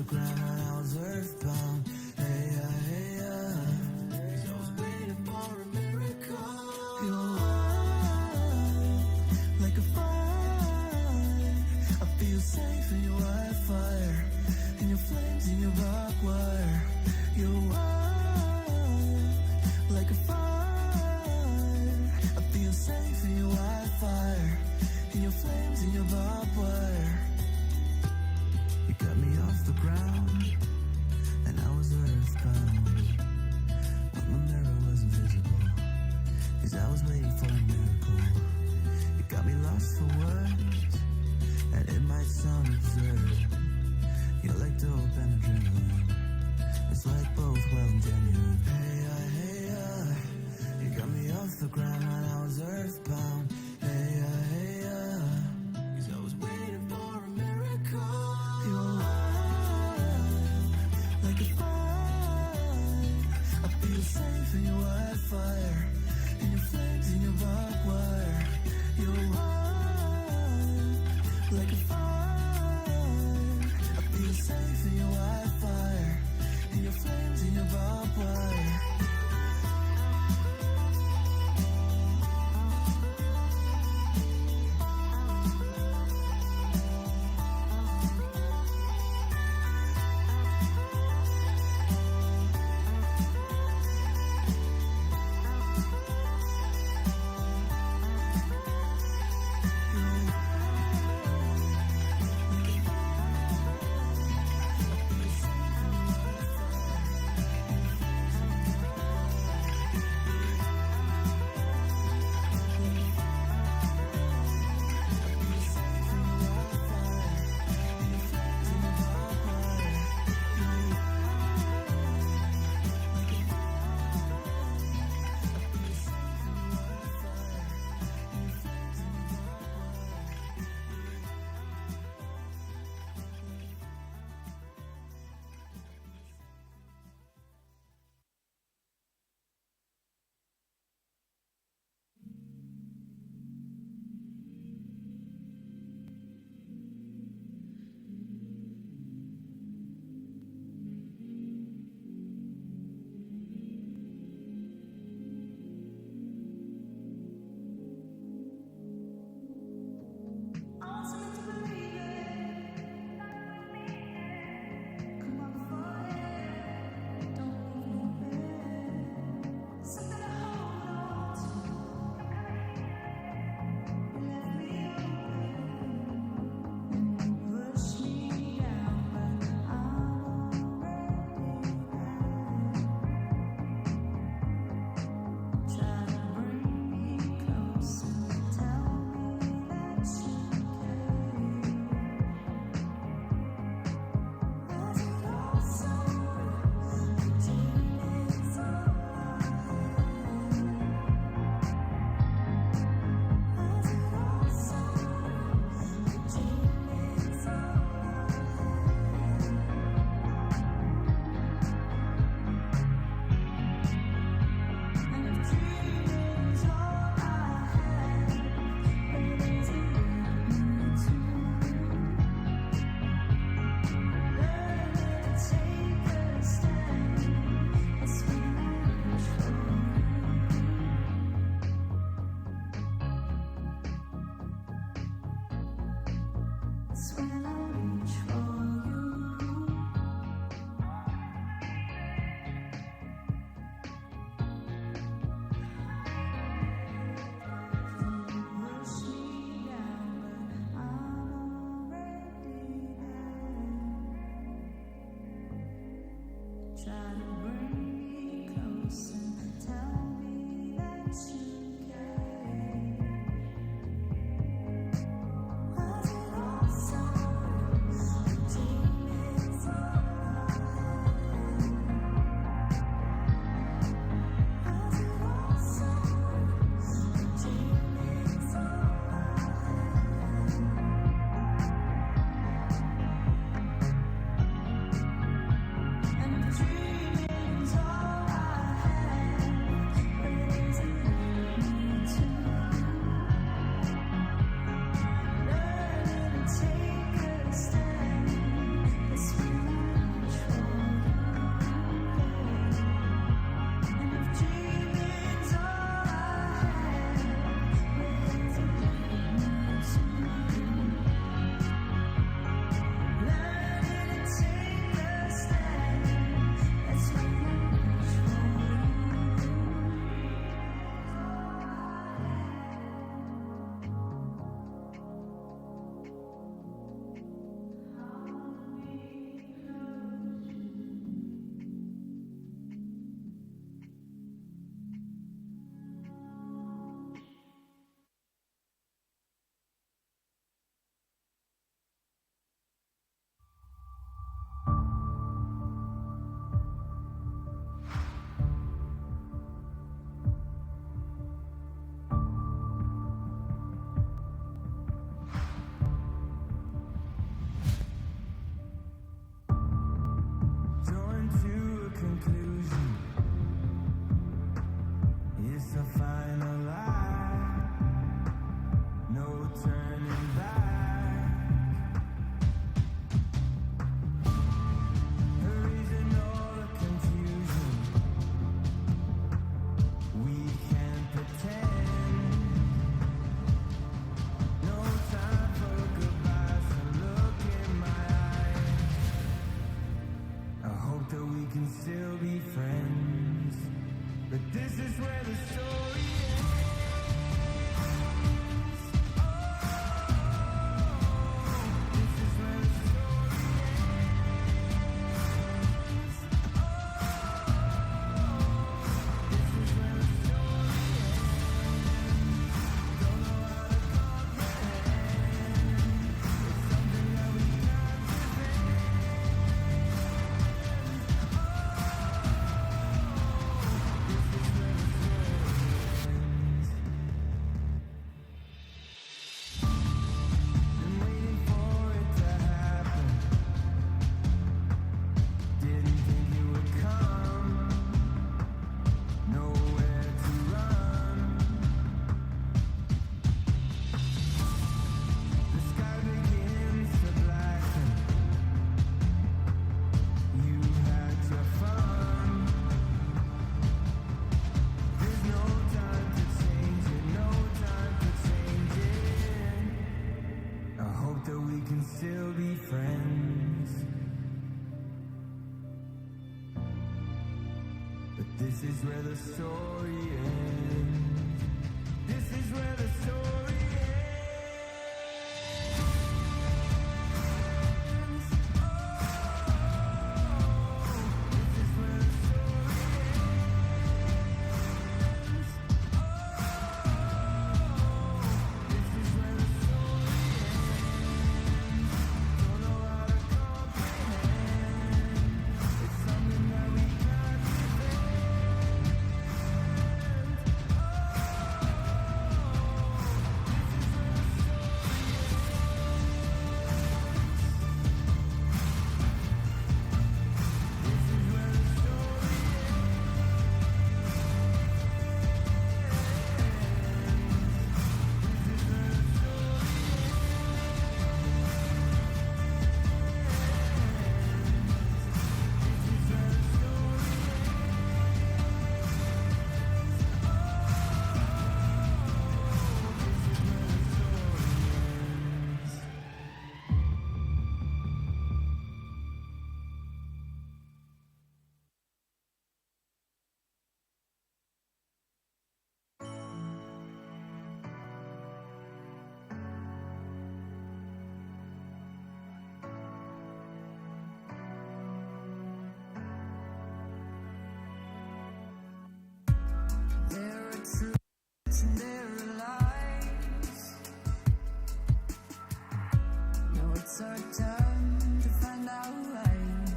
the ground when I was earthbound. Hey, yeah, hey, yeah. 'Cause I was waiting for a miracle. You're wild, like a fire. I feel safe in your wildfire, in your flames, in your barbed wire. You're wild, like a fire. I feel safe in your wildfire, in your flames, in your barbed wire. You got me off the ground, and I was earthbound. But my mirror wasn't visible, 'cause I was waiting for a miracle. You got me lost for words, and it might sound absurd. You're like dope and adrenaline, it's like both well and genuine. Hey, yeah, hey, yeah. You got me off the ground when I was earthbound. Hey, yeah, hey, yeah. 'Cause I was waiting for a miracle. You're wild, like a fire. I feel safe in your wildfire, in your flames, in your barbed wire. You're wild, like a fire. I feel safe in your wildfire, in your flames, in your barbed wire. This is where the story ends. This is where the story ends. Oh, this is where the story ends. Oh, this is where the story ends. Don't know how to comprehend. It's something that we can't defend. There are truths and there are lies. Now it's our turn to find out right.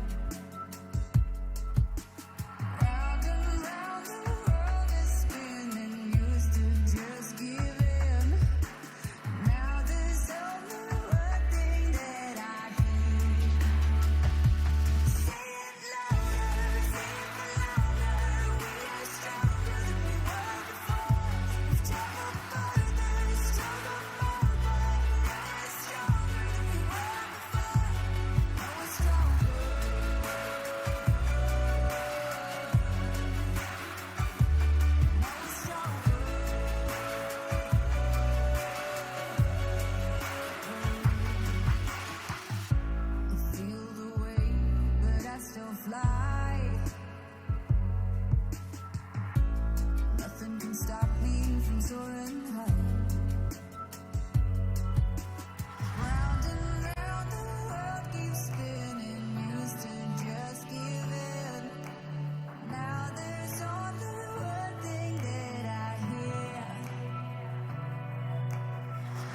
Round and round the world is spinning. Used to just give in. Now there's only one thing that I hear. Say it louder, say it for longer. We are stronger than we were before. We've traveled further, struggled more, but now we're stronger than we were before. Now we're stronger. Now we're stronger. I feel the weight, but I still fly. Nothing can stop me from soaring high. Round and round the world keeps spinning. Used to just give in. Now there's only one thing that I hear.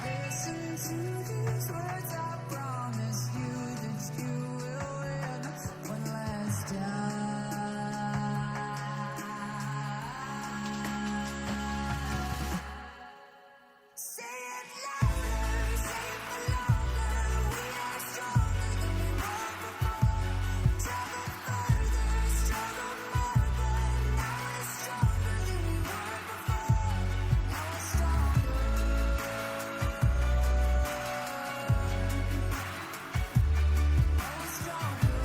Listen to these words, I promise you that you will win one last time. Say it louder, say it for longer. We are stronger than we were before. Traveled further, struggled more, but now we're stronger than we were before. Now we're stronger. Now we're stronger.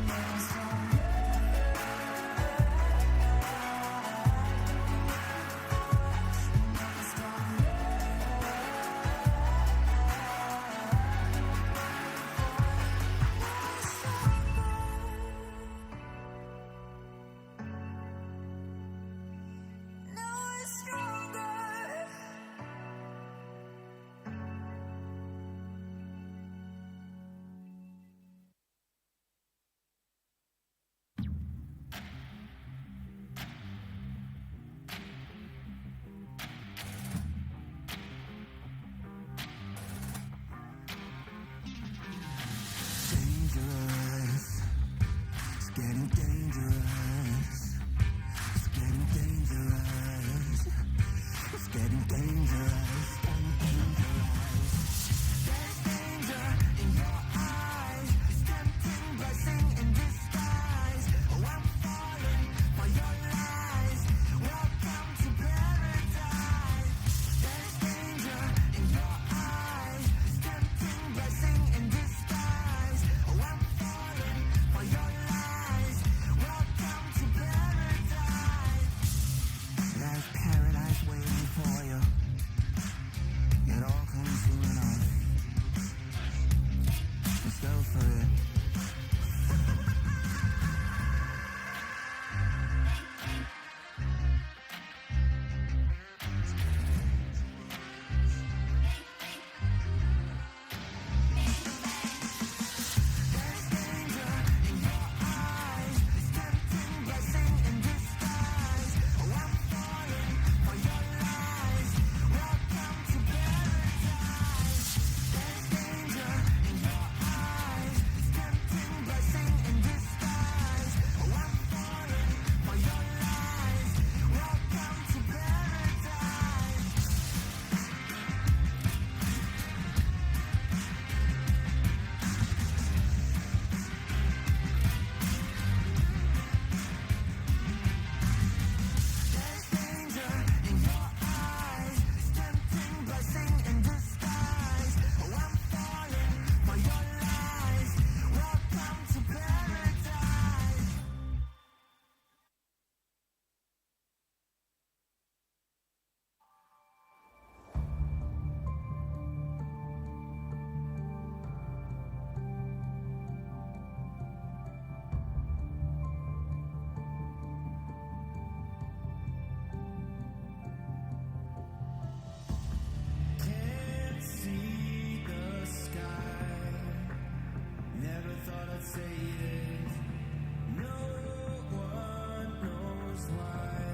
Now we're stronger. Now we're stronger. Dangerous. It's getting dangerous. It's getting dangerous. It's getting dangerous and dangerous. There's danger in your eyes. Tempting blessing in disguise. Oh, I'm falling for your lies. Welcome to paradise. There's danger in your eyes. Tempting blessing in disguise. Oh, I'm falling for your lies. Welcome to paradise. There's paradise waiting for you. say this. No one knows why.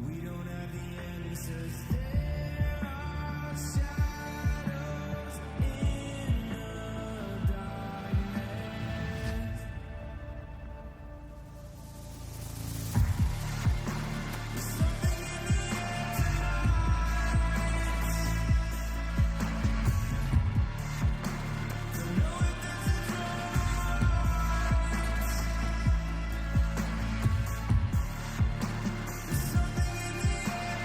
We don't have the answers. There are shadows in the darkness. There's something in the air tonight. Don't know if this is right. There's something in the air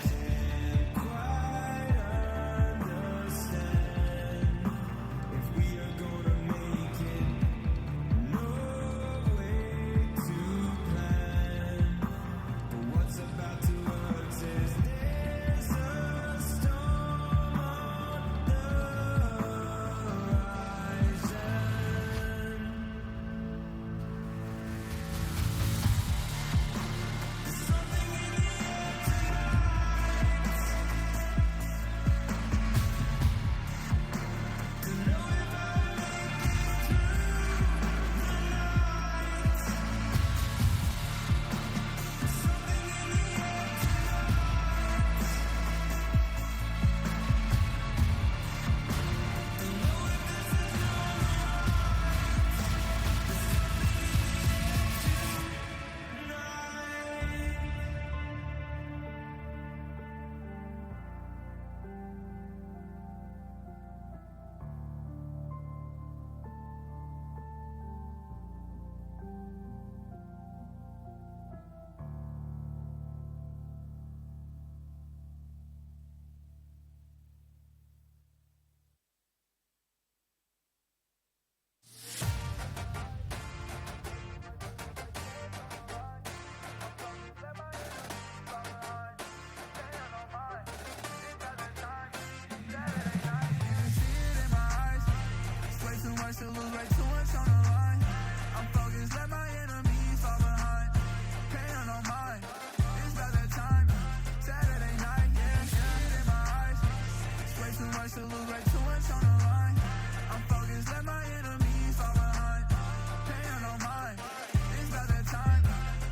Can't quite understand if we are gonna make it. No way to plan, but what's about to hurt is there's a storm on the horizon. There's something in the air tonight. To know if I'll make it through the night. There's something in the air tonight. Don't know if this is alright. There's something in the air tonight. To lose way too much on the line. I'm focused, let my enemies fall behind. Paying on mine, it's about that time. Saturday night, yeah, shit in my eyes. It's way too much to lose, way too much on the line. I'm focused, let my enemies fall behind. Paying on mine, it's about that time.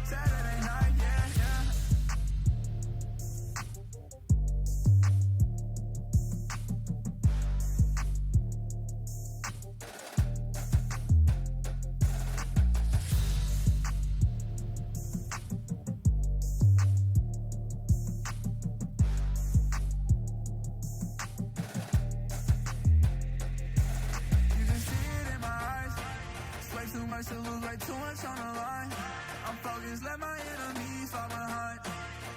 Saturday night, yeah, yeah. You can see it in my eyes. It's way too much to lose, way too much on the line. I'm focused, let my enemies fall behind.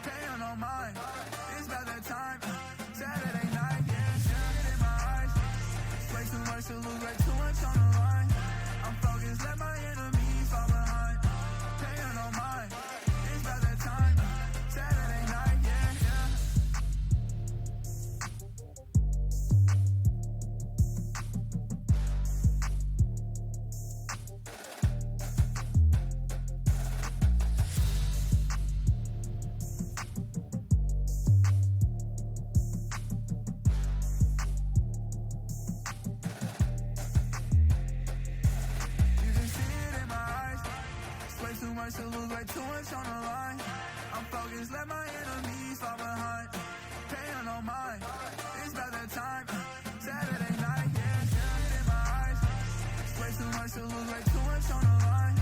Paying on mine, it's about that time. Saturday night, yeah, shit in my eyes. It's way too much to lose, way too much on the line. I'm focused, let my enemies fall behind. Paying on mine, it's about that time. Saturday night, yeah, yeah. You can see it in my eyes. It's way too much to lose, way too much on the line. I'm focused, let my enemies fall behind. Paying on mine, it's about that time. Saturday night, yeah, shit in my eyes. It's way too much to lose, way too much on the line.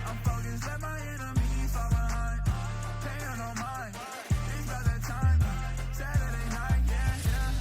I'm focused, let my enemies fall behind. Paying on mine, it's about that time. Saturday night, yeah, yeah.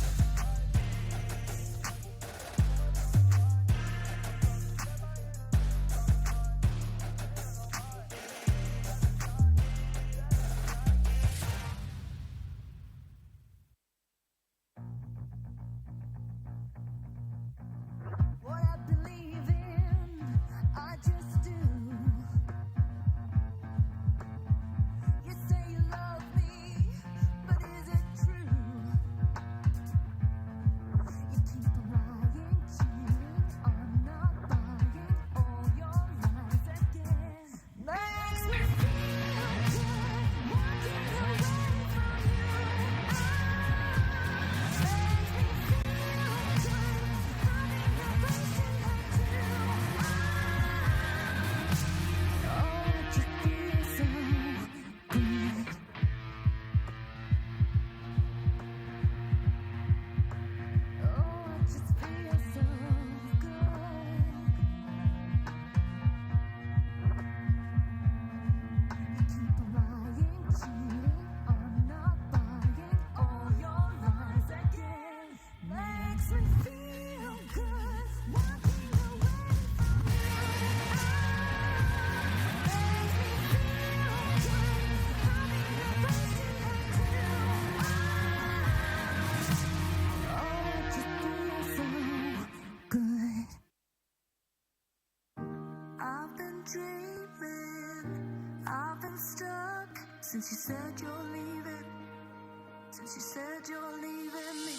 Since you said you're leaving, since you said you're leaving me.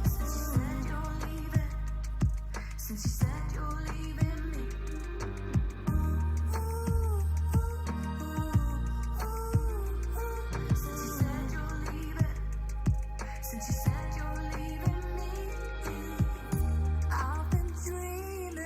Since you said you're leaving, since you said you're leaving me. Since you said you're leaving, since you said you're leaving me. I've been dreaming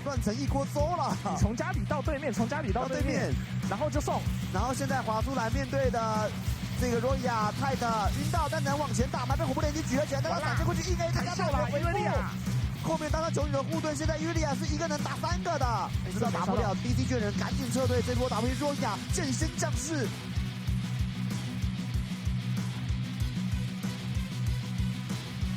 乱成一锅粥了。你从家里到对面，从家里到对面，然后就送，然后现在滑出来面对的这个罗亚泰的晕到，但能往前打吗？被虎扑连击举了起来，但他闪现过去，一 A 再加上了回复。后面当他球女的护盾，现在伊利亚是一个能打3个的，知道打不了 DC 巨人赶紧撤退，这波打回罗亚剑仙将士。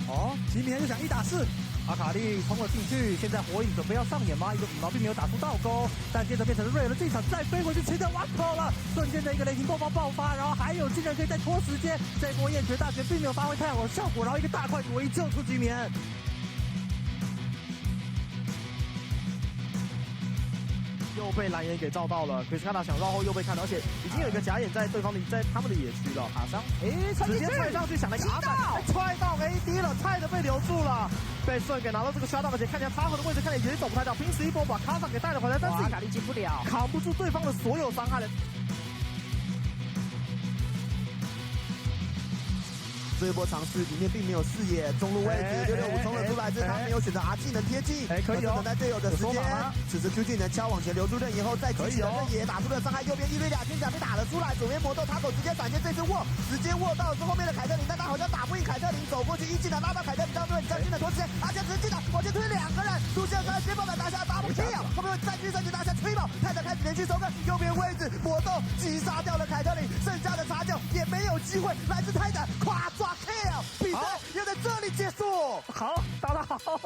哦，吉米又想1打4。阿卡丽冲了进去，现在火影准备要上演吗？一个羽毛并没有打出倒钩，但接着变成瑞尔的这一场再飞回去切掉瓦口了，瞬间的一个雷霆爆发，然后还有竟然可以再拖时间，这波焰绝大绝并没有发挥太好的效果，然后一个大快朵颐救出吉米。又被蓝眼给照到了，可是看到想绕后又被看到，而且已经有一个假眼在对方的在他们的野区了，卡伤，直接踹上去想了一个阿反，踹到 AD 了，菜的被留住了，被顺给拿到这个刷到，而且看起来插合的位置看起来也走不太到，拼死一波把卡桑给带了回来，但是卡利进不了，扛不住对方的所有伤害了。这一波尝试里面并没有视野，中路位置665冲了出来，这是他没有选择 R 技能贴近，可以哦，等待队友的时间。此时 Q 技能敲往前留住刃以后，再举起了刃也打出了伤害，右边一对2天甲被打了出来，左边魔豆塔口直接闪现，这次握直接握到是后面的凯特琳，但他好像打不赢凯特琳，走过去一技能拉到凯特琳，到对，你将军的拖时间，而且直接往前推2个人，路线刚才先爆板拿下 double kill， 后面再狙上去拿下吹爆，泰坦开始连续收割，右边位置魔豆击杀掉了凯特琳，剩下的茶酒也没有机会，来自泰坦夸抓 kill。比赛要在这里结束。好，打得好。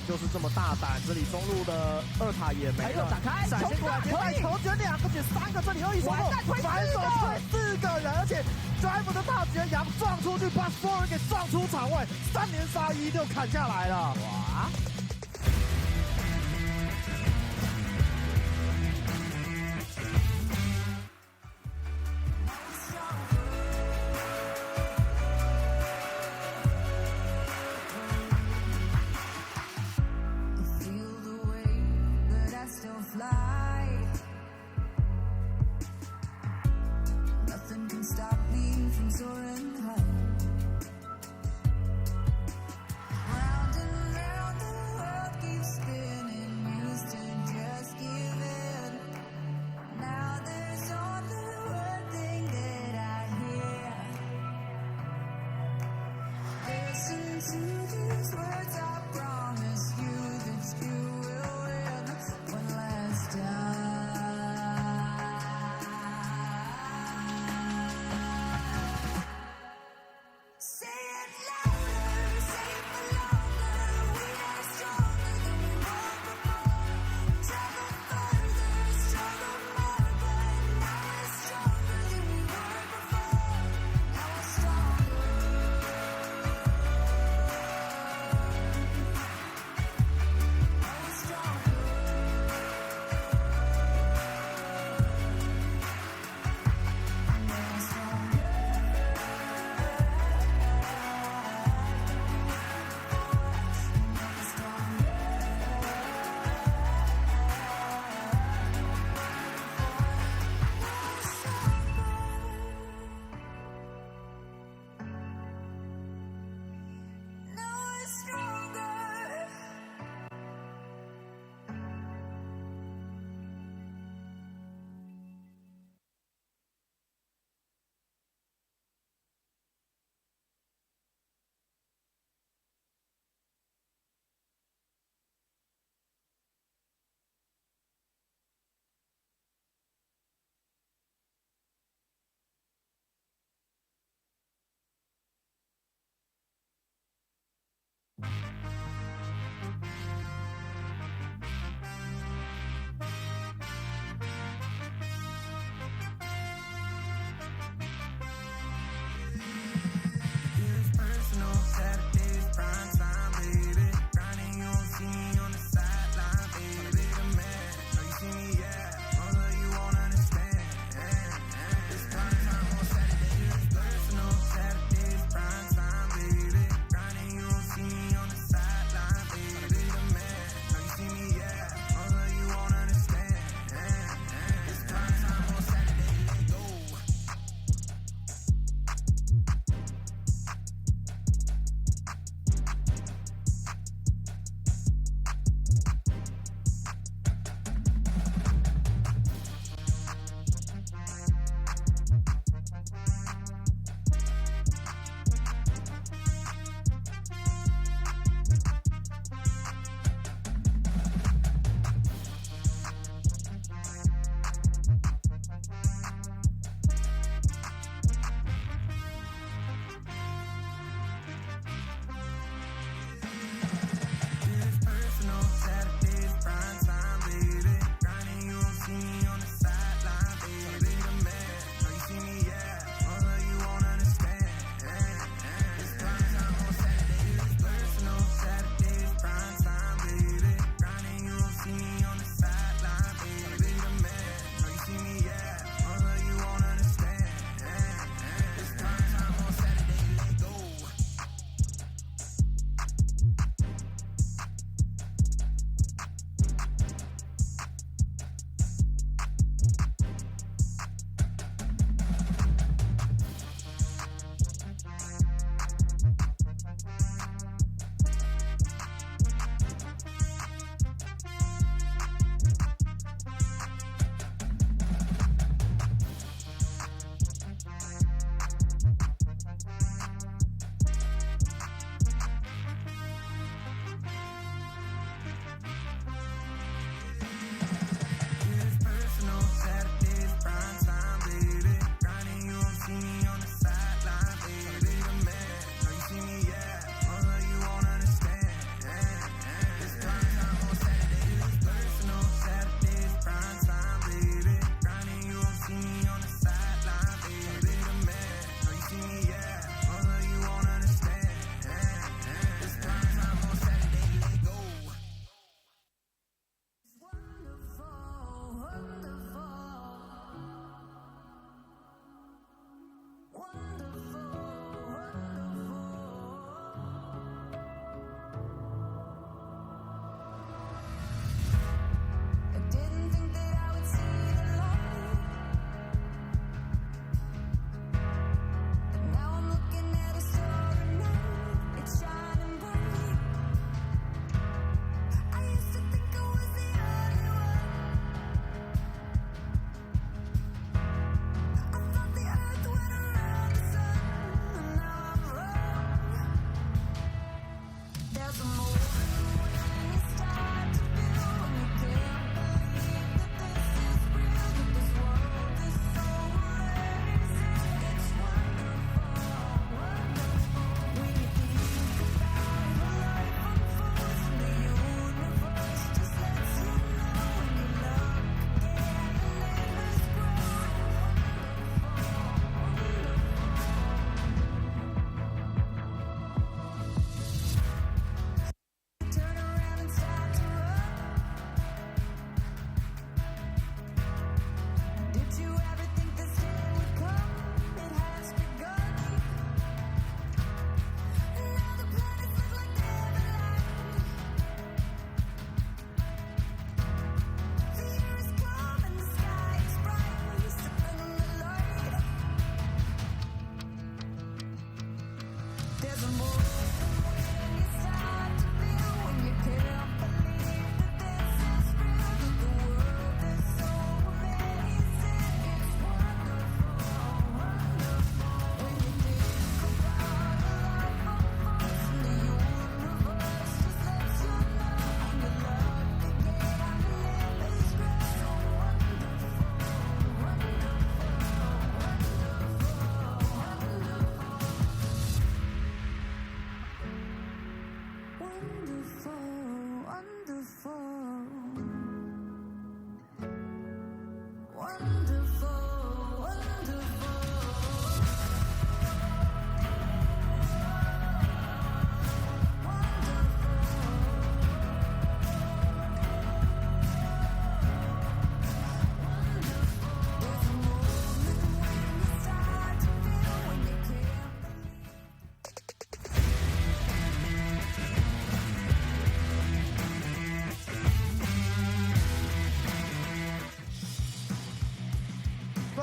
就是这么大胆，这里中路的2塔也没了，展开，闪现过来，球卷2个，卷3个，这里又一手反手推4个人，而且 drive 的大绝阳撞出去，把所有人给撞出场外，3连杀1就砍下来了，哇！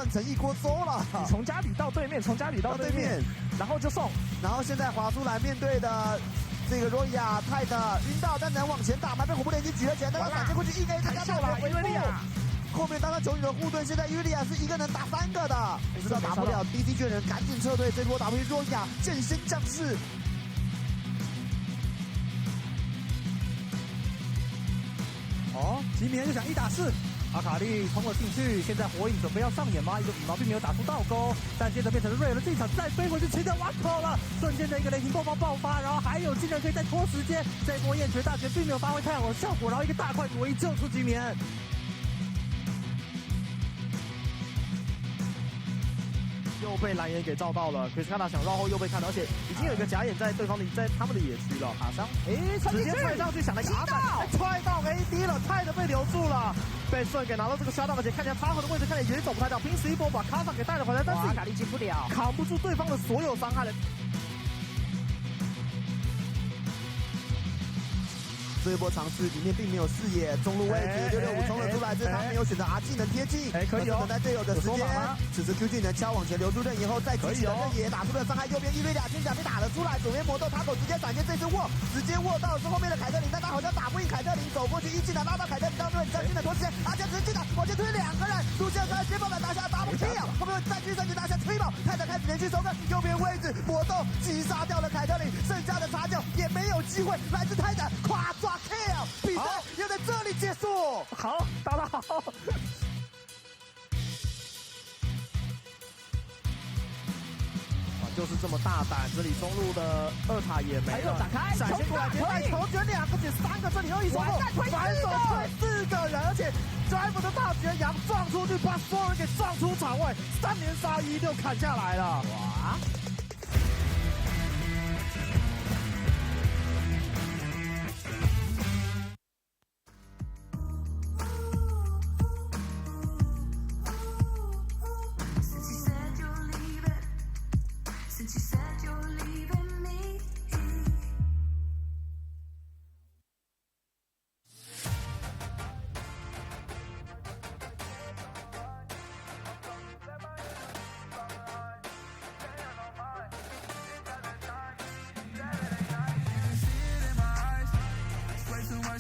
乱成一锅粥了。你从家里到对面，从家里到对面，然后就送，然后现在滑出来面对的这个罗伊亚泰的晕到，但能往前打吗？被虎扑连击举了起来，但是闪现过去一 A 再加大回复。后面当他球女的护盾，现在伊维利亚是一个能打3个的，知道打不了 DC 巨人赶紧撤退，这波打回去罗伊亚剑仙将士。哦，吉米就想1打4，阿卡丽冲了进去，现在火影准备要上演吗？一个羽毛并没有打出倒钩，但接着变成了瑞尔的进场，再飞回去切掉瓦口了，瞬间的一个雷霆爆发，然后还有竟然可以再拖时间，这波焰绝大绝并没有发挥太好的效果，然后一个大块唯一救出吉米。又被蓝眼给照到了，可是看到想绕后又被看到，而且已经有一个假眼在对方的他们的野区了，卡伤，直接踹上去，想了一个阿反，踹到 AD 了，泰的被留住了，被顺给拿到这个下档，而且看起来插合的位置看起来也走不太到，拼死一波把卡萨给带了回来，但是卡利进不了，扛不住对方的所有伤害了。这一波尝试里面并没有视野，中路位置665冲了出来，这他没有选择 R 技能贴近，可以等待队友的时间。此时 Q 技能敲往前留住刃以后，再举起了刃也打出了伤害，右边一对2千甲被打了出来，左边魔斗塔口直接闪现，这次直接握到是后面的凯特琳，但他好像打不赢凯特琳，走过去一技能拉到凯特琳当中，再技能拖时间，而且直接进来往前推2个人，路线在接棒板拿下 double kill， 后面再狙3拿下推爆，泰坦开始连续收割，右边位置魔斗击杀掉了凯特琳，剩下的插脚也没有机会，来自泰坦夸抓 kill， 比赛要在这里结束。好，打得好。就是这么大胆，这里中路的2塔也没了，展开，闪现过来，接带球卷2个减3个，这里又一手反手推4个人，而且 drive 的大绝阳撞出去，把所有人给撞出场外，3连杀1就砍下来了，哇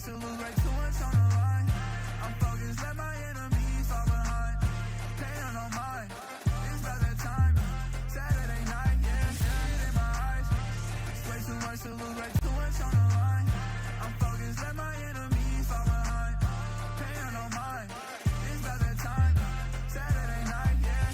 ！To lose way too much on the line. I'm focused, let my enemies fall behind. Paying no mind, it's about that time. Saturday night, yeah, in my eyes. Way too much to lose, way too much on the line. I'm focused, let my enemies fall behind. Paying no mind, it's about that time. Saturday night, yeah.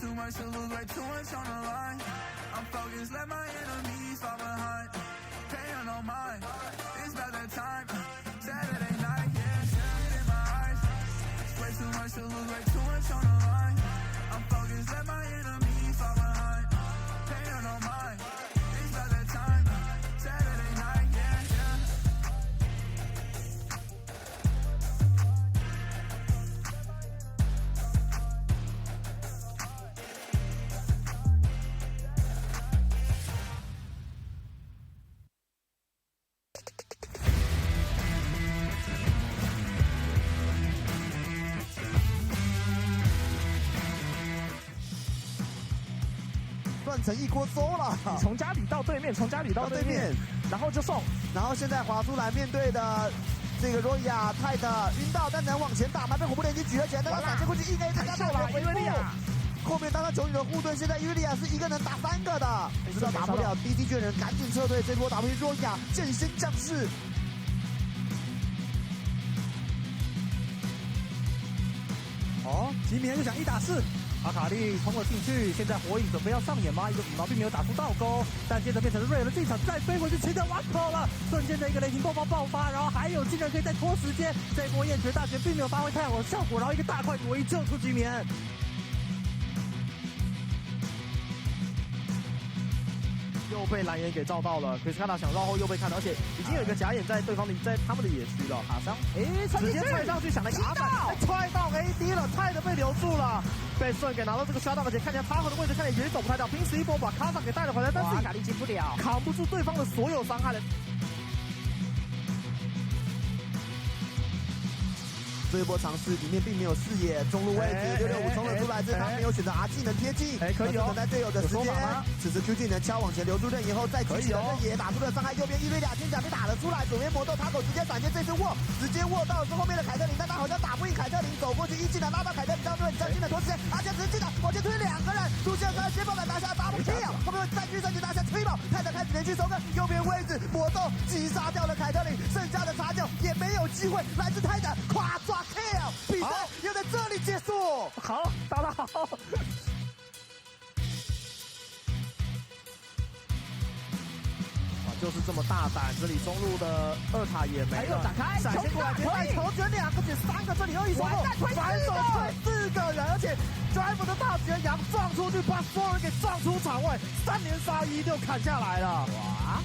Too much to lose, way too much on the line. I'm focused, let my enemies fall behind. Paying no mind, it's about that time. Saturday night, yeah, in my eyes. Way too much to lose, way too much on the line. I'm focused, let my enemies fall behind. Paying no mind, it's about that time. Saturday night, yeah. 乱成一锅粥了。从家里到对面，从家里到对面，然后就送，然后现在滑出来面对的这个罗伊亚泰特晕到，但能往前打吗？被虎扑连击举了起来，但他闪现过去硬 A 再加大回复。后面当他九女的护盾，现在伊维利亚是一个能打3个的，知道打不了 DT 巨人赶紧撤退，这波打回去罗伊亚剑仙将士。哦，吉米就想1打4，阿卡丽冲了进去，现在火影准备要上演吗？一个羽毛并没有打出倒钩，但接着变成了瑞尔的进场，再飞回去切掉 Waco 了，瞬间的一个雷霆爆发，然后还有竟然可以再拖时间，这波焰绝大绝并没有发挥太好的效果，然后一个大块果一救出吉米。又被蓝眼给照到了，可是看到想绕后又被看到，而且已经有一个假眼在他们的野区了，卡伤，直接踹上去想了一个阿反，踹到 AD 了，菜的被留住了，被顺给拿到这个刷到，而且看起来插合的位置看起来也走不太掉，拼死一波把卡桑给带了回来，但是卡利进不了，扛不住对方的所有伤害了。这一波尝试里面并没有视野，中路位置665冲了出来，这他没有选择 R 技能贴近，可以等待队友的时间。此时 Q 技能敲往前留住刃以后，再举起了刃也打出了伤害，右边1对2天甲被打了出来，左边魔斗塔口直接闪现，这次握直接握到是后面的凯特琳，但他好像打不赢凯特琳，走过去一技能拉到凯特琳，当对将技能拖时间，而且直接往前推2个人，出现了先锋敢拿下 double kill， 后面再狙上去拿下吹爆，泰德开始连续收割，右边位置魔斗击杀掉了凯特琳，剩下的茶酒也没有机会，来自泰德夸抓 kill， 比赛又在这里结束。好，打得好。就是这么大胆，这里中路的2塔也没了，展开闪现过来，头卷2个减3个，这里又一手反手推4个人，而且 drive 的大绝阳撞出去，把所有人给撞出场外，3连杀1就砍下来了。哇！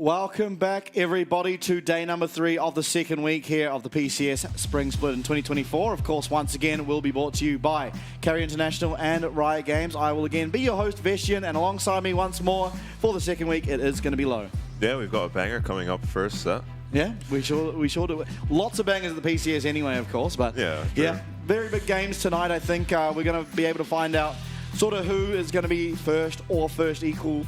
Welcome back, everybody, to day number 3 of the second week here of the PCS Spring Split in 2024. Of course, once again, will be brought to you by Carry International and Riot Games. I will again be your host, Vestian, and alongside me once more for the second week, it is going to be Low. Yeah, we've got a banger coming up first set. Yeah, we sure do. Lots of bangers at the PCS anyway, of course, but yeah, very big games tonight. I think we're going to be able to find out sort of who is going to be first or first equal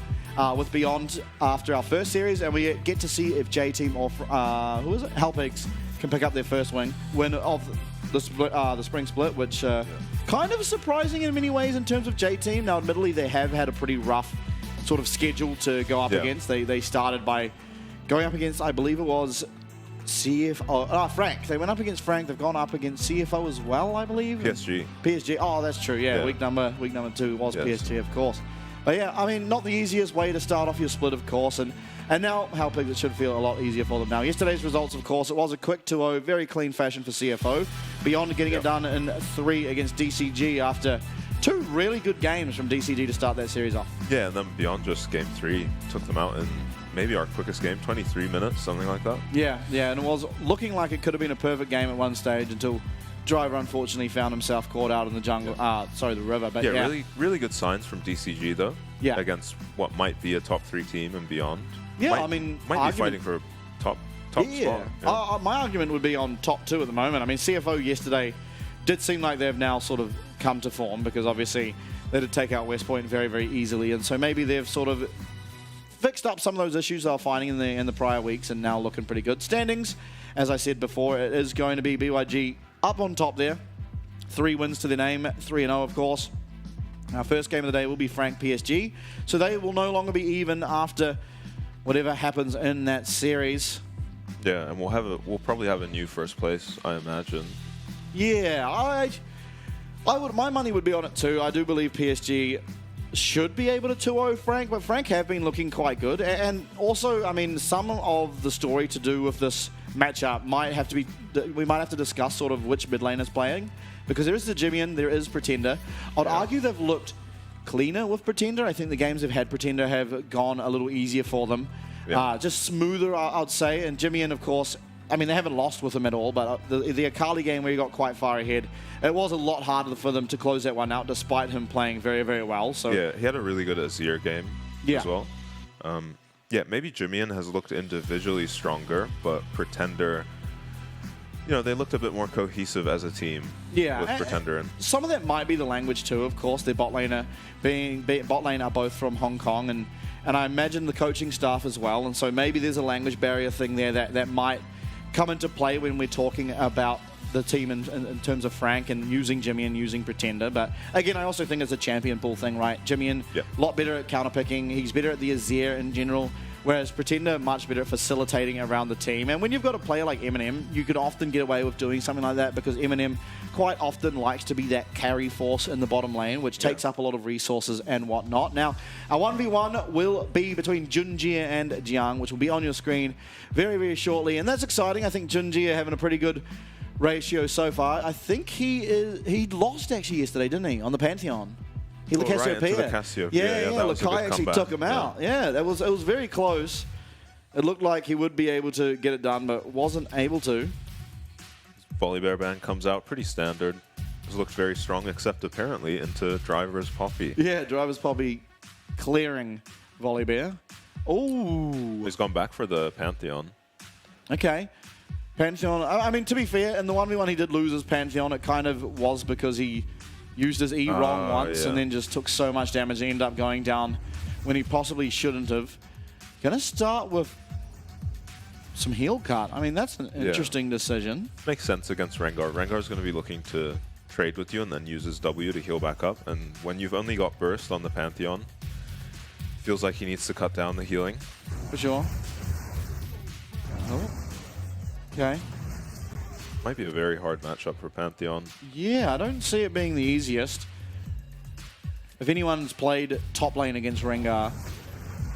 with Beyond after our first series, and we get to see if J-Team or who is it? Helpigs can pick up their first win of the spring split, which kind of surprising in many ways in terms of J-Team. Now, admittedly, they have had a pretty rough sort of schedule to go up against. They started by going up against, I believe it was Frank. They went up against Frank. They've gone up against CFO as well, I believe. PSG. Oh, that's true. Yeah. Week number 2 was PSG, of course. But yeah, I mean, not the easiest way to start off your split, of course, and now Helpigs, it should feel a lot easier for them now. Yesterday's results, of course, it was a quick 2-0, very clean fashion for CFO. Beyond getting it done in 3 against DCG after 2 really good games from DCG to start that series off. Yeah, and then Beyond just game 3 took them out in maybe our quickest game, 23 minutes, something like that. Yeah, and it was looking like it could have been a perfect game at one stage until Driver unfortunately found himself caught out in the jungle, the river. But really good signs from DCG though. Yeah. Against what might be a top 3 team and Beyond. Yeah, might be fighting for a top spot. Yeah. My argument would be on top 2 at the moment. I mean, CFO yesterday did seem like they've now sort of come to form because obviously they did take out West Point very, very easily, and so maybe they've sort of fixed up some of those issues they were finding in the prior weeks and now looking pretty good. Standings, as I said before, it is going to be BYG up on top there. 3 wins to their name, 3-0 of course. Our first game of the day will be Frank PSG, so they will no longer be even after whatever happens in that series. Yeah, and we'll probably have a new first place, I imagine. Yeah, my money would be on it too. I do believe PSG should be able to 2-0 Frank, but Frank have been looking quite good. And also, I mean, some of the story to do with this matchup we might have to discuss sort of which mid lane is playing, because there is the Jimmian, there is Pretender. I'd argue they've looked cleaner with Pretender. I think the games they've had Pretender have gone a little easier for them. Yeah. Just smoother, I'd say. And Jimmian, of course, I mean, they haven't lost with him at all, but the Akali game where he got quite far ahead, it was a lot harder for them to close that one out, despite him playing very, very well. So yeah, he had a really good Azir game as well. Yeah, maybe Jimmian has looked individually stronger, but Pretender, they looked a bit more cohesive as a team with Pretender. And some of that might be the language too, of course. Their bot lane are both from Hong Kong, and I imagine the coaching staff as well. And so maybe there's a language barrier thing there that might come into play when we're talking about the team in terms of Frank and using Jimmy and using Pretender. But again, I also think it's a champion pool thing, right? Jimmy a lot better at counterpicking. He's better at the Azir in general, whereas Pretender much better at facilitating around the team. And when you've got a player like Eminem, you could often get away with doing something like that because Eminem quite often likes to be that carry force in the bottom lane, which takes up a lot of resources and whatnot. Now, our 1v1 will be between Junjie and Jiang, which will be on your screen very, very shortly. And that's exciting. I think Junjie are having a pretty good ratio so far. I think he lost actually yesterday, didn't he, on the Pantheon? He Cassiopeia. Yeah, Lakai actually took him out. Yeah, it was very close. It looked like he would be able to get it done, but wasn't able to. Volibear ban comes out pretty standard. It's looked very strong, except apparently into Driver's Poppy. Yeah, Driver's Poppy clearing Volibear. Oh, he's gone back for the Pantheon. Okay. Pantheon, I mean, to be fair, in the 1v1 he did lose his Pantheon. It kind of was because he used his E wrong once and then just took so much damage he ended up going down when he possibly shouldn't have. Gonna start with some heal cut. I mean, that's an interesting decision. Makes sense against Rengar. Rengar's going to be looking to trade with you and then use his W to heal back up. And when you've only got burst on the Pantheon, feels like he needs to cut down the healing. For sure. Oh. Okay. Might be a very hard matchup for Pantheon. Yeah, I don't see it being the easiest. If anyone's played top lane against Rengar,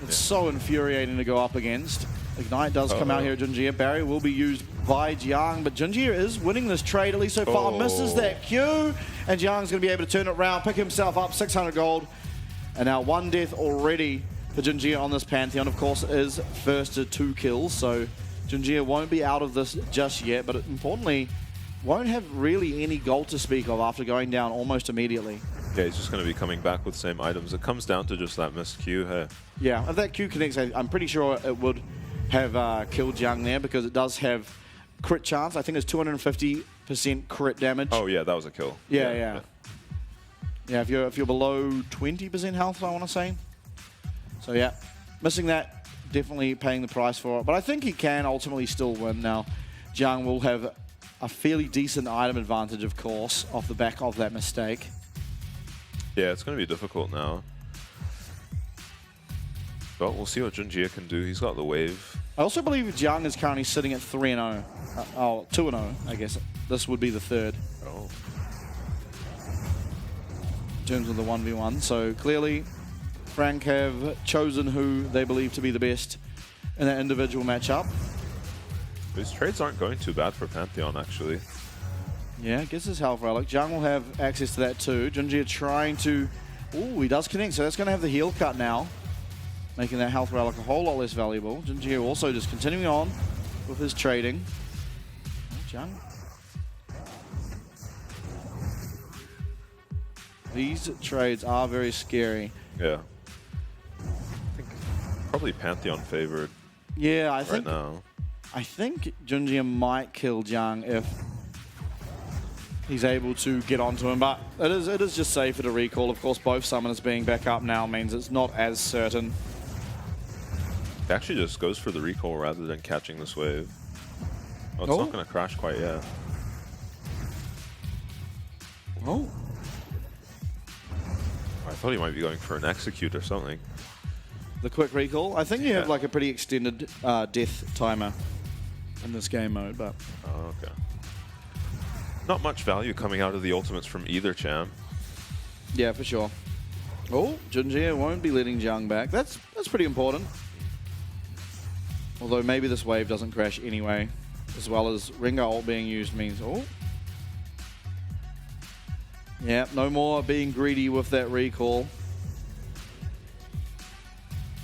it's so infuriating to go up against. Ignite does come out here at Junjie. Barrier will be used by Jiang, but Junjie is winning this trade, at least so far. Misses that Q, and Jiang's going to be able to turn it around, pick himself up, 600 gold. And now 1 death already for Junjie on this Pantheon, of course, is first to 2 kills, so Junjie won't be out of this just yet, but importantly, won't have really any gold to speak of after going down almost immediately. Yeah, he's just going to be coming back with the same items. It comes down to just that missed Q. Hey. Yeah, if that Q connects, I'm pretty sure it would have killed Young there because it does have crit chance. I think it's 250% crit damage. Oh yeah, that was a kill. Yeah, if you're below 20% health, I want to say. So yeah, missing that, definitely paying the price for it. But I think he can ultimately still win now. Jiang will have a fairly decent item advantage, of course, off the back of that mistake. Yeah, it's going to be difficult now. But we'll see what Junjie can do. He's got the wave. I also believe Jiang is currently sitting at 3-0. 2-0, I guess. This would be the third. Oh. In terms of the 1v1. So clearly, Frank have chosen who they believe to be the best in that individual matchup. These trades aren't going too bad for Pantheon, actually. Yeah, gets his health relic. Jiang will have access to that too. Junjie trying to... Ooh, he does connect, so that's going to have the heal cut now, making that health relic a whole lot less valuable. Junjie also just continuing on with his trading. Oh, Jiang. These trades are very scary. Yeah. I think probably Pantheon favored Yeah, I right think... now. I think Junjie might kill Jiang if he's able to get onto him, but it is just safer to recall. Of course, both summoners being back up now means it's not as certain. It actually just goes for the recall rather than catching this wave. Oh, it's not going to crash quite yet. Oh. I thought he might be going for an execute or something. The quick recall. I think you have like a pretty extended death timer in this game mode, but... Oh, okay. Not much value coming out of the ultimates from either champ. Yeah, for sure. Oh, Junjie won't be letting Jiang back. That's pretty important. Although maybe this wave doesn't crash anyway, as well as Rengar ult being used means... Oh. Yeah, no more being greedy with that recall.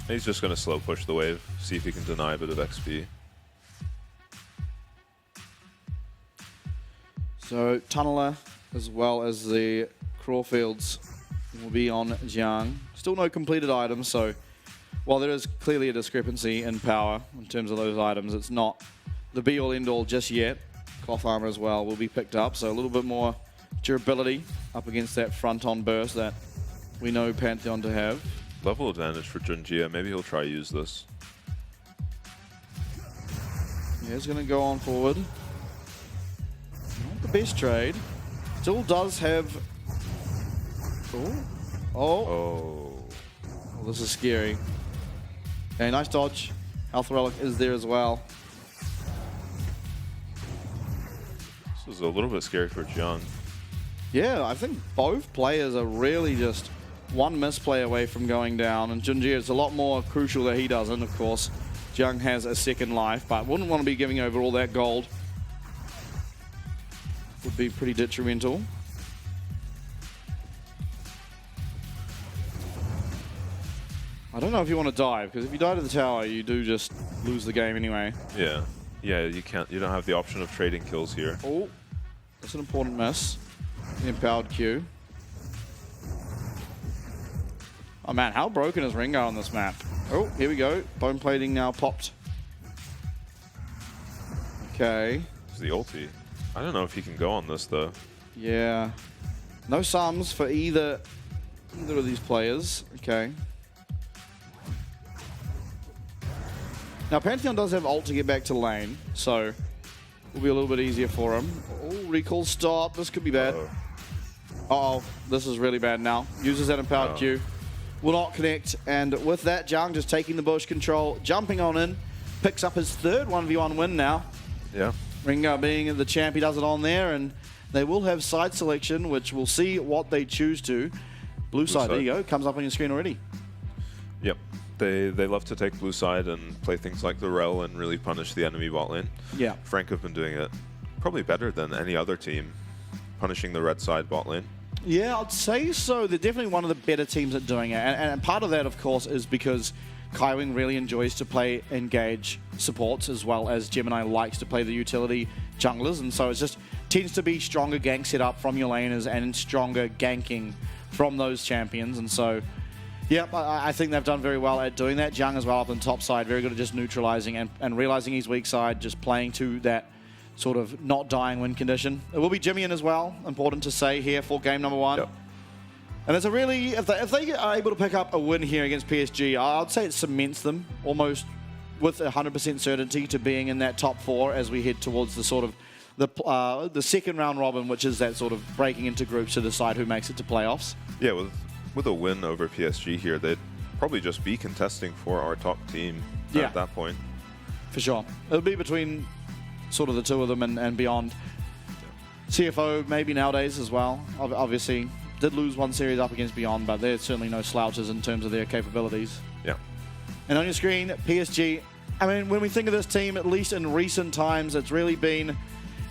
He's just going to slow push the wave, see if he can deny a bit of XP. So Tunneler, as well as the Crawfields, will be on Jiang. Still no completed items, so while there is clearly a discrepancy in power in terms of those items, it's not the be-all end-all just yet. Cloth armor as well will be picked up, so a little bit more durability up against that front-on burst that we know Pantheon to have. Level advantage for Junjie. Maybe he'll try use this. Yeah, he's going to go on forward. Not the best trade. Still does have... Oh, this is scary. Okay, nice dodge. Health relic is there as well. This is a little bit scary for Jiang. Yeah, I think both players are really just one misplay away from going down, and Junjie, it's a lot more crucial that he doesn't, of course. Jiang has a second life, but wouldn't want to be giving over all that gold. Would be pretty detrimental. I don't know if you want to dive, because if you die to the tower, you do just lose the game anyway. Yeah. Yeah, you can't. You don't have the option of trading kills here. Oh, that's an important miss. The empowered Q. Oh man, how broken is Rengar on this map? Oh, here we go. Bone plating now popped. Okay. It's the ulti. I don't know if he can go on this though. Yeah. No sums for either of these players. Okay. Now Pantheon does have ult to get back to lane, so it will be a little bit easier for him. Oh, recall stop. This could be bad. Uh-oh, this is really bad now. Uses that empowered Q. Will not connect, and with that, Jiang just taking the bush control, jumping on in, picks up his third 1v1 win now. Yeah. Rengar being the champ, he does it on there, and they will have side selection, which we'll see what they choose to. Blue side, there you go, comes up on your screen already. Yep. They love to take blue side and play things like the Rel and really punish the enemy bot lane. Yeah. Frank have been doing it probably better than any other team, punishing the red side bot lane. Yeah, I'd say so. They're definitely one of the better teams at doing it. And part of that, of course, is because Kaiwing really enjoys to play engage supports as well as Gemini likes to play the utility junglers. And so it just tends to be stronger gank setup from your laners and stronger ganking from those champions. And so, yep, I think they've done very well at doing that. Jung as well up on the top side, very good at just neutralizing and realizing his weak side, just playing to that sort of not dying win condition. It will be Jimmy in as well, important to say here for game number 1. Yep. And it's a really, if they are able to pick up a win here against PSG, I'd say it cements them almost with 100% certainty to being in that top 4 as we head towards the sort of the second round robin, which is that sort of breaking into groups to decide who makes it to playoffs. Yeah, with a win over PSG here, they'd probably just be contesting for our top team at that point. For sure. It'll be between sort of the two of them and beyond. CFO maybe nowadays as well. Obviously, did lose one series up against Beyond, but they're certainly no slouches in terms of their capabilities. Yeah. And on your screen, PSG. I mean, when we think of this team, at least in recent times, it's really been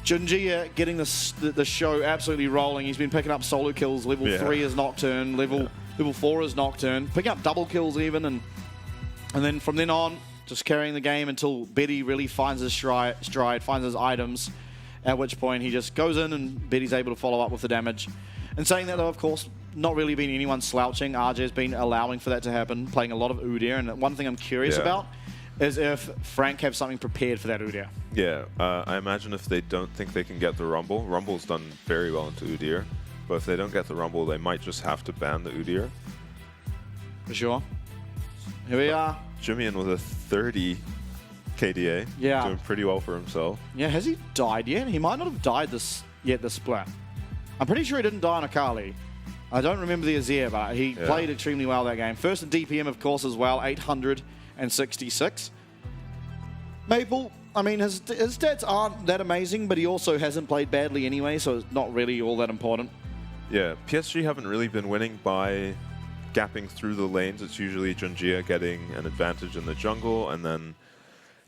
Junjie getting the show absolutely rolling. He's been picking up solo kills. Level 3 is Nocturne. Level 4 is Nocturne. Picking up double kills even. And then from then on, just carrying the game until Betty really finds his stride, finds his items, at which point he just goes in and Betty's able to follow up with the damage. And saying that, though, of course, not really been anyone slouching. RJ's been allowing for that to happen, playing a lot of Udyr. And one thing I'm curious about is if Frank have something prepared for that Udyr. Yeah, I imagine if they don't think they can get the Rumble, Rumble's done very well into Udyr, but if they don't get the Rumble, they might just have to ban the Udyr. For sure. Here we are. Jimmy with a 30 KDA. Yeah. Doing pretty well for himself. Yeah, has he died yet? He might not have died this split. I'm pretty sure he didn't die on Akali. I don't remember the Azir, but he played extremely well that game. First in DPM, of course, as well, 866. Maple, I mean, his stats aren't that amazing, but he also hasn't played badly anyway, so it's not really all that important. Yeah, PSG haven't really been winning by gapping through the lanes. It's usually Junjie getting an advantage in the jungle, and then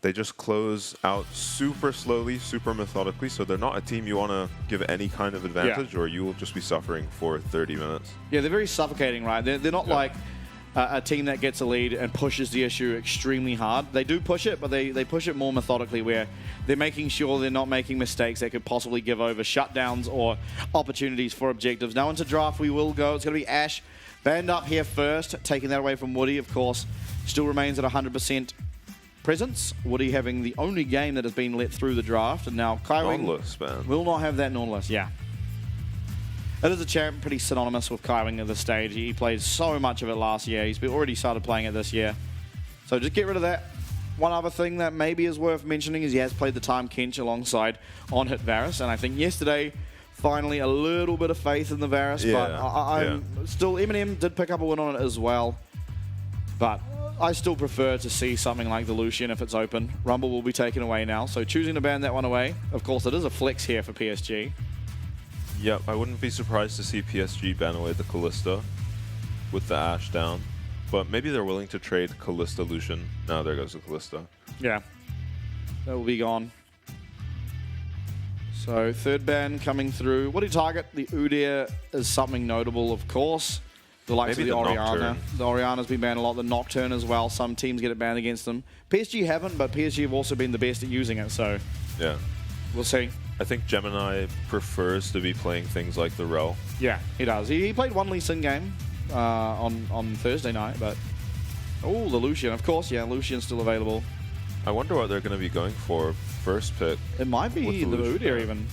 they just close out super slowly, super methodically, so they're not a team you want to give any kind of advantage or you will just be suffering for 30 minutes. Yeah, they're very suffocating, right? They're not like a team that gets a lead and pushes the issue extremely hard. They do push it, but they push it more methodically, where they're making sure they're not making mistakes that could possibly give over shutdowns or opportunities for objectives. Now into draft we will go. It's going to be Ash banned up here first, taking that away from Woody, of course. Still remains at 100% presence. Woody having the only game that has been let through the draft, and now Kaiwing will not have that non-list. Yeah. It is a champ pretty synonymous with Kaiwing at this stage. He played so much of it last year. He's already started playing it this year. So just get rid of that. One other thing that maybe is worth mentioning is he has played the time Kench alongside on hit Varus, and I think yesterday finally a little bit of faith in the Varus, but I'm still, Eminem did pick up a win on it as well, but I still prefer to see something like the Lucian if it's open. Rumble will be taken away now, so choosing to ban that one away. Of course, it is a flex here for PSG. Yep, I wouldn't be surprised to see PSG ban away the Kalista with the Ashe down, but maybe they're willing to trade Kalista Lucian. No, there goes the Kalista. Yeah, that will be gone. So third ban coming through. What do you target? The Udyr is something notable, of course. The likes maybe of the Nocturne. Orianna. The Orianna's been banned a lot. The Nocturne as well. Some teams get it banned against them. PSG haven't, but PSG have also been the best at using it, so yeah, we'll see. I think Gemini prefers to be playing things like the Rel. Yeah, he does. He played one Lee Sin game on Thursday night, but oh, the Lucian, of course. Yeah, Lucian's still available. I wonder what they're going to be going for first pick. It might be the Udyr even.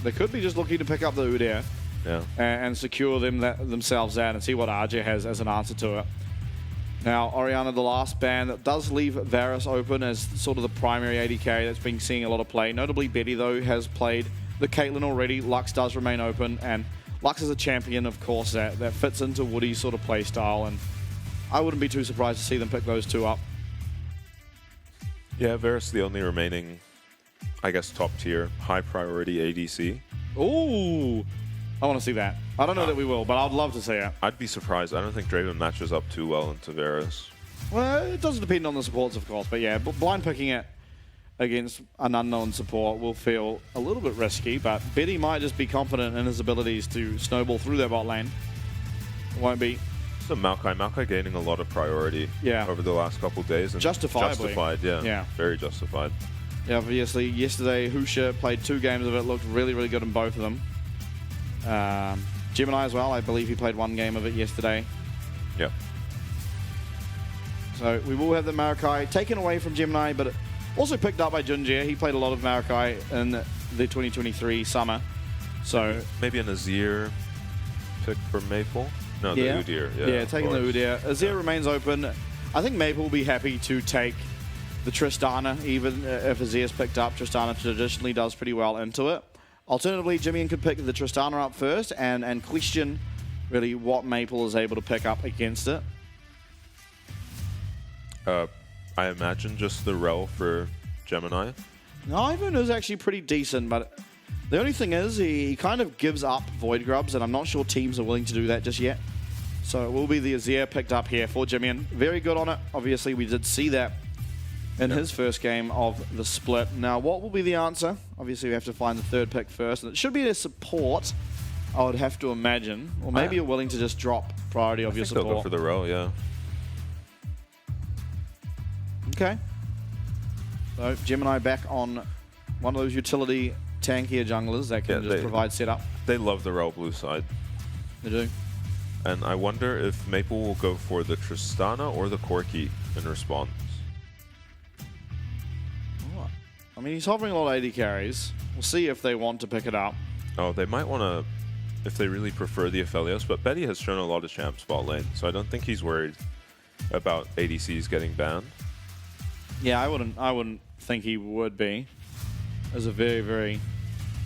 They could be just looking to pick up the Udyr. Yeah. And secure themselves that and see what RJ has as an answer to it. Now, Orianna, the last ban, that does leave Varus open as sort of the primary ADK that's been seeing a lot of play. Notably, Betty, though, has played the Caitlyn already. Lux does remain open, and Lux is a champion, of course, that fits into Woody's sort of play style, and I wouldn't be too surprised to see them pick those two up. Yeah, Varus the only remaining, I guess, top tier, high priority ADC. Ooh, I want to see that. I don't know that we will, but I'd love to see it. I'd be surprised. I don't think Draven matches up too well into Varus. Well, it does depend on the supports, of course, but yeah, blind picking it against an unknown support will feel a little bit risky, but Betty might just be confident in his abilities to snowball through that bot lane. It won't be. So Maokai gaining a lot of priority over the last couple of days. And Justifiably. Justified, yeah. Very justified. Yeah, obviously, yesterday, Husha played 2 games of it, looked really, really good in both of them. Gemini as well, I believe he played 1 game of it yesterday. Yep. So we will have the Maokai taken away from Gemini, but also picked up by Junjie. He played a lot of Maokai in the 2023 summer. So maybe an Azir pick for Maple? No, the Udyr. Yeah, taking the Udyr. Azir remains open. I think Maple will be happy to take the Tristana, even if Azir's picked up. Tristana traditionally does pretty well into it. Alternatively, Jimmy could pick the Tristana up first and question really what Maple is able to pick up against it. I imagine just the Rel for Gemini. Ivan is actually pretty decent, but the only thing is he kind of gives up Void Grubs, and I'm not sure teams are willing to do that just yet. So it will be the Azir picked up here for Jimmy. Very good on it. Obviously, we did see that in his first game of the split. Now, what will be the answer? Obviously, we have to find the 3rd pick first. And it should be a support, I would have to imagine. Or maybe you're willing to just drop priority of your support. They'll go for the Rel, yeah. Okay. So, Gemini back on one of those utility tankier junglers that can just provide setup. They love the Rel blue side. They do. And I wonder if Maple will go for the Tristana or the Corki in response. I mean, he's hovering a lot of AD carries. We'll see if they want to pick it up. Oh, they might want to, if they really prefer the Aphelios, but Betty has shown a lot of champs bot lane, so I don't think he's worried about ADCs getting banned. Yeah, I wouldn't think he would be. As a very, very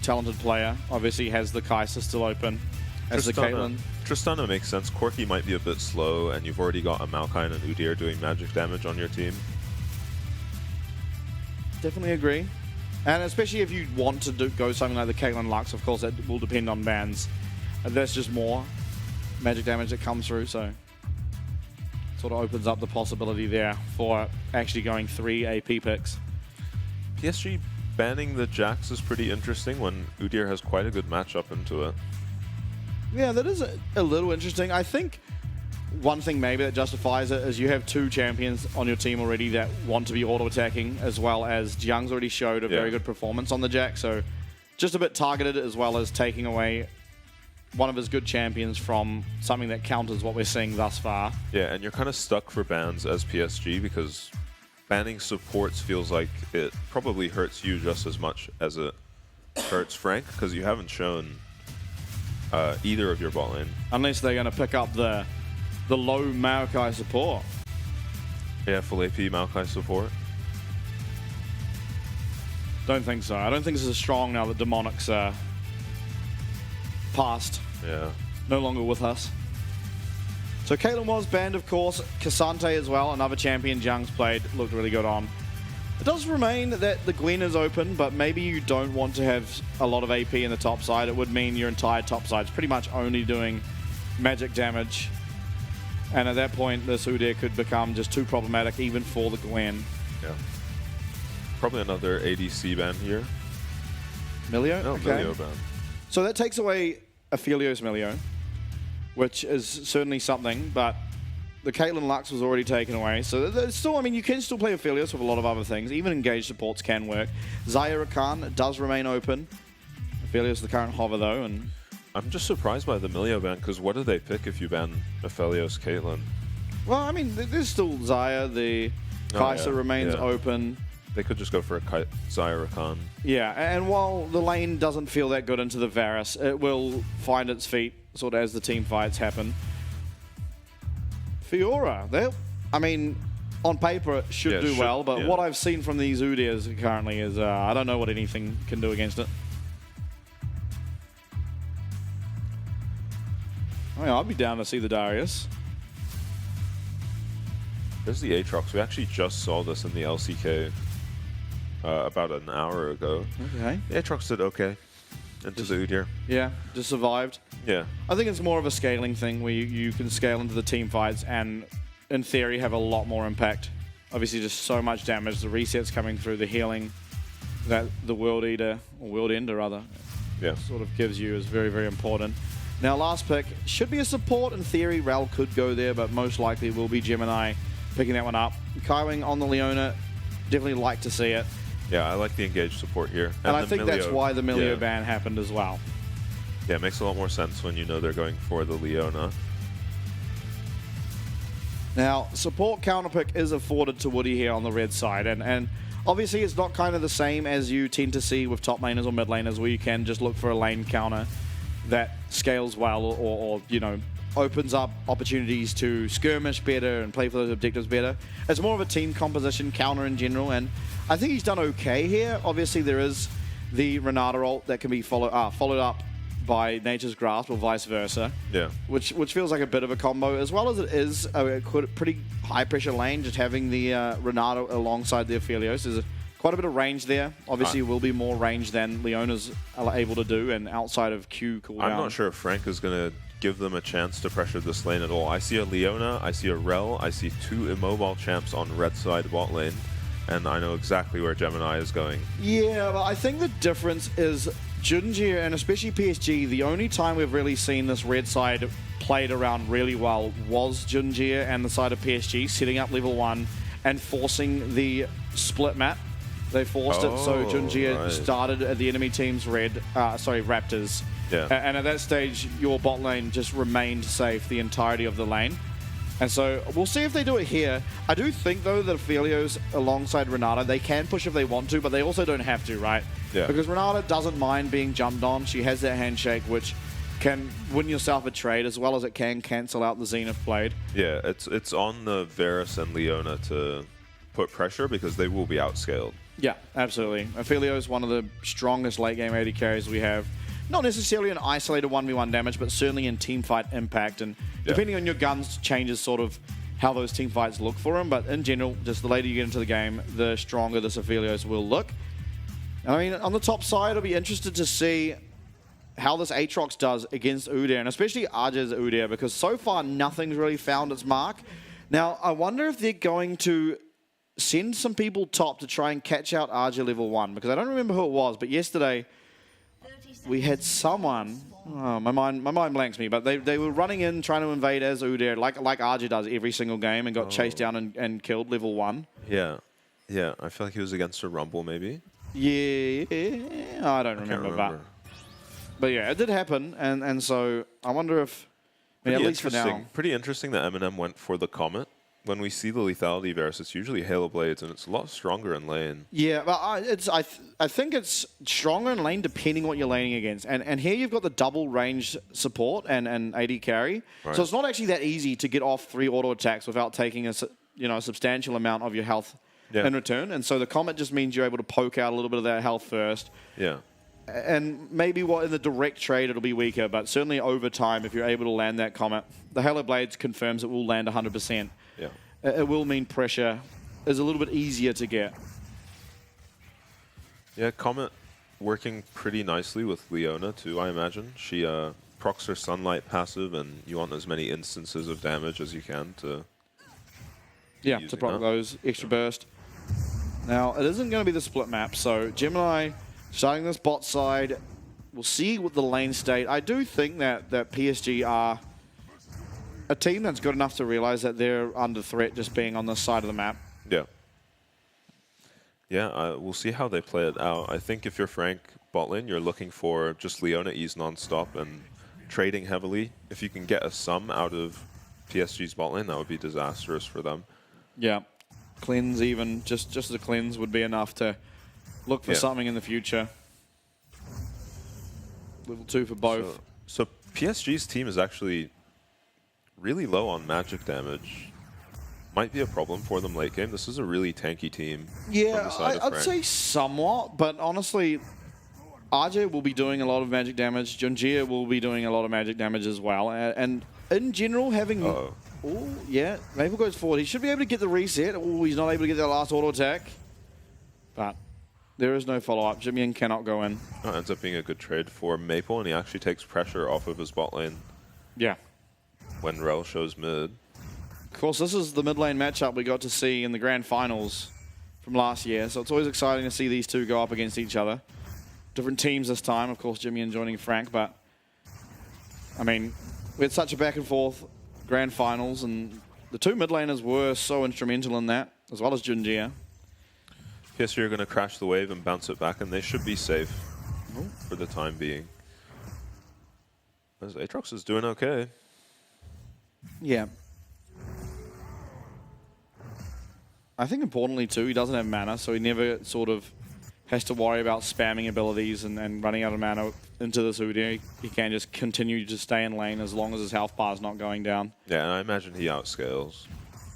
talented player. Obviously, he has the Kai'Sa still open. As the Caitlyn. Tristana makes sense. Corki might be a bit slow, and you've already got a Maokai and an Udyr doing magic damage on your team. Definitely agree. And especially if you want to go something like the Caitlyn Lux, of course, that will depend on bans. And that's just more magic damage that comes through, so sort of opens up the possibility there for actually going 3 AP picks. PSG banning the Jax is pretty interesting when Udyr has quite a good matchup into it. Yeah, that is a little interesting. I think one thing maybe that justifies it is you have 2 champions on your team already that want to be auto-attacking, as well as Jiang's already showed a very good performance on the Jax, so just a bit targeted, as well as taking away one of his good champions from something that counters what we're seeing thus far. Yeah, and you're kind of stuck for bans as PSG because banning supports feels like it probably hurts you just as much as it hurts Frank, because you haven't shown either of your bot lane. Unless they're going to pick up the low Maokai support. Yeah, full AP Maokai support. Don't think so. I don't think this is strong now that Demonic's passed. Yeah. No longer with us. So Caitlyn was banned, of course. Cassante as well, another champion Jiang's played. Looked really good on. It does remain that the Gwen is open, but maybe you don't want to have a lot of AP in the top side. It would mean your entire top side is pretty much only doing magic damage. And at that point, this Udyr could become just too problematic, even for the Gwen. Yeah. Probably another ADC ban here. Milio? No, okay. Milio ban. So that takes away Aphelios Milio, which is certainly something, but the Caitlyn Lux was already taken away. So still, I mean, you can still play Aphelios with a lot of other things. Even engaged supports can work. Xayah Rakan does remain open. Aphelios is the current hover, though, and I'm just surprised by the Milio ban, because what do they pick if you ban Aphelios Caitlyn? well, I mean, there's still Xayah. The Kai'Sa remains open. They could just go for a Xayah Rakan. Yeah, and while the lane doesn't feel that good into the Varus, it will find its feet sort of as the team fights happen. Fiora, I mean, on paper it should do well, but what I've seen from these Udyrs currently is I don't know what anything can do against it. I mean, I'd be down to see the Darius. There's the Aatrox. We actually just saw this in the LCK about an hour ago. Okay. The Aatrox did okay into the Udyr. Yeah, just survived. Yeah. I think it's more of a scaling thing where you can scale into the team fights and, in theory, have a lot more impact Obviously, just so much damage. The resets coming through, the healing that the World Eater, or World Ender rather, sort of gives you is very, very important. Now, last pick should be a support. In theory, Rel could go there, but most likely it will be Gemini picking that one up. Kaiwing on the Leona, definitely like to see it. Yeah, I like the engaged support here. And I think that's why the Milio ban happened as well. Yeah, it makes a lot more sense when you know they're going for the Leona. Now, support counterpick is afforded to Woody here on the red side, and obviously it's not kind of the same as you tend to see with top laners or mid laners where you can just look for a lane counter that scales well or you know, opens up opportunities to skirmish better and play for those objectives better. It's more of a team composition counter in general, and I think he's done okay here. Obviously, there is the Renata ult that can be followed up by Nature's Grasp or vice versa. Yeah. Which feels like a bit of a combo, as well as it is a pretty high pressure lane. Just having the Renata alongside the Aphelios is quite a bit of range there. Obviously, will be more range than Leona's able to do, and outside of Q cooldown. I'm not sure if Frank is going to give them a chance to pressure this lane at all. I see a Leona, I see a Rel, I see 2 immobile champs on red side bot lane, and I know exactly where Gemini is going. Yeah, but I think the difference is Junjie, and especially PSG, the only time we've really seen this red side played around really well was Junjie and the side of PSG setting up level 1 and forcing the split map. They forced it, so Junjie started at the enemy team's Raptors. Yeah. And at that stage, your bot lane just remained safe the entirety of the lane. And so we'll see if they do it here. I do think, though, that Aphelios alongside Renata, they can push if they want to, but they also don't have to, right? Yeah. Because Renata doesn't mind being jumped on. She has that handshake, which can win yourself a trade, as well as it can cancel out the Zenith blade. Yeah, it's on the Varus and Leona to put pressure because they will be outscaled. Yeah, absolutely. Aphelios is one of the strongest late game AD carries we have. Not necessarily an isolated 1v1 damage, but certainly in teamfight impact. And depending on your guns, changes sort of how those teamfights look for him. But in general, just the later you get into the game, the stronger this Aphelios will look. And I mean, on the top side, I'll be interested to see how this Aatrox does against Udyr, and especially Arja's Udyr, because so far nothing's really found its mark. Now, I wonder if they're going to send some people top to try and catch out Arja level 1, because I don't remember who it was, but yesterday we had someone, my mind blanks me, but they were running in trying to invade as Udyr, like Arja does every single game, and got chased down and killed level 1. Yeah. Yeah, I feel like he was against a Rumble, maybe. Yeah, I don't remember. But yeah, it did happen, and so I wonder if, I mean, at least for now. Pretty interesting that Eminem went for the Comet. When we see the lethality Varus, it's usually Halo Blades, and it's a lot stronger in lane. Yeah, but I think it's stronger in lane depending what you're laning against. And here you've got the double range support and AD carry. Right. So it's not actually that easy to get off 3 auto attacks without taking a substantial amount of your health in return. And so the Comet just means you're able to poke out a little bit of that health first. Yeah. And maybe in the direct trade it'll be weaker, but certainly over time, if you're able to land that Comet, the Halo Blades confirms it will land 100%. Yeah. It will mean pressure is a little bit easier to get. Yeah, Comet working pretty nicely with Leona too, I imagine. She procs her Sunlight passive, and you want as many instances of damage as you can to... Yeah, to proc those extra burst. Now, it isn't going to be the split map, so Gemini starting this bot side. We'll see what the lane state. I do think that PSG are a team that's good enough to realize that they're under threat just being on this side of the map. Yeah. Yeah, we'll see how they play it out. I think if you're Frank bot lane, you're looking for just Leona E's non-stop and trading heavily. If you can get a sum out of PSG's bot lane, that would be disastrous for them. Yeah. Cleanse even, just the cleanse would be enough to look for something in the future. Level 2 for both. So PSG's team is actually really low on magic damage. Might be a problem for them late game. This is a really tanky team. Yeah, I'd say somewhat, but honestly, RJ will be doing a lot of magic damage. Junjie will be doing a lot of magic damage as well. And in general, having... Oh, yeah, Maple goes forward. He should be able to get the reset. Oh, he's not able to get that last auto attack. But there is no follow-up. Jimien cannot go in. Oh, ends up being a good trade for Maple, and he actually takes pressure off of his bot lane. Yeah. When Rel shows mid. Of course, this is the mid lane matchup we got to see in the grand finals from last year, so it's always exciting to see these two go up against each other. Different teams this time, of course, Jimmy and joining Frank, but I mean, we had such a back and forth grand finals, and the two mid laners were so instrumental in that, as well as Junjia. PSG are going to crash the wave and bounce it back, and they should be safe for the time being. As Aatrox is doing okay. Yeah. I think importantly too, he doesn't have mana, so he never sort of has to worry about spamming abilities and running out of mana into this Udyr. He can just continue to stay in lane as long as his health bar is not going down. Yeah, and I imagine he outscales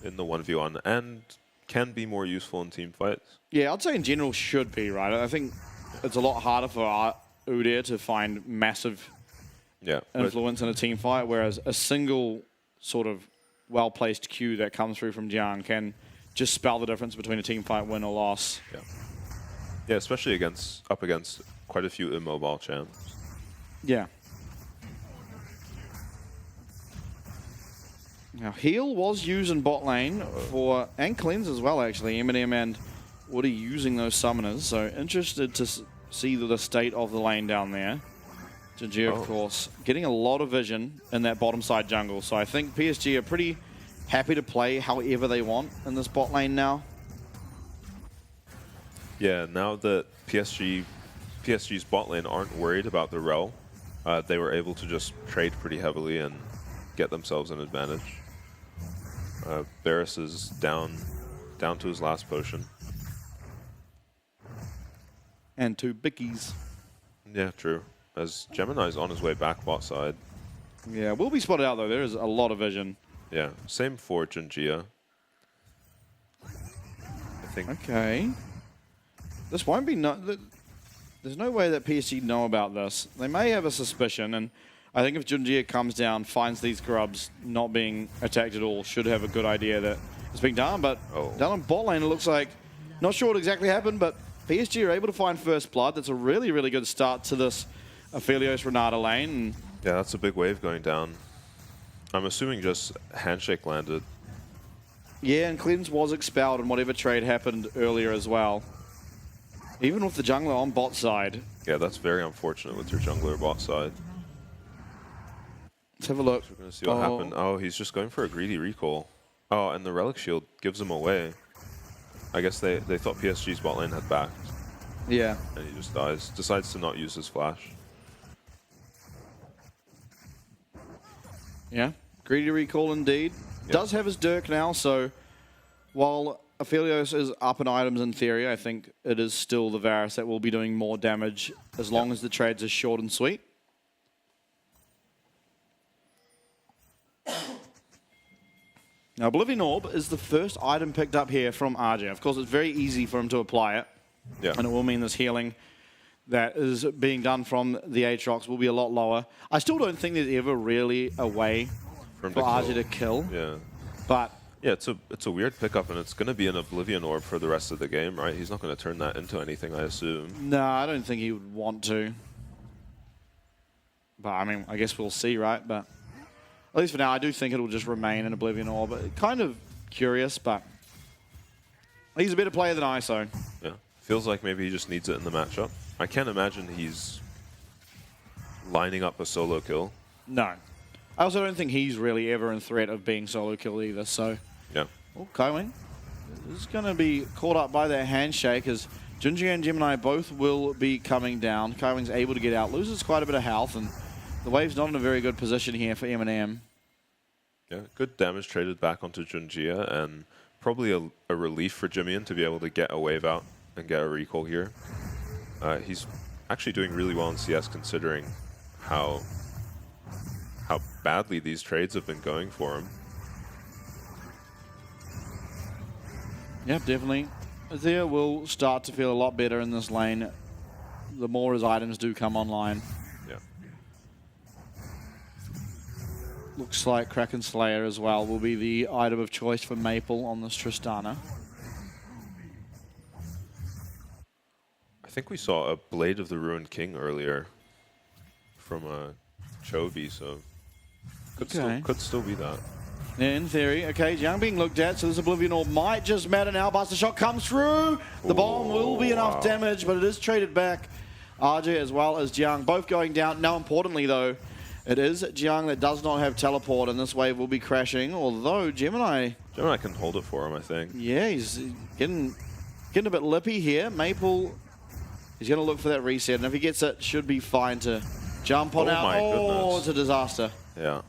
in the 1v1 and can be more useful in team fights. Yeah, I'd say in general should be, right? I think it's a lot harder for Udyr to find massive influence in a team fight, whereas a single sort of well-placed Q that comes through from Jiang can just spell the difference between a team fight win or loss. Yeah. Yeah, especially up against quite a few immobile champs. Yeah. Now, heal was used in bot lane for, and cleanse as well, actually. Eminem and Woody using those summoners, so interested to see the state of the lane down there. Jinji, of course, getting a lot of vision in that bottom side jungle, so I think PSG are pretty happy to play however they want in this bot lane now. Yeah, now that PSG's bot lane aren't worried about the rel, they were able to just trade pretty heavily and get themselves an advantage. Varus is down to his last potion. And two bickies. Yeah, true. As Gemini's on his way back bot side. Yeah, will be spotted out though. There is a lot of vision. Yeah, same for Junjia. I think. Okay. This won't be there's no way that PSG know about this. They may have a suspicion, and I think if Junjia comes down, finds these grubs not being attacked at all, should have a good idea that it's being done. But down on bot lane, it looks like, not sure what exactly happened, but PSG are able to find first blood. That's a really, really good start to this Aphelios Renata lane. And yeah, that's a big wave going down. I'm assuming just handshake landed. yeah, and cleanse was expelled in whatever trade happened earlier as well. Even with the jungler on bot side. Yeah, that's very unfortunate with your jungler bot side. Let's have a look. We're going to see what happened. Oh, he's just going for a greedy recall. Oh, and the Relic Shield gives him away. I guess they thought PSG's bot lane had backed. Yeah. And he just dies. Decides to not use his flash. Yeah. Greedy recall indeed. Yeah. Does have his Dirk now, so while Aphelios is up in items in theory, I think it is still the Varus that will be doing more damage as long as the trades are short and sweet. Now, Oblivion Orb is the first item picked up here from RJ. Of course, it's very easy for him to apply it. Yeah. And it will mean this healing that is being done from the Aatrox will be a lot lower. I still don't think there's ever really a way for RJ to kill. Yeah. But yeah, it's a weird pickup, and it's going to be an Oblivion Orb for the rest of the game, right? He's not going to turn that into anything, I assume. no, I don't think he would want to. But, I mean, I guess we'll see, right? But at least for now, I do think it'll just remain an Oblivion Orb. Kind of curious, but he's a better player than I, so. Yeah. Feels like maybe he just needs it in the matchup. I can't imagine he's lining up a solo kill. No. I also don't think he's really ever in threat of being solo killed either, so. Yeah. Oh, Kaiwing is going to be caught up by that handshake as Junji and Gemini both will be coming down. Kaiwing's able to get out, loses quite a bit of health, and the wave's not in a very good position here for Eminem. Yeah, good damage traded back onto Junjia, and probably a relief for Jimian to be able to get a wave out and get a recall here. He's actually doing really well in CS considering how badly these trades have been going for him. Yeah, definitely. Azir will start to feel a lot better in this lane the more his items do come online. Yeah. Looks like Kraken Slayer as well will be the item of choice for Maple on this Tristana. I think we saw a Blade of the Ruined King earlier from Chovy, so could still be that. In theory, okay, Jiang being looked at, so this Oblivion Orb might just matter now. Buster shot comes through. The bomb will be enough damage, but it is traded back. RJ as well as Jiang both going down. Now, importantly, though, it is Jiang that does not have teleport, and this wave will be crashing, although Gemini can hold it for him, I think. Yeah, he's getting a bit lippy here. Maple, he's going to look for that reset, and if he gets it, should be fine to jump on out. My goodness. It's a disaster. Yeah.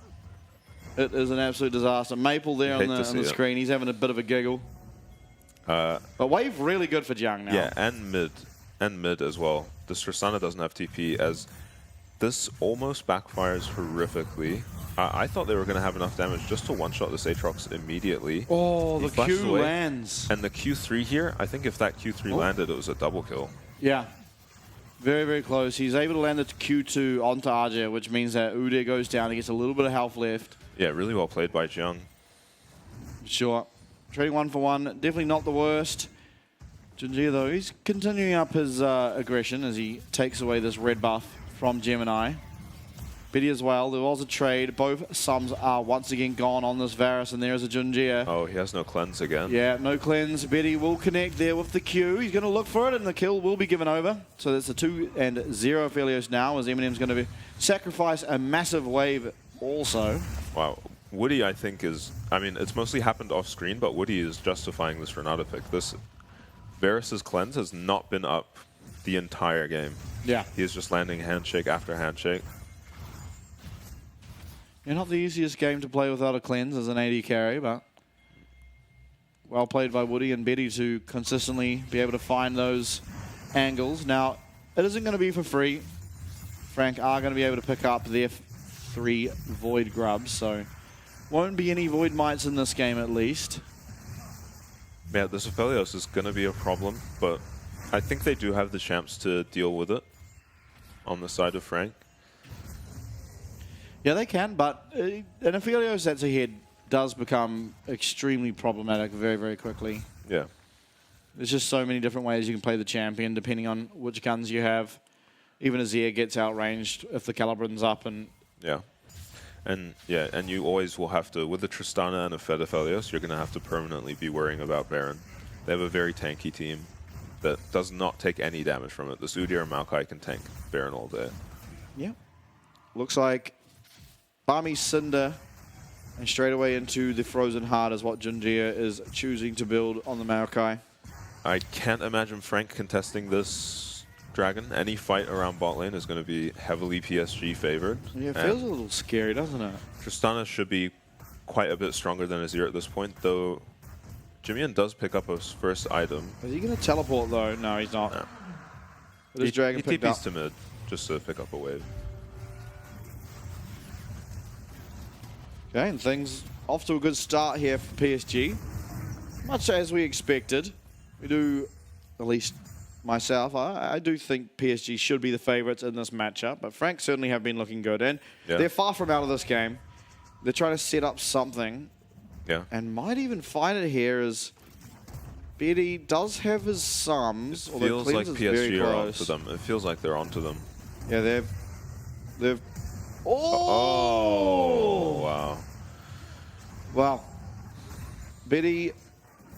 It is an absolute disaster. Maple there on the screen, he's having a bit of a giggle. But wave really good for Jiang now. Yeah, and mid as well. This Tristana doesn't have TP, as this almost backfires horrifically. I thought they were going to have enough damage just to one-shot this Aatrox immediately. Oh, the Q lands. And the Q3 here, I think if that Q3 landed, it was a double kill. Yeah. Very, very close. He's able to land the Q2 onto Arja, which means that Udyr goes down. He gets a little bit of health left. Yeah, really well played by Jiang. Sure. Trading 1-for-1, definitely not the worst. Junjie, though, he's continuing up his aggression as he takes away this red buff from Gemini. Biddy as well. There was a trade. Both sums are once again gone on this Varus, and there's a Junjie. Oh, he has no cleanse again. Yeah, no cleanse. Biddy will connect there with the Q. He's going to look for it, and the kill will be given over. So that's a 2-0 Phelios now, as Eminem's going to sacrifice a massive wave also. Wow. Woody, I think, is... I mean, it's mostly happened off-screen, but Woody is justifying this Renata pick. This Varus's cleanse has not been up the entire game. Yeah. He is just landing handshake after handshake. Yeah, not the easiest game to play without a cleanse as an AD carry, but well played by Woody and Betty to consistently be able to find those angles. Now, it isn't going to be for free. Frank are going to be able to pick up their 3 Void Grubs, so won't be any Void Mites in this game at least. Yeah, this Aphelios is going to be a problem, but I think they do have the champs to deal with it on the side of Frank. Yeah, they can, but an Aphelios that's ahead does become extremely problematic very, very quickly. Yeah. There's just so many different ways you can play the champion depending on which guns you have. Even Azir gets outranged if the Calibrin's up, and yeah. And yeah, and you always will have to, with the Tristana and a Fed Aphelios, you're going to have to permanently be worrying about Baron. They have a very tanky team that does not take any damage from it. This Udyr and Maokai can tank Baron all day. Yeah. Looks like Barmy Cinder and straight away into the Frozen Heart is what Junjie is choosing to build on the Maokai. I can't imagine Frank contesting this Dragon. Any fight around bot lane is going to be heavily PSG favored. Yeah, it feels a little scary, doesn't it? Tristana should be quite a bit stronger than Azir at this point, though Jimian does pick up his first item. Is he going to teleport though? No, he's not. No. But his Dragon he picked up. TPs to mid just to pick up a wave. Okay, and things off to a good start here for PSG. Much as we expected. We do, at least myself, I do think PSG should be the favourites in this matchup, but Frank certainly have been looking good, and they're far from out of this game. They're trying to set up something, and might even find it here as Betty does have his sums. It feels like PSG are onto them. It feels like they're onto them. Yeah, they've Oh, wow. Wow. Betty,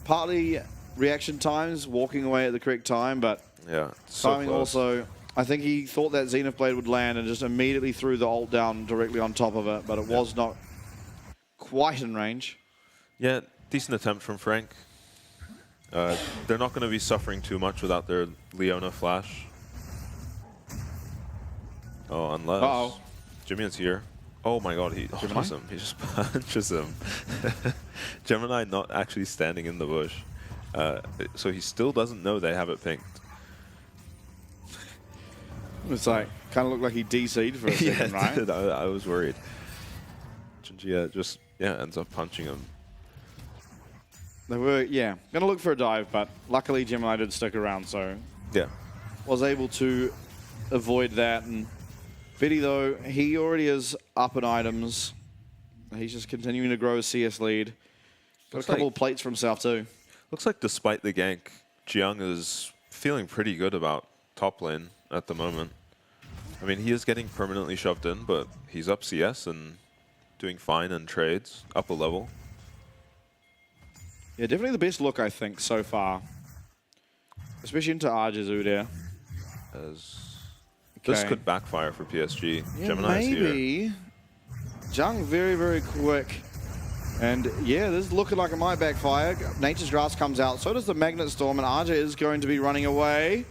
partly reaction times, walking away at the correct time, but yeah, so timing close. also. I think he thought that Zenith Blade would land and just immediately threw the ult down directly on top of it, but it was not quite in range. Yeah, decent attempt from Frank. They're not going to be suffering too much without their Leona flash. Oh, unless Jimian's here. Oh my god, he punches him. He just punches him. Gemini not actually standing in the bush. So he still doesn't know they have it pinked. It's like, kind of looked like he DC'd for a second, right? Did. I was worried. Junjie just, ends up punching him. They were, going to look for a dive, but luckily Gemini did stick around, so was able to avoid that. And Betty, though, he already is up in items. He's just continuing to grow his CS lead. Got a couple of plates for himself, too. Looks like despite the gank, Jiang is feeling pretty good about top lane at the moment. I mean, he is getting permanently shoved in, but he's up CS, and doing fine in trades, up a level. Yeah, definitely the best look, I think, so far. Especially into Arjazu there. This could backfire for PSG. Yeah, Gemini's maybe. here. Jung very, very quick. And yeah, this is looking like it might backfire. Nature's Grass comes out. So does the Magnet Storm. And Arja is going to be running away.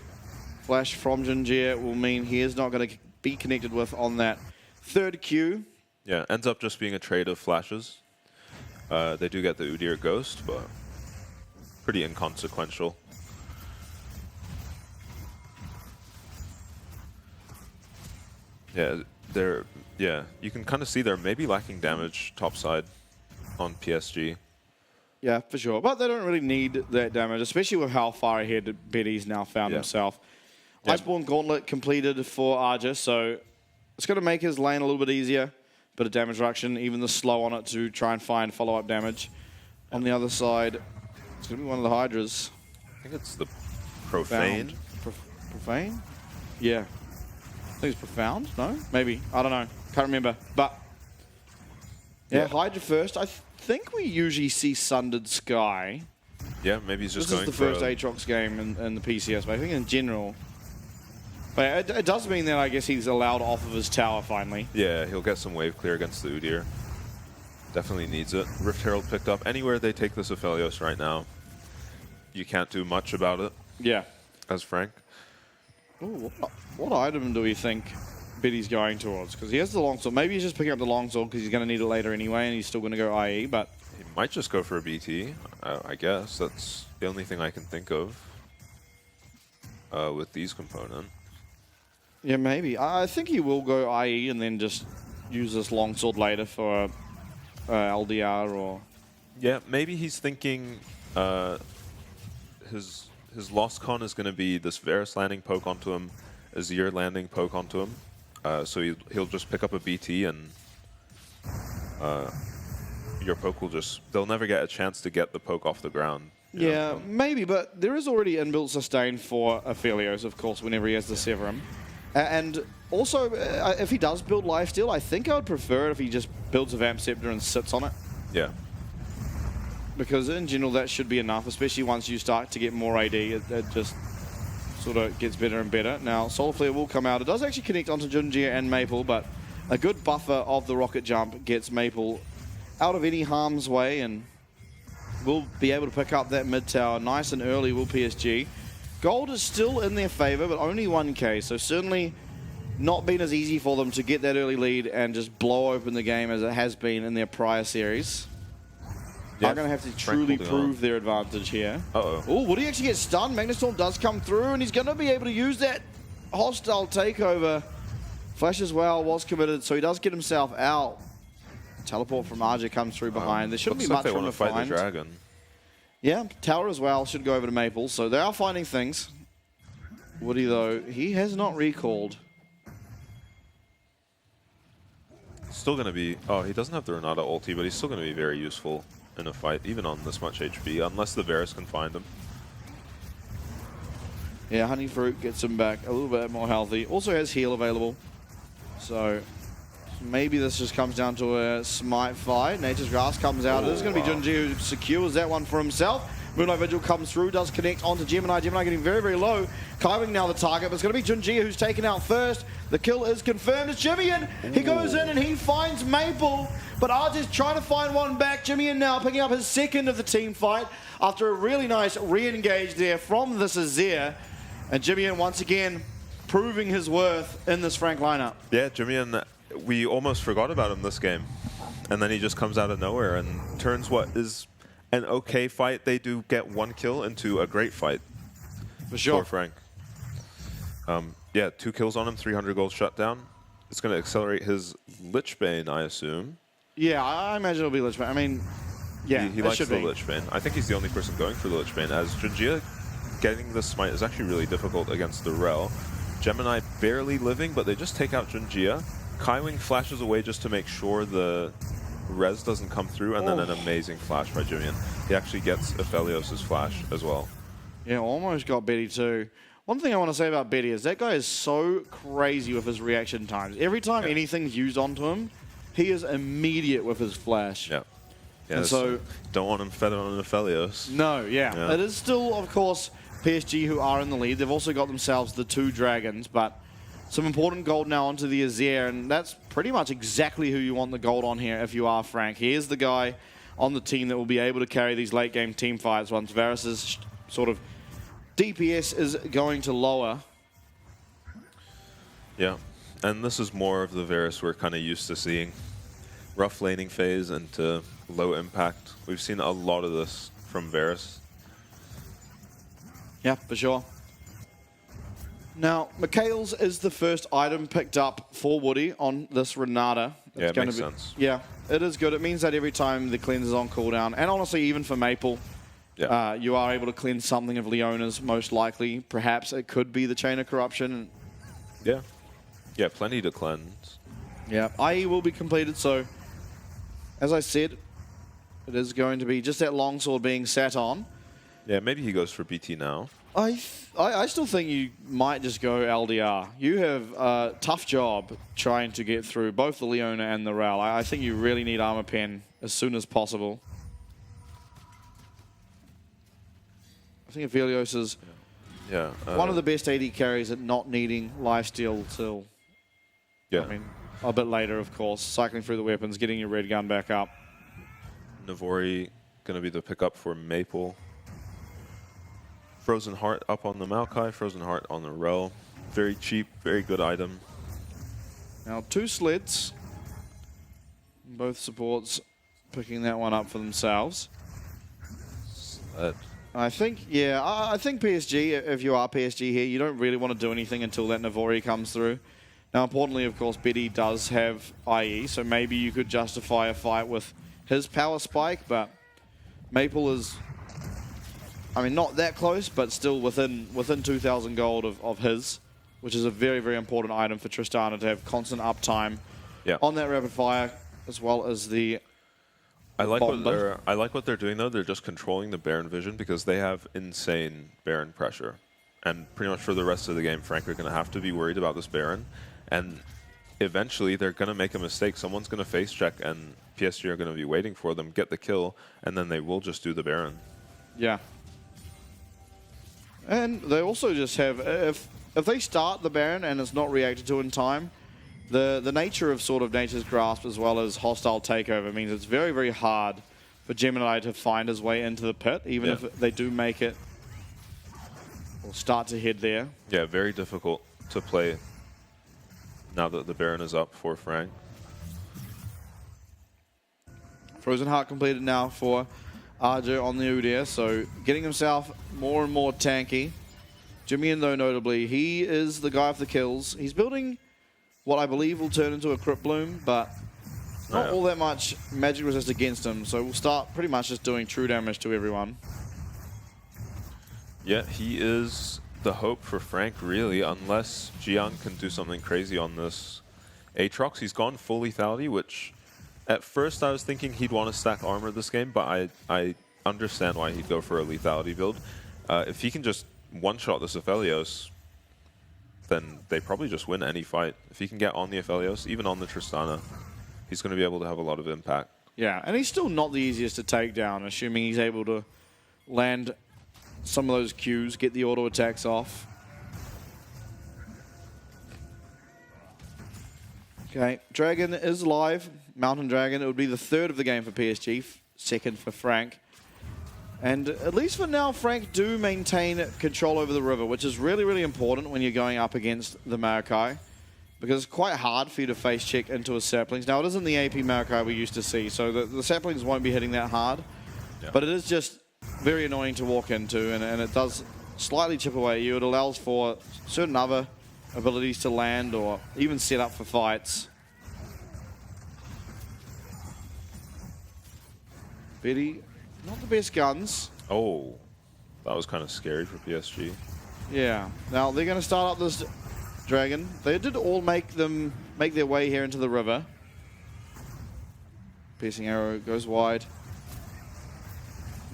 Flash from Junjie will mean he is not going to be connected with on that third Q. Yeah, ends up just being a trade of flashes. They do get the Udyr Ghost, but pretty inconsequential. Yeah, you can kind of see they're maybe lacking damage topside on PSG. Yeah, for sure. But they don't really need that damage, especially with how far ahead Betty's now found himself. Yeah. Iceborne Gauntlet completed for Arja, so it's going to make his lane a little bit easier. Bit of damage reduction, even the slow on it to try and find follow-up damage. On the other side, it's going to be one of the Hydras. I think it's the Profane. Profane? Yeah. I think it's Profound? No? Maybe. I don't know. Can't remember. But, yeah, Hydra first. I think we usually see Sundered Sky. Yeah, maybe he's just this going is the for first Aatrox game in the PCS, but I think in general... But it does mean that I guess he's allowed off of his tower finally. Yeah, he'll get some wave clear against the Udyr. Definitely needs it. Rift Herald picked up. Anywhere they take this Aphelios right now, you can't do much about it. Yeah. As Frank. Ooh, what item do we think Betty's going towards? Because he has the longsword. Maybe he's just picking up the longsword because he's going to need it later anyway, and he's still going to go IE, but... He might just go for a BT, I guess. That's the only thing I can think of with these components. Yeah, maybe. I think he will go IE and then just use this longsword later for LDR or... Yeah, maybe he's thinking his lost con is going to be this Varus landing poke onto him, Azir landing poke onto him. So he'll just pick up a BT and your poke will just... They'll never get a chance to get the poke off the ground. Yeah, maybe, but there is already inbuilt sustain for Aphelios, of course, whenever he has the Severum. And also, if he does build Lifesteal, I think I would prefer it if he just builds a Vamp Scepter and sits on it. Yeah. Because in general, that should be enough, especially once you start to get more AD. It just sort of gets better and better. Now, Solar Flare will come out. It does actually connect onto Junjie and Maple, but a good buffer of the rocket jump gets Maple out of any harm's way, and will be able to pick up that mid tower nice and early, will PSG. Gold is still in their favor, but only 1k, so certainly not been as easy for them to get that early lead and just blow open the game as it has been in their prior series. Yeah, They're going to have to truly prove their advantage here. Uh-oh. Oh, would he actually get stunned? Magnestorm does come through, and he's going to be able to use that hostile takeover. Flash as well was committed, so he does get himself out. Teleport from Arja comes through behind. There shouldn't be much from the fight. The dragon. Yeah, tower as well should go over to Maple, so they are finding things. Woody, though, he has not recalled. Still going to be... Oh, he doesn't have the Renata ulti, but he's still going to be very useful in a fight, even on this much HP, unless the Varus can find him. Yeah, Honey Fruit gets him back a little bit more healthy. Also has heal available, so maybe this just comes down to a smite fight. Nature's Grass comes out. It is going to be Junjie who secures that one for himself. Moonlight Vigil comes through, does connect onto Gemini. Gemini getting very, very low. Kaiwing now the target, but it's going to be Junjie who's taken out first. The kill is confirmed. It's Jimmian. He goes in and he finds Maple, but Arja's trying to find one back. Jimmian now picking up his second of the team fight after a really nice re-engage there from this Azir. And Jimmian once again proving his worth in this Frank lineup. Yeah, Jimmian, we almost forgot about him this game. And then he just comes out of nowhere and turns what is an okay fight. They do get one kill into a great fight. For sure. For Frank. Yeah, 2 kills on him, 300 gold shutdown. It's going to accelerate his Lich Bane, I assume. Yeah, I imagine it'll be Lich Bane. I mean, yeah, he likes the Lich Bane. I think he's the only person going for the Lich Bane, as Junjie getting the smite is actually really difficult against the Rel. Gemini barely living, but they just take out Junjie. Kaiwing flashes away just to make sure the res doesn't come through, and then an amazing flash by Jimmian. He actually gets Aphelios' flash as well. Yeah, almost got Betty too. One thing I want to say about Betty is that guy is so crazy with his reaction times. Every time anything's used onto him, he is immediate with his flash. Yeah. Yeah, And so don't want him fed on an Aphelios. no, yeah. It is still, of course, PSG who are in the lead. They've also got themselves the 2 dragons, but some important gold now onto the Azir, and that's pretty much exactly who you want the gold on here if you are Frank. He is the guy on the team that will be able to carry these late game team fights once Varus's sort of DPS is going to lower. Yeah, and this is more of the Varus we're kind of used to seeing. Rough laning phase into low impact. We've seen a lot of this from Varus. Yeah, for sure. Now, Mikhail's is the first item picked up for Woody on this Renata. Yeah, it makes sense. Yeah, it is good. It means that every time the cleanse is on cooldown, and honestly, even for Maple, you are able to cleanse something of Leona's, most likely. Perhaps it could be the Chain of Corruption. Yeah. Yeah, plenty to cleanse. Yeah, IE will be completed, so as I said, it is going to be just that longsword being sat on. Yeah, maybe he goes for BT now. I still think you might just go LDR. You have a tough job trying to get through both the Leona and the Ral. I think you really need Armor Pen as soon as possible. I think Aphelios is one of the best AD carries at not needing lifesteal till, I mean, a bit later, of course. Cycling through the weapons, getting your red gun back up. Navori going to be the pickup for Maple. Frozen Heart up on the Maokai, Frozen Heart on the Rel. Very cheap, very good item. Now 2 sleds. Both supports picking that one up for themselves. Sled. I think, yeah, I think PSG, if you are PSG here, you don't really want to do anything until that Navori comes through. Now, importantly, of course, Betty does have IE, so maybe you could justify a fight with his power spike, but Maple is, I mean, not that close, but still within 2,000 gold of his, which is a very, very important item for Tristana to have constant uptime on that rapid fire, as well as the I like what they're doing though. They're just controlling the Baron vision because they have insane Baron pressure, and pretty much for the rest of the game, Frank are going to have to be worried about this Baron, and eventually they're going to make a mistake. Someone's going to face check, and PSG are going to be waiting for them, get the kill, and then they will just do the Baron. Yeah. And they also just have, if they start the Baron and it's not reacted to in time, the nature of sort of Nature's Grasp as well as hostile takeover means it's very, very hard for Gemini to find his way into the pit, even if they do make it or start to head there. Yeah, very difficult to play now that the Baron is up for Frank. Frozen Heart completed now for Arjo on the Udyr, so getting himself more and more tanky. Jimmy, though, notably, he is the guy of the kills. He's building what I believe will turn into a Crypt Bloom, but not all that much magic resist against him, so we'll start pretty much just doing true damage to everyone. Yeah, he is the hope for Frank, really, unless Jiang can do something crazy on this Aatrox. He's gone full lethality, which at first I was thinking he'd want to stack armor this game, but I understand why he'd go for a lethality build. If he can just one-shot this Aphelios, then they probably just win any fight. If he can get on the Aphelios, even on the Tristana, he's going to be able to have a lot of impact. Yeah, and he's still not the easiest to take down, assuming he's able to land some of those Qs, get the auto attacks off. Okay, Dragon is live. Mountain Dragon. It would be the 3rd of the game for PSG, 2nd for Frank. And at least for now, Frank do maintain control over the river, which is really, really important when you're going up against the Maokai, because it's quite hard for you to face check into a saplings. Now, it isn't the AP Maokai we used to see, so the saplings won't be hitting that hard, but it is just very annoying to walk into, and it does slightly chip away at you. It allows for certain other abilities to land or even set up for fights. Betty, not the best guns. Oh, that was kind of scary for PSG. Yeah. Now they're going to start up this dragon. They did all make their way here into the river. Piercing arrow goes wide.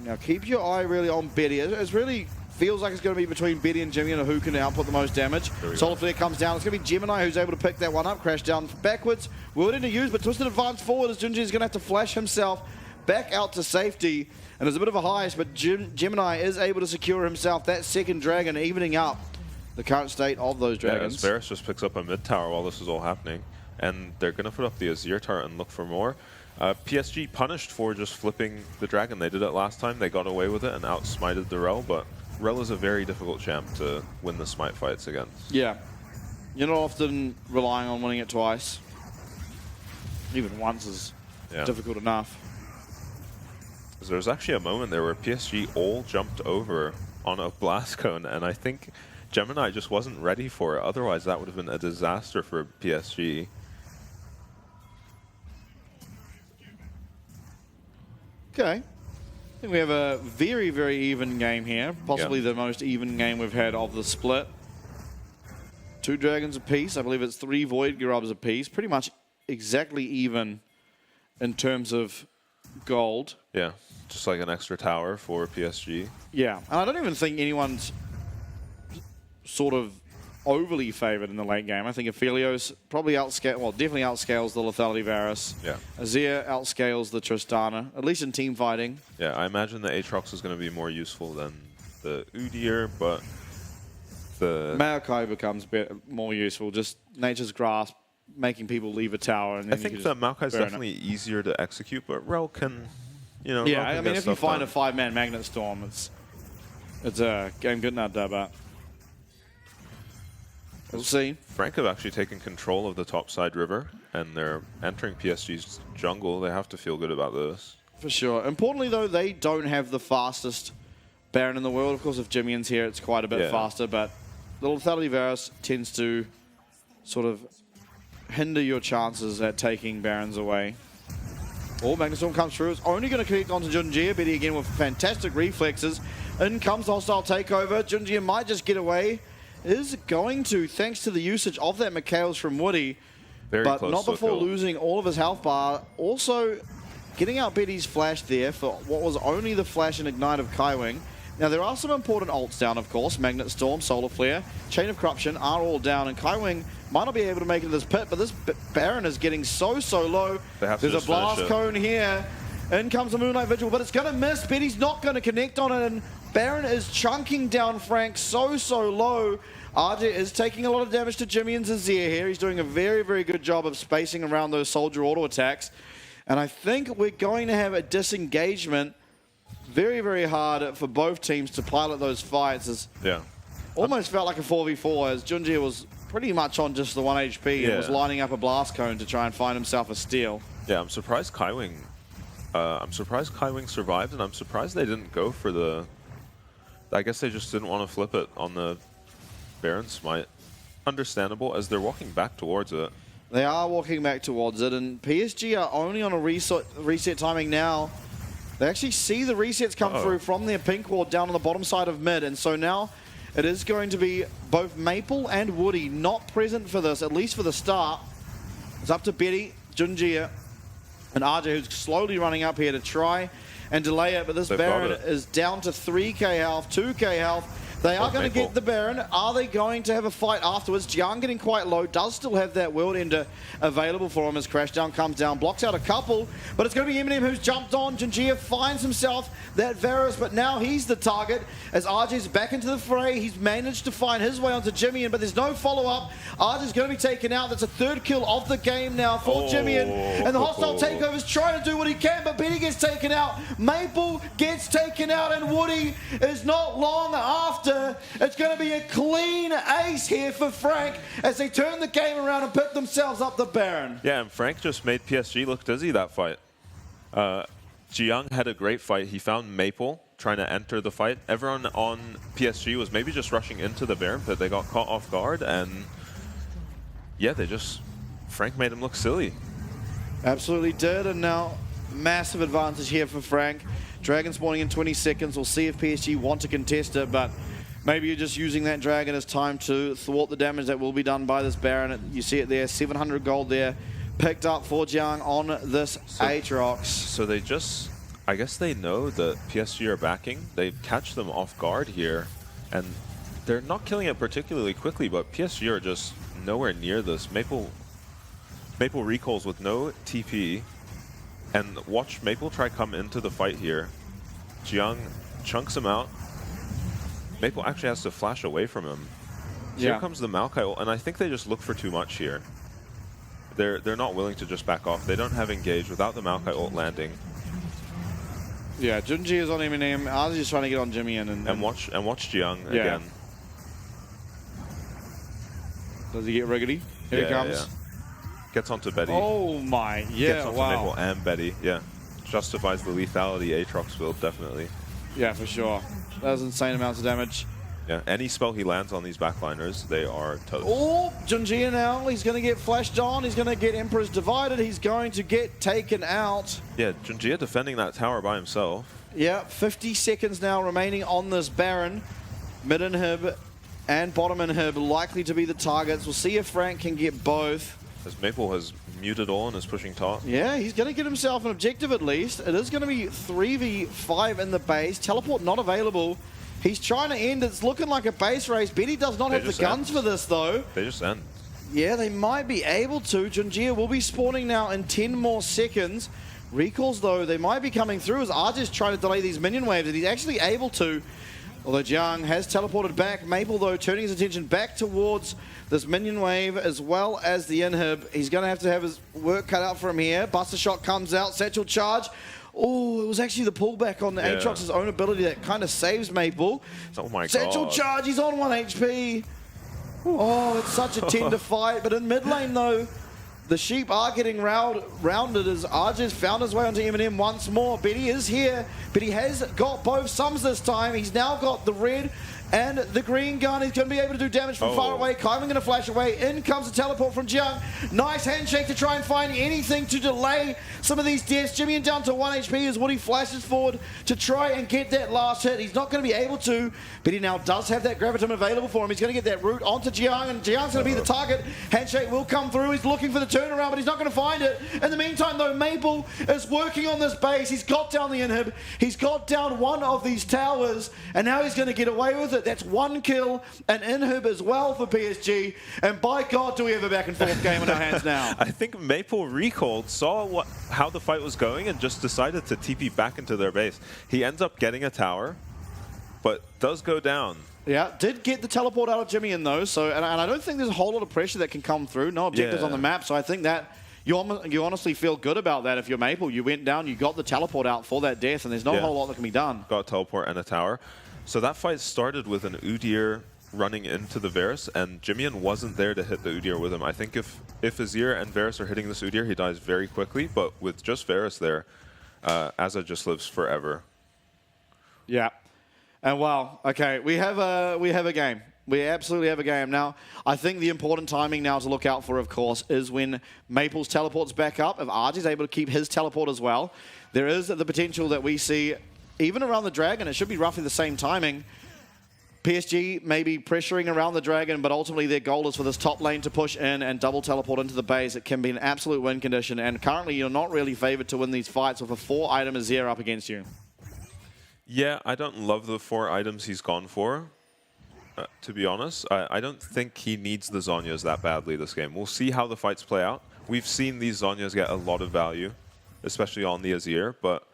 Now keep your eye really on Betty. It's really feels like it's going to be between Betty and Jimmy and who can output the most damage. Solar Flare comes down. It's going to be Gemini who's able to pick that one up. Crash down backwards. Willing to use, but Twisted advance forward as Junji is going to have to flash himself back out to safety. And there's a bit of a heist, but Gemini is able to secure himself that second dragon, evening up the current state of those dragons. Yeah, Varus just picks up a mid tower while this is all happening. And they're going to put up the Azir turret and look for more. PSG punished for just flipping the dragon. They did it last time. They got away with it and outsmited the Rel, but Rel is a very difficult champ to win the smite fights against. Yeah. You're not often relying on winning it twice. Even once is difficult enough. There was actually a moment there where PSG all jumped over on a blast cone, and I think Gemini just wasn't ready for it. Otherwise, that would have been a disaster for PSG. Okay. I think we have a very, very even game here. Possibly the most even game we've had of the split. 2 dragons apiece. I believe it's 3 Void Grubs apiece. Pretty much exactly even in terms of gold. Yeah, just like an extra tower for PSG. Yeah, and I don't even think anyone's sort of overly favored in the late game. I think Aphelios probably definitely outscales the Lethality Varus. Yeah. Azir outscales the Tristana, at least in team fighting. Yeah, I imagine the Aatrox is going to be more useful than the Udyr, but the Maokai becomes more useful. Just Nature's Grasp, making people leave a tower. And then I think the Maokai is definitely easier to execute, but Rel can, you know. Yeah, I mean, if you find a 5-man Magnet Storm, it's a game good enough, but we'll see. Frank have actually taken control of the topside river, and they're entering PSG's jungle. They have to feel good about this. For sure. Importantly, though, they don't have the fastest Baron in the world. Of course, if Jimmy's here, it's quite a bit faster, but the Lethality Varus tends to sort of hinder your chances at taking Barons away. Oh, Magnustorm comes through. It's only going to connect onto Junjia. Betty again with fantastic reflexes. In comes the hostile takeover. Junjia might just get away. Is going to, thanks to the usage of that Mikhails from Woody. Very but close not to a before kill. losing all of his health bar. Also, getting out Betty's flash there for what was only the flash and ignite of Kaiwing. Now, there are some important ults down, of course. Magnet Storm, Solar Flare, Chain of Corruption are all down, and Kaiwing might not be able to make it to this pit, but this Baron is getting so low. There's a blast cone here. In comes the Moonlight Vigil, but it's going to miss. Betty's not going to connect on it, and Baron is chunking down Frank so low. RJ is taking a lot of damage to Jimmy and Zazir here. He's doing a very, very good job of spacing around those soldier auto attacks. And I think we're going to have a disengagement. Very, very hard for both teams to pilot those fights. Almost felt like a 4v4 as Junjia was pretty much on just the 1 HP and was lining up a blast cone to try and find himself a steal. Yeah, I'm surprised Kaiwing survived, and I'm surprised they didn't go for the... I guess they just didn't want to flip it on the Baron Smite. Understandable, as they're walking back towards it. They are walking back towards it, and PSG are only on a reset timing now. They actually see the resets come through from their pink ward down on the bottom side of mid, and so now it is going to be both Maple and Woody not present for this, at least for the start. It's up to Betty, Junjia, and RJ, who's slowly running up here to try and delay it, but this Baron is down to 3k health, 2k health. They are going to get the Baron. Are they going to have a fight afterwards? Jiang getting quite low, does still have that World Ender available for him as Crashdown comes down, blocks out a couple, but it's going to be Eminem who's jumped on. Junjia finds himself that Varus, but now he's the target as RJ's back into the fray. He's managed to find his way onto Jimmy, but there's no follow-up. RJ's going to be taken out. That's a 3rd kill of the game now for Jimmy, and the hostile takeover's trying to do what he can, but Betty gets taken out. Maple gets taken out, and Woody is not long after. It's going to be a clean ace here for Frank as they turn the game around and pick themselves up the Baron. Yeah, and Frank just made PSG look dizzy that fight. Jiang had a great fight. He found Maple trying to enter the fight. Everyone on PSG was maybe just rushing into the Baron pit. They got caught off guard, and yeah, Frank made him look silly. Absolutely did, and now massive advantage here for Frank. Dragon spawning in 20 seconds. We'll see if PSG want to contest it, but maybe you're just using that Dragon as time to thwart the damage that will be done by this Baron. You see it there, 700 gold there, picked up for Jiang on this Aatrox. So they just, I guess they know that PSG are backing. They catch them off guard here. And they're not killing it particularly quickly, but PSG are just nowhere near this. Maple recalls with no TP, and watch Maple try come into the fight here. Jiang chunks him out. Maple actually has to flash away from him. Here comes the Maokai ult, and I think they just look for too much here. They're not willing to just back off. They don't have engage without the Maokai ult landing. Yeah, Junji is on Eminem. I was just trying to get on Jimmy and watch Jiang again. Does he get riggedy? Here he comes. Yeah. Gets onto Betty. Oh my, Gets onto Maple and Betty. Yeah, justifies the lethality Aatrox build, definitely. Yeah, for sure. That was insane amounts of damage. Yeah, any spell he lands on these backliners, they are toast. Oh, Junji now, he's going to get flashed on. He's going to get Emperor's Divided. He's going to get taken out. Yeah, Junji defending that tower by himself. Yeah, 50 seconds now remaining on this Baron. Mid inhib and bottom inhib likely to be the targets. We'll see if Frank can get both. As Maple has muted all and is pushing top. Yeah, he's going to get himself an objective at least. It is going to be 3v5 in the base. Teleport not available. He's trying to end. It's looking like a base race. Betty does not have the guns for this, though. They just end. Yeah, they might be able to. Junjia will be spawning now in 10 more seconds. Recalls, though, they might be coming through as Arj's trying to delay these minion waves, and he's actually able to. Although Jiang has teleported back. Maple, though, turning his attention back towards this minion wave as well as the inhib. He's going to have his work cut out for him here. Buster Shot comes out. Satchel Charge. Oh, it was actually the pullback on the Aatrox's own ability that kind of saves Maple. Oh my god. Satchel Charge, he's on 1 HP. Oh, it's such a tender fight. But in mid lane, though, the sheep are getting rounded as Arj's found his way onto Eminem once more. Betty is here, but he has got both sums this time. He's now got the red and the green gun. He's going to be able to do damage from far away. Kaiman going to flash away. In comes the teleport from Jiang. Nice handshake to try and find anything to delay some of these deaths. Jimmy and down to 1 HP is what he flashes forward to try and get that last hit. He's not going to be able to, but he now does have that gravitum available for him. He's going to get that route onto Jiang, and Jiang's going to be the target. Handshake will come through. He's looking for the turnaround, but he's not going to find it. In the meantime, though, Maple is working on this base. He's got down the inhib. He's got down one of these towers, and now he's going to get away with it. That's 1 kill, and inhib as well for PSG. And by God, do we have a back and forth game in our hands now. I think Maple recalled, saw how the fight was going, and just decided to TP back into their base. He ends up getting a tower, but does go down. Yeah, did get the teleport out of Jimmy in though, so and I don't think there's a whole lot of pressure that can come through. No objectives on the map, so I think that you honestly feel good about that if you're Maple. You went down, you got the teleport out for that death, and there's no whole lot that can be done. Got a teleport and a tower. So that fight started with an Udyr running into the Varus, and Jimian wasn't there to hit the Udyr with him. I think if Azir and Varus are hitting this Udyr, he dies very quickly, but with just Varus there, Azza just lives forever. Yeah. And wow, okay, we have a game. We absolutely have a game. Now, I think the important timing now to look out for, of course, is when Maple's teleports back up. If Arj is able to keep his teleport as well, there is the potential that we see, even around the Dragon, it should be roughly the same timing. PSG may be pressuring around the Dragon, but ultimately their goal is for this top lane to push in and double teleport into the base. It can be an absolute win condition, and currently you're not really favored to win these fights with a 4-item Azir up against you. Yeah, I don't love the 4 items he's gone for, to be honest. I don't think he needs the Zhonya's that badly this game. We'll see how the fights play out. We've seen these Zhonya's get a lot of value, especially on the Azir, but...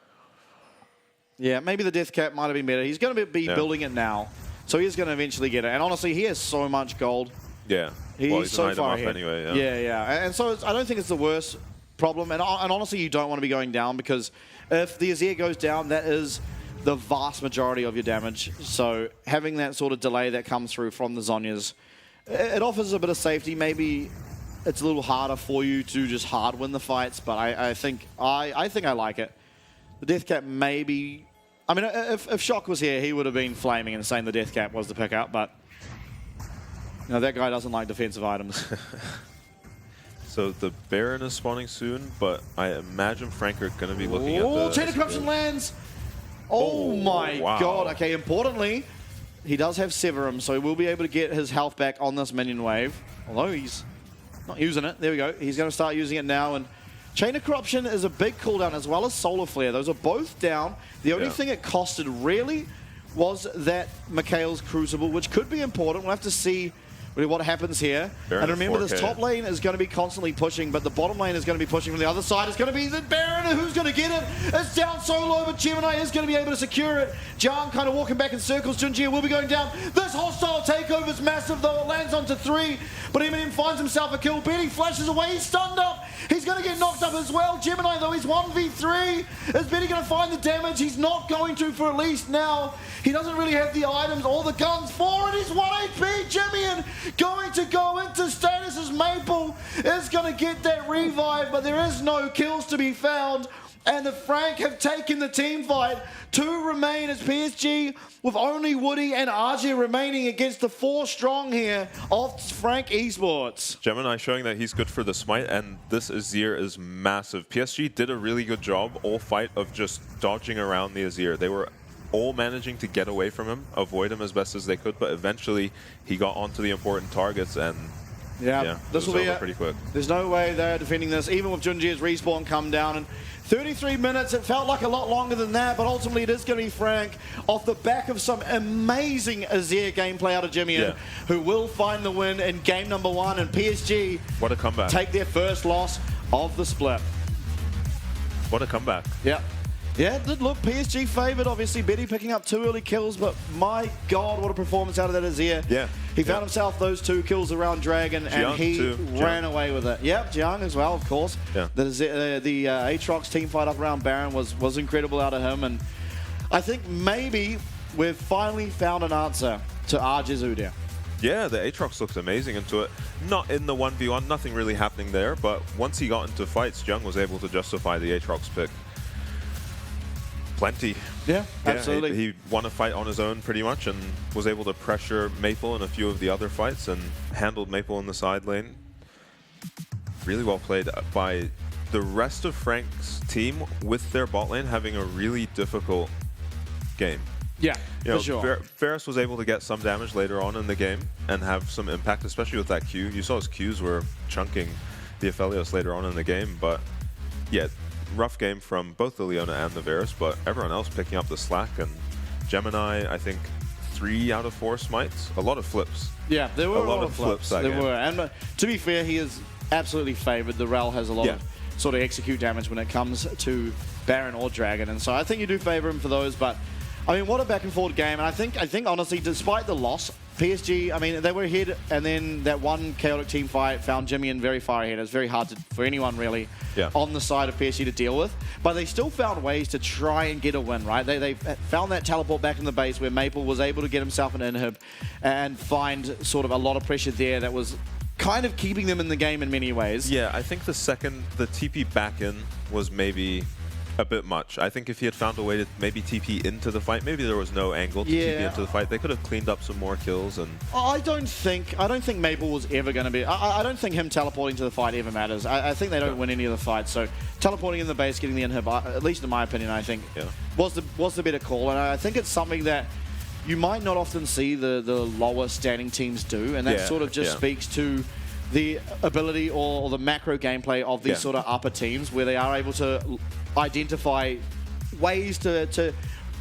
Yeah, maybe the Death Cap might have been better. He's going to be building it now, so he's going to eventually get it. And honestly, he has so much gold. Yeah. He's so far ahead. Anyway, yeah. And so I don't think it's the worst problem. And honestly, you don't want to be going down, because if the Azir goes down, that is the vast majority of your damage. So having that sort of delay that comes through from the Zhonya's, it offers a bit of safety. Maybe it's a little harder for you to just hard win the fights, but I think I like it. The Death Cap maybe... I mean, if Shock was here, he would have been flaming and saying the Death Cap was the pickup, but you know, that guy doesn't like defensive items. So the Baron is spawning soon, but I imagine Frank are going to be looking at the... Chain of Corruption lands! Oh my god. Okay, importantly, he does have Severum, so he will be able to get his health back on this minion wave. Although he's not using it. There we go. He's going to start using it now, and Chain of Corruption is a big cooldown, as well as Solar Flare. Those are both down. The only thing it costed really was that Mikhail's Crucible, which could be important. We'll have to see really what happens here. And remember, this top lane is going to be constantly pushing, but the bottom lane is going to be pushing from the other side. It's going to be the Baron. Who's going to get it? It's down so low, but Gemini is going to be able to secure it. Jang kind of walking back in circles. Junjie will be going down. This hostile takeover is massive, though. It lands onto 3, but Eminem finds himself a kill. Benny flashes away. He's stunned up. He's going to get knocked up as well. Gemini, though, he's 1v3. Is Benny going to find the damage? He's not going to for at least now. He doesn't really have the items or the guns for it. He's 1 HP. Jimmy going to go into status as Maple is going to get that revive, but there is no kills to be found. And the Frank have taken the team fight. 2 remain as PSG with only Woody and RJ remaining against the 4 strong here of Frank Esports. Gemini showing that he's good for the smite, and this Azir is massive. PSG did a really good job all fight of just dodging around the Azir. They were all managing to get away from him, avoid him as best as they could, but eventually he got onto the important targets, and yeah, this will be pretty quick. There's no way they're defending this, even with Junji's respawn come down. And 33 minutes, it felt like a lot longer than that, but ultimately it is going to be Frank off the back of some amazing Azir gameplay out of Jimmy, who will find the win in game number 1, and PSG what a comeback. Take their first loss of the split. What a comeback. Yeah, it did look PSG favoured. Obviously, Betty picking up 2 early kills, but my God, what a performance out of that Azir. He found himself those 2 kills around Dragon, and he ran away with it. Yep, Jiang as well, of course. The Aatrox team fight up around Baron was incredible out of him, and I think maybe we've finally found an answer to Arjezudia. Yeah, the Aatrox looked amazing into it. Not in the 1v1, nothing really happening there, but once he got into fights, Jung was able to justify the Aatrox pick. Plenty. Yeah, absolutely. He won a fight on his own pretty much and was able to pressure Maple in a few of the other fights and handled Maple in the side lane. Really well played by the rest of Frank's team, with their bot lane having a really difficult game. Yeah, you know, for sure. Ferris was able to get some damage later on in the game and have some impact, especially with that Q. You saw his Qs were chunking the Aphelios later on in the game, but yeah, rough game from both the Leona and the Varus, but everyone else picking up the slack. And Gemini, I think 3 out of 4 smites, a lot of flips. Yeah, there were a lot of flips. There were, and to be fair, he is absolutely favoured. The Rel has a lot of sort of execute damage when it comes to Baron or Dragon, and so I think you do favour him for those. But I mean, what a back and forth game, and I think honestly, despite the loss, PSG, I mean, they were ahead, and then that one chaotic team fight found Jimmy in very far ahead. It was very hard for anyone really on the side of PSG to deal with, but they still found ways to try and get a win, right? They found that teleport back in the base where Maple was able to get himself an inhib and find sort of a lot of pressure there that was kind of keeping them in the game in many ways. Yeah, I think the TP back in was maybe a bit much. I think if he had found a way to maybe TP into the fight, maybe there was no angle to TP into the fight, they could have cleaned up some more kills. And I don't think Maple was ever going to be. I don't think him teleporting to the fight ever matters. I think they don't win any of the fights. So teleporting in the base, getting the inhib, at least in my opinion, I think was the better call. And I think it's something that you might not often see the lower standing teams do, and that sort of just speaks to the ability or the macro gameplay of these sort of upper teams, where they are able to identify ways to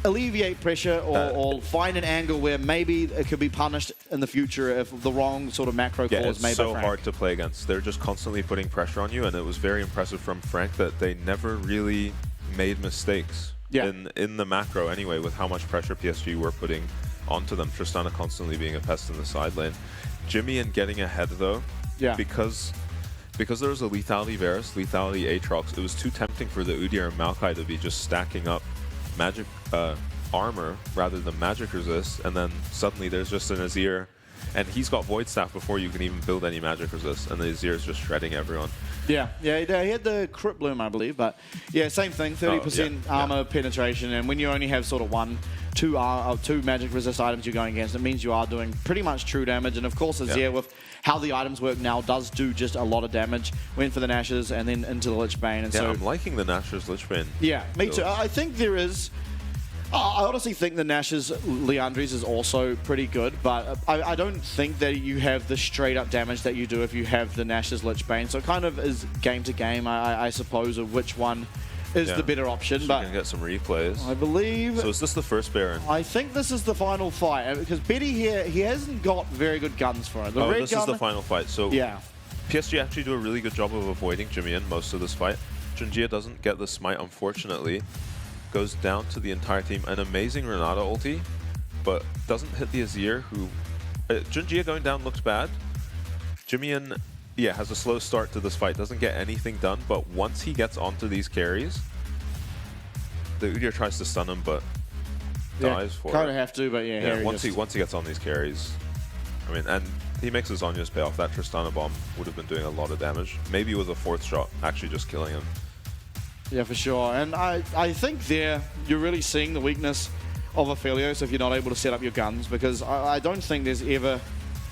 alleviate pressure or find an angle where maybe it could be punished in the future if the wrong sort of macro call is made by Frank. It's so hard to play against. They're just constantly putting pressure on you, and it was very impressive from Frank that they never really made mistakes in the macro anyway, with how much pressure PSG were putting onto them. Tristana constantly being a pest in the side lane. Jimmy and getting ahead though, because there was a lethality Varus, lethality Aatrox, it was too tempting for the Udyr and Maokai to be just stacking up magic armor rather than magic resist, and then suddenly there's just an Azir, and he's got Void Staff before you can even build any magic resist, and the Azir is just shredding everyone. Yeah, he had the Crypt Bloom, I believe, but yeah, same thing, 30% armor penetration, and when you only have sort of two magic resist items you're going against, it means you are doing pretty much true damage. And of course, Azir, with how the items work now, does do just a lot of damage. Went for the Nash's and then into the Lich Bane. And so I'm liking the Nash's Lich Bane. Yeah, me too. I think there is. I honestly think the Nash's Liandry's is also pretty good, but I don't think that you have the straight-up damage that you do if you have the Nash's Lich Bane. So it kind of is game to game, I suppose, of which one is the better option. So but you can get some replays. I believe... So is this the first Baron? I think this is the final fight, because Betty here, he hasn't got very good guns for it. The red this gun, is the final fight. So yeah. PSG actually do a really good job of avoiding Jimmy most of this fight. Junjie doesn't get the smite, unfortunately. Goes down to the entire team. An amazing Renata ulti, but doesn't hit the Azir, who... Junjie going down looks bad. Jimmy, yeah, has a slow start to this fight. Doesn't get anything done, but once he gets onto these carries, the Udyr tries to stun him, but dies for it. Kind of have to, but yeah. Once he gets on these carries, I mean, and he makes his Zhonya's pay off. That Tristana bomb would have been doing a lot of damage. Maybe with a 4th shot, actually just killing him. Yeah, for sure. And I think there you're really seeing the weakness of Aphelios if you're not able to set up your guns, because I don't think there's ever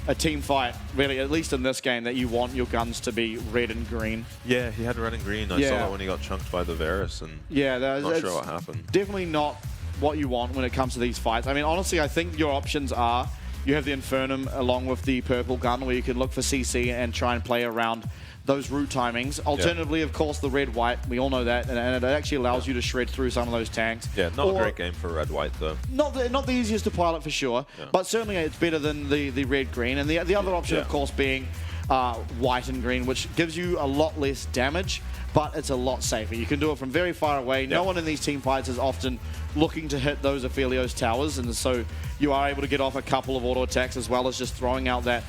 a team fight, really, at least in this game, that you want your guns to be red and green. Yeah, he had red and green. I saw that when he got chunked by the Varus, and not sure what happened. Definitely not what you want when it comes to these fights. I mean, honestly, I think your options are you have the Infernum along with the purple gun, where you can look for CC and try and play around those route timings. Alternatively, of course, the red-white. We all know that, and it actually allows you to shred through some of those tanks. Yeah, not a great game for red-white, though. Not the easiest to pilot, for sure, but certainly it's better than the red-green. And the other option, of course, being white and green, which gives you a lot less damage, but it's a lot safer. You can do it from very far away. No one in these team fights is often looking to hit those Aphelios towers, and so you are able to get off a couple of auto attacks as well as just throwing out the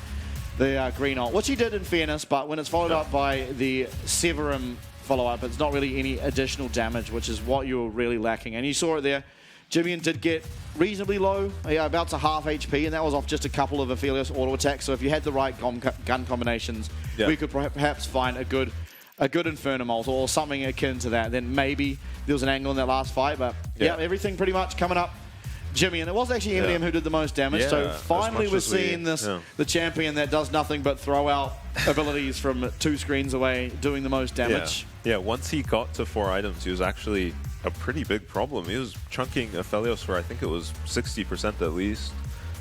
green ult, which he did in fairness, but when it's followed up by the Severum follow-up, it's not really any additional damage, which is what you were really lacking. And you saw it there. Jimmy did get reasonably low, about to half HP, and that was off just a couple of Aphelios auto attacks. So if you had the right gun combinations, we could perhaps find a good Infernum ult or something akin to that. Then maybe there was an angle in that last fight, but everything pretty much coming up Jimmy, and it was actually Eminem who did the most damage. So finally we're seeing the champion that does nothing but throw out abilities from 2 screens away, doing the most damage. Yeah, once he got to 4 items, he was actually a pretty big problem. He was chunking Aphelios for, I think it was 60% at least,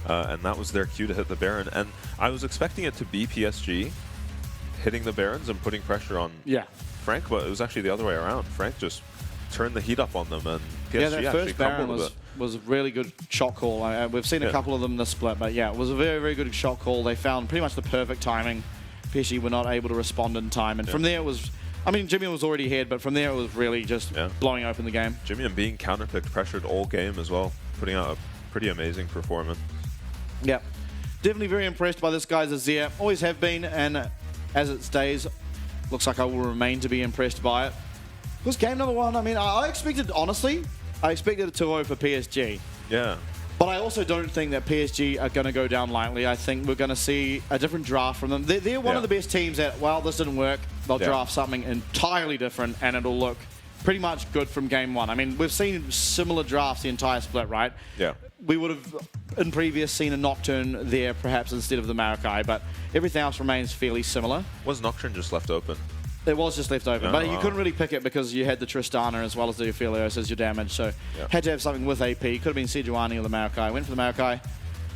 and that was their cue to hit the Baron. And I was expecting it to be PSG hitting the Barons and putting pressure on Frank, but it was actually the other way around. Frank just turned the heat up on them, and PSG that first Baron was a really good shot call. We've seen a couple of them this split, but yeah, it was a very, very good shot call. They found pretty much the perfect timing. PSG were not able to respond in time, and from there it was... I mean, Jimmy was already ahead, but from there it was really just blowing open the game. Jimmy being counterpicked, pressured all game as well, putting out a pretty amazing performance. Yeah, definitely very impressed by this guy's Azir. Always have been, and as it stays, looks like I will remain to be impressed by it. It was game number 1. I mean, I expected, honestly, I expected a 2-0 for PSG. Yeah. But I also don't think that PSG are going to go down lightly. I think we're going to see a different draft from them. They're one of the best teams that, well, this didn't work. They'll draft something entirely different, and it'll look pretty much good from game 1. I mean, we've seen similar drafts the entire split, right? Yeah. We would have, in previous, seen a Nocturne there, perhaps, instead of the Maokai, but everything else remains fairly similar. Was Nocturne just left open? It was just left open, but you couldn't really pick it because you had the Tristana as well as the Aphelios as your damage, so had to have something with AP. Could have been Sejuani or the Maokai. Went for the Maokai.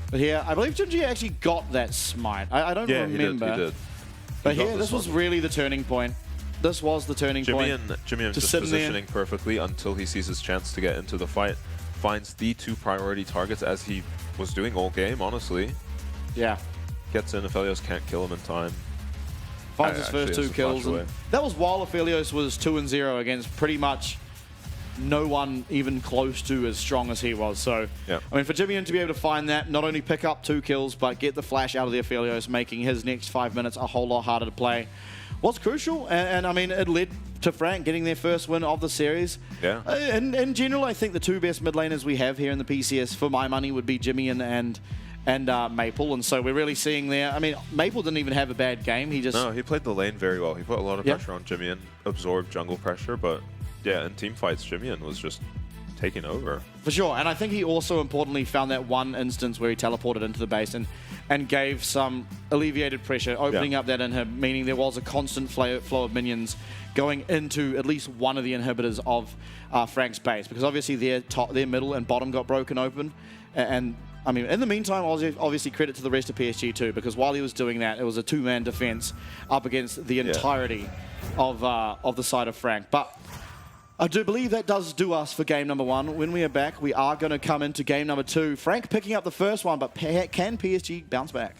But here, I believe Junjie actually got that smite. I don't remember. He did. But here, this was really the turning point. This was the turning point. Jimmy just positioning perfectly until he sees his chance to get into the fight. Finds the 2 priority targets as he was doing all game, honestly. Yeah. Gets in, Aphelios can't kill him in time. Finds his first 2 kills. And that was while Aphelios was 2-0 against pretty much no one even close to as strong as he was. So, I mean, for Jimmy to be able to find that, not only pick up 2 kills, but get the flash out of the Aphelios, making his next 5 minutes a whole lot harder to play, was crucial. And I mean, it led to Frank getting their first win of the series. Yeah. In general, I think the 2 best mid laners we have here in the PCS, for my money, would be Jimmy and Maple, and so we're really seeing there. I mean, Maple didn't even have a bad game. He played the lane very well. He put a lot of pressure on Jimmy and absorbed jungle pressure, but yeah, in team fights, Jimmy was just taking over. For sure, and I think he also importantly found that one instance where he teleported into the base and gave some alleviated pressure, opening up that inhib, meaning there was a constant flow of minions going into at least one of the inhibitors of Frank's base, because obviously their middle and bottom got broken open, and I mean, in the meantime, obviously credit to the rest of PSG too, because while he was doing that, it was a 2-man defense up against the entirety of the side of Frank. But I do believe that does do us for game number 1. When we are back, we are going to come into game number 2. Frank picking up the first one, but can PSG bounce back?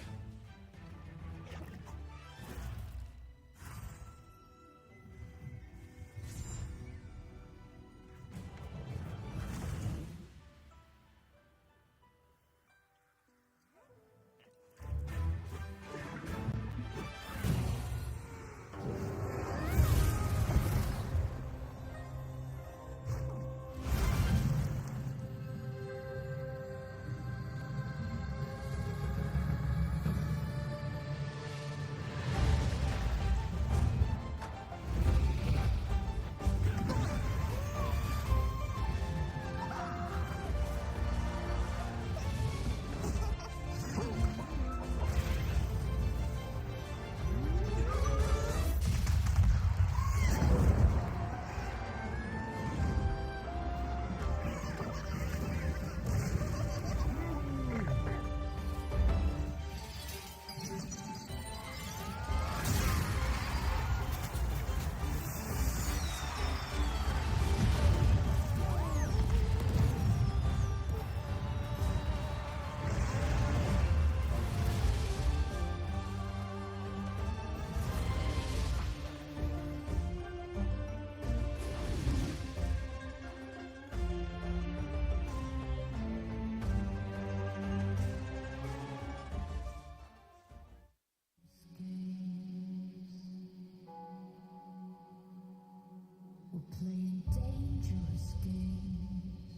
Playing dangerous games.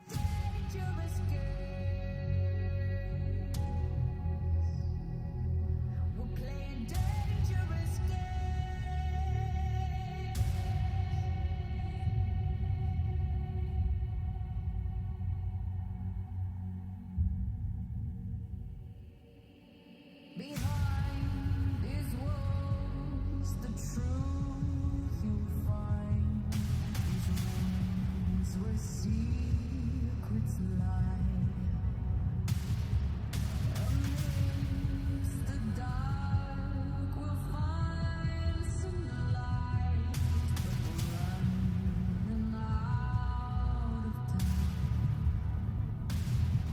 Dangerous games. We're playing dangerous games. Behind these walls, the truth you'll find. These rooms where secrets lie. Amidst the dark, we'll find some light. But we're running out of time.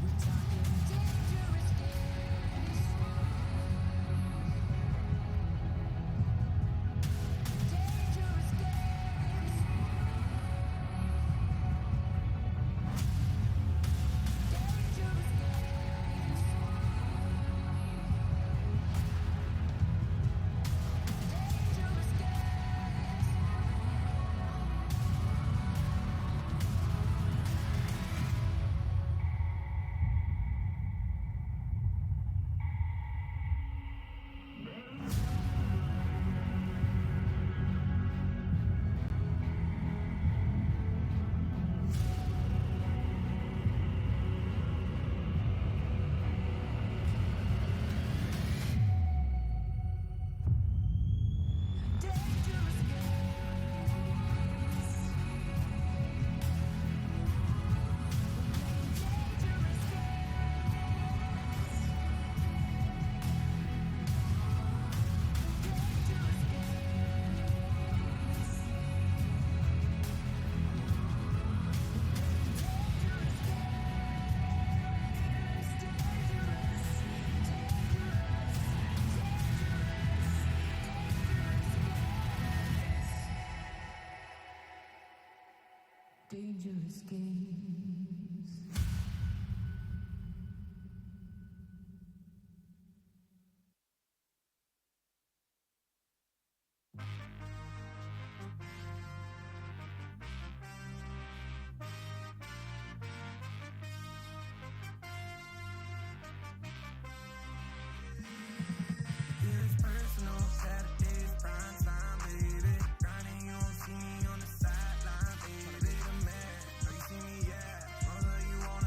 We're talking dangerous games. Dangerous games. Dangerous games. Dangerous games. Dangerous games. Dangerous Dangerous games. It's personal, Saturdays, prime time, baby. Grinding, you won't see me on the sideline, baby. The man, know you see me, yeah. Mother, you wanna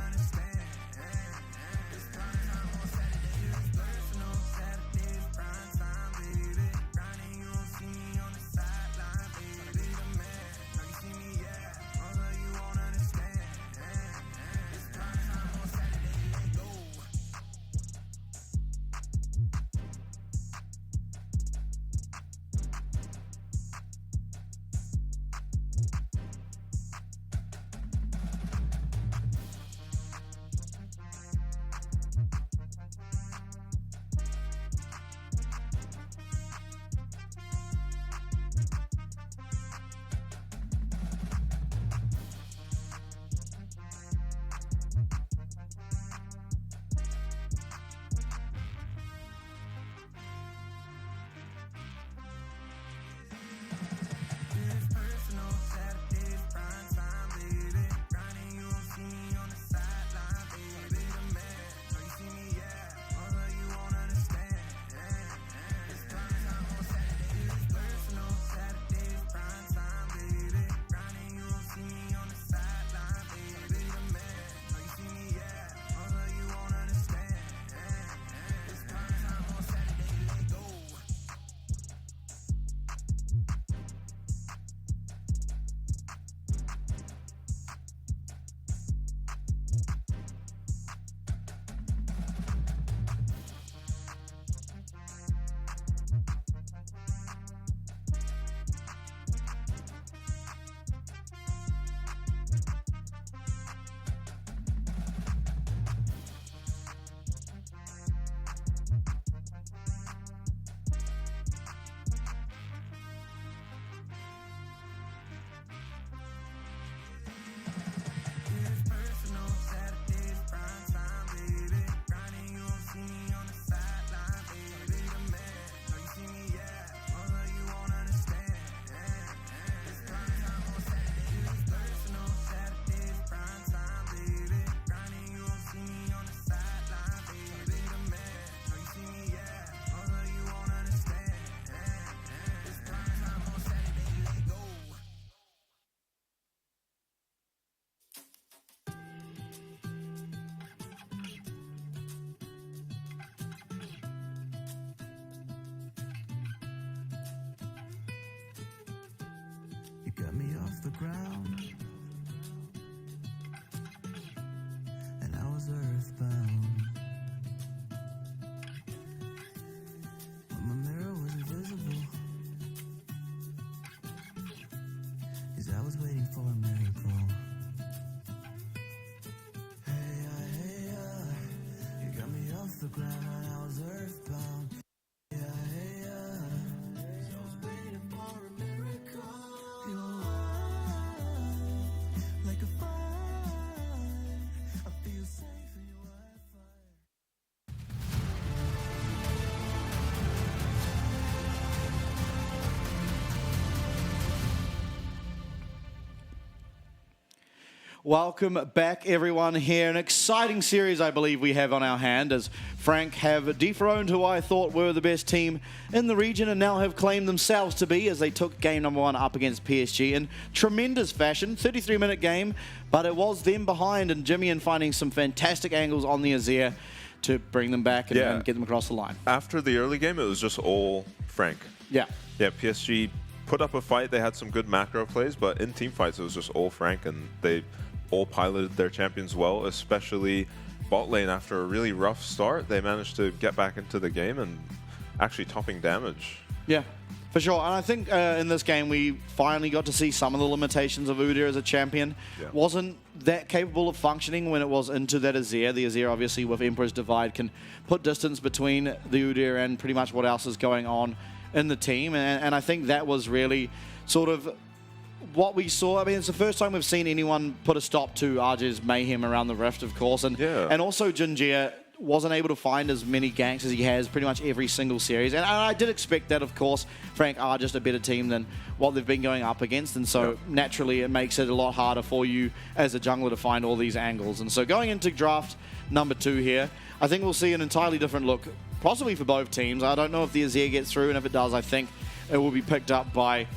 Welcome back, everyone, here. An exciting series, I believe, we have on our hand as Frank have dethroned who I thought were the best team in the region and now have claimed themselves to be as they took game number 1 up against PSG in tremendous fashion. 33-minute game, but it was them behind and Jimmy and finding some fantastic angles on the Azir to bring them back and get them across the line. After the early game, it was just all Frank. Yeah. Yeah, PSG put up a fight. They had some good macro plays, but in team fights, it was just all Frank, and they all piloted their champions well, especially bot lane. After a really rough start, they managed to get back into the game and actually topping damage. Yeah, for sure. And I think in this game, we finally got to see some of the limitations of Udyr as a champion. Yeah. Wasn't that capable of functioning when it was into that Azir. The Azir, obviously, with Emperor's Divide, can put distance between the Udyr and pretty much what else is going on in the team. And I think that was really sort of what we saw. I mean, it's the first time we've seen anyone put a stop to RJ's mayhem around the Rift, of course. And also Jinjia wasn't able to find as many ganks as he has pretty much every single series. And I did expect that, of course. Frank are just a better team than what they've been going up against. And so naturally it makes it a lot harder for you as a jungler to find all these angles. And so going into draft number 2 here, I think we'll see an entirely different look, possibly for both teams. I don't know if the Azir gets through, and if it does, I think it will be picked up by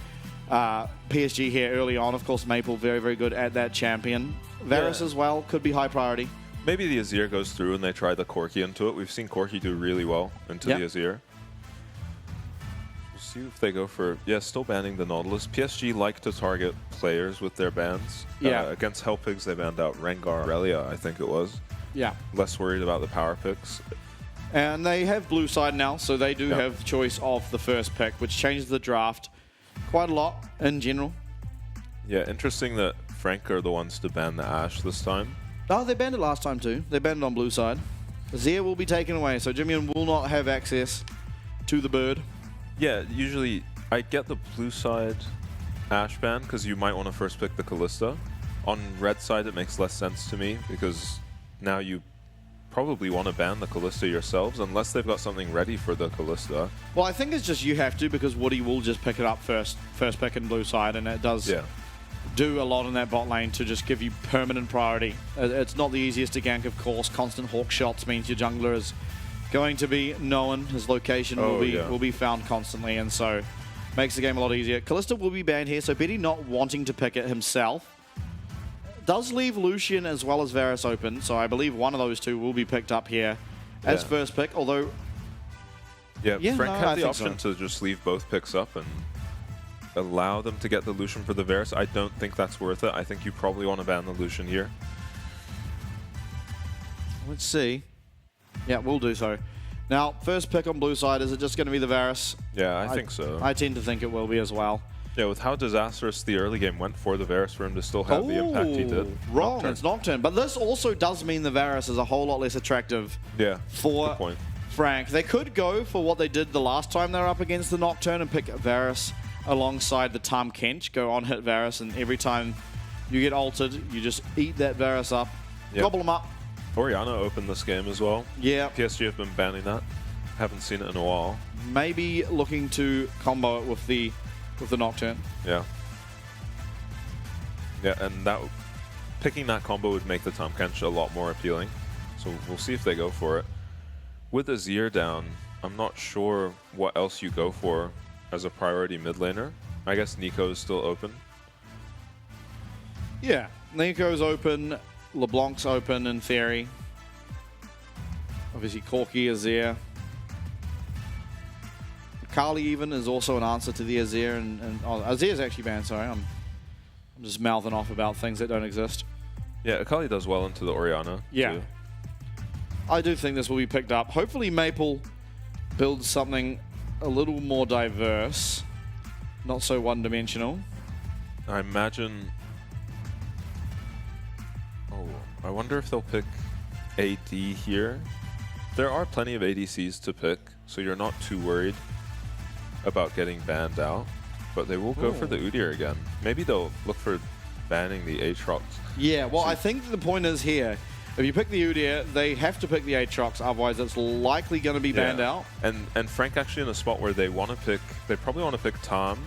PSG here early on. Of course, Maple very, very good at that champion. Varus as well could be high priority. Maybe the Azir goes through and they try the Corki into it. We've seen Corki do really well into the Azir. We'll see if they go for... Yeah, still banning the Nautilus. PSG like to target players with their bans. Against Hellpigs, they banned out Rengar, Aurelia, I think it was. Yeah. Less worried about the power picks. And they have blue side now, so they do have choice of the first pick, which changes the draft quite a lot in general. Yeah, interesting that Frank are the ones to ban the Ashe this time. Oh, they banned it last time too. They banned it on blue side. Azir will be taken away, so Jimmy will not have access to the bird. Yeah, usually I get the blue side Ashe ban because you might want to first pick the Kalista. On red side, it makes less sense to me because now you probably want to ban the Kalista yourselves unless they've got something ready for the Kalista. Well, I think it's just you have to because Woody will just pick it up first pick in blue side, and it does do a lot in that bot lane to just give you permanent priority. It's not the easiest to gank, of course. Constant hawk shots means your jungler is going to be known. His location will be found constantly, and so makes the game a lot easier. Kalista will be banned here, so Betty not wanting to pick it himself does leave Lucian as well as Varus open, so I believe one of those two will be picked up here as first pick, although... Frank had the option to just leave both picks up and allow them to get the Lucian for the Varus. I don't think that's worth it. I think you probably want to ban the Lucian here. Let's see. Yeah, we'll do so. Now, first pick on blue side, is it just going to be the Varus? Yeah, I think so. I tend to think it will be as well. Yeah, with how disastrous the early game went for the Varus for him to still have the impact he did. Wrong, Nocturne. It's Nocturne. But this also does mean the Varus is a whole lot less attractive for Frank. They could go for what they did the last time they were up against the Nocturne and pick Varus alongside the Tahm Kench, go on hit Varus, and every time you get ulted, you just eat that Varus up, gobble them up. Orianna opened this game as well. Yeah. PSG have been banning that. Haven't seen it in a while. Maybe looking to combo it with the Nocturne. Yeah. Yeah, and picking that combo would make the Tahm Kench a lot more appealing. So we'll see if they go for it. With Azir down, I'm not sure what else you go for as a priority mid laner. I guess Nico is still open. Yeah, Nico's open, LeBlanc's open in theory. Obviously Corki, Azir. Kali even is also an answer to the Azir, and Azir's actually banned, sorry. I'm just mouthing off about things that don't exist. Yeah, Akali does well into the Orianna. Yeah. Too. I do think this will be picked up. Hopefully Maple builds something a little more diverse, not so one-dimensional. I imagine... Oh, I wonder if they'll pick AD here. There are plenty of ADCs to pick, so you're not too worried about getting banned out, but they will go for the Udyr again. Maybe they'll look for banning the Aatrox. Yeah, well, I think the point is here, if you pick the Udyr, they have to pick the Aatrox, otherwise it's likely going to be banned out. And Frank actually in a spot where they want to pick, they probably want to pick Tahm,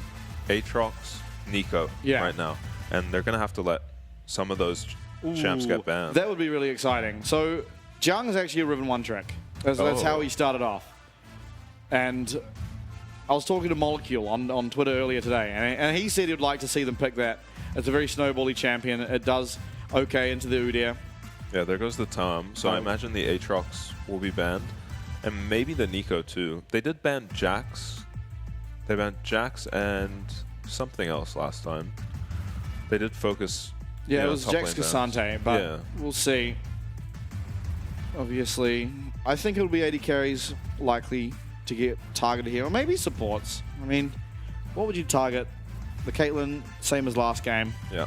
Aatrox, Nico right now. And they're going to have to let some of those champs get banned. That would be really exciting. So Jiang is actually a Riven 1 trick. That's how he started off. And I was talking to Molecule on Twitter earlier today, and he said he'd like to see them pick that. It's a very snowbally champion. It does okay into the Udyr. Yeah, there goes the Tom. So I imagine the Aatrox will be banned. And maybe the Nico too. They did ban Jax. They banned Jax and something else last time. They did focus. Yeah, it was Jax Cassante, but we'll see. Obviously, I think it'll be AD carries likely to get targeted here, or maybe supports. I mean, what would you target? The Caitlyn, same as last game. Yeah.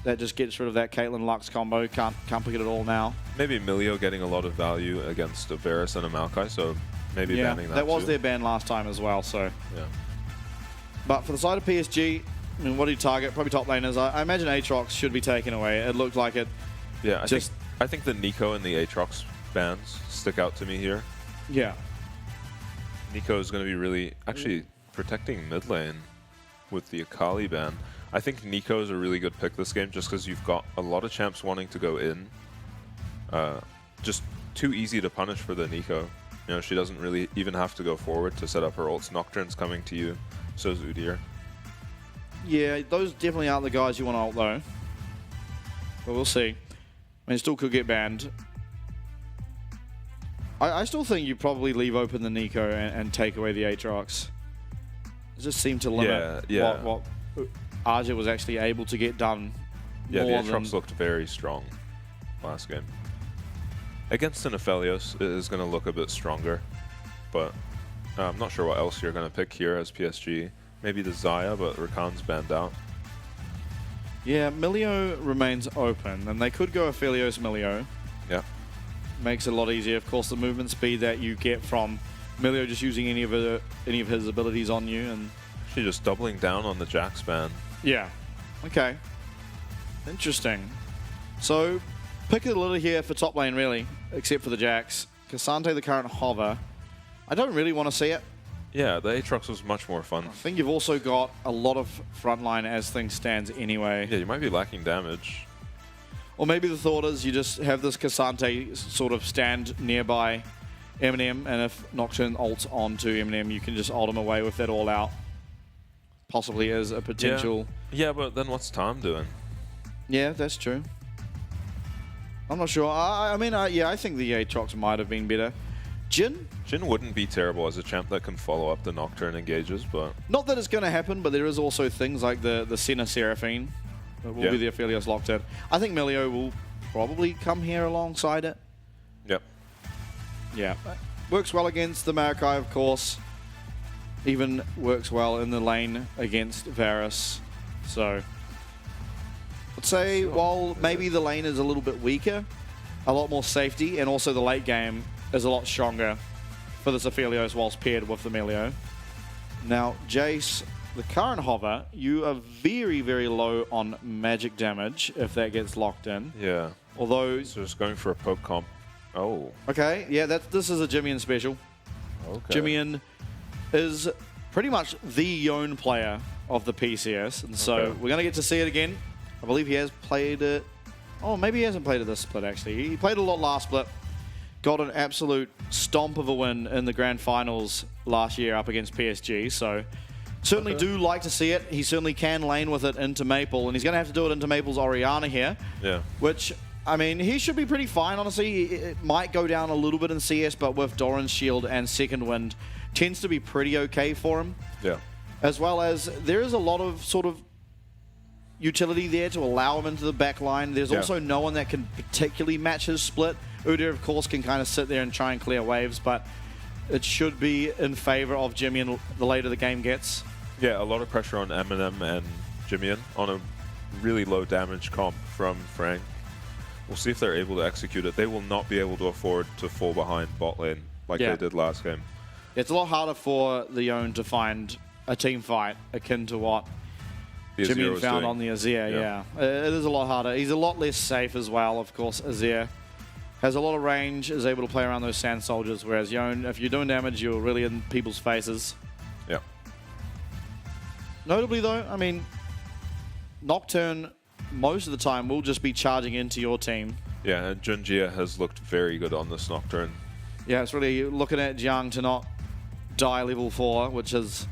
That just gets rid of that Caitlyn Lux combo. Can't pick it at all now. Maybe Milio getting a lot of value against a Varus and a Maokai, so maybe banning that. That was too. their ban last time as well. So. Yeah. But for the side of PSG, I mean, what do you target? Probably top laners. I imagine Aatrox should be taken away. It looked like it. Yeah, I think the Nico and the Aatrox bans stick out to me here. Yeah. Nico is going to be really actually protecting mid lane with the Akali ban. I think Nico is a really good pick this game just because you've got a lot of champs wanting to go in. Just too easy to punish for the Nico. You know, she doesn't really even have to go forward to set up her ults. Nocturne's coming to you, so's Udyr. Yeah, those definitely aren't the guys you want to ult though. But we'll see. I mean, it still could get banned. I still think you probably leave open the Nico and take away the Aatrox. It just seemed to limit what Arja was actually able to get done. Yeah, the Aatrox looked very strong last game. Against an Aphelios, it is going to look a bit stronger, but I'm not sure what else you're going to pick here as PSG. Maybe the Xayah, but Rakan's banned out. Yeah, Milio remains open, and they could go Aphelios Milio. Yeah. Makes it a lot easier. Of course, the movement speed that you get from Milio just using any of his abilities on you, and Actually just doubling down on the Jax ban. yeah. Okay. Interesting. So, pick a little here for top lane, really, except for the Jax. Cassante, the current hover. I don't really want to see it. Yeah, the Aatrox was much more fun. I think you've also got a lot of frontline as things stands anyway. Yeah, you might be lacking damage. Or maybe the thought is you just have this Cassante sort of stand nearby Eminem, and if Nocturne ults onto Eminem, you can just ult him away with that all out. Possibly as a potential. Yeah, but then what's Tom doing? Yeah, that's true. I'm not sure. I mean, yeah, I think the Aatrox might have been better. Jhin? Jhin wouldn't be terrible as a champ that can follow up the Nocturne engages, but... Not that it's going to happen, but there is also things like the Senna Seraphine. That will be the Aphelios locked in. I think Milio will probably come here alongside it. Yep. Yeah. Works well against the Maokai, of course. Even works well in the lane against Varus. So, I'd say while maybe the lane is a little bit weaker, a lot more safety, and also the late game is a lot stronger for this Aphelios whilst paired with the Milio. Now, Jace, the current hover, you are very, very low on magic damage if that gets locked in. Yeah. Although... So just going for a poke comp. Oh. Okay, yeah, this is a Jimmian special. Okay. Jimmian is pretty much the Yone player of the PCS, and so we're going to get to see it again. I believe he has played it... Oh, maybe he hasn't played it this split, actually. He played a lot last split. Got an absolute stomp of a win in the grand finals last year up against PSG, so certainly do like to see it. He certainly can lane with it into Maple, and he's going to have to do it into Maple's Orianna here. Yeah. Which, I mean, he should be pretty fine, honestly. It might go down a little bit in CS, but with Doran's Shield and Second Wind, tends to be pretty okay for him. Yeah. As well as there is a lot of sort of utility there to allow him into the back line. There's also no one that can particularly match his split. Udyr, of course, can kind of sit there and try and clear waves, but it should be in favor of Jimmian the later the game gets. Yeah, a lot of pressure on Eminem and Jimmian on a really low damage comp from Frank. We'll see if they're able to execute it. They will not be able to afford to fall behind bot lane like they did last game. It's a lot harder for the Yone to find a team fight akin to what Jimmian found on the Azir, yeah. It is a lot harder. He's a lot less safe as well, of course. Azir has a lot of range, is able to play around those sand soldiers, whereas Yone, if you're doing damage, you're really in people's faces. Yeah. Notably, though, I mean, Nocturne most of the time will just be charging into your team. Yeah, and Junjie has looked very good on this Nocturne. Yeah, it's really looking at Jiang to not die level 4, which has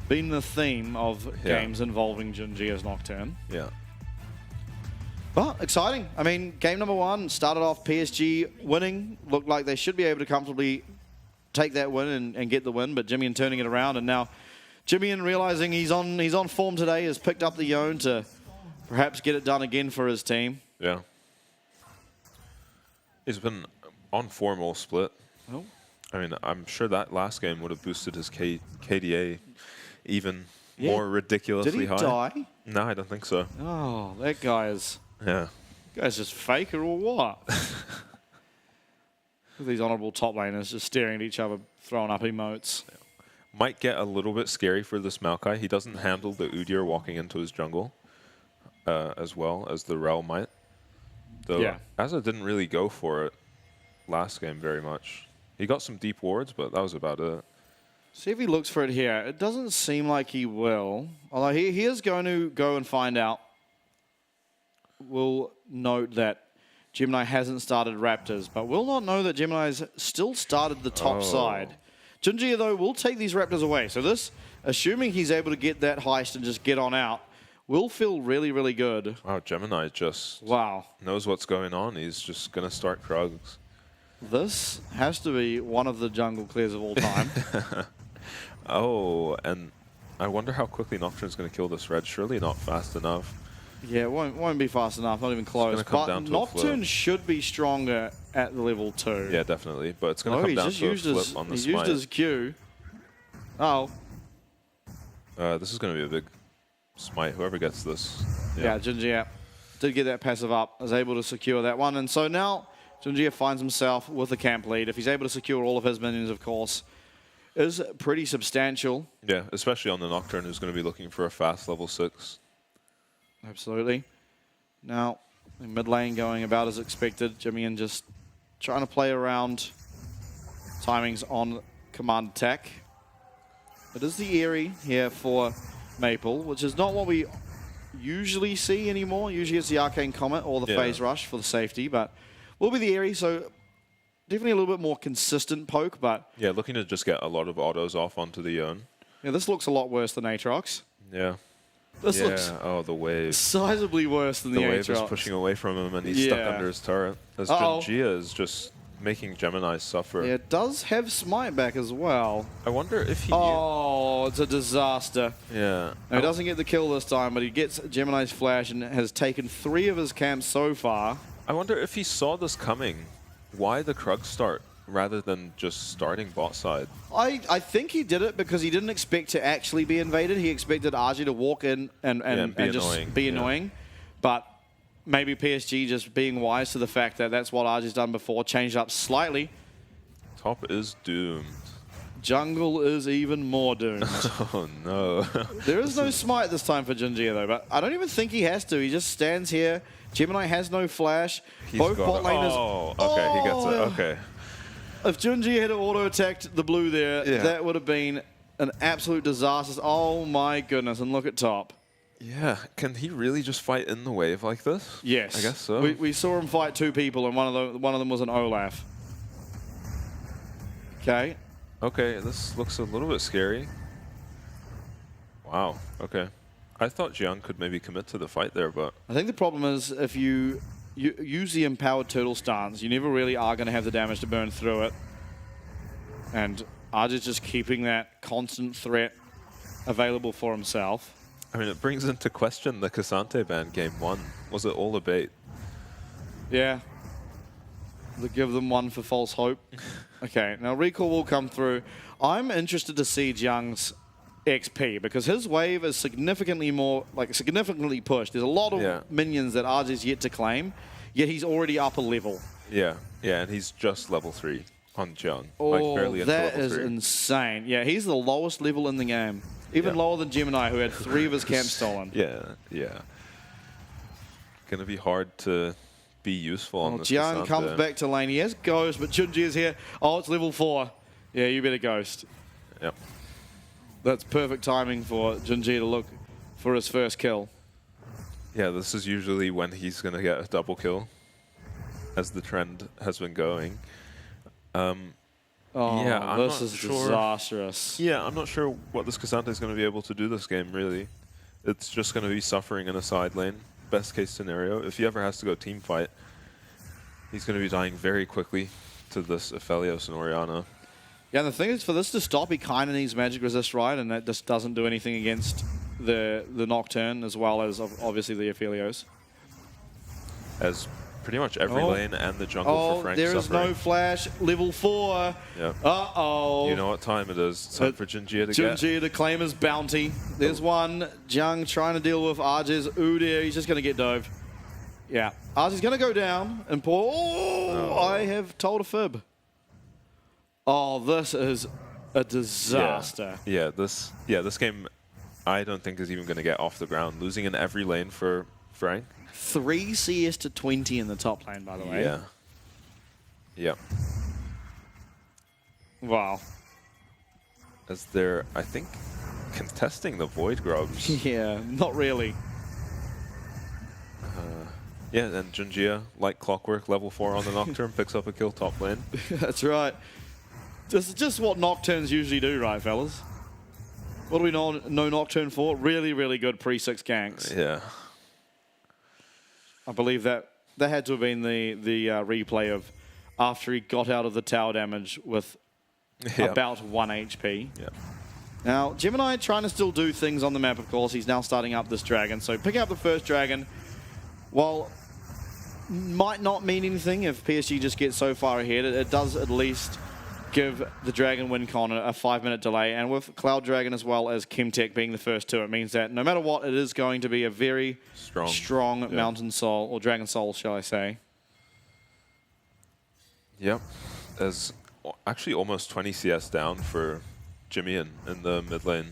been the theme of games involving Junjie as Nocturne. Yeah. But exciting. I mean, game number 1 started off PSG winning. Looked like they should be able to comfortably take that win and get the win, but Jimmy turning it around, and now Jimmy realizing he's on form today, has picked up the Yone to perhaps get it done again for his team. Yeah. He's been on form all split. Oh. I mean, I'm sure that last game would have boosted his KDA even more ridiculously high. Did he die? No, I don't think so. Oh, that guy is... Yeah. Guy's just faker or what? These honorable top laners just staring at each other, throwing up emotes. Might get a little bit scary for this Maokai. He doesn't handle the Udyr walking into his jungle as well as the Rel might. Though Asa didn't really go for it last game very much. He got some deep wards, but that was about it. See if he looks for it here. It doesn't seem like he will. Although he is going to go and find out. We'll note that Gemini hasn't started Raptors, but we'll not know that Gemini's still started the top side. Junjie, though, will take these Raptors away. So this, assuming he's able to get that heist and just get on out, will feel really, really good. Wow, Gemini just knows what's going on. He's just going to start Krugs. This has to be one of the jungle clears of all time. Oh, and I wonder how quickly Nocturne's going to kill this red. Surely not fast enough. Yeah, it won't be fast enough, not even close. But Nocturne should be stronger at the level 2. Yeah, definitely. But it's going to come down to a flip on the smite. He used his Q. Oh. This is going to be a big smite, whoever gets this. Yeah, Junjie did get that passive up, was able to secure that one. And so now Junjie finds himself with the camp lead. If he's able to secure all of his minions, of course, is pretty substantial. Yeah, especially on the Nocturne, who's going to be looking for a fast level 6. Absolutely. Now, mid lane going about as expected. Jimmy just trying to play around timings on command attack. It is the Eerie here for Maple, which is not what we usually see anymore. Usually it's the Arcane Comet or the Phase Rush for the safety, but will be the Eerie, so definitely a little bit more consistent poke, but... Yeah, looking to just get a lot of autos off onto the Yone. Yeah, this looks a lot worse than Aatrox. Yeah. This looks the wave. Sizably worse than the Aatrox. The wave is pushing away from him, and he's stuck under his turret. As Junjie is just making Gemini suffer. Yeah, it does have Smite back as well. I wonder if he... Oh, it's a disaster. Yeah. Now, he doesn't get the kill this time, but he gets Gemini's flash and has taken 3 of his camps so far. I wonder if he saw this coming. Why the Krug start rather than just starting bot side? I think he did it because he didn't expect to actually be invaded. He expected RG to walk in and just be annoying. But maybe PSG just being wise to the fact that that's what RG's done before, changed up slightly. Top is doomed. Jungle is even more doomed. Oh, no. There is no smite this time for Junjie, though, but I don't even think he has to. He just stands here. Gemini has no flash. Both bot laners... Oh, okay, he gets it. Okay. If Junjie had auto-attacked the blue there, that would have been an absolute disaster. Oh, my goodness, and look at top. Yeah, can he really just fight in the wave like this? Yes. I guess so. We saw him fight 2 people, and one of them was an Olaf. Okay. Okay, this looks a little bit scary. Wow, okay. I thought Jiang could maybe commit to the fight there, but... I think the problem is if you use the empowered turtle stance, you never really are going to have the damage to burn through it. And Arja's just keeping that constant threat available for himself. I mean, it brings into question the Cassante ban game 1. Was it all a bait? Yeah. To give them one for false hope. Okay, now recall will come through. I'm interested to see Jiang's XP because his wave is significantly pushed. There's a lot of minions that RG's yet to claim, yet he's already up a level. Yeah, and he's just level 3 on Jiang. Oh, like barely into that level is 3. insane. Yeah, he's the lowest level in the game. Even lower than Gemini, who had 3 of his camps stolen. Yeah. Gonna be hard to be useful on this. Jiang comes back to lane. He has Ghost, but Junjie is here. Oh, it's level 4. Yeah, you better Ghost. Yep. That's perfect timing for Junjie to look for his first kill. Yeah, this is usually when he's going to get a double kill, as the trend has been going. Oh, yeah, I'm this not is sure. disastrous. Yeah, I'm not sure what this Cassante is going to be able to do this game, really. It's just going to be suffering in a side lane, best case scenario. If he ever has to go team fight, he's going to be dying very quickly to this Aphelios and Orianna. Yeah, and the thing is, for this to stop, he kind of needs magic resist, right? And that just doesn't do anything against the Nocturne, as well as obviously the Aphelios. As pretty much every lane and the jungle for Frank there is suffering. no flash. Level 4. Yep. Uh-oh. You know what time it is. It's time for Jinjia to get. Jinjia to claim his bounty. There's one. Jung trying to deal with Arj's Udyr. He's just going to get dove. Yeah. Arj's going to go down and pour. Oh, I have told a fib. Oh, this is a disaster. Yeah, this game I don't think is even going to get off the ground. Losing in every lane for Frank. 3 CS to 20 in the top lane, by the way. Yeah. Yeah. Wow. As they're, I think, contesting the Void Grubs. Yeah, not really. Yeah, and Jinjia, like clockwork, level 4 on the Nocturne, picks up a kill top lane. That's right. This is just what Nocturnes usually do, right, fellas? What do we know Nocturne for? Really, really good pre-6 ganks. Yeah. I believe that had to have been the replay of after he got out of the tower damage with about 1 HP. Yeah. Now, Gemini trying to still do things on the map, of course. He's now starting up this dragon. So picking up the first dragon, while might not mean anything if PSG just gets so far ahead, it does at least give the Dragon win con a 5-minute delay. And with Cloud Dragon as well as Chemtech being the first two, it means that no matter what, it is going to be a very strong Mountain Soul, or Dragon Soul, shall I say. Yep. There's actually almost 20 CS down for Jimmy in the mid lane.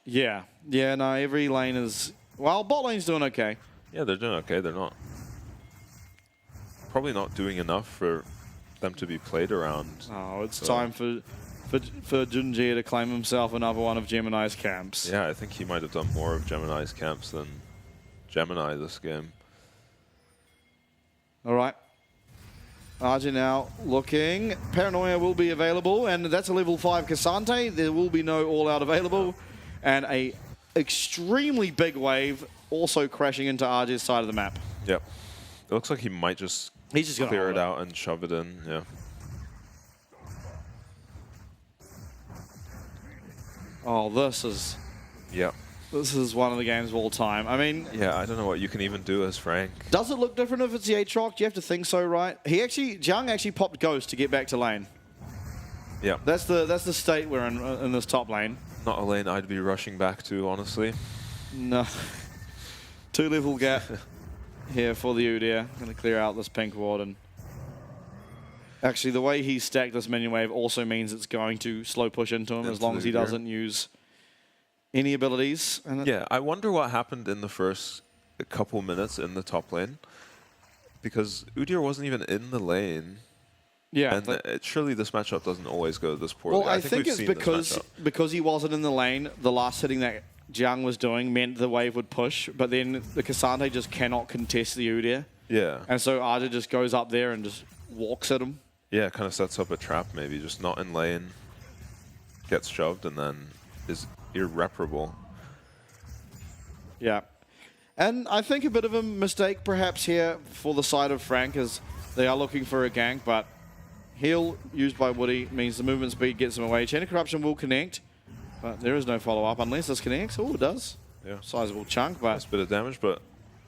Yeah. Yeah, no, every lane is... Well, bot lane's doing okay. Yeah, they're doing okay. They're not... Probably not doing enough for them to be played around. Oh, it's time for Jinjia to claim himself another one of Gemini's camps. Yeah, I think he might have done more of Gemini's camps than Gemini this game. All right. RJ now looking. Paranoia will be available, and that's a level 5 Cassante. There will be no all-out available. And a extremely big wave also crashing into RJ's side of the map. Yep. It looks like he might just clear it out and shove it in. Yeah. Oh, this is... Yep. This is one of the games of all time. I mean... Yeah, I don't know what you can even do as Frank. Does it look different if it's the Aatrox? You have to think so, right? Jung actually popped Ghost to get back to lane. Yeah. That's the state we're in this top lane. Not a lane I'd be rushing back to, honestly. No. 2-level gap here for the Udyr. Going to clear out this pink ward. And actually, the way he stacked this minion wave also means it's going to slow push into him as long as he doesn't use any abilities. And yeah, I wonder what happened in the first couple minutes in the top lane. Because Udyr wasn't even in the lane. Yeah. And surely this matchup doesn't always go this poorly. Well, I think it's because he wasn't in the lane, the last hitting that Jung was doing meant the wave would push, but then the Cassante just cannot contest the Udyr. Yeah. And so Arja just goes up there and just walks at him. Yeah, kind of sets up a trap maybe, just not in lane, gets shoved, and then is irreparable. Yeah. And I think a bit of a mistake perhaps here for the side of Frank is they are looking for a gank, but heal used by Woody means the movement speed gets him away. Chain of Corruption will connect, but there is no follow-up unless this connects. Oh, it does. Yeah. Sizable chunk, but... That's a bit of damage, but,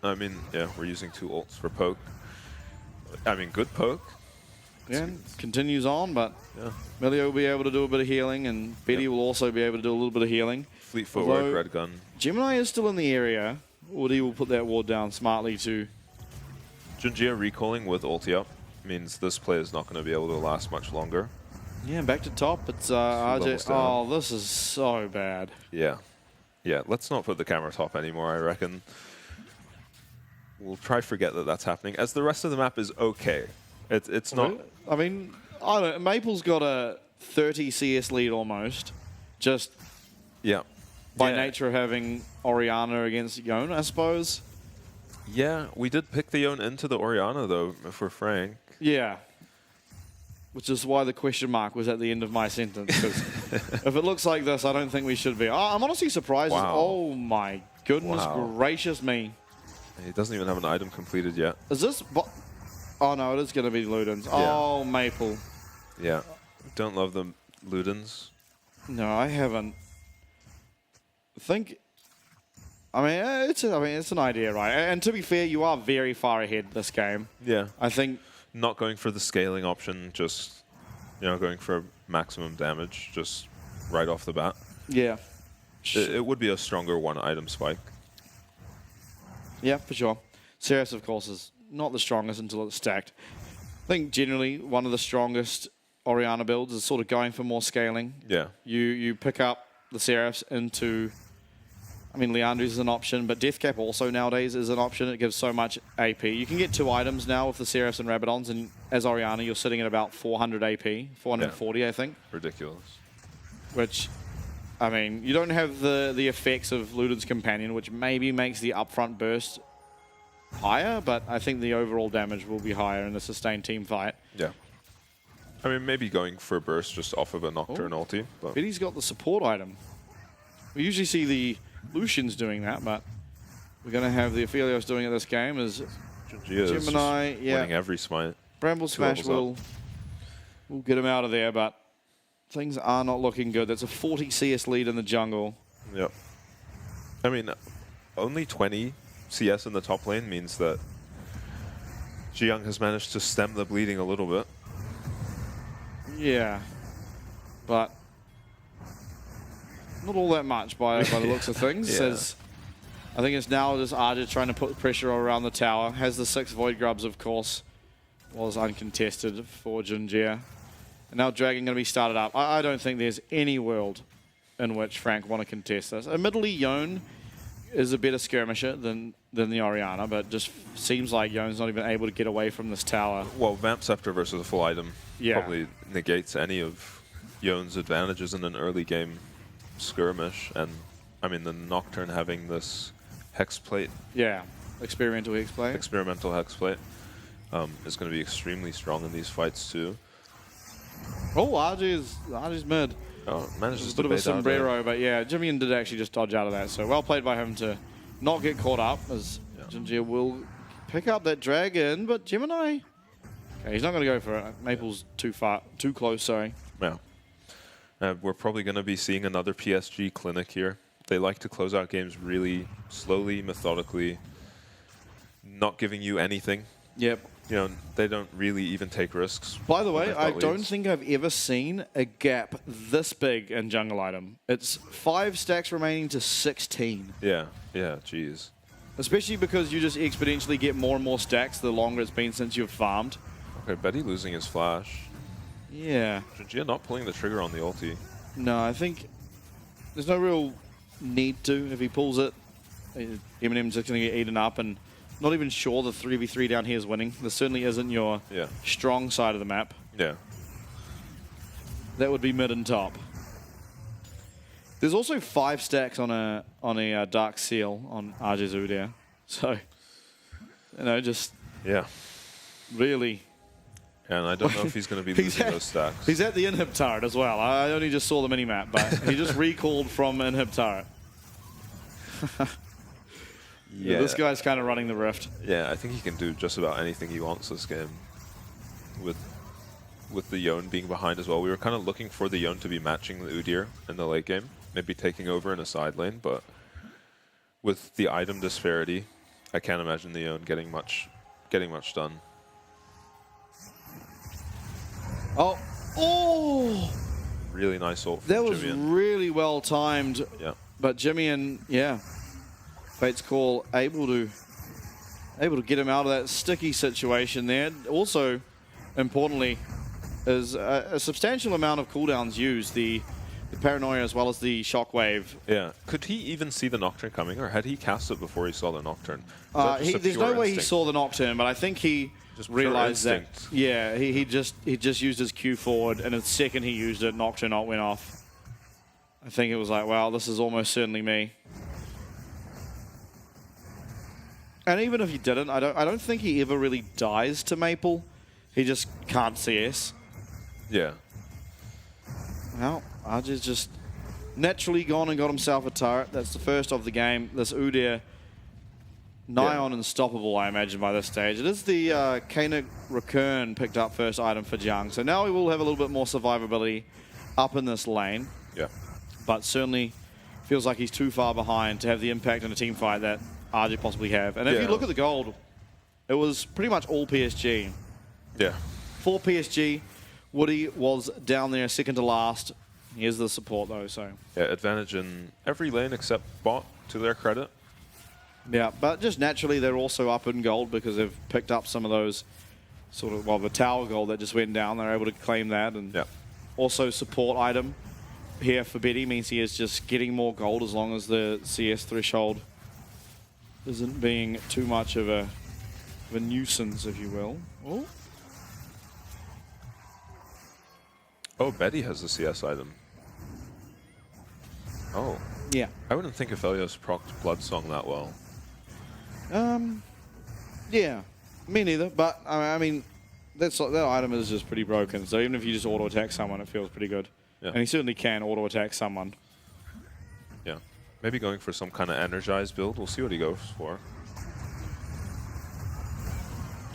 I mean, yeah, we're using 2 ults for poke. I mean, good poke. Yeah, continues on, but yeah. Melio will be able to do a bit of healing, and Betty will also be able to do a little bit of healing. Fleet footwork, red gun. Gemini is still in the area. Woody will put that ward down smartly too. Jinjia recalling with ulti up means this play is not going to be able to last much longer. Yeah, back to top. It's RJ. Oh, this is so bad. Yeah. Yeah, let's not put the camera top anymore, I reckon. We'll try to forget that that's happening, as the rest of the map is okay. It's not... I mean, I don't know. Maple's got a 30 CS lead almost, just yeah. by nature of having Orianna against Yone, I suppose. Yeah, we did pick the Yone into the Orianna, though, if we're frank. Yeah. Which is why the question mark was at the end of my sentence. Because if it looks like this, I don't think we should be. Oh, I'm honestly surprised. Wow. Oh, my goodness Wow. gracious me. He doesn't even have an item completed yet. Is this... Oh, no, it is going to be Ludens. Oh, Maple. Yeah. Don't love the Ludens. No, I haven't. I mean, it's an idea, right? And to be fair, you are very far ahead this game. Yeah. I think... Not going for the scaling option, just, you know, going for maximum damage, just right off the bat. Yeah. It would be a stronger one-item spike. Yeah, for sure. Seraphs, of course, is not the strongest until it's stacked. I think generally one of the strongest Orianna builds is sort of going for more scaling. Yeah. You pick up the Seraphs into... I mean, Leandri's is an option, but Deathcap also nowadays is an option. It gives so much AP. You can get 2 items now with the Seraphs and Rabadons, and as Orianna, you're sitting at about 400 AP, 440, I think. Ridiculous. Which, I mean, you don't have the effects of Luden's Companion, which maybe makes the upfront burst higher, but I think the overall damage will be higher in a sustained team fight. Yeah. I mean, maybe going for a burst just off of a Nocturne ulti. But Betty's got the support item. We usually see the Lucians doing that, but we're going to have the Aphelios doing it this game as Gemini, winning every smite. Bramble Smash will get him out of there, but things are not looking good. That's a 40 CS lead in the jungle. Yep. I mean, only 20 CS in the top lane means that Jiyoung has managed to stem the bleeding a little bit. Yeah, but not all that much by the looks of things. Yeah. As I think it's now just Arja trying to put pressure around the tower. Has the 6 Void Grubs, of course. Was uncontested for Junjia. And now Dragon going to be started up. I don't think there's any world in which Frank want to contest this. Admittedly, Yone is a better skirmisher than the Orianna, but just seems like Yone's not even able to get away from this tower. Well, Vamp Scepter versus a full item probably negates any of Yone's advantages in an early game skirmish. And, I mean, the Nocturne having this Hex Plate. Yeah, experimental Hex Plate. Experimental Hex Plate is going to be extremely strong in these fights, too. Oh, RG's mid. Oh, manages A to bit of a bait out sombrero, but yeah, Jimmy did actually just dodge out of that. So well played by him to not get caught up, as Junjia will pick up that dragon. But Gemini, okay, he's not going to go for it. Maple's too close. Sorry. Yeah. We're probably going to be seeing another PSG clinic here. They like to close out games really slowly, methodically, not giving you anything. Yep. You know, they don't really even take risks. By the way, I don't leads. think I've ever seen a gap this big in jungle item. It's 5 stacks remaining to 16. Yeah, jeez. Especially because you just exponentially get more and more stacks the longer it's been since you've farmed. Okay, Betty losing his flash. Yeah. Junjia not pulling the trigger on the ulti. No, I think there's no real need to. If he pulls it, Eminem's just going to get eaten up, and not even sure the 3v3 down here is winning. This certainly isn't your strong side of the map. Yeah. That would be mid and top. There's also 5 stacks on a Dark Seal on RJ's Udyr. So, you know, just really. And I don't know if he's going to be losing those stacks. He's at the inhib turret as well. I only just saw the minimap, but he just recalled from inhib turret. Yeah, this guy's kind of running the rift. Yeah, I think he can do just about anything he wants this game. With the Yone being behind as well. We were kind of looking for the Yone to be matching the Udyr in the late game. Maybe taking over in a side lane, but with the item disparity, I can't imagine the Yone getting much done. Oh! Really nice ult from That was Jimmy. really well timed. Yeah. But Jimmy Fate's Call able to get him out of that sticky situation there. Also, importantly, is a substantial amount of cooldowns used. The Paranoia as well as the Shockwave. Yeah. Could he even see the Nocturne coming, or had he cast it before he saw the Nocturne? There's no way he saw the Nocturne, but I think he just realized that. Instinct. Yeah, he just used his Q forward, and the second he used it, Nocturne ult went off. I think it was like, wow, this is almost certainly me. And even if he didn't, I don't think he ever really dies to Maple. He just can't CS. Yeah. Well, RJ's just naturally gone and got himself a turret. That's the first of the game. This Udyr nigh on unstoppable, I imagine, by this stage. It is the Koenig Recurn picked up first item for Jiang. So now we will have a little bit more survivability up in this lane. Yeah. But certainly feels like he's too far behind to have the impact in a team fight that RJ possibly have. And if you look at the gold, it was pretty much all PSG. Yeah. For PSG, Woody was down there second to last. He is the support though, so. Yeah, advantage in every lane except bot, to their credit. Yeah, but just naturally they're also up in gold because they've picked up some of those sort of, well, the tower gold that just went down. They're able to claim that. And also support item here for Betty means he is just getting more gold as long as the CS threshold isn't being too much of a nuisance, if you will. Oh. Oh, Betty has the CS item. Oh. Yeah. I wouldn't think Aphelios procced Blood Song that well. Yeah. Me neither, but I mean, that item is just pretty broken. So even if you just auto-attack someone, it feels pretty good. Yeah. And he certainly can auto-attack someone. Yeah. Maybe going for some kind of energized build. We'll see what he goes for.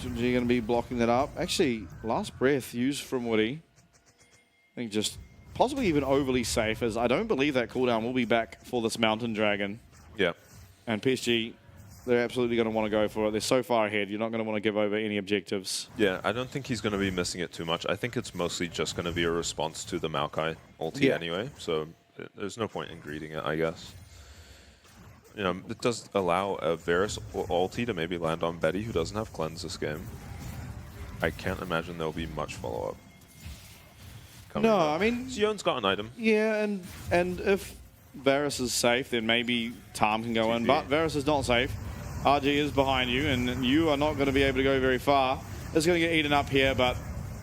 Junji going to be blocking that up. Actually, last breath used from Woody. I think just possibly even overly safe, as I don't believe that cooldown will be back for this Mountain Dragon. Yeah. And PSG, they're absolutely going to want to go for it. They're so far ahead, you're not going to want to give over any objectives. Yeah, I don't think he's going to be missing it too much. I think it's mostly just going to be a response to the Maokai ulti anyway, so there's no point in greeting it, I guess. You know, it does allow a Varus ulti to maybe land on Betty, who doesn't have cleanse this game. I can't imagine there'll be much follow-up. No, I mean... Xion's got an item. Yeah, and if Varus is safe, then maybe Tom can go in, but Varus is not safe. RG is behind you, and you are not going to be able to go very far. It's going to get eaten up here, but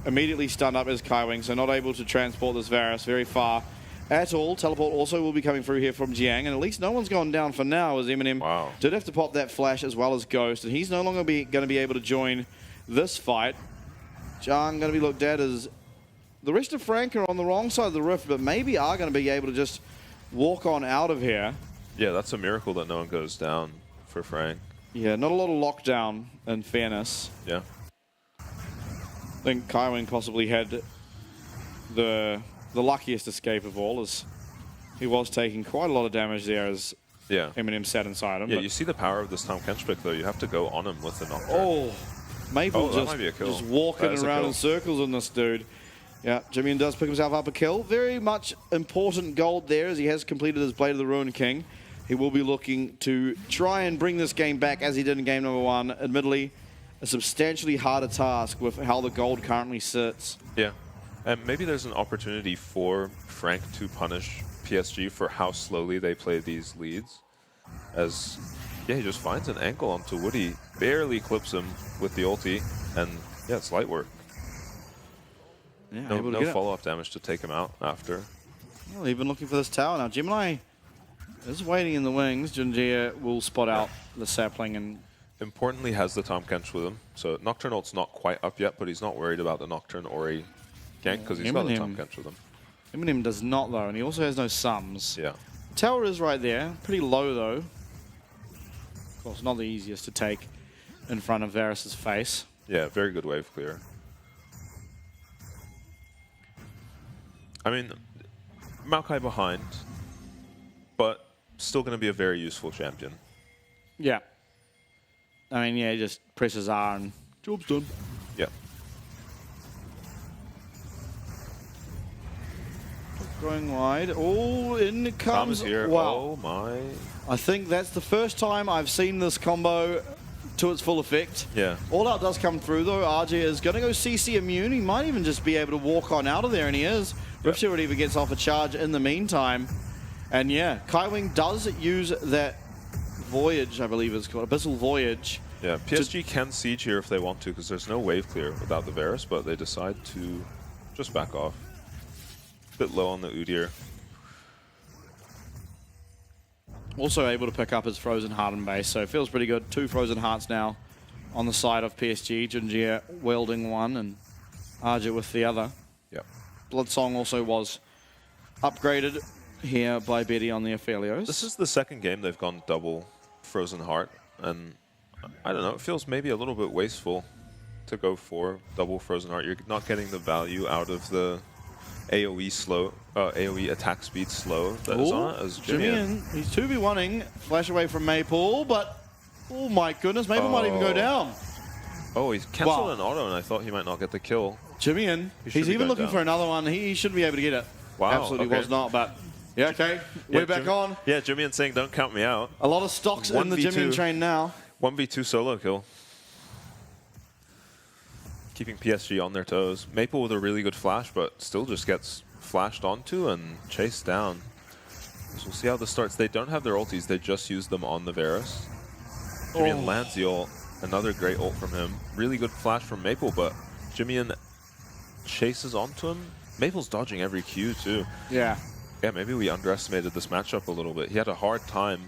immediately stunned up is Kaiwing, so not able to transport this Varus very far at all. Teleport also will be coming through here from Jiang, and at least no one's gone down for now, as Eminem did have to pop that flash as well as Ghost, and he's no longer going to be able to join this fight. Jiang going to be looked at as the rest of Frank are on the wrong side of the rift, but maybe are going to be able to just walk on out of here. Yeah, that's a miracle that no one goes down for Frank. Yeah, not a lot of lockdown, in fairness. Yeah. I think Kaiwing possibly had the luckiest escape of all, as he was taking quite a lot of damage there as Eminem sat inside him. Yeah, you see the power of this Tom Kench pick, though. You have to go on him with the Nocturne. Oh, Maple just walking around in circles on this dude. Yeah, Jimin does pick himself up a kill. Very much important gold there, as he has completed his Blade of the Ruin King. He will be looking to try and bring this game back as he did in game number 1. Admittedly, a substantially harder task with how the gold currently sits. Yeah, and maybe there's an opportunity for Frank to punish PSG for how slowly they play these leads. As, yeah, he just finds an ankle onto Woody, barely clips him with the ulti, and yeah, it's light work. Yeah, no follow-up damage to take him out after. Well, even looking for this tower now. Gemini is waiting in the wings. Junjia will spot out the sapling and... Importantly, has the Tom Kench with him. So Nocturne ult's not quite up yet, but he's not worried about the Nocturne Ori gank because he's got the Tom Kench with him. Eminem does not, though, and he also has no sums. Yeah. Tower is right there. Pretty low, though. Of course, not the easiest to take in front of Varus's face. Yeah, very good wave clear. I mean, Maokai behind, but still going to be a very useful champion. Yeah. I mean, yeah, he just presses R and job's done. Yeah. Going wide. Oh, in comes... here. Wow. Oh, my. I think that's the first time I've seen this combo to its full effect. Yeah. All out does come through, though. RJ is going to go CC immune. He might even just be able to walk on out of there, and he is. Ripshire even gets off a charge in the meantime. And yeah, Kaiwing does use that Voyage, I believe it's called, Abyssal Voyage. Yeah, PSG can siege here if they want to, because there's no wave clear without the Varus, but they decide to just back off. A bit low on the Udyr. Also able to pick up his Frozen Heart in base, so it feels pretty good. 2 Frozen Hearts now on the side of PSG. Junjie wielding one and Arja with the other. Yep. Bloodsong also was upgraded here by Betty on the Aphelios. This is the second game they've gone double Frozen Heart, and I don't know, it feels maybe a little bit wasteful to go for double Frozen Heart. You're not getting the value out of the AoE slow, AoE attack speed slow that is on it as Jimmy. He's 2v1ing, flash away from Maple, but oh my goodness, Maple might even go down. Oh, he's cancelled an auto, and I thought he might not get the kill. Jimmy, he's even looking for another one. He shouldn't be able to get it. Wow, absolutely was not, but yeah, okay, we're back on. Yeah, Jimmy saying don't count me out. A lot of stocks in the Jimmy train now. 1v2 solo kill. Keeping PSG on their toes. Maple with a really good flash, but still just gets flashed onto and chased down. So we'll see how this starts. They don't have their ultis, they just use them on the Varus. Jimmy lands the ult. Another great ult from him. Really good flash from Maple, but Jimmy chases onto him. Maple's dodging every Q too. Yeah. Yeah, maybe we underestimated this matchup a little bit. He had a hard time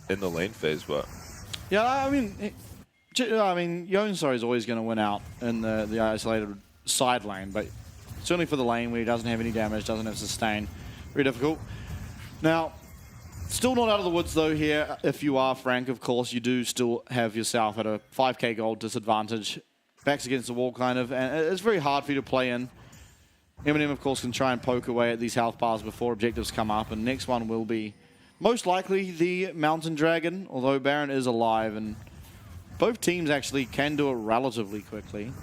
in the lane phase, but... Yeah, I mean, Yonsar is always going to win out in the isolated side lane, but certainly for the lane where he doesn't have any damage, doesn't have sustain, very difficult. Now, still not out of the woods though here. If you are Frank, of course, you do still have yourself at a 5k gold disadvantage. Backs against the wall kind of, and it's very hard for you to play in. Eminem, of course, can try and poke away at these health bars before objectives come up, and next one will be most likely the Mountain Dragon, although Baron is alive, and both teams actually can do it relatively quickly.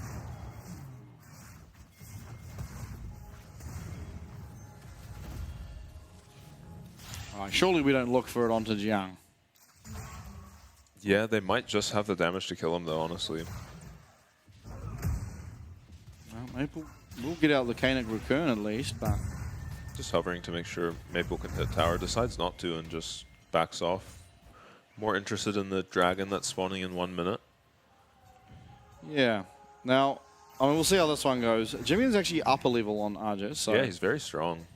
All right, surely we don't look for it onto Jiang. Yeah, they might just have the damage to kill him, though, honestly. Well, Maple will get out the Kanik Recurn at least, but... Just hovering to make sure Maple can hit tower. Decides not to and just backs off. More interested in the dragon that's spawning in 1 minute. Yeah. Now, I mean, we'll see how this one goes. Jimmy is actually up a level on Arja, so... Yeah, he's very strong.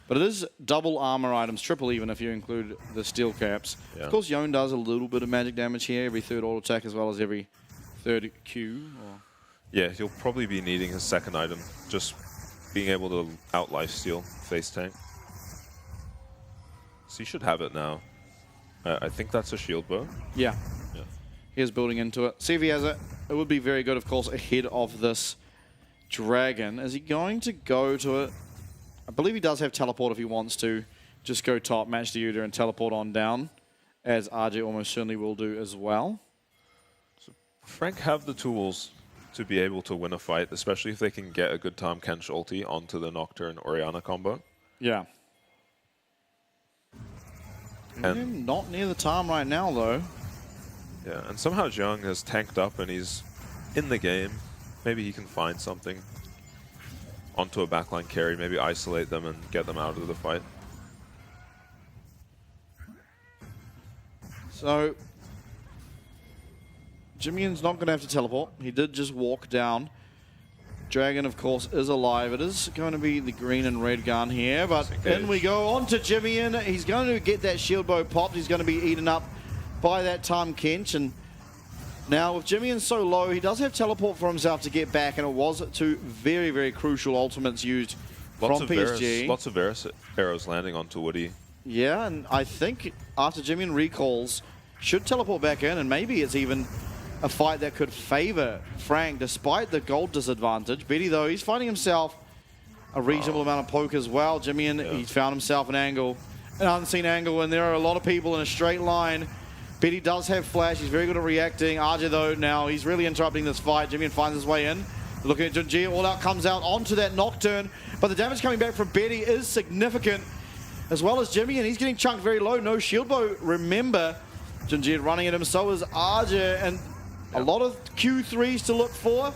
But it is double armor items, triple even if you include the steel caps. Yeah. Of course, Yon does a little bit of magic damage here, every third auto attack as well as every third Q. Yeah, he'll probably be needing his second item. Just being able to out lifesteal face tank. So he should have it now. I think that's a shield bow. Yeah. Yeah. He is building into it. See if he has it. It would be very good, of course, ahead of this dragon. Is he going to go to it? I believe he does have teleport if he wants to. Just go top, match the Uda, and teleport on down, as RJ almost certainly will do as well. So Frank have the tools to be able to win a fight, especially if they can get a good Tahm Kench ulti onto the Nocturne Orianna combo. Yeah. And not near the Tahm right now, though. Yeah, and somehow Jiang has tanked up and he's in the game. Maybe he can find something onto a backline carry, maybe isolate them and get them out of the fight. So, Jimmy's not going to have to teleport. He did just walk down. Dragon, of course, is alive. It is going to be the green and red gun here, but in we go on to Jimmy. He's going to get that shield bow popped. He's going to be eaten up by that Tahm Kench. And now, with Jimmy so low, he does have teleport for himself to get back, and it was two very, very crucial ultimates used from PSG. Lots of Varus arrows landing onto Woody. Yeah, and I think after Jimmy recalls, should teleport back in, and maybe it's even a fight that could favor Frank despite the gold disadvantage. Betty, though, he's finding himself a reasonable amount of poke as well. Jimmy, he's found himself an angle, an unseen angle, and there are a lot of people in a straight line. Betty does have flash. He's very good at reacting. Arja, though, now he's really interrupting this fight. Jimmy finds his way in. Looking at Junjie, all out comes out onto that Nocturne, but the damage coming back from Betty is significant, as well as Jimmy, and he's getting chunked very low. No shield bow, remember. Junjie running at him, so is Arja, and a lot of Q3s to look for.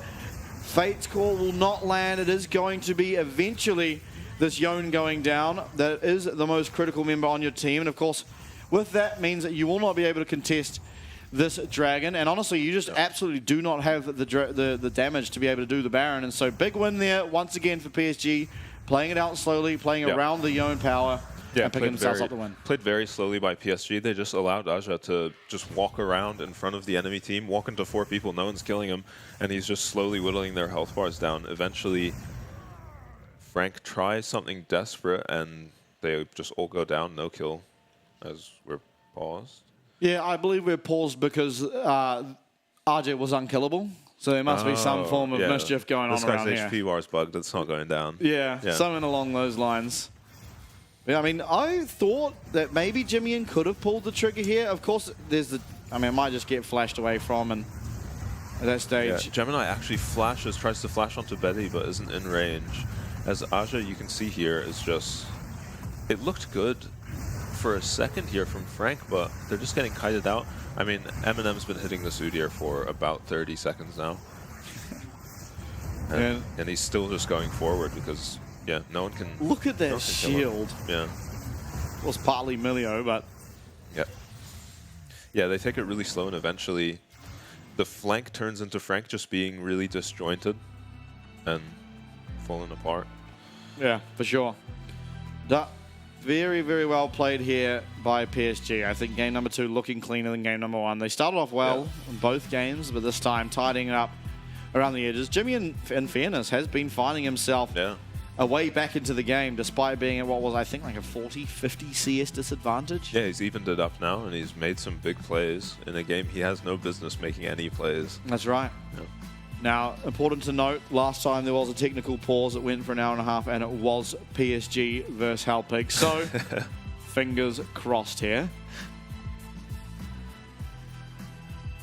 Fate's Call will not land. It is going to be eventually this Yon going down. That is the most critical member on your team. And of course, with that means that you will not be able to contest this dragon. And honestly, you just absolutely do not have the damage to be able to do the Baron. And so big win there once again for PSG. Playing it out slowly, playing around the Yon power. and picking themselves up the win. Played very slowly by PSG. They just allowed Aja to just walk around in front of the enemy team, walk into 4 people, no one's killing him, and he's just slowly whittling their health bars down. Eventually, Frank tries something desperate, and they just all go down, no kill, as we're paused. Yeah, I believe we're paused because RJ was unkillable. So there must be some form of mischief going on around here. This guy's HP bar's bugged. It's not going down. Yeah, something along those lines. Yeah, I mean, I thought that maybe Jimmy could have pulled the trigger here. Of course, there's the... I mean, it might just get flashed away from, and at that stage... Yeah, Gemini actually flashes, tries to flash onto Betty, but isn't in range. As Aja, you can see here, is just... It looked good for a second here from Frank, but they're just getting kited out. I mean, Eminem's been hitting the Udyr for about 30 seconds now. And he's still just going forward because, yeah, no one can... Look at that shield. Yeah. It was partly Milio, but... Yeah. Yeah, they take it really slow, and eventually the flank turns into Frank just being really disjointed and falling apart. Yeah, for sure. Very, very well played here by PSG. I think game number 2 looking cleaner than game number 1. They started off well in both games, but this time tidying it up around the edges. Jimmy, in fairness, has been finding himself a way back into the game, despite being at what was, I think, like a 40-50 CS disadvantage. Yeah, he's evened it up now, and he's made some big plays in a game he has no business making any plays. That's right. Yeah. Now, important to note, last time there was a technical pause. It went for an hour and a half, and it was PSG versus Halpig. So, fingers crossed here.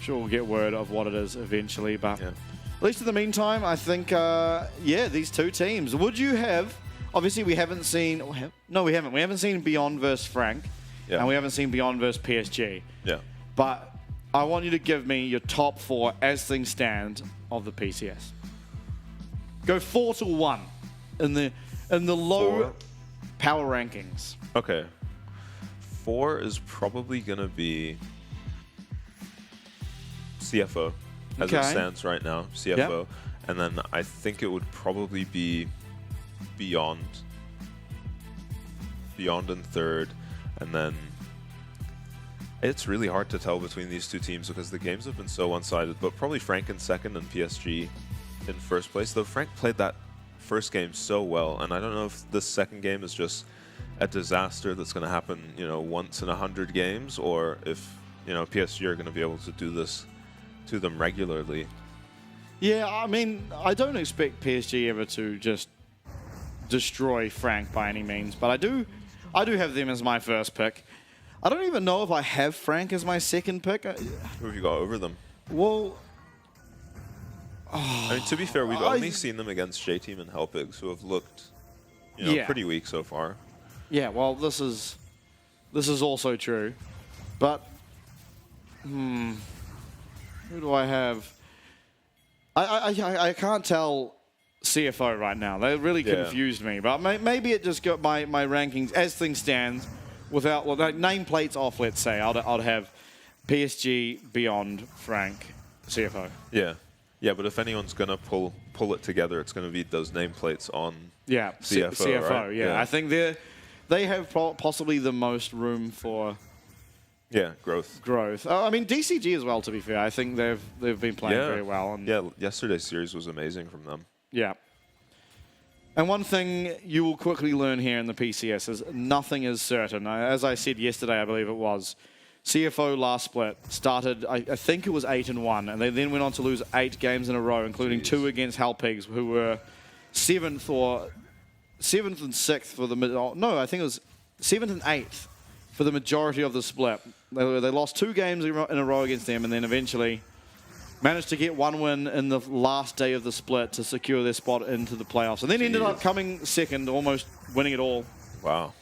Sure, we'll get word of what it is eventually, but at least in the meantime, I think, yeah, these two teams. Would you have... Obviously, we haven't seen... No, we haven't. We haven't seen Beyond versus Frank, and we haven't seen Beyond versus PSG. Yeah. But I want you to give me your top 4 as things stand of the PCS. Go 4 to 1 in the low power rankings. Okay. 4 is probably gonna be CFO as it stands right now. CFO, and then I think it would probably be Beyond in 3rd, and then. It's really hard to tell between these two teams because the games have been so one-sided, but probably Frank in 2nd and PSG in 1st place. Though Frank played that first game so well, and I don't know if this 2nd game is just a disaster that's going to happen, you know, once in 100 games, or if, you know, PSG are going to be able to do this to them regularly. Yeah, I mean, I don't expect PSG ever to just destroy Frank by any means, but I do have them as my first pick. I don't even know if I have Frank as my 2nd pick. Who have you got over them? Well... I mean, to be fair, we've only seen them against J-Team and Helpigs, who have looked, you know, pretty weak so far. Yeah, well, this is also true. But, who do I have? I can't tell CFO right now. They really confused me. But maybe it just got my rankings as things stand. Without nameplates off, let's say, I'd have PSG, Beyond, Frank, CFO. Yeah, yeah, but if anyone's gonna pull it together, it's gonna be those nameplates on CFO, right? Yeah, I think they have possibly the most room for growth. I mean, DCG as well. To be fair, I think they've been playing very well. And yesterday's series was amazing from them. Yeah. And one thing you will quickly learn here in the PCS is nothing is certain. As I said yesterday, I believe it was, CFO last split started, I think it was 8-1, and they then went on to lose 8 games in a row, including 2 against Halpigs, who were 7th and 6th for the no, I think it was 7th and 8th for the majority of the split. They lost 2 games in a row against them, and then eventually managed to get 1 win in the last day of the split to secure their spot into the playoffs, and then ended up coming 2nd, almost winning it all. Wow.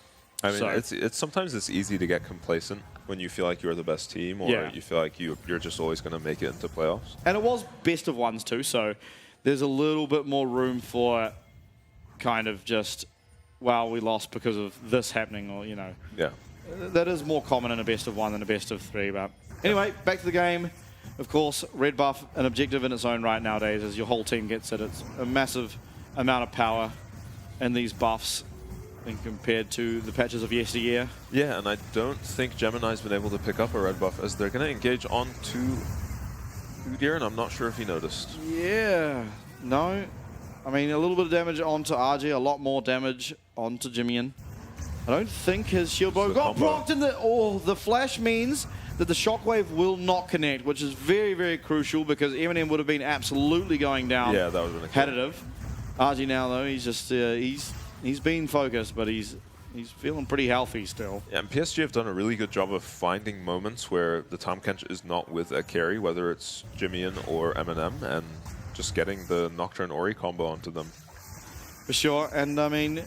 I mean, it's sometimes it's easy to get complacent when you feel like you're the best team, or you feel like you're just always going to make it into playoffs. And it was best of ones too, so there's a little bit more room for kind of just, well, we lost because of this happening, or, you know. Yeah. That is more common in a best of 1 than a best of 3, but anyway, back to the game. Of course, red buff, an objective in its own right nowadays, as your whole team gets it. It's a massive amount of power in these buffs. when compared to the patches of yesteryear. Yeah, and I don't think Gemini's been able to pick up a red buff as they're going to engage onto Udyr, and I'm not sure if he noticed. Yeah, no. I mean, a little bit of damage onto RJ, a lot more damage onto Jimian. I don't think his shield bow got blocked in the... Oh, the flash means that the shockwave will not connect, which is very, very crucial because Eminem would have been absolutely going down. Yeah, that would have been a had it have. RG now, though, he's just... he's been focused, but he's feeling pretty healthy still. Yeah, and PSG have done a really good job of finding moments where the Tahm Kench is not with a carry, whether it's Jimian or Eminem, and just getting the Nocturne Ori combo onto them. For sure, and I mean...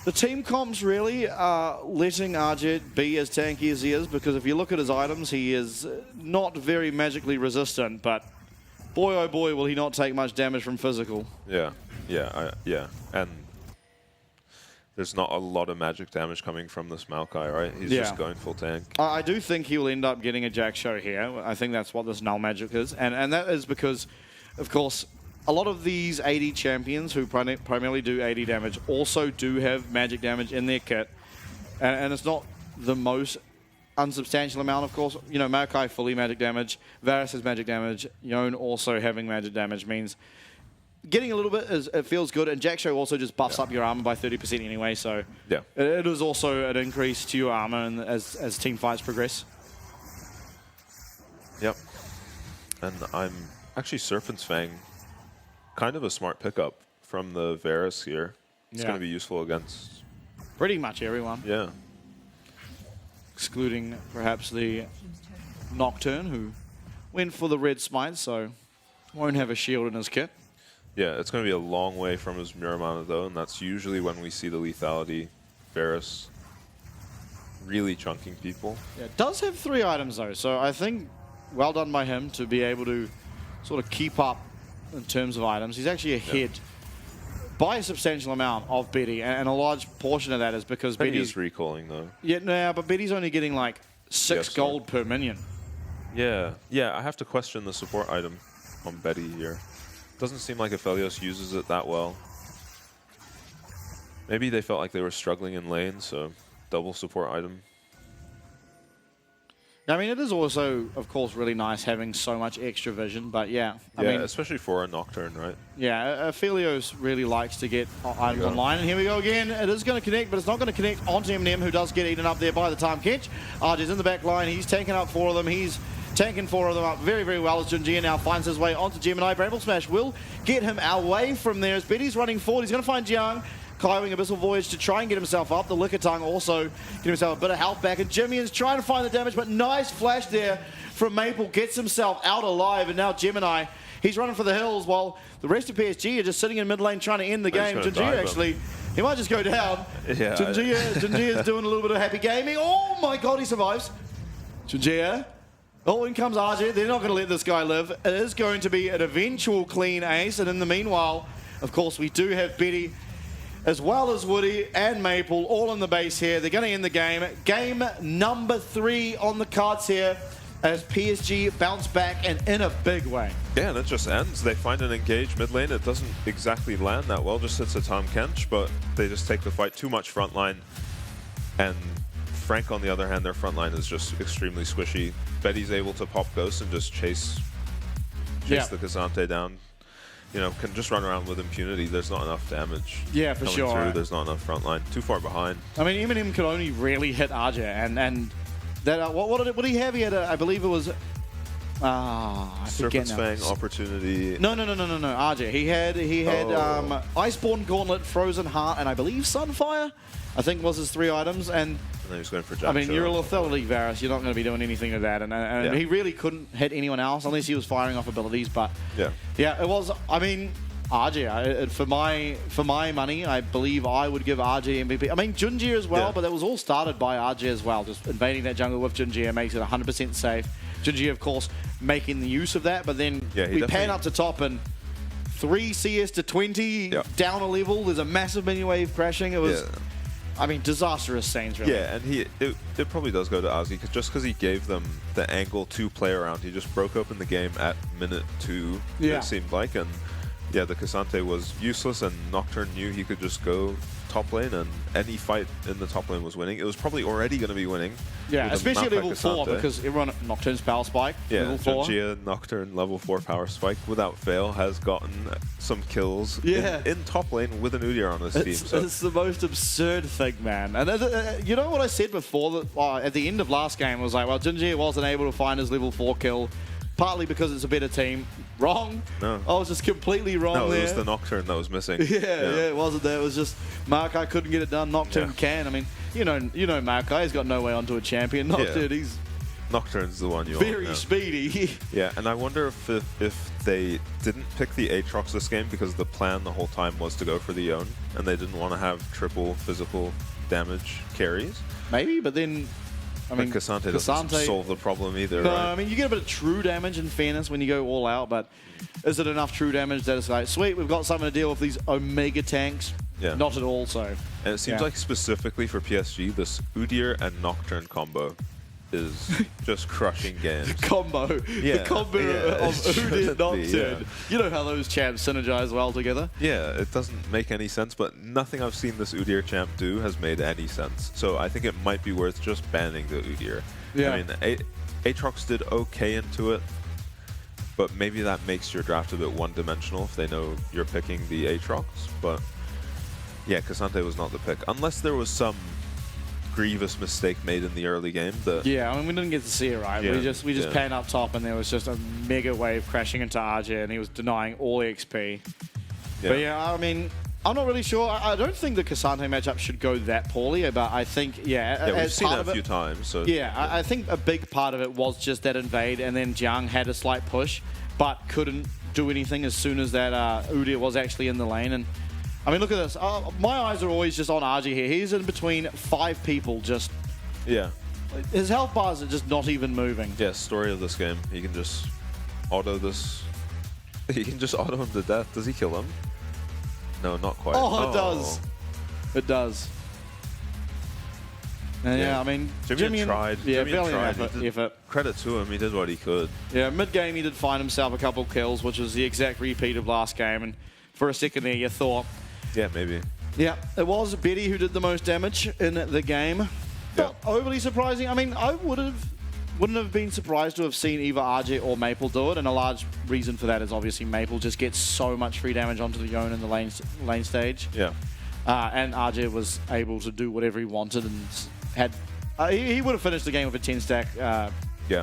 The team comps really are letting RJ be as tanky as he is, because if you look at his items, he is not very magically resistant, but boy oh boy will he not take much damage from physical. Yeah, and there's not a lot of magic damage coming from this Maokai, right? He's just going full tank. I do think he will end up getting a Jack Show here. I think that's what this null magic is, and that is because, of course, a lot of these AD champions who primarily do AD damage also do have magic damage in their kit. And it's not the most unsubstantial amount, of course. You know, Maokai fully magic damage, Varus has magic damage, Yone also having magic damage means getting a little bit, it feels good. And Jack Show also just buffs up your armor by 30% anyway, so yeah, it is also an increase to your armor and as team fights progress. Yep. And I'm actually Serpent's Fang. Kind of a smart pickup from the Varus here. It's going to be useful against pretty much everyone. Yeah. Excluding perhaps the Nocturne, who went for the red smite, so won't have a shield in his kit. Yeah, it's going to be a long way from his Muramana though, and that's usually when we see the lethality. Varus really chunking people. Yeah, does have 3 items though, so I think well done by him to be able to sort of keep up in terms of items. He's actually ahead by a substantial amount of Betty, and a large portion of that is because Betty's recalling though. Yeah, no, but Betty's only getting like 6 gold per minion. Yeah, I have to question the support item on Betty here. Doesn't seem like Aphelios uses it that well. Maybe they felt like they were struggling in lane, so double support item. I mean, it is also, of course, really nice having so much extra vision, but yeah. I mean, especially for a Nocturne, right? Yeah, Aphelios really likes to get items online, and here we go again. It is going to connect, but it's not going to connect onto Eminem, who does get eaten up there by the Tahm Kench. RJ's in the back line. He's tanking up 4 of them. He's tanking 4 of them up very, very well as Junjia now finds his way onto Gemini. Bramble Smash will get him away from there as Betty's running forward. He's going to find Jiang. Kaiwing Abyssal Voyage to try and get himself up. The Liquor Tongue also getting himself a bit of health back. And Jimian's trying to find the damage, but nice flash there from Maple. Gets himself out alive. And now Gemini, he's running for the hills while the rest of PSG are just sitting in mid lane trying to end the game. Junjia actually, he might just go down. Yeah. Junjia's doing a little bit of happy gaming. Oh my god, he survives. Junjia. Oh, in comes RJ. They're not going to let this guy live. It is going to be an eventual clean ace. And in the meanwhile, of course, we do have Betty as well as Woody and Maple, all in the base here. They're going to end the game. Game number 3 on the cards here as PSG bounce back and in a big way. Yeah, and it just ends. They find an engage mid lane. It doesn't exactly land that well, just hits a Tahm Kench, but they just take the fight too much front line. And Frank, on the other hand, their front line is just extremely squishy. Betty's able to pop Ghost and just chase the Kazante down. You know, can just run around with impunity. There's not enough damage. Yeah, for sure. Through. There's not enough front line. Too far behind. I mean, Eminem could only really hit RJ, and that what did he have? He had I believe it was Serpent's Fang opportunity. No. RJ. He had Iceborne Gauntlet, Frozen Heart, and I believe Sunfire. I think was his 3 items, and then he was going for Jack. I mean, you're a lethality Varus. You're not going to be doing anything with that, and he really couldn't hit anyone else unless he was firing off abilities. But yeah, it was. I mean, RJ. For my money, I believe I would give RJ MVP. I mean, Junjia as well, but that was all started by RJ as well. Just invading that jungle with Junjia makes it 100% safe. Junjia, of course, making the use of that, but then we pan up to top and 3 CS to 20 down a level. There's a massive minion wave crashing. It was. I mean, disastrous scenes, really. Yeah, and it probably does go to Ozzy, because he gave them the angle to play around. He just broke open the game at minute 2, it seemed like, and yeah, the Cassante was useless, and Nocturne knew he could just go top lane, and any fight in the top lane was winning. It was probably already going to be winning. Yeah, with a especially map like level 4, Cassante. because everyone Nocturne's power spike, Yeah, level 4. Gia Nocturne level 4 power spike without fail has gotten some kills Yeah. in top lane with an Udyr on his team. So It's the most absurd thing, man. And you know what I said before? That at the end of last game, I was like, well, Jinji wasn't able to find his level 4 kill, partly because it's a better team. Wrong. No. I was just completely wrong no, there. it was the Nocturne that was missing. yeah, it wasn't there. It was just Maokai couldn't get it done. Nocturne Yeah. can. I mean, you know Maokai. He's got no way onto a champion. Nocturne, he's Nocturne's the one you very want. speedy. Yeah, and I wonder if they didn't pick the Aatrox this game because the plan the whole time was to go for the Yone, and they didn't want to have triple physical damage carries. Maybe, but then, I mean, But Cassante doesn't solve the problem either, No, right? I mean, you get a bit of true damage in fairness when you go all out, but is it enough true damage that it's like, sweet, we've got something to deal with these Omega tanks? Yeah. Not at all, so. And it seems yeah. like specifically for PSG, this Udyr and Nocturne combo is just crushing games. Combo. Yeah, The combo yeah, of it Udyr and shouldn't be, Nocturne. yeah. You know how those champs synergize well together? Yeah, it doesn't make any sense, but nothing I've seen this Udyr champ do has made any sense. So I think it might be worth just banning the Udyr. Yeah. I mean, Aatrox did okay into it, but maybe that makes your draft a bit one-dimensional if they know you're picking the Aatrox. But yeah, Cassante was not the pick, unless there was some grievous mistake made in the early game. Yeah, I mean, we didn't get to see it, right? Yeah, We just yeah. panned up top, and there was just a mega wave crashing into RJ, and he was denying all XP. But yeah, I mean, I'm not really sure. I don't think the Cassante matchup should go that poorly, but I think, Yeah, we've as seen part it of a few times. So Yeah, I think a big part of it was just that invade, and then Jiang had a slight push, but couldn't do anything as soon as that Udyr was actually in the lane. And I mean, look at this. My eyes are always just on RG here. He's in between 5 people, just yeah. his health bars are just not even moving. Yeah, story of this game. He can just auto this. He can just auto him to death. Does he kill him? No, not quite. Oh, it does. It does. And yeah, I mean, Jimmy tried. Yeah, Jimmy valiant tried. He did- effort. Credit to him. He did what he could. Yeah, mid-game he did find himself a couple kills, which was the exact repeat of last game. And for a second there, you thought, Yeah, maybe. yeah, it was Betty who did the most damage in the game. Not overly surprising. I mean, I wouldn't have been surprised to have seen either RJ or Maple do it, and a large reason for that is obviously Maple just gets so much free damage onto the Yone in the lane stage. Yeah. And RJ was able to do whatever he wanted and had... he would have finished the game with a 10-stack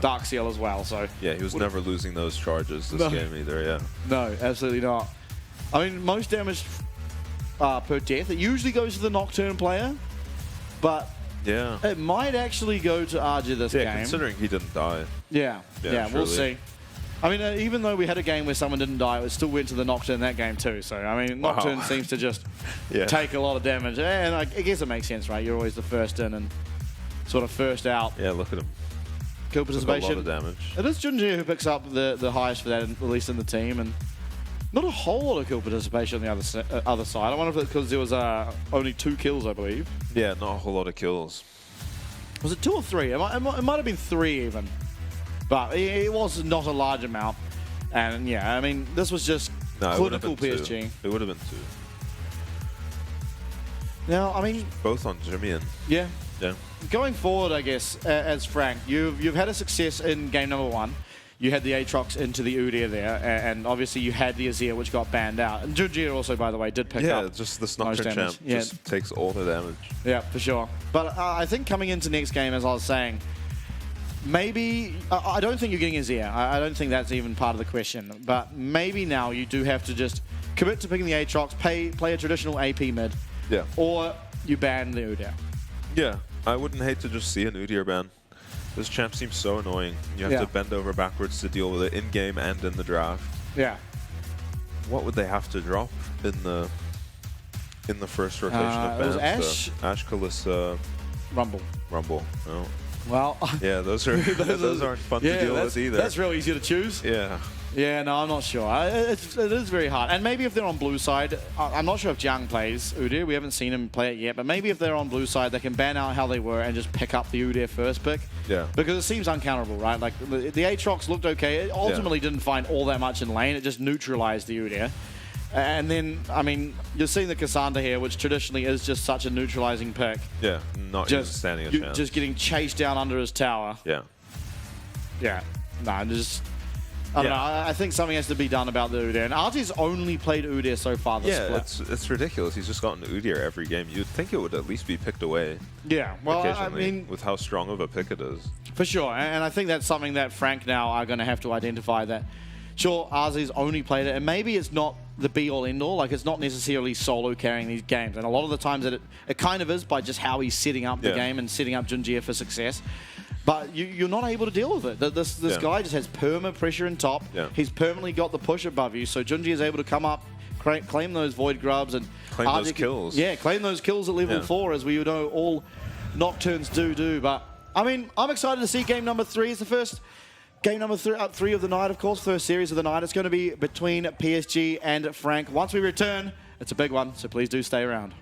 Dark Seal as well, so... Yeah, he was never losing those charges this game either, yeah. No, absolutely not. I mean, most damage per death, it usually goes to the Nocturne player, but Yeah. it might actually go to RJ this Yeah, game. considering he didn't die. Yeah, we'll surely. see. I mean, even though we had a game where someone didn't die, it still went to the Nocturne that game too. So, I mean, Nocturne seems to just take a lot of damage. And I guess it makes sense, right? You're always the first in and sort of first out. Yeah, look at him. Kill Took a participation. lot of damage. It is Junji who picks up the highest for that, at least in the team. And not a whole lot of kill participation on the other side. I wonder if it's because there was only 2 kills, I believe. Yeah, not a whole lot of kills. Was it 2 or 3? It might have been 3 even. But it was not a large amount. And yeah, I mean, this was just clinical PSG. It would have been 2. Now, I mean... Both on Jimmy and... Yeah. Yeah. Going forward, I guess, as Frank, you've had a success in game number 1. You had the Aatrox into the Udyr there, and obviously you had the Azir, which got banned out. And Junji also, by the way, did pick up just the most Nocturne damage. champ just takes all the damage. Yeah, for sure. But I think coming into next game, as I was saying, maybe... I don't think you're getting Azir. I don't think that's even part of the question. But maybe now you do have to just commit to picking the Aatrox, play a traditional AP mid, Yeah. or you ban the Udyr. Yeah, I wouldn't hate to just see an Udyr ban. This champ seems so annoying. You have to bend over backwards to deal with it in-game and in the draft. Yeah. What would they have to drop in the first rotation of it was bans? Ashe. Ashe, Kalista, Rumble. Rumble. No. Well... Yeah, those aren't fun to deal with either. That's real easy to choose. Yeah. Yeah, no, I'm not sure. It is very hard. And maybe if they're on blue side, I'm not sure if Jiang plays Udyr. We haven't seen him play it yet. But maybe if they're on blue side, they can ban out how they were and just pick up the Udyr first pick. Yeah. Because it seems uncounterable, right? Like, the Aatrox looked okay. It ultimately didn't find all that much in lane. It just neutralized the Udyr. And then, I mean, you're seeing the Cassandra here, which traditionally is just such a neutralizing pick. Yeah, not even standing a chance. Just getting chased down under his tower. Yeah. Yeah. Nah, just... I don't know. I think something has to be done about the Udyr. And Artie's only played Udyr so far this split. It's ridiculous. He's just gotten Udyr every game. You'd think it would at least be picked away. Yeah, well, I mean... with how strong of a pick it is. For sure. And I think that's something that Frank now are going to have to identify that, sure, Artie's only played it, and maybe it's not the be-all, end-all. Like, it's not necessarily solo carrying these games. And a lot of the times it kind of is by just how he's setting up the game and setting up Junjie for success. But you're not able to deal with it. This guy just has perma pressure in top. Yeah. He's permanently got the push above you. So Junjie is able to come up, claim those Void Grubs. And claim those kills. Yeah, claim those kills at level 4, as we know all Nocturnes do. But, I mean, I'm excited to see game number 3. It's the first game number 3 of the night, of course, first series of the night. It's going to be between PSG and Frank. Once we return, it's a big one, so please do stay around.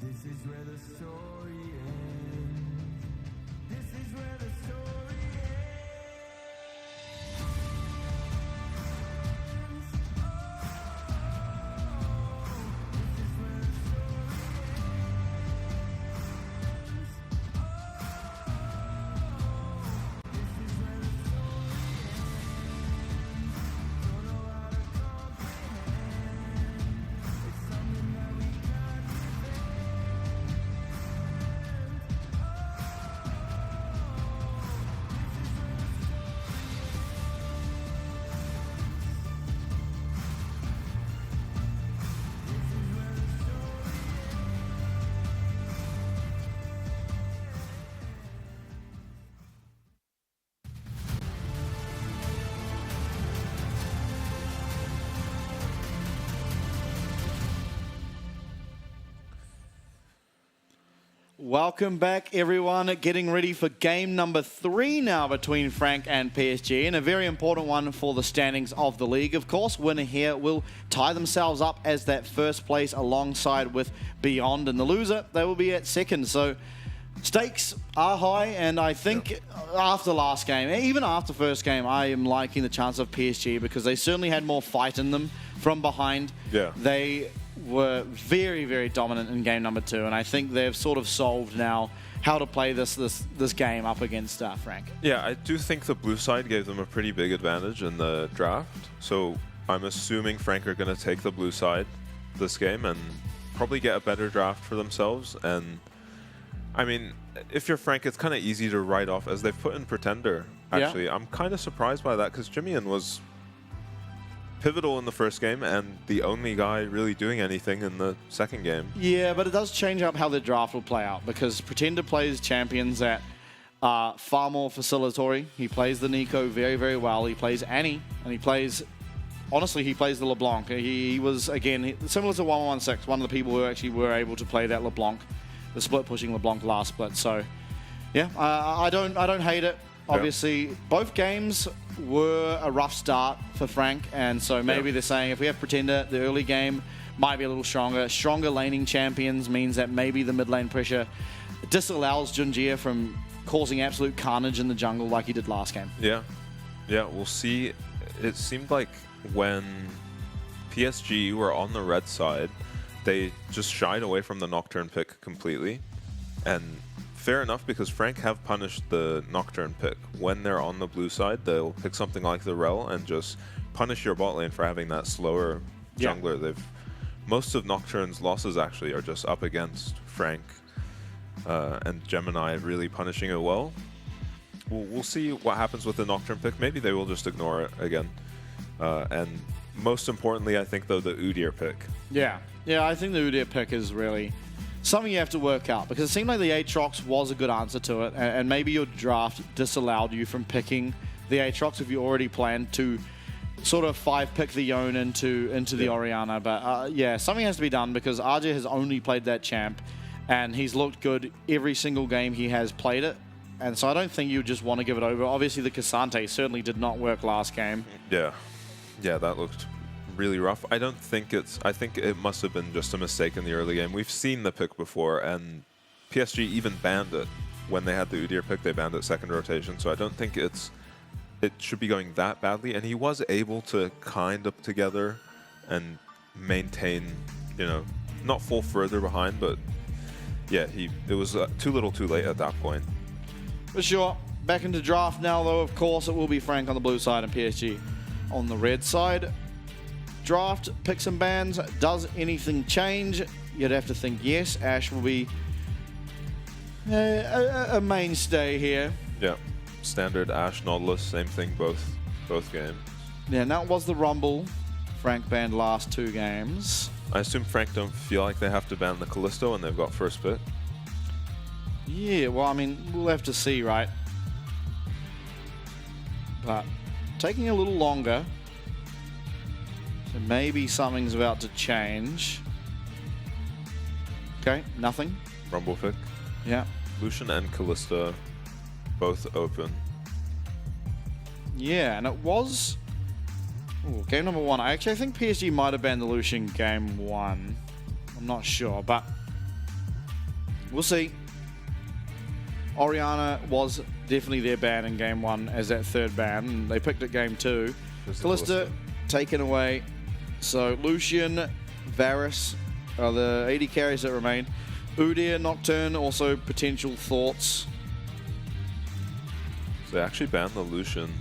This is where the story ends. This is where the story ends. This is where the story ends. This is where the story ends. Don't know how to comprehend. It's something that we can't defend. Welcome back, everyone. Getting ready for game number 3 now between Frank and PSG, and a very important one for the standings of the league. Of course, winner here will tie themselves up as that first place alongside with Beyond, and the loser, they will be at second. So stakes are high, and I think after last game, even after first game, I am liking the chance of PSG because they certainly had more fight in them from behind. Yeah. They were very, very dominant in game number 2, and I think they've sort of solved now how to play this game up against Frank. Yeah, I do think the blue side gave them a pretty big advantage in the draft. So I'm assuming Frank are going to take the blue side this game and probably get a better draft for themselves. And I mean, if you're Frank, it's kind of easy to write off as they've put in Pretender. Actually, I'm kind of surprised by that because Jimian was pivotal in the first game and the only guy really doing anything in the second game. Yeah, but it does change up how the draft will play out because Pretender plays champions that are far more facilitatory. He plays the Nico very, very well. He plays Annie, and he plays, honestly, he plays the LeBlanc. He was, again, similar to 116, one of the people who actually were able to play that LeBlanc, the split pushing LeBlanc last split. So, yeah, I don't hate it. Obviously, both games were a rough start for Frank, and so maybe they're saying if we have Pretender, the early game might be a little stronger. Stronger laning champions means that maybe the mid lane pressure disallows Junjia from causing absolute carnage in the jungle like he did last game. Yeah, we'll see. It seemed like when PSG were on the red side, they just shied away from the Nocturne pick completely, and fair enough, because Frank have punished the Nocturne pick. When they're on the blue side, they'll pick something like the Rel and just punish your bot lane for having that slower jungler. Most of Nocturne's losses actually are just up against Frank and Gemini really punishing it well. We'll see what happens with the Nocturne pick. Maybe they will just ignore it again. And most importantly, I think, though, the Udyr pick. Yeah, I think the Udyr pick is really something you have to work out, because it seemed like the Aatrox was a good answer to it, and maybe your draft disallowed you from picking the Aatrox if you already planned to sort of 5-pick the Yone into the Orianna. But yeah, something has to be done because RJ has only played that champ, and he's looked good every single game he has played it. And so I don't think you just want to give it over. Obviously, the Cassante certainly did not work last game. Yeah, that looked really rough. I think it must have been just a mistake in the early game. We've seen the pick before, and PSG even banned it when they had the Udyr pick. They banned it second rotation, so I don't think it should be going that badly. And he was able to kind of together and maintain, not fall further behind, but yeah, it was too little too late at that point. For sure. Back into draft now, though. Of course, it will be Frank on the blue side and PSG on the red side. Draft, picks and bans. Does anything change? You'd have to think yes. Ashe will be a mainstay here. Yeah, standard Ashe, Nautilus, same thing both games. Yeah, and that was the Rumble. Frank banned last 2 games. I assume Frank don't feel like they have to ban the Callisto and they've got first pick. Yeah, well, I mean, we'll have to see, right? But taking a little longer. So maybe something's about to change. Okay, nothing. Rumble pick. Yeah. Lucian and Callista both open. Yeah, and it was game number 1. I think PSG might have banned the Lucian game 1. I'm not sure, but We'll see. Orianna was definitely their ban in game 1 as that third ban, and they picked it game 2. Kalista taken away. So Lucian, Varus are the AD carries that remain. Udyr, Nocturne, also potential thoughts. So they actually banned the Lucian.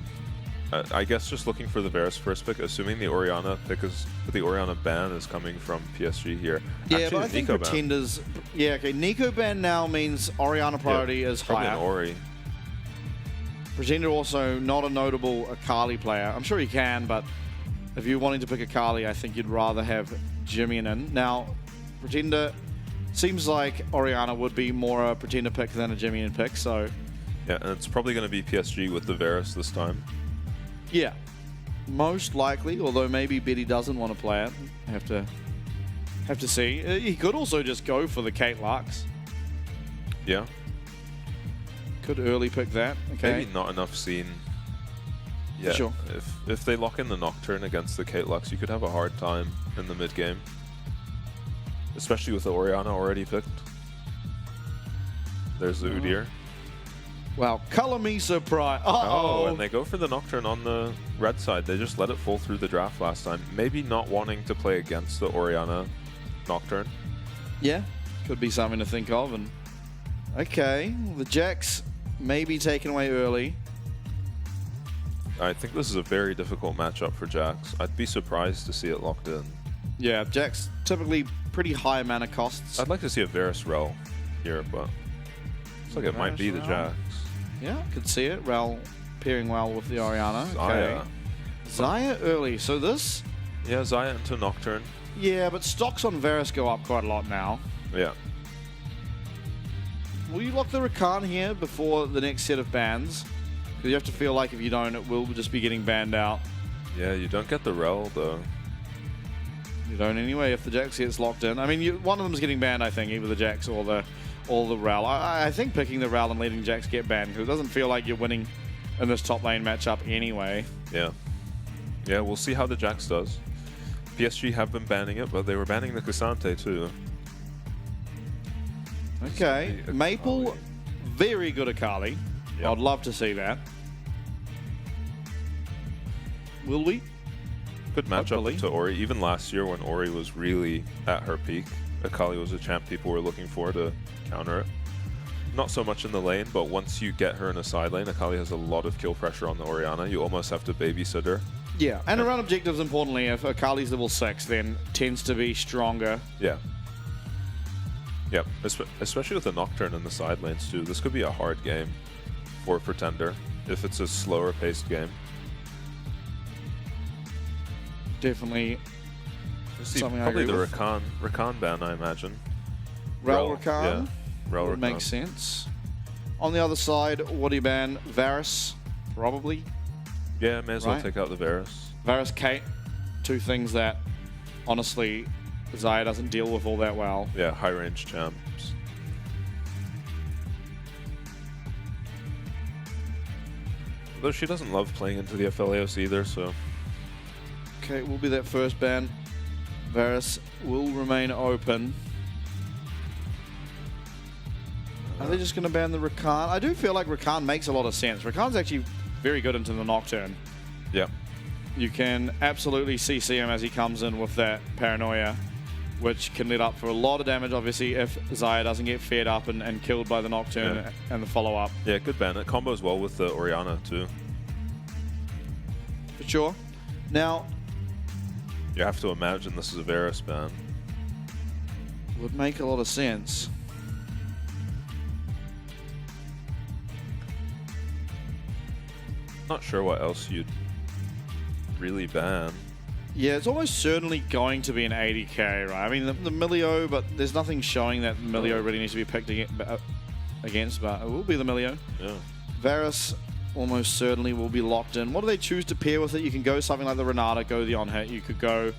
I guess just looking for the Varus first pick, assuming the Orianna pick is the Orianna ban is coming from PSG here. Yeah, actually, but I think Pretenders. Yeah, okay. Nico ban now means Orianna priority is probably higher. an Ori. Pretender also not a notable Akali player. I'm sure he can, but if you're wanting to pick Akali, I think you'd rather have Jimmy in. Now, Pretender seems like Orianna would be more a Pretender pick than a Jimmy pick, so. Yeah, and it's probably going to be PSG with the Varus this time. Yeah, most likely. Although maybe Betty doesn't want to play it. Have to see. He could also just go for the Kate Lux. Yeah. Could early pick that. Okay. Maybe not enough scene. Yeah. Sure. If they lock in the Nocturne against the Kate Lux, you could have a hard time in the mid game, especially with the Orianna already picked. There's the Udyr. Wow, color me surprised. Oh, and they go for the Nocturne on the red side. They just let it fall through the draft last time. Maybe not wanting to play against the Orianna Nocturne. Yeah, could be something to think of. And okay, the Jax may be taken away early. I think this is a very difficult matchup for Jax. I'd be surprised to see it locked in. Yeah, Jax typically pretty high mana costs. I'd like to see a Varus Rel here, but looks like it might be the Jax. Yeah, could see it. Rel pairing well with the Orianna. Xayah. Okay. Xayah early. So this... Yeah, Xayah into Nocturne. Yeah, but stocks on Varus go up quite a lot now. Yeah. Will you lock the Rakan here before the next set of bans? Because you have to feel like if you don't, it will just be getting banned out. Yeah, you don't get the Rel, though. You don't anyway if the Jax gets locked in. I mean, one of them's getting banned, I think, either the Jax or the Rel. I think picking the Rel and letting Jax get banned, because it doesn't feel like you're winning in this top lane matchup anyway. Yeah. Yeah, we'll see how the Jax does. PSG have been banning it, but they were banning the Cassante too. Okay, Maple, very good Akali. Yep. I'd love to see that. Will we? Good matchup Hopefully. to Ori. Even last year when Ori was really at her peak, Akali was a champ people were looking for to counter it. Not so much in the lane, but once you get her in a side lane, Akali has a lot of kill pressure on the Orianna. You almost have to babysit her. Yeah, and around objectives, importantly, if Akali's level 6, then tends to be stronger. Yeah. Yep, especially with the Nocturne in the side lanes too. This could be a hard game for Pretender if it's a slower paced game. Definitely something I Probably agree the with. Rakan ban, I imagine. Rel Rakan Yeah, Rel would Rakan. make sense. On the other side, what do you ban? Varus, probably. Yeah, may as well Right. take out the Varus. Varus, Kate, two things that, honestly, Xayah doesn't deal with all that well. Yeah, high range champs. Though she doesn't love playing into the FLAOS either, so... Okay, will be that first ban. Varus will remain open. Are they just going to ban the Rakan? I do feel like Rakan makes a lot of sense. Rakan's actually very good into the Nocturne. Yeah. You can absolutely CC him as he comes in with that Paranoia, which can lead up for a lot of damage, obviously, if Xayah doesn't get fed up and killed by the Nocturne and the follow-up. Yeah, good ban. It combos well with the Orianna, too. For sure. Now, You have to imagine this is a Varus ban. would make a lot of sense. Not sure what else you'd really ban. Yeah, it's almost certainly going to be an 80k, right? I mean, the Milio, but there's nothing showing that Milio really needs to be picked against, but it will be the Milio. Yeah. Varus almost certainly will be locked in. What do they choose to pair with it? You can go something like the Renata, go the on-hit. You could go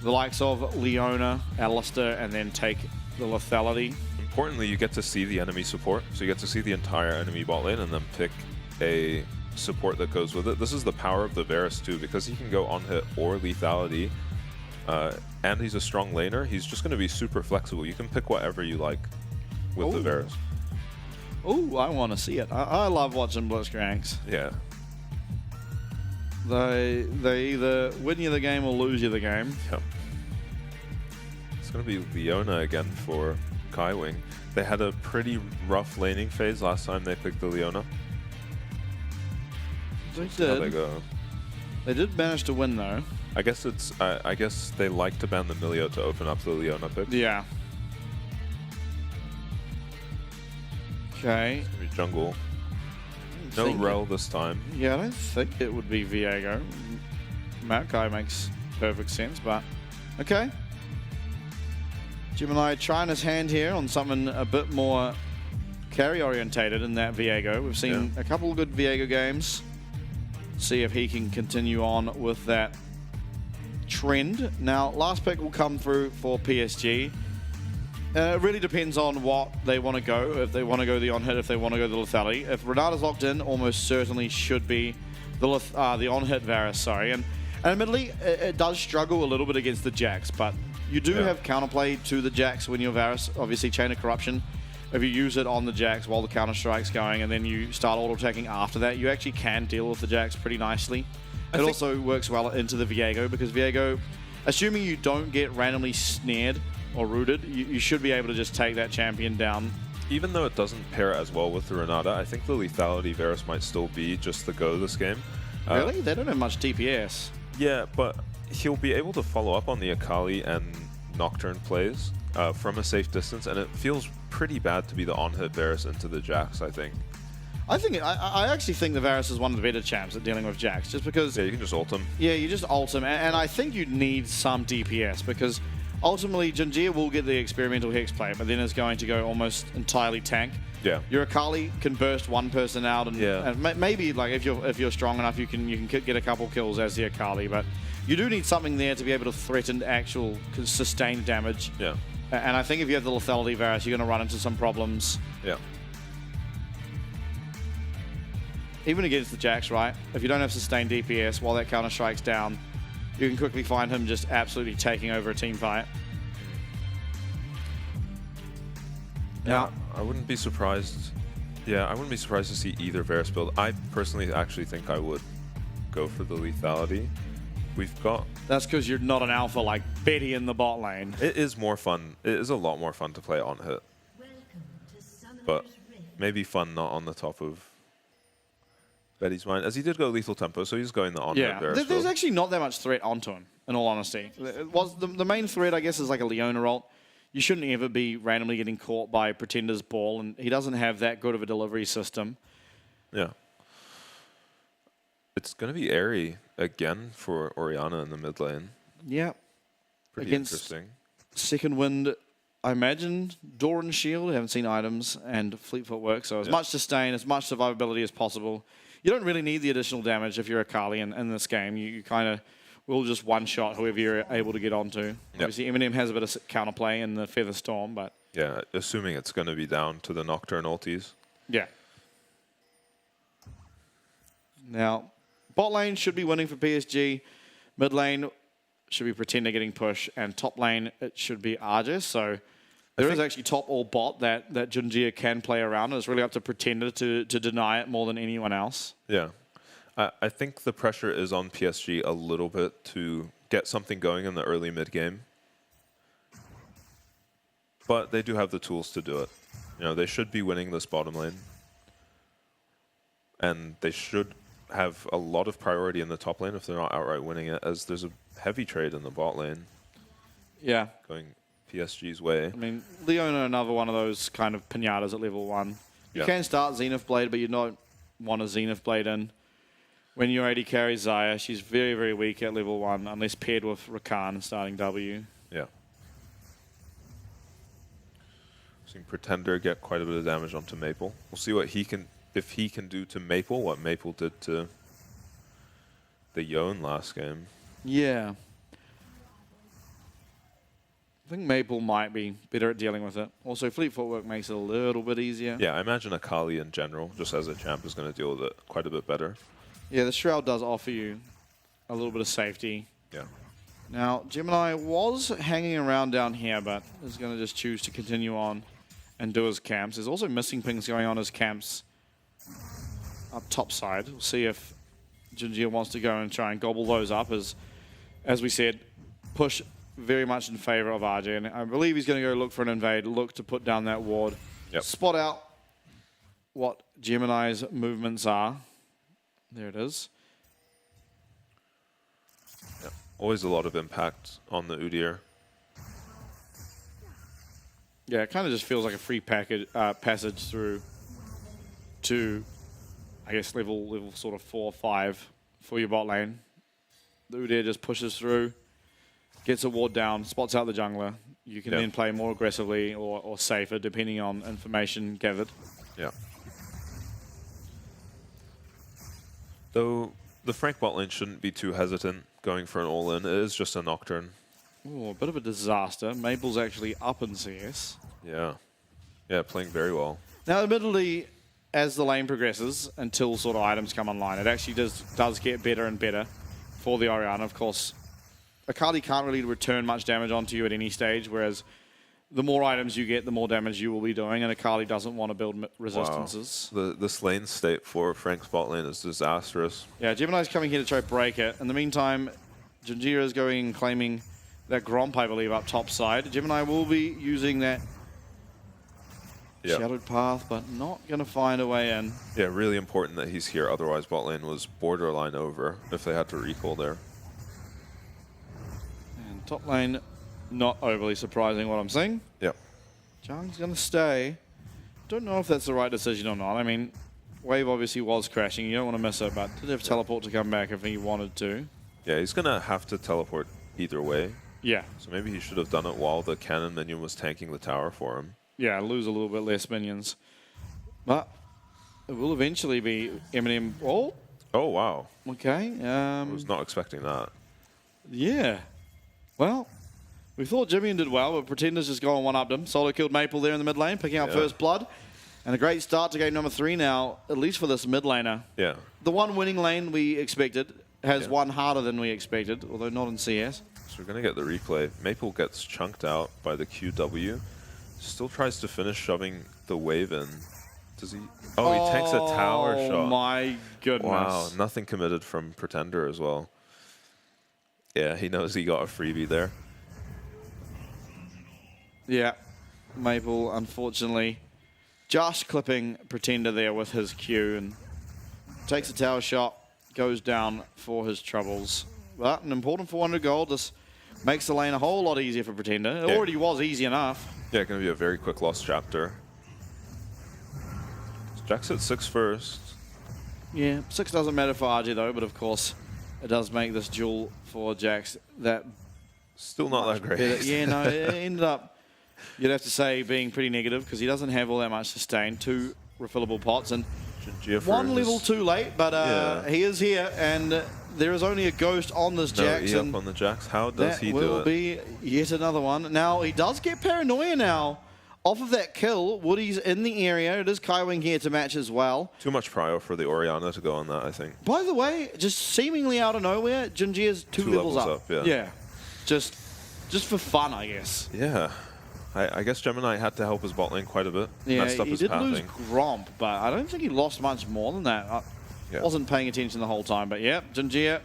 the likes of Leona, Alistair, and then take the lethality. Importantly, you get to see the enemy support, so you get to see the entire enemy bot lane and then pick a support that goes with it. This is the power of the Varus too, because he can go on hit or lethality, and he's a strong laner. He's just going to be super flexible. You can pick whatever you like. with the Varus. Oh, I want to see it. I love watching Blitzcranks. Yeah. They either win you the game or lose you the game. Yep. It's going to be Leona again for Kaiwing. They had a pretty rough laning phase last time they picked the Leona. They See how they did. go. They did manage to win though. I guess it's. I guess they like to ban the Milio to open up the Leona pick. Yeah. Okay. It's gonna be jungle. No Rel this time. Yeah, I don't think it would be Viego. Maokai makes perfect sense, but okay. Gemini trying his hand here on something a bit more carry orientated in that Viego. We've seen a couple of good Viego games. See if he can continue on with that trend. Now, last pick will come through for PSG. It really depends on what they want to go. If they want to go the on-hit, if they want to go the lethality. If Renata's locked in, almost certainly should be the on-hit Varus, sorry. And admittedly, it does struggle a little bit against the Jax, but you do have counterplay to the Jax when you're Varus. Obviously, Chain of Corruption. If you use it on the Jax while the counter-strike's going and then you start auto-attacking after that, you actually can deal with the Jax pretty nicely. It also works well into the Viego because Viego, assuming you don't get randomly snared or rooted, you should be able to just take that champion down. Even though it doesn't pair as well with the Renata, I think the lethality Varus might still be just the go this game. Really? They don't have much DPS. Yeah, but he'll be able to follow up on the Akali and Nocturne plays from a safe distance, and it feels pretty bad to be the on-hit Varus into the Jax, I think. I actually think the Varus is one of the better champs at dealing with Jax, just because... Yeah, you can just ult him. Yeah, you just ult him, and I think you need some DPS, because ultimately Junjia will get the experimental Hex play, but then it's going to go almost entirely tank. Yeah. Your Akali can burst one person out, and maybe like if you're strong enough, you can get a couple kills as the Akali, but you do need something there to be able to threaten actual sustained damage. Yeah. And I think if you have the lethality Varus, you're going to run into some problems. Yeah. Even against the Jax, right? If you don't have sustained DPS while that counter strikes down, you can quickly find him just absolutely taking over a team fight. Yeah, I wouldn't be surprised. Yeah, I wouldn't be surprised to see either Varus build. I personally actually think I would go for the lethality. We've got... That's because you're not an alpha like Betty in the bot lane. It is more fun. It is a lot more fun to play on hit. But maybe fun not on the top of Betty's mind, as he did go lethal tempo, so he's going the on-hit Varus. There's actually not that much threat onto him, in all honesty. The main threat, I guess, is like a Leona ult. You shouldn't ever be randomly getting caught by Pretender's ball, and he doesn't have that good of a delivery system. Yeah. It's going to be airy again for Orianna in the mid lane. Yeah. Pretty Against interesting. Second Wind, I imagine Doran Shield, I haven't seen items, and Fleet Footwork, so as much sustain, as much survivability as possible. You don't really need the additional damage if you're a Kali in this game. You kind of will just one-shot whoever you're able to get onto. Obviously, Eminem has a bit of counterplay in the Feather Storm, but... Yeah, assuming it's going to be down to the Nocturne ultis. Yeah. Now, bot lane should be winning for PSG. Mid lane should be Pretender getting push. And top lane, it should be Argis. So there is actually top or bot that Junjia can play around. It's really up to Pretender to deny it more than anyone else. Yeah. I think the pressure is on PSG a little bit to get something going in the early mid game. But they do have the tools to do it. You know, they should be winning this bottom lane. And they should have a lot of priority in the top lane if they're not outright winning it, as there's a heavy trade in the bot lane. Yeah. Going PSG's way. I mean, Leona, another one of those kind of pinatas at level 1. You can start Zenith Blade, but you don't want a Zenith Blade in. When your AD carries Xayah, she's very, very weak at level 1, unless paired with Rakan starting W. Yeah. Seeing Pretender get quite a bit of damage onto Maple. We'll see what he can, if he can do to Maple what Maple did to the Yone last game. Yeah. I think Maple might be better at dealing with it. Also, Fleet Footwork makes it a little bit easier. Yeah, I imagine Akali in general, just as a champ, is going to deal with it quite a bit better. Yeah, the Shroud does offer you a little bit of safety. Yeah. Now, Gemini was hanging around down here, but is going to just choose to continue on. and do his camps. There's also missing pings going on his camps up top side. We'll see if Jinjia wants to go and try and gobble those up. As we said, push very much in favor of RJ. And I believe he's going to go look for an invade, look to put down that ward, spot out what Gemini's movements are. There it is. Yeah. Always a lot of impact on the Udyr. Yeah, it kind of just feels like a free passage through to, I guess, level sort of 4 or 5 for your bot lane. The Udyr just pushes through, gets a ward down, spots out the jungler. You can then play more aggressively or safer, depending on information gathered. Yeah. Though the Frank bot lane shouldn't be too hesitant going for an all-in. It is just a Nocturne. Ooh, a bit of a disaster. Maple's actually up in CS. Yeah. Yeah, playing very well. Now, admittedly, as the lane progresses, until sort of items come online, it actually does get better and better for the Orianna. Of course, Akali can't really return much damage onto you at any stage, whereas the more items you get, the more damage you will be doing, and Akali doesn't want to build resistances. Wow. This lane state for Frank's bot lane is disastrous. Yeah, Gemini's coming here to try to break it. In the meantime, Jinjia is going and claiming that Gromp, I believe, up top side. Gemini will be using that shadowed path, but not going to find a way in. Yeah, really important that he's here. Otherwise, bot lane was borderline over if they had to recall there. And top lane, not overly surprising what I'm seeing. Yep. Zhang's going to stay. Don't know if that's the right decision or not. I mean, wave obviously was crashing. You don't want to miss it, but did have teleport to come back if he wanted to. Yeah, he's going to have to teleport either way. Yeah. So maybe he should have done it while the cannon minion was tanking the tower for him. Yeah, lose a little bit less minions. But it will eventually be Eminem. Oh, Oh, wow. okay. I was not expecting that. Yeah. Well, we thought Jimmy did well, but Pretender's just gone one-upped him. Solo killed Maple there in the mid lane, picking up first blood. And a great start to game number 3 now, at least for this mid laner. Yeah. The one winning lane we expected has won harder than we expected, although not in CS. So we're going to get the replay. Maple gets chunked out by the QW. Still tries to finish shoving the wave in. Does he? Oh, he takes a tower shot. Oh my goodness. Wow, nothing committed from Pretender as well. Yeah, he knows he got a freebie there. Yeah, Maple, unfortunately, just clipping Pretender there with his Q and takes a tower shot, goes down for his troubles. But an important 400 gold. This makes the lane a whole lot easier for Pretender. It already was easy enough. Yeah, going to be a very quick lost chapter. Jack's at 6 first. Yeah, 6 doesn't matter for RJ though, but of course it does make this duel for Jax that Still not that great. better. Yeah, no, it ended up, you'd have to say, being pretty negative because he doesn't have all that much sustain. 2 refillable pots and one level too late, but he is here and there is only a ghost on this Jax. No, on the Jax. How does he do it? That will be yet another one. Now, he does get paranoia now. Off of that kill, Woody's in the area. It is Kaiwing here to match as well. Too much prio for the Orianna to go on that, I think. By the way, just seemingly out of nowhere, Jinjia's 2 levels up. Yeah. Just for fun, I guess. Yeah. I guess Gemini had to help his bot lane quite a bit. Yeah, Messed up he his did pathing. lose Gromp, but I don't think he lost much more than that. I wasn't paying attention the whole time, but yeah, Jinjia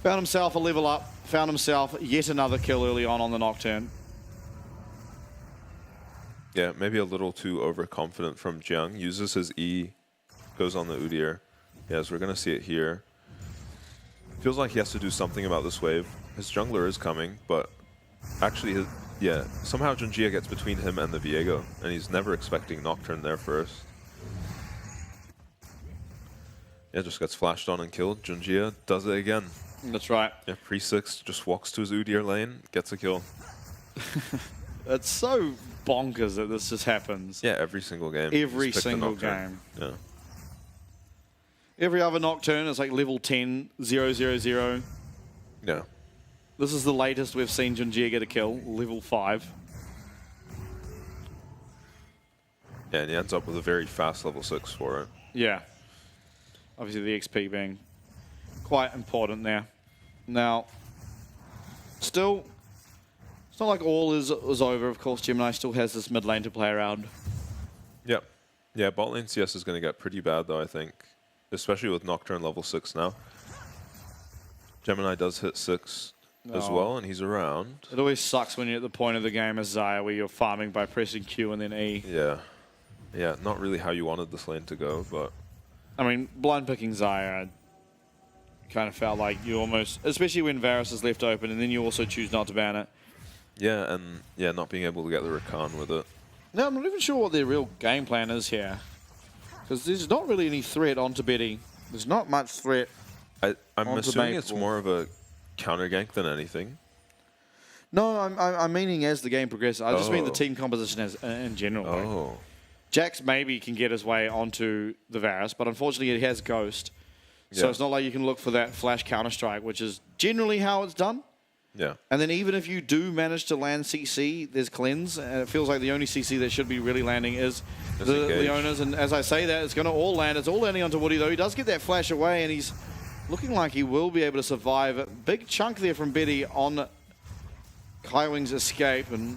found himself a level up, found himself yet another kill early on the Nocturne. Yeah, maybe a little too overconfident from Jiang. Uses his E, goes on the Udyr. Yes, we're going to see it here. Feels like he has to do something about this wave. His jungler is coming, but actually, somehow Jinjia gets between him and the Viego, and he's never expecting Nocturne there first. Yeah, just gets flashed on and killed. Jinjia does it again. That's right. Yeah, pre-6 just walks to his Udyr lane, gets a kill. It's so bonkers that this just happens. Yeah, every single game. Every single game. Yeah. Every other Nocturne is like level 10, 0, 0, 0. Yeah. This is the latest we've seen Jinjia get a kill, level 5. Yeah, and he ends up with a very fast level 6 for it. Yeah. Obviously the XP being quite important there. Now, still, It's not like all is over. Of course, Gemini still has this mid lane to play around. Yep. Yeah, bot lane CS is going to get pretty bad, though, I think. Especially with Nocturne level 6 now. Gemini does hit 6 as well, and he's around. It always sucks when you're at the point of the game as Xayah where you're farming by pressing Q and then E. Yeah. Yeah, not really how you wanted this lane to go, but... I mean, blind picking Xayah kind of felt like you almost... Especially when Varus is left open, and then you also choose not to ban it. Yeah, and yeah, not being able to get the Rakan with it. No, I'm not even sure what their real game plan is here. Because there's not really any threat onto Betty. There's not much threat. I'm onto assuming it's Maple. more of a counter gank than anything. No, I'm meaning as the game progresses. I just mean the Oh. team composition as in general. Like, Oh. Jax maybe can get his way onto the Varus, but unfortunately it has Ghost. So Yeah. it's not like you can look for that flash counter-strike, which is generally how it's done. Yeah. And then even if you do manage to land CC, there's Cleanse, and it feels like the only CC that should be really landing is the Engage. Leonas. And as I say that, it's going to all land. It's all landing onto Woody, though. He does get that flash away, and he's looking like he will be able to survive. A big chunk there from Betty on Kaiwing's escape, and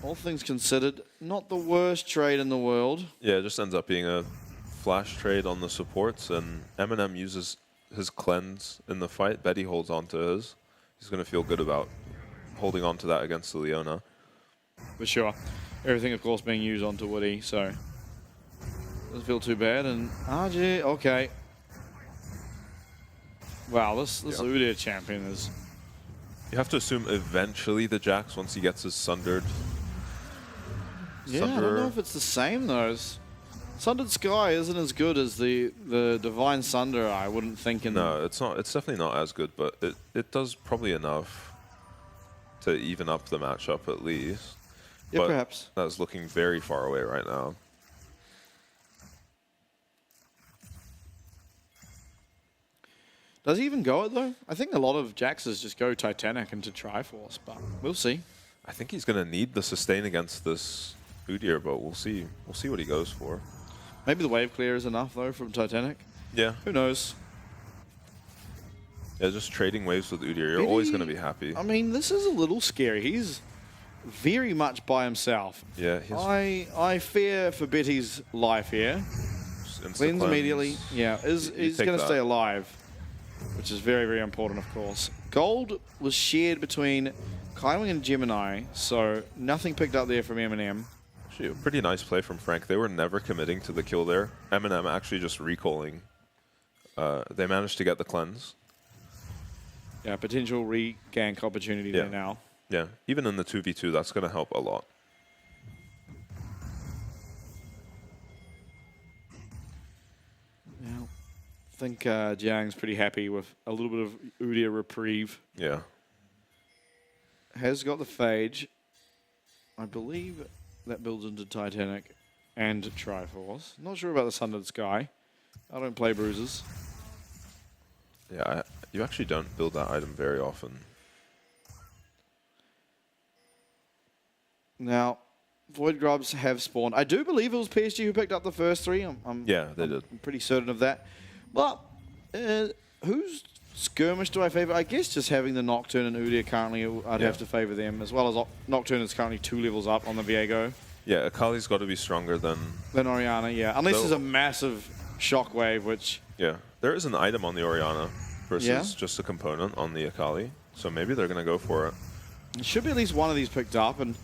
all things considered, not the worst trade in the world. Yeah, it just ends up being a flash trade on the supports, and Eminem uses his cleanse in the fight. Betty holds on to his. He's going to feel good about holding on to that against the Leona. For sure. Everything, of course, being used onto Woody, so doesn't feel too bad. And RG, okay. Wow, this Udyr champion is... You have to assume eventually the Jax, once he gets his Sundered... Yeah, I don't know if it's the same, though. Sundered Sky isn't as good as the Divine Sunder, I wouldn't think. No, it's not. It's definitely not as good, but it does probably enough to even up the matchup at least. Yeah, but perhaps. That's looking very far away right now. Does he even go it, though? I think a lot of Jaxes just go Titanic into Triforce, but we'll see. I think he's going to need the sustain against this Udyr, but we'll see. We'll see what he goes for. Maybe the wave clear is enough, though, from Titanic. Yeah. Who knows? Yeah, just trading waves with Udyr, you're always going to be happy. I mean, this is a little scary. He's very much by himself. Yeah. I fear for Betty's life here. Cleanse immediately. Yeah, he's going to stay alive, which is very, very important, of course. Gold was shared between Kaiwing and Gemini, so nothing picked up there from Eminem. Actually, a pretty nice play from Frank. They were never committing to the kill there. Eminem actually just recalling. They managed to get the cleanse. Yeah, potential re-gank opportunity there now. Yeah, even in the 2v2, that's going to help a lot. Yeah, I think Jiang's pretty happy with a little bit of Udyr reprieve. Yeah. Has got the Phage. I believe that builds into Titanic and Triforce. Not sure about the Sundered Sky. I don't play bruises. Yeah, you actually don't build that item very often. Now, Void Grubs have spawned. I do believe it was PSG who picked up the first three. Yeah, they did. I'm pretty certain of that. But whose skirmish do I favor? I guess just having the Nocturne and Udyr currently, I'd have to favor them, as well as Nocturne is currently 2 levels up on the Viego. Yeah, Akali's got to be stronger than... Oriana, yeah. Unless there's a massive shockwave, which... Yeah, there is an item on the Oriana versus just a component on the Akali. So maybe they're going to go for it. There should be at least one of these picked up, and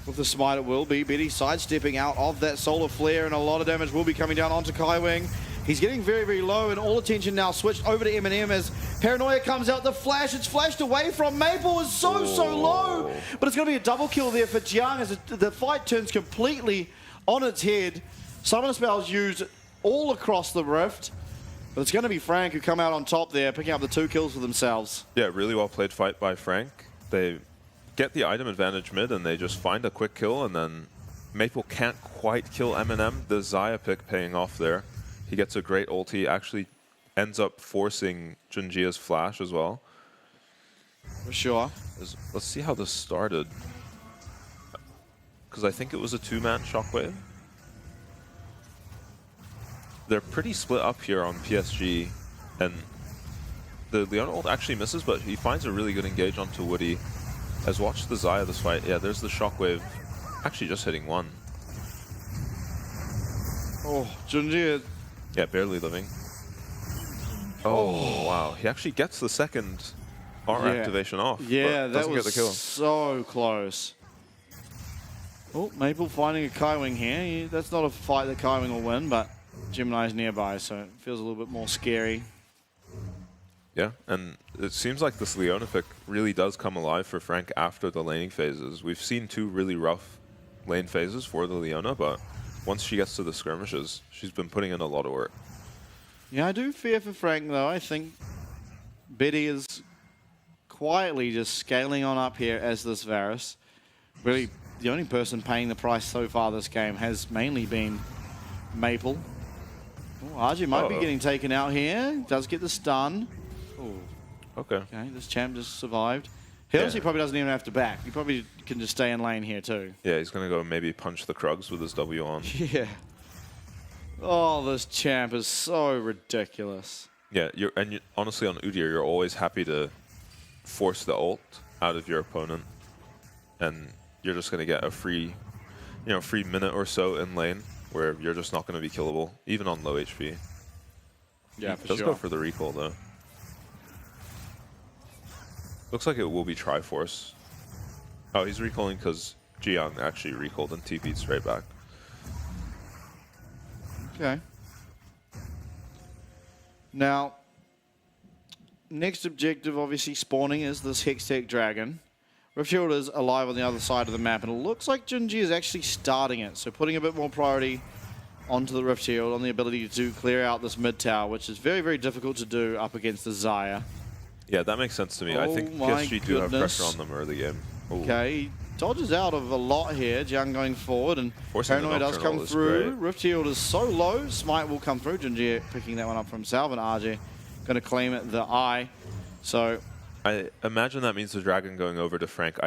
with the smite it will be. Betty sidestepping out of that solar flare, and a lot of damage will be coming down onto Kaiwing. He's getting very, very low, and all attention now switched over to Eminem as Paranoia comes out. The flash, it's flashed away from Maple, is so low. But it's going to be a double kill there for Jiang as the fight turns completely on its head. Summon spells used all across the rift. But it's going to be Frank who come out on top there, picking up the 2 kills for themselves. Yeah, really well played fight by Frank. They get the item advantage mid, and they just find a quick kill, and then Maple can't quite kill Eminem. The Xayah pick paying off there. He gets a great ulti, actually ends up forcing Junjia's flash as well. For sure. Let's see how this started. Because I think it was a 2-man shockwave. They're pretty split up here on PSG, and the Leona ult actually misses, but he finds a really good engage onto Woody. As watch the Xayah this fight. Yeah, there's the shockwave. Actually, just hitting one. Oh, Junji. Yeah, barely living. Oh, wow. He actually gets the second R activation off. Yeah, but that doesn't was get the kill. so close. Oh, Maple finding a Kaiwing here. That's not a fight that Kaiwing will win, but Gemini's nearby, so it feels a little bit more scary. Yeah, and it seems like this Leona pick really does come alive for Frank after the laning phases. We've seen 2 really rough lane phases for the Leona, but once she gets to the skirmishes, she's been putting in a lot of work. Yeah, I do fear for Frank, though. I think Betty is quietly just scaling on up here as this Varus. Really, the only person paying the price so far this game has mainly been Maple. Oh, RJ might be getting taken out here. Does get the stun. Oh, Okay. okay, this champ just survived. He honestly probably doesn't even have to back. He probably can just stay in lane here, too. Yeah, he's going to go maybe punch the Krugs with his W on. Yeah. Oh, this champ is so ridiculous. Yeah, honestly on Udyr, you're always happy to force the ult out of your opponent, and you're just going to get a free minute or so in lane where you're just not going to be killable, even on low HP. Yeah, He does go for the recall though. Looks like it will be Triforce. Oh, he's recalling because Jiang actually recalled and TP'd straight back. Okay. Now, next objective, obviously spawning, is this Hextech Dragon. Riftshield is alive on the other side of the map, and it looks like Junji is actually starting it, so putting a bit more priority onto the Riftshield, on the ability to clear out this mid tower, which is very, very difficult to do up against the Xayah. Yeah, that makes sense to me. I think PSG do have pressure on them early game. Ooh. Okay, he dodges out of a lot here. Jiang going forward, and Forcing Paranoia does come through. Riftshield is so low. Smite will come through. Junji picking that one up for himself, and RJ going to claim it, the eye. So I imagine that means the Dragon going over to Frank.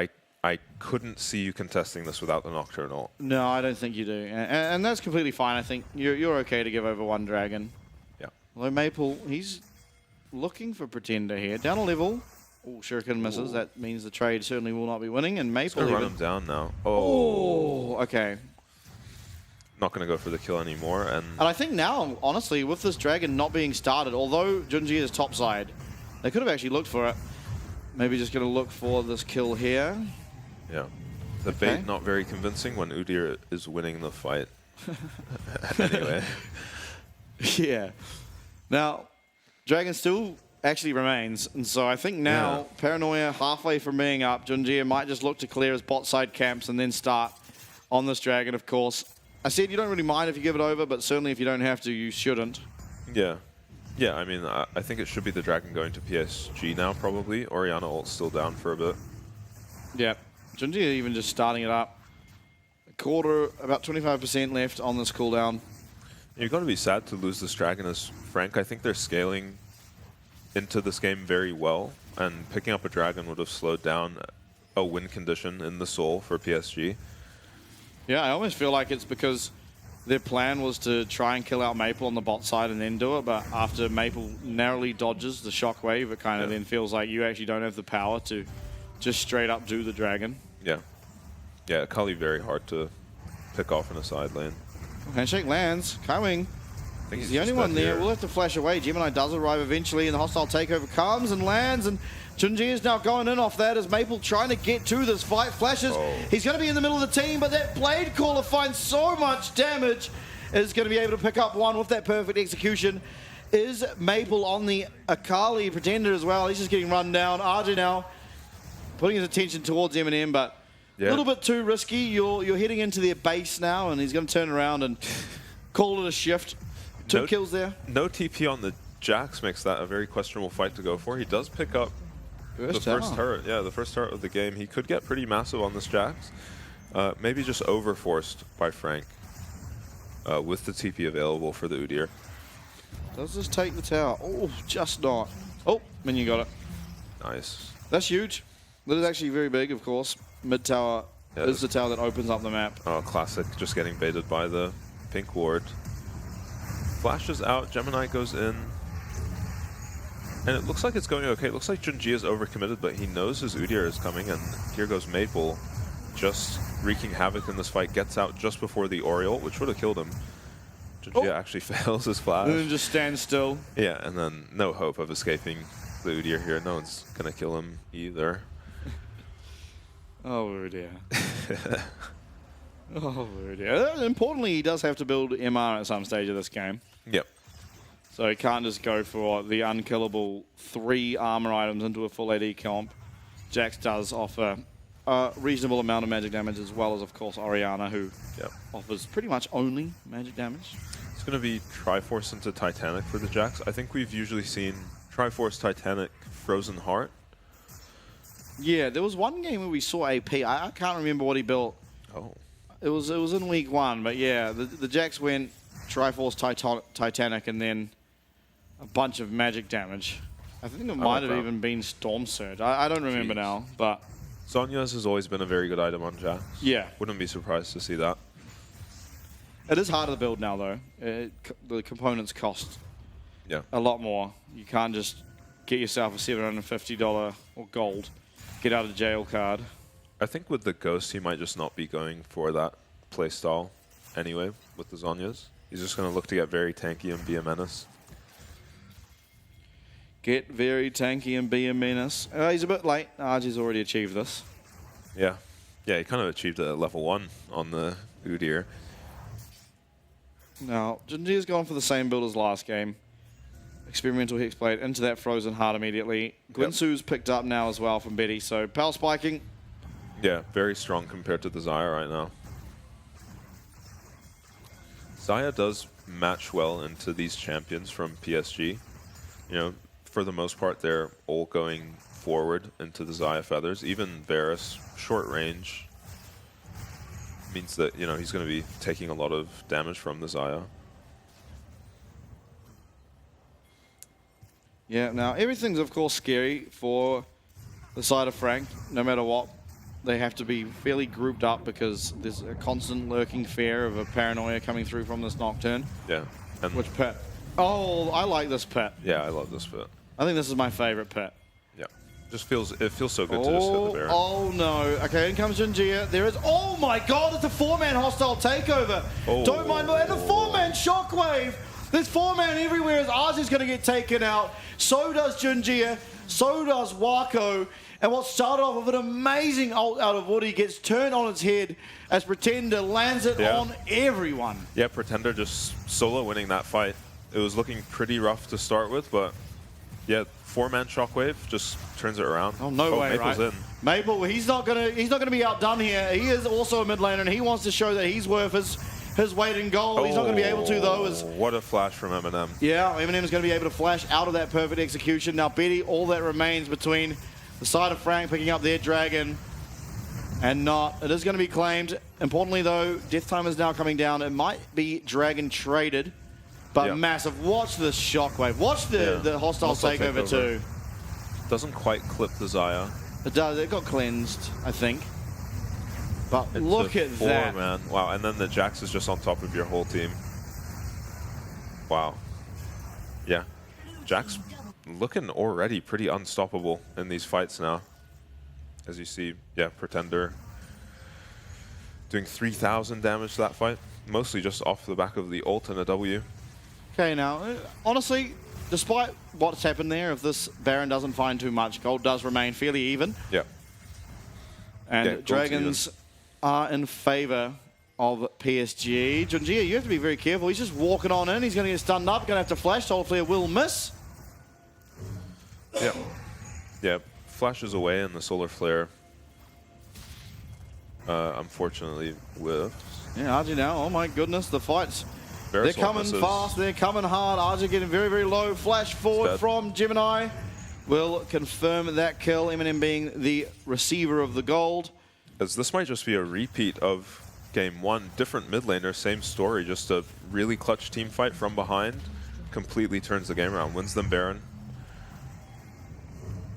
I couldn't see you contesting this without the Nocturnal. no, I don't think you do, and that's completely fine. I think you're okay to give over one Dragon. Yeah. Although Maple, he's looking for Pretender here. Down a level. Oh, Shuriken misses. That means the trade certainly will not be winning. And Maple He's going to run him down now. Oh. Okay. Not going to go for the kill anymore. And I think now, honestly, with this Dragon not being started, although Junji is topside, they could have actually looked for it. Maybe just going to look for this kill here. yeah. The bait not very convincing when Udyr is winning the fight. Anyway. Yeah. Now, Dragon still actually remains, and so I think now Paranoia halfway from being up, Junji might just look to clear his bot side camps and then start on this Dragon, of course. I said you don't really mind if you give it over, but certainly if you don't have to, you shouldn't. Yeah. Yeah, I mean, I think it should be the Dragon going to PSG now, probably. Orianna ult's still down for a bit. Yeah. Junji even just starting it up. A quarter, about 25% left on this cooldown. You're going to be sad to lose this Dragon as Frank. I think they're scaling into this game very well, and picking up a Dragon would have slowed down a win condition in the Soul for PSG. Yeah, I almost feel like it's because their plan was to try and kill out Maple on the bot side and then do it, but after Maple narrowly dodges the shockwave, it kind of then feels like you actually don't have the power to just straight up do the Dragon. Yeah. Yeah, Kali very hard to pick off in a side lane. Handshake lands. Kaiwing. He's the only one there. We'll have to flash away. Gemini does arrive eventually, and the hostile takeover comes and lands, and Junji is now going in off that as Maple trying to get to this fight. Flashes. He's going to be in the middle of the team, but that Blade Caller finds so much damage. Is going to be able to pick up one with that perfect execution. Is Maple on the Akali Pretender as well? He's just getting run down. RJ now putting his attention towards Eminem, but a little bit too risky. You're heading into their base now, and he's going to turn around and call it a shift. Two kills there. No TP on the Jax makes that a very questionable fight to go for. He does pick up the first turret. Yeah, the first turret of the game. He could get pretty massive on this Jax. Maybe just overforced by Frank with the TP available for the Udyr. Does this take the tower? Oh, just not. Oh, Minion got it. Nice. That's huge. That is actually very big, of course. Mid tower is the tower that opens up the map. Oh, classic. Just getting baited by the pink ward. Flashes out. Gemini goes in. And it looks like it's going okay. It looks like Junji is overcommitted, but he knows his Udyr is coming, and here goes Maple, just wreaking havoc in this fight. Gets out just before the Oriole, which would have killed him. Junji actually fails his flash. And then just stands still. Yeah, and then no hope of escaping the Udyr here. No one's gonna kill him either. Oh dear. Oh dear. Importantly, he does have to build MR at some stage of this game. Yep. So he can't just go for the unkillable 3 armor items into a full AD comp. Jax does offer a reasonable amount of magic damage, as well as, of course, Orianna, who offers pretty much only magic damage. It's going to be Triforce into Titanic for the Jax. I think we've usually seen Triforce, Titanic, Frozen Heart. Yeah, there was one game where we saw AP. I can't remember what he built. Oh. It was in week 1, but yeah, the Jax went Triforce, Titanic, and then a bunch of magic damage. I think it might have even been Storm Surge. I don't remember now, but... Zhonya's has always been a very good item on Jax. Yeah. Wouldn't be surprised to see that. It is harder to build now, though. The components cost a lot more. You can't just get yourself a $750 or gold, get out of jail card. I think with the Ghost, he might just not be going for that playstyle anyway with the Zhonya's. He's just going to look to get very tanky and be a menace. Get very tanky and be a menace. He's a bit late. RG's already achieved this. Yeah. Yeah, he kind of achieved it at level 1 on the Udyr. Now, Junji's gone for the same build as last game. Experimental Hexblade into that Frozen Heart immediately. Guinsoo's picked up now as well from Betty, so power spiking. Yeah, very strong compared to the Xayah right now. Xayah does match well into these champions from PSG. You know, for the most part, they're all going forward into the Xayah feathers. Even Varus, short range, means that, you know, he's going to be taking a lot of damage from the Xayah. Yeah, now everything's of course scary for the side of Frank, no matter what. They have to be fairly grouped up because there's a constant lurking fear of a paranoia coming through from this Nocturne. Yeah. And which pet? Oh, I like this pet. Yeah, I love this pet. I think this is my favorite pet. Yeah. It feels so good to just hit the Baron. Oh no. Okay, in comes Junjia. There is, oh my god, it's a 4-man hostile takeover. Oh. Don't mind, and a 4-man shockwave. There's 4-man everywhere as Oz is going to get taken out. So does Junjia. So does Wako. And what started off with an amazing ult out of Woody gets turned on its head as Pretender lands it on everyone. Yeah, Pretender just solo winning that fight. It was looking pretty rough to start with, but yeah, 4-man shockwave just turns it around. Oh no way, Maple's right? in. Maple, he's not gonna be outdone here. He is also a mid laner, and he wants to show that he's worth his weight in gold. He's not going to be able to, though. What a flash from Eminem. Yeah, Eminem's going to be able to flash out of that perfect execution. Now, Betty, all that remains between the side of Frank picking up their dragon and not. It is going to be claimed. Importantly, though, Death Time is now coming down. It might be dragon traded, but massive. Watch the shockwave. Watch the hostile takeover, too. Doesn't quite clip the Xayah. It does. It got cleansed, I think. But It's look at that. Man. Wow, and then the Jax is just on top of your whole team. Wow. Yeah. Jax looking already pretty unstoppable in these fights now. As you see, yeah, Pretender doing 3,000 damage to that fight. Mostly just off the back of the ult and a W. Okay, now, honestly, despite what's happened there, if this Baron doesn't find too much, gold does remain fairly even. Yeah. And dragons are in favor of PSG. Junjia, you have to be very careful. He's just walking on in. He's going to get stunned up. Going to have to flash. Solar Flare will miss. Yeah. Yeah. Flashes away and the Solar Flare unfortunately whiffs. Yeah, RG now. Oh my goodness. The fights. They're coming fast. They're coming hard. RG getting very, very low. Flash forward from Gemini. Will confirm that kill. Eminem being the receiver of the gold. As this might just be a repeat of game 1. Different mid laner, same story, just a really clutch team fight from behind. Completely turns the game around, wins them Baron.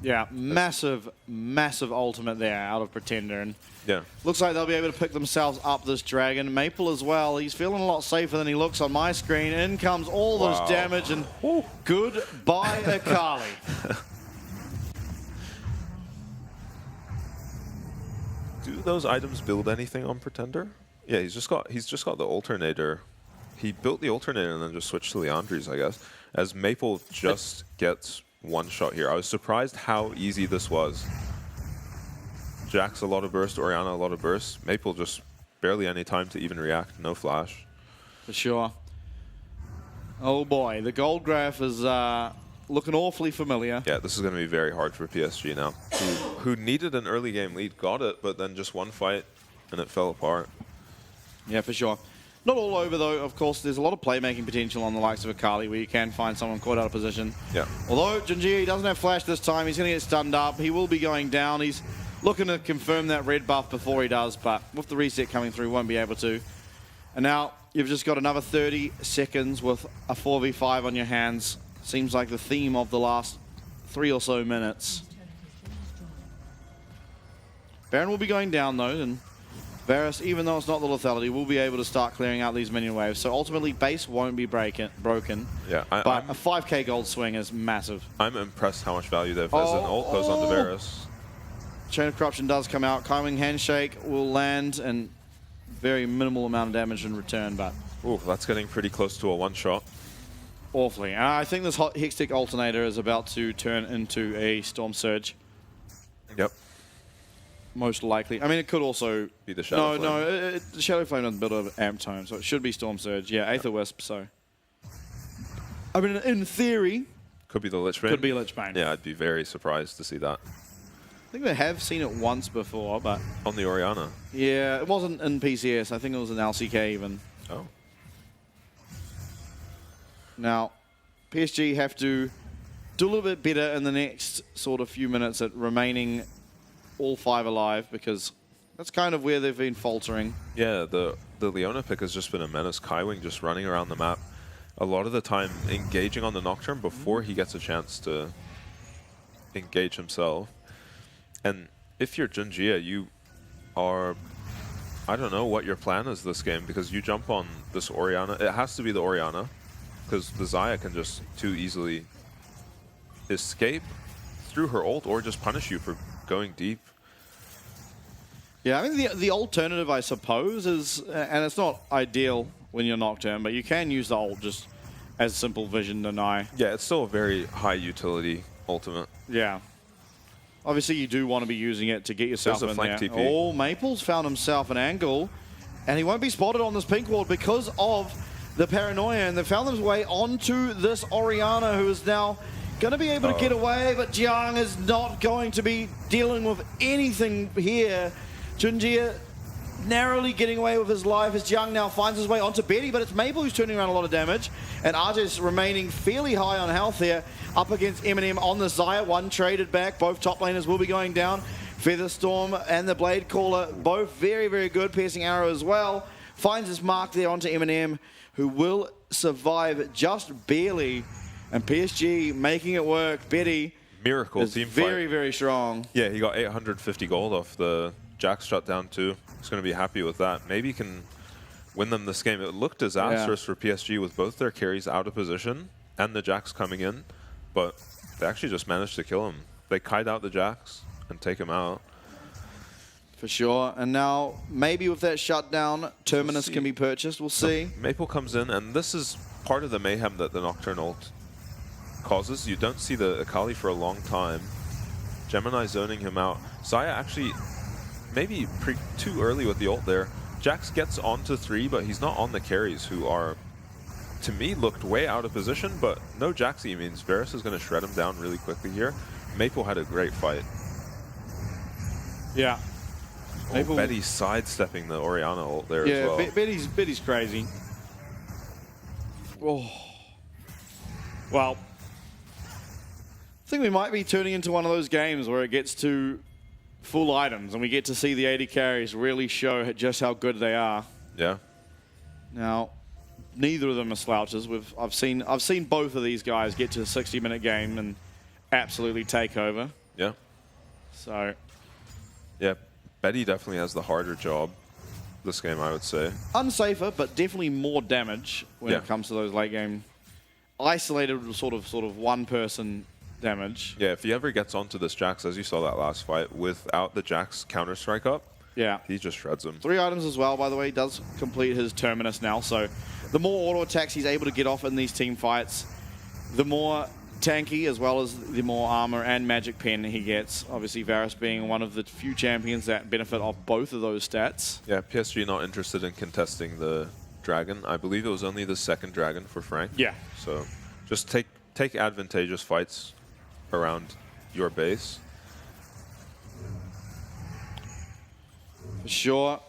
Yeah, massive, massive ultimate there out of Pretender. And Yeah. looks like they'll be able to pick themselves up this dragon. Maple as well. He's feeling a lot safer than he looks on my screen. In comes all those damage and goodbye Akali. Do those items build anything on Pretender? Yeah, he's just got the alternator. He built the alternator and then just switched to Leandri's, I guess. As Maple just gets one shot here. I was surprised how easy this was. Jax a lot of burst, Orianna a lot of burst. Maple just barely any time to even react, no flash. For sure. Oh boy, the gold graph is looking awfully familiar. Yeah, this is going to be very hard for PSG now. Who needed an early game lead, got it, but then just one fight and it fell apart. Yeah, for sure. Not all over, though. Of course, there's a lot of playmaking potential on the likes of Akali where you can find someone caught out of position. Yeah. Although Junjie doesn't have flash this time, he's going to get stunned up. He will be going down. He's looking to confirm that red buff before he does, but with the reset coming through, won't be able to. And now you've just got another 30 seconds with a 4v5 on your hands. Seems like the theme of the last 3 or so minutes. Baron will be going down, though, and Varus, even though it's not the lethality, will be able to start clearing out these minion waves. So ultimately, base won't be broken. Yeah, but a 5k gold swing is massive. I'm impressed how much value they've as an ult goes on to Varus. Chain of Corruption does come out. Kaiwing Handshake will land and very minimal amount of damage in return, but... Ooh, that's getting pretty close to a one-shot. Awfully. I think this Hextech Alternator is about to turn into a Storm Surge. Yep. Most likely. I mean, it could also be the Shadow Flame. No, the Shadow Flame doesn't build an amp tome, so it should be Storm Surge. Yeah, Aether Wisp, so... I mean, in theory... Could be the Lich Bane. Could be Lich Bane. Yeah, I'd be very surprised to see that. I think they have seen it once before, but... On the Orianna? Yeah, it wasn't in PCS. I think it was in LCK even. Oh. Now, PSG have to do a little bit better in the next sort of few minutes at remaining all 5 alive, because that's kind of where they've been faltering. Yeah, the Leona pick has just been a menace. Kaiwing just running around the map, a lot of the time engaging on the Nocturne before he gets a chance to engage himself. And if you're Junjie, you are... I don't know what your plan is this game, because you jump on this Orianna. It has to be the Orianna, because the Xayah can just too easily escape through her ult or just punish you for going deep. Yeah, I mean, the alternative, I suppose, is... and it's not ideal when you're Nocturne, but you can use the ult just as simple vision deny. Yeah, it's still a very high utility ultimate. Yeah. Obviously, you do want to be using it to get yourself in there. TP. Oh, Maple's found himself an angle, and he won't be spotted on this pink ward because of the paranoia, and they found his way onto this Orianna, who is now going to be able to get away, but Jiang is not going to be dealing with anything here. Junjie narrowly getting away with his life as Jiang now finds his way onto Betty, but it's Maple who's turning around a lot of damage, and RJ's remaining fairly high on health here, up against Eminem on the Xayah. One traded back, both top laners will be going down. Featherstorm and the Blade Caller, both very, very good. Piercing Arrow as well. Finds his mark there onto Eminem, who will survive just barely, and PSG making it work. Betty Miracle is team very, fight. very strong. Yeah, he got 850 gold off the Jax shutdown too. He's going to be happy with that. Maybe he can win them this game. It looked disastrous for PSG with both their carries out of position and the Jax coming in, but they actually just managed to kill him. They kite out the Jax and take him out. For sure. And now, maybe with that shutdown, Terminus can be purchased. We'll see. Maple comes in, and this is part of the mayhem that the Nocturne ult causes. You don't see the Akali for a long time. Gemini zoning him out. Xayah actually maybe too early with the ult there. Jax gets onto 3, but he's not on the carries, who are, to me, looked way out of position, but no Jaxi means Varus is going to shred him down really quickly here. Maple had a great fight. Yeah. Oh, Betty sidestepping the Orianna ult there as well. Yeah, Betty's crazy. Oh. Well, I think we might be turning into one of those games where it gets to full items and we get to see the AD carries really show just how good they are. Yeah. Now, neither of them are slouches. I've seen both of these guys get to the 60-minute game and absolutely take over. Yeah. So, Yeah, Betty definitely has the harder job this game, I would say. unsafer, but definitely more damage when Yeah. it comes to those late game isolated sort of one-person damage. Yeah, if he ever gets onto this Jax, as you saw that last fight, without the Jax counter-strike up, Yeah. he just shreds him. 3 items as well, by the way. He does complete his Terminus now, so the more auto attacks he's able to get off in these team fights, the more tanky as well as the more armor and magic pen he gets. Obviously, Varus being one of the few champions that benefit off both of those stats. Yeah, PSG not interested in contesting the dragon. I believe it was only the second dragon for Frank. Yeah. So just take advantageous fights around your base. For sure.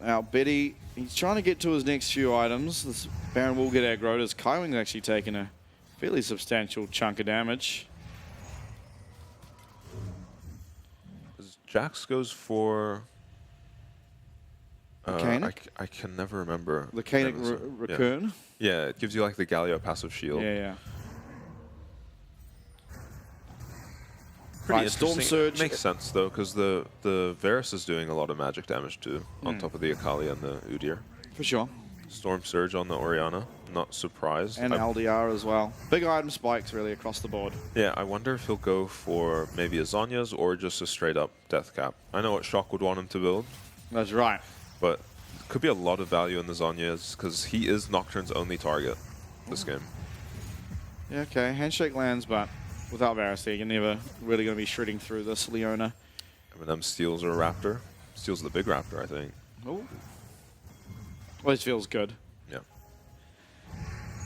Now, Betty, he's trying to get to his next few items. This Baron will get aggroed as Kaiwing's actually taken a fairly substantial chunk of damage. Jax goes for... Mechanic? I can never remember. The Canic Raccoon. Yeah, it gives you like the Galio passive shield. Yeah. Pretty Right, Storm interesting. Surge. Makes sense though, because the Varus is doing a lot of magic damage too, on top of the Akali and the Udyr. For sure. Storm Surge on the Orianna, not surprised. And LDR as well. Big item spikes really across the board. Yeah, I wonder if he'll go for maybe a Zonya's or just a straight up Death Cap. I know what Shock would want him to build, That's right. but could be a lot of value in the Zonya's because he is Nocturne's only target this game. Yeah, okay. Handshake lands, but without Varus there, you're never really going to be shredding through this Leona. Eminem steals a Raptor. Steals the big Raptor, I think. Oh. Always feels good. Yeah.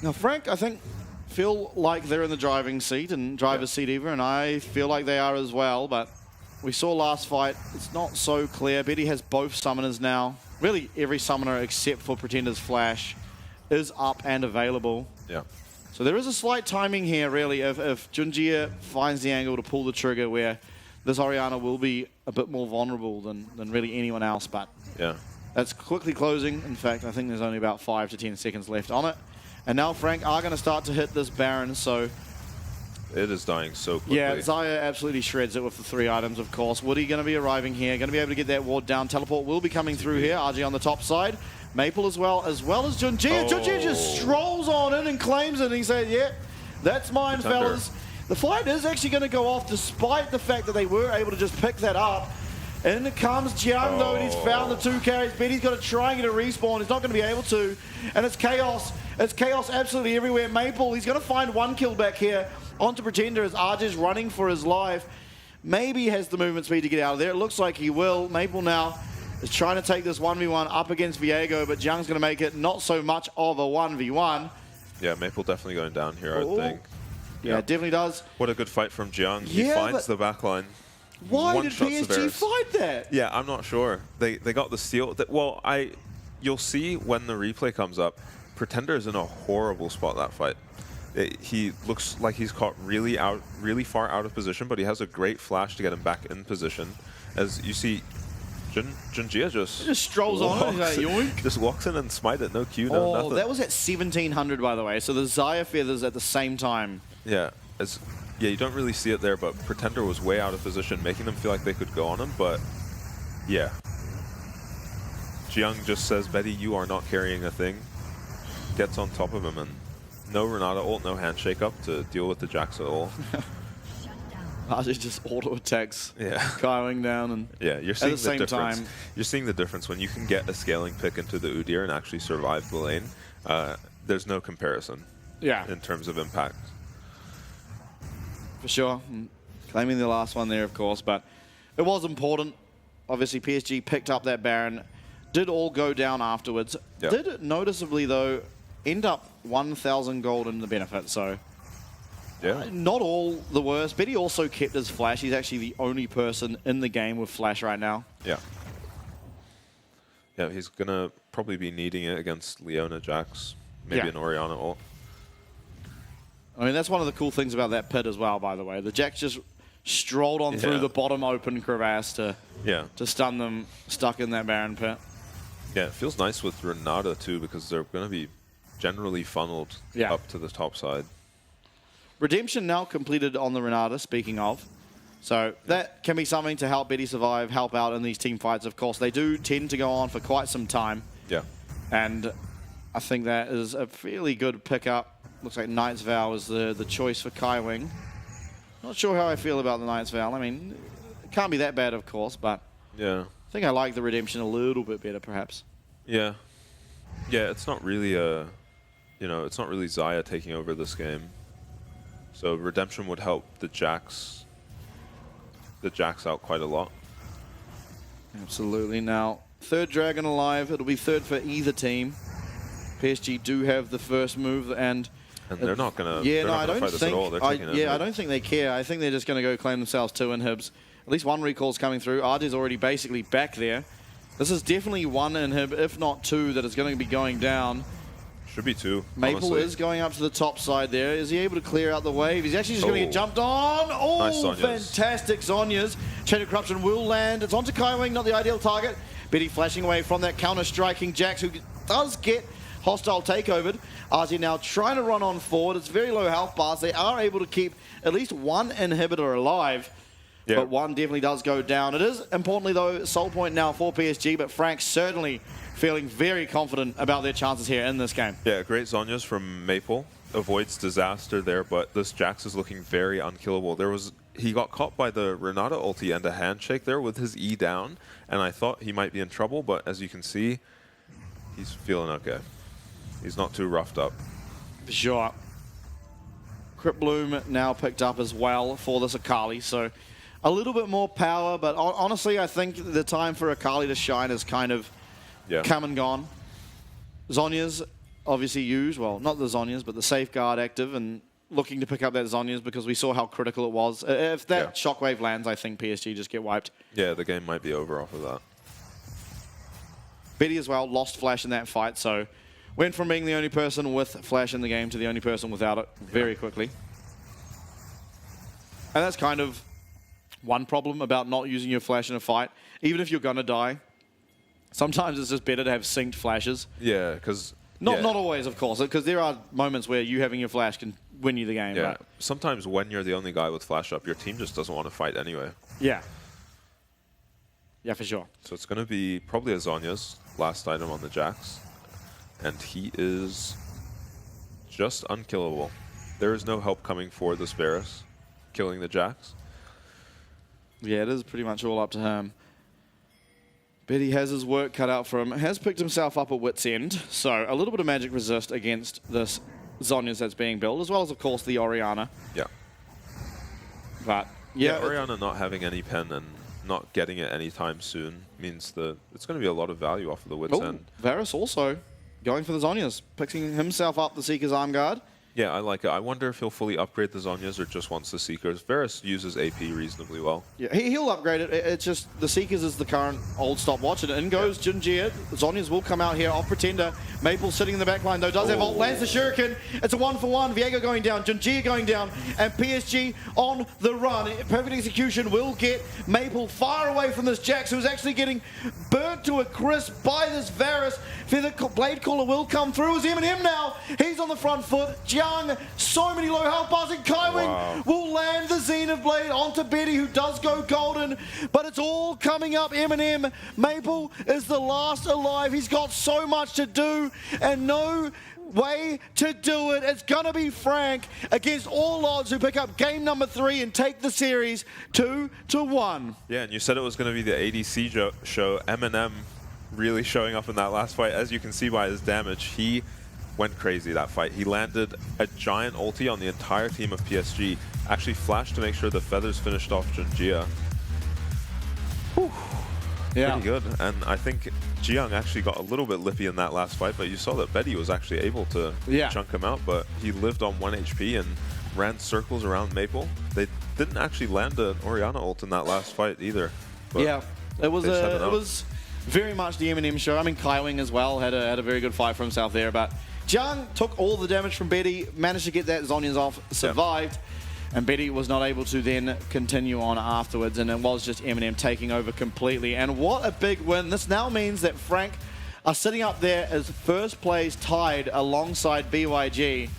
Now, Frank, I think, feel like they're in the driving seat and driver's seat either, and I feel like they are as well, but we saw last fight, it's not so clear. Betty has both summoners now. Really, every summoner except for Pretender's Flash is up and available. Yeah. So there is a slight timing here, really, if Junjia finds the angle to pull the trigger where this Orianna will be a bit more vulnerable than really anyone else, but Yeah. that's quickly closing. In fact, I think there's only about 5 to 10 seconds left on it. And now Frank are going to start to hit this Baron, so... It is dying so quickly. Yeah, Xayah absolutely shreds it with the 3 items, of course. Woody going to be arriving here, going to be able to get that ward down. Teleport will be coming through here. RG on the top side. Maple as well as Junjia. Junjia just strolls on in and claims it, and he said, yeah, that's mine, Pretender. fellas. The fight is actually going to go off despite the fact that they were able to just pick that up. In comes Jiang, though, and he's found the 2 carries. Betty's got to try and get a respawn. He's not going to be able to. And it's chaos. It's chaos absolutely everywhere. Maple, he's going to find 1 kill back here onto Pretender as Arj's running for his life. Maybe he has the movement speed to get out of there. It looks like he will. Maple now is trying to take this 1v1 up against Viego, but Jiang's going to make it not so much of a 1v1. Yeah, Maple definitely going down here, I think. Yeah, it definitely does. What a good fight from Jiang. He Yeah, finds but the backline. Why did One-shots the PSG Varus. fight that? Yeah, I'm not sure. They got the steal. Well, you'll see when the replay comes up, Pretender is in a horrible spot that fight. He looks like he's caught really far out of position, but he has a great flash to get him back in position. As you see, Junjia just strolls on it. He's like, yoink. Just walks in and smite it. No Q, no nothing. That was at 1700, by the way. So the Xayah feathers at the same time. Yeah, you don't really see it there, but Pretender was way out of position, making them feel like they could go on him, but yeah. Jiang just says, Betty, you are not carrying a thing. Gets on top of him, and no Renata ult, no handshake up to deal with the Jax at all. Arjay just auto attacks. Yeah. Kaiwing down and Yeah, you're seeing at the same difference. time. You're seeing the difference when you can get a scaling pick into the Udyr and actually survive the lane. There's no comparison in terms of impact. For sure. Claiming the last one there, of course, but it was important. Obviously, PSG picked up that Baron. Did all go down afterwards. Yep. Did noticeably, though, end up 1,000 gold in the benefit, so Yeah. not all the worst. Betty also kept his flash. He's actually the only person in the game with flash right now. Yeah. Yeah, he's going to probably be needing it against Leona Jax. Maybe an Orianna ult. I mean, that's one of the cool things about that pit as well, by the way. The Jax just strolled on through the bottom open crevasse to stun them stuck in that Baron pit. Yeah, it feels nice with Renata too, because they're going to be generally funneled up to the top side. Redemption now completed on the Renata, speaking of. So that can be something to help Betty survive, help out in these team fights, of course. They do tend to go on for quite some time. Yeah. And I think that is a fairly good pickup. Looks like Knight's Vow is the choice for Kai Wing. Not sure how I feel about the Knight's Vow. I mean, it can't be that bad, of course, but Yeah. I think I like the Redemption a little bit better, perhaps. Yeah. Yeah, it's not really a, you know, it's not really Xayah taking over this game. So Redemption would help the Jax out quite a lot. Absolutely. Now, third Dragon alive. It'll be third for either team. PSG do have the first move, and they're not gonna. Yeah, they're no, not I gonna don't fight this at all. think. They're taking it. I don't think they care. I think they're just going to go claim themselves 2 inhibs. At least one recall's coming through. Arde's already basically back there. This is definitely 1 inhib, if not 2, that is going to be going down. Should be 2. Maple honestly. is going up to the top side there. Is he able to clear out the wave? He's actually just going to get jumped on. Oh, Nice Zhonya's. fantastic Zhonya's. Chain of Corruption will land. It's onto Kai Wing, not the ideal target. Betty flashing away from that counter-striking Jax, who does get hostile takeovered. RZ now trying to run on forward. It's very low health bars. They are able to keep at least 1 inhibitor alive. Yeah. But 1 definitely does go down. It is, importantly though, soul point now for PSG, but Frank certainly feeling very confident about their chances here in this game. Yeah, great Zhonya's from Maple. Avoids disaster there, but this Jax is looking very unkillable. He got caught by the Renata ulti and a handshake there with his E down, and I thought he might be in trouble, but as you can see, he's feeling okay. He's not too roughed up. For sure. Crypt Bloom now picked up as well for this Akali, so a little bit more power, but honestly, I think the time for Akali to shine is kind of come and gone. Zhonya's obviously used, well, not the Zhonya's, but the Safeguard active, and looking to pick up that Zhonya's because we saw how critical it was. If that shockwave lands, I think PSG just get wiped. Yeah, the game might be over off of that. Betty as well lost Flash in that fight, so went from being the only person with Flash in the game to the only person without it very quickly. And that's kind of one problem about not using your Flash in a fight. Even if you're going to die, sometimes it's just better to have synced flashes. Yeah, because... Not always, of course, because there are moments where you having your Flash can win you the game. Yeah, right? sometimes when you're the only guy with Flash up, your team just doesn't want to fight anyway. Yeah. Yeah, for sure. So it's going to be probably a Zhonya's last item on the Jax. And he is just unkillable. There is no help coming for this Varus killing the Jax. Yeah, it is pretty much all up to him. Betty has his work cut out for him. Has picked himself up at Wit's End. So a little bit of magic resist against this Zhonya's that's being built, as well as, of course, the Orianna. Yeah. But, yeah, Orianna not having any pen and not getting it anytime soon means that it's going to be a lot of value off of the Wit's End. Varus also going for the Zhonya's, picking himself up the Seeker's Arm Guard. Yeah, I like it. I wonder if he'll fully upgrade the Zhonya's or just wants the Seekers. Varus uses AP reasonably well. Yeah, he'll upgrade it. It's just the Seekers is the current old stopwatch, and in goes Jinjia. Zhonya's will come out here off Pretender. Maple sitting in the back line, though, does have ult. Lands the Shuriken. It's a 1-for-1. Viego going down, Jinjia going down, and PSG on the run. Perfect execution will get Maple far away from this Jax, who's actually getting burnt to a crisp by this Varus. Feather Blade Caller will come through as Eminem now. He's on the front foot. Jiang, so many low health bars, and Kai Wing will land the Zenith Blade onto Betty, who does go golden, but it's all coming up Eminem. Maple is the last alive. He's got so much to do and no way to do it. It's going to be Frank against all odds, who pick up game number 3 and take the series 2-1. Yeah, and you said it was going to be the ADC show. Eminem really showing up in that last fight. As you can see by his damage, he went crazy that fight. He landed a giant ulti on the entire team of PSG, actually flashed to make sure the feathers finished off Jinjia. Yeah. Pretty good. And I think Jiang actually got a little bit lippy in that last fight, but you saw that Betty was actually able to chunk him out, but he lived on 1 HP and ran circles around Maple. They didn't actually land an Orianna ult in that last fight either. Yeah, it was very much the Eminem show. I mean, Kai Wing as well had a very good fight for himself there, but Jiang took all the damage from Betty, managed to get that Zhonya's off, survived, and Betty was not able to then continue on afterwards, and it was just Eminem taking over completely. And what a big win. This now means that Frank are sitting up there as first place tied alongside BYG.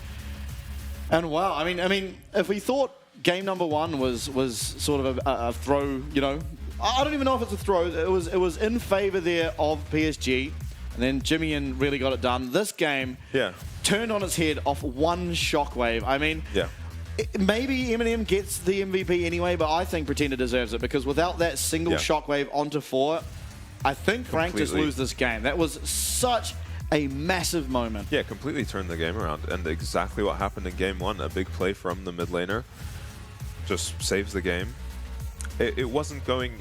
And wow, I mean, if we thought game number one was sort of a throw, you know. I don't even know if it's a throw. It was in favor there of PSG, and then Jimmy really got it done. This game turned on its head off one shockwave. I mean, maybe Eminem gets the MVP anyway, but I think Pretender deserves it because without that single shockwave onto 4, I think Frank just loses this game. That was such a massive moment. Yeah, completely turned the game around, and exactly what happened in game 1. A big play from the mid laner just saves the game. It wasn't going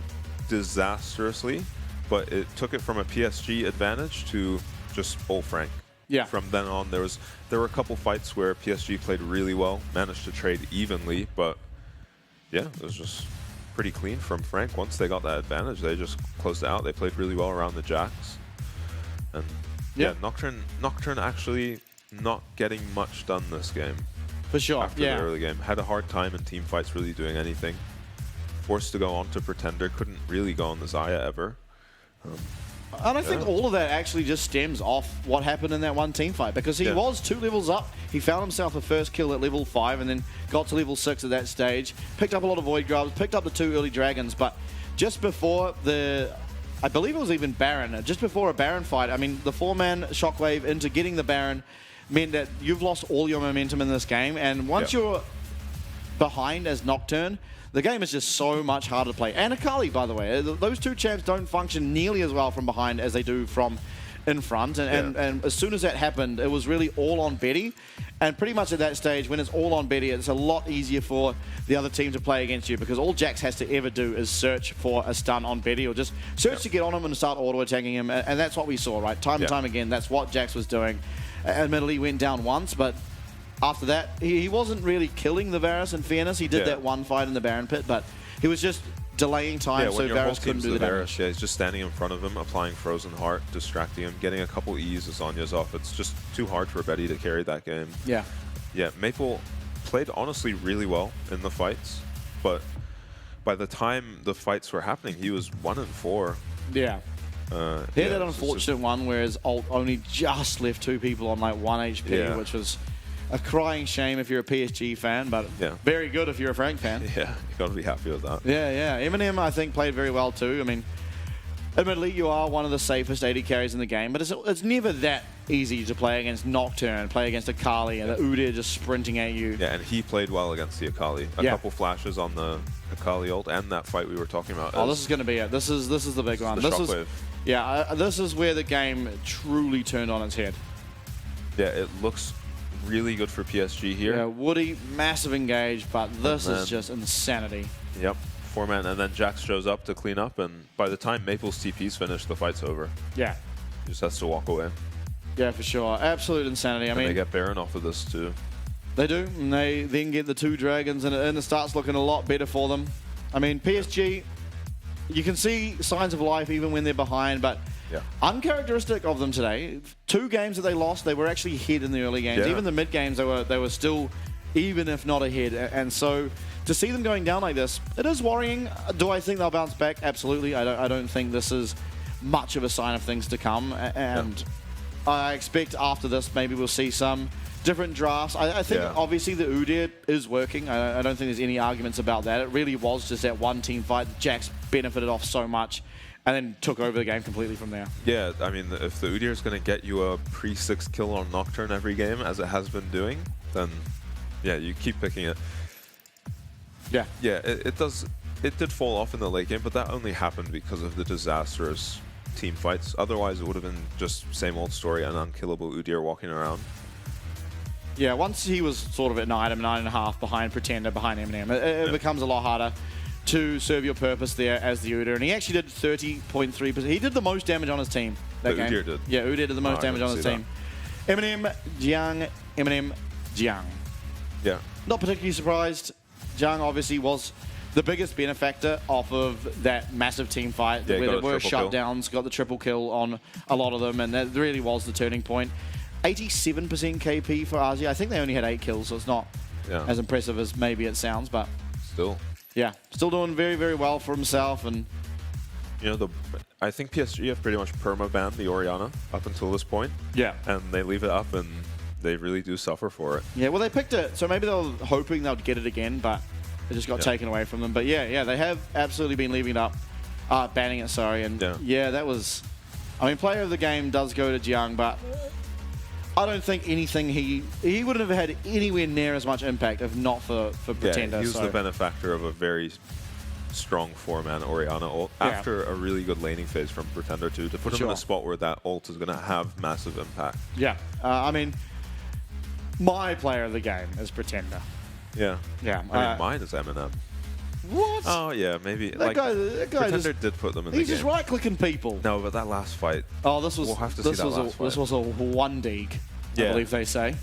disastrously, but it took it from a PSG advantage to just all Frank. Yeah. From then on, there were a couple fights where PSG played really well, managed to trade evenly, but yeah, it was just pretty clean from Frank. Once they got that advantage, they just closed it out. They played really well around the Jacks. And yeah, Nocturne actually not getting much done this game. For sure, After the early game. Had a hard time in team fights really doing anything. Forced to go on to Pretender. Couldn't really go on the Xayah ever. And I think all of that actually just stems off what happened in that one team fight because he was 2 levels up. He found himself a first kill at level 5 and then got to level 6 at that stage. Picked up a lot of Void Grubs, picked up the 2 early Dragons, but just before I believe it was even Baron, just before a Baron fight, I mean, the 4-man Shockwave into getting the Baron meant that you've lost all your momentum in this game, and once you're behind as Nocturne, the game is just so much harder to play. And Akali, by the way. Those 2 champs don't function nearly as well from behind as they do from in front. And as soon as that happened, it was really all on Betty. And pretty much at that stage, when it's all on Betty, it's a lot easier for the other team to play against you because all Jax has to ever do is search for a stun on Betty or just search to get on him and start auto-attacking him. And that's what we saw, right? Time and time again, that's what Jax was doing. Admittedly, he went down once, but after that, he wasn't really killing the Varus, in fairness. He did that one fight in the Baron pit, but he was just delaying time so Varus couldn't do the damage. Yeah, he's just standing in front of him, applying Frozen Heart, distracting him, getting a couple E's as Zonya's off. It's just too hard for Betty to carry that game. Yeah. Yeah, Maple played honestly really well in the fights, but by the time the fights were happening, he was 1-4. Yeah. He had that unfortunate one where his ult only just left 2 people on like 1 HP, which was a crying shame if you're a PSG fan, but very good if you're a Frank fan. Yeah, you got to be happy with that. Yeah. Eminem, I think, played very well too. I mean, admittedly, you are one of the safest AD carries in the game, but it's never that easy to play against Nocturne, play against Akali, and the Udyr just sprinting at you. Yeah, and he played well against the Akali. A couple flashes on the Akali ult and that fight we were talking about. Oh, this is going to be it. This is the big one. This is this is where the game truly turned on its head. Yeah, it looks really good for PSG here. Yeah, Woody, massive engage, but this is just insanity. Yep, 4-man, and then Jax shows up to clean up, and by the time Maple's TP's finished, the fight's over. Yeah. He just has to walk away. Yeah, for sure. Absolute insanity. I mean, they get Baron off of this too. They do, and they then get the 2 dragons, and it starts looking a lot better for them. I mean, PSG, you can see signs of life even when they're behind, but uncharacteristic of them today. 2 games that they lost, they were actually ahead in the early games. Even the mid games, they were still even if not ahead. And so to see them going down like this, it is worrying. Do I think they'll bounce back? Absolutely. I don't think this is much of a sign of things to come. And I expect after this, maybe we'll see some different drafts. I think obviously the Udyr is working. I don't think there's any arguments about that. It really was just that one team fight. Jax benefited off so much and then took over the game completely from there. Yeah, I mean, if the Udyr is going to get you a pre-6 kill on Nocturne every game, as it has been doing, then yeah, you keep picking it. Yeah. Yeah, it does. It did fall off in the late game, but that only happened because of the disastrous team fights. Otherwise, it would have been just same old story, an unkillable Udyr walking around. Yeah, once he was sort of at 9.5 behind Pretender, behind Eminem, it becomes a lot harder to serve your purpose there as the Udyr. And he actually did 30.3%. He did the most damage on his team that game. Udyr did? Yeah, Udyr did the most damage on his team. Eminem, Jiang. Yeah. Not particularly surprised. Jiang obviously was the biggest benefactor off of that massive team fight where there were shutdowns, got the triple kill on a lot of them, and that really was the turning point. 87% KP for RZ. I think they only had 8 kills, so it's not as impressive as maybe it sounds, but still. Yeah, still doing very, very well for himself. And you know, I think PSG have pretty much perma-banned the Orianna up until this point. Yeah. And they leave it up, and they really do suffer for it. Yeah, well, they picked it, so maybe they were hoping they'd get it again, but just got taken away from them. But yeah, they have absolutely been leaving it up, banning it, sorry. And yeah, that was, I mean, player of the game does go to Jiang, but I don't think anything he wouldn't have had anywhere near as much impact if not for Pretender. He was the benefactor of a very strong 4-man Orianna ult after a really good laning phase from Pretender too, to put him in a spot where that ult is going to have massive impact. Yeah, I mean, my player of the game is Pretender. Yeah. Yeah. I mean, mine is Eminem. What? Oh yeah, maybe. That guy Pretender did put them in the game. He's just right-clicking people. No, but that last fight. Oh, this was. We'll have to see that last fight. This was a one dig, I believe they say.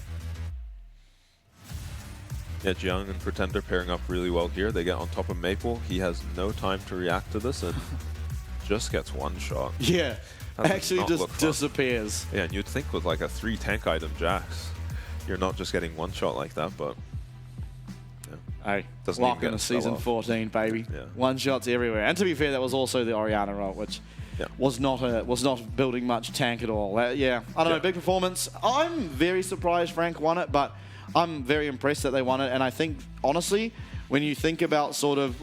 Yeah, Jiang and Pretender pairing up really well here. They get on top of Maple. He has no time to react to this and just gets one shot. Yeah, actually just disappears. Yeah, and you'd think with like a 3 tank item Jax, you're not just getting one shot like that, but hey, lock in the season 14, baby. Yeah. One shots everywhere. And to be fair, that was also the Orianna ult, which was not building much tank at all. Yeah, I don't know, big performance. I'm very surprised Frank won it, but I'm very impressed that they won it. And I think, honestly, when you think about sort of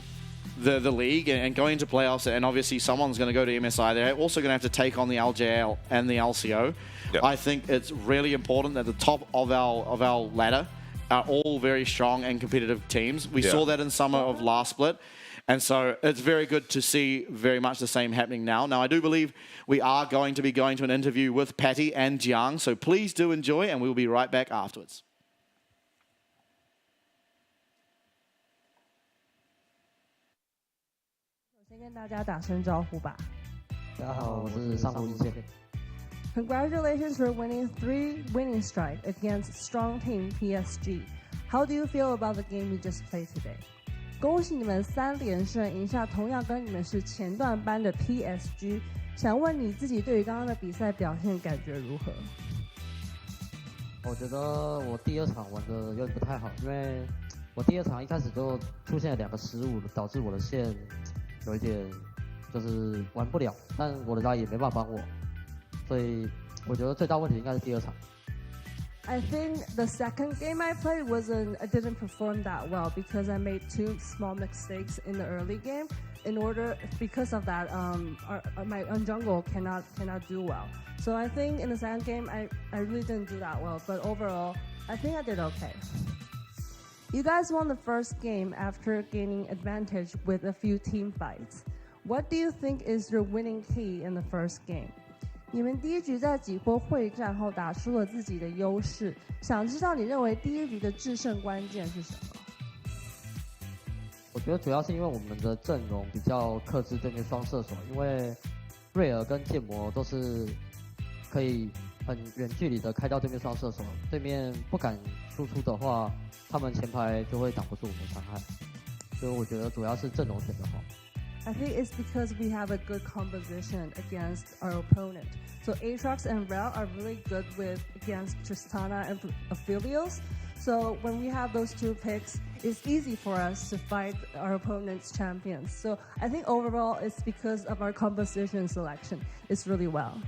the league and going into playoffs, and obviously someone's going to go to MSI, they're also going to have to take on the LJL and the LCO. Yep. I think it's really important that the top of our ladder are all very strong and competitive teams. We saw that in summer of last split. And so it's very good to see very much the same happening now. Now, I do believe we are going to be going to an interview with Patty and Jiang, so please do enjoy, and we'll be right back afterwards. 先跟大家打声招呼吧。大家好，我是上古一切。Congratulations for winning 3 winning strike against strong team PSG. How do you feel about the game you just played today? 恭喜你们3连胜，赢下同样跟你们是前段班的 PSG。想问你自己对于刚刚的比赛表现感觉如何？我觉得我第2场玩的有点不太好，因为我第2场一开始就出现了2个失误，导致我的线有一点就是玩不了，但我的拉也没办法帮我，所以我觉得最大问题应该是第2场。I think the second game I played I didn't perform that well because I made 2 small mistakes in the early game. Because of that, my jungle cannot do well. So I think in the second game I really didn't do that well. But overall, I think I did okay. You guys won the first game after gaining advantage with a few team fights. What do you think is your winning key in the first game? 你们第1局在几波会战后打出了自己的优势，想知道你认为第1局的制胜关键是什么？我觉得主要是因为我们的阵容比较克制对面双射手，因为瑞尔跟剑魔都是可以很远距离的开到对面双射手，对面不敢输出的话，他们前排就会挡不住我们的伤害，所以我觉得主要是阵容选得好。I think it's because we have a good composition against our opponent. So Aatrox and Rel are really good against Tristana and Aphelios. So when we have those 2 picks, it's easy for us to fight our opponent's champions. So I think overall it's because of our composition selection. It's really well.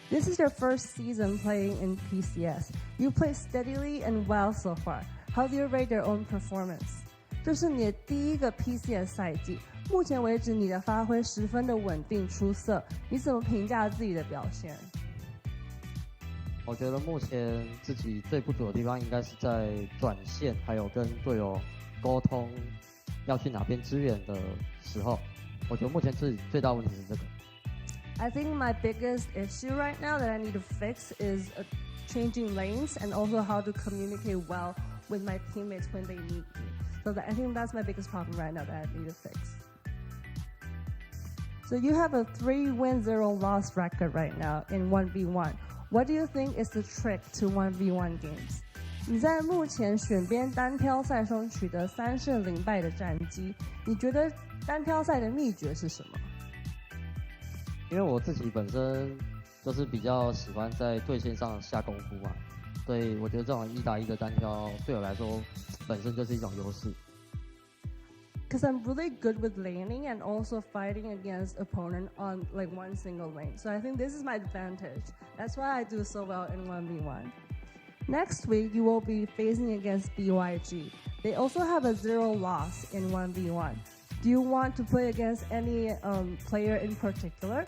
This is your first season playing in PCS. You play steadily and well so far. How do you rate your own performance? 这是你的第1个 PCS 赛季。目前为止，你的发挥十分的稳定出色，你怎么评价自己的表现？我觉得目前自己最不足的地方应该是在转线，还有跟队友沟通要去哪边支援的时候，我觉得目前自己最大问题是这个。I think my biggest issue right now that I need to fix is changing lanes and also how to communicate well with my teammates when they need me. So I think that's my biggest problem right now that I need to fix. So you have a 3-win 0-loss record right now in 1v1. What do you think is the trick to 1v1 games? 你在目前选边单挑赛中取得3胜0败的战绩，你觉得单挑赛的秘诀是什么？因为我自己本身就是比较喜欢在对线上下功夫嘛，所以我觉得这种1打1的单挑对我来说本身就是一种优势。Because I'm really good with laning and also fighting against opponent on like one single lane. So I think this is my advantage. That's why I do so well in 1v1. Next week, you will be facing against BYG. They also have a 0 loss in 1v1. Do you want to play against any player in particular?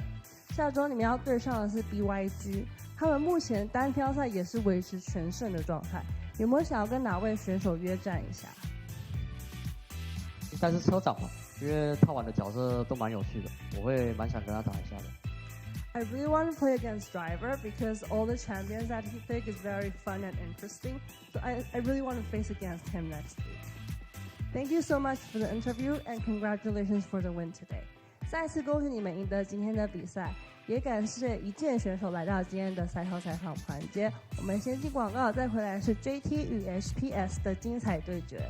下周你们要对上的是 BYG， 他们目前单挑赛也是维持全胜的状态。有没有想要跟哪位选手约战一下？应该是车长吧，因为他玩的角色都蛮有趣的，我会蛮想跟他打一下的。I really want to play against Driver because all the champions that he picked is very fun and interesting. So I really want to face against him next week. Thank you so much for the interview and congratulations for the win today. 再次恭喜你们赢得今天的比赛，也感谢一键选手来到今天的赛后采访环节。我们先进广告，再回来是 JT 与 HPS 的精彩对决。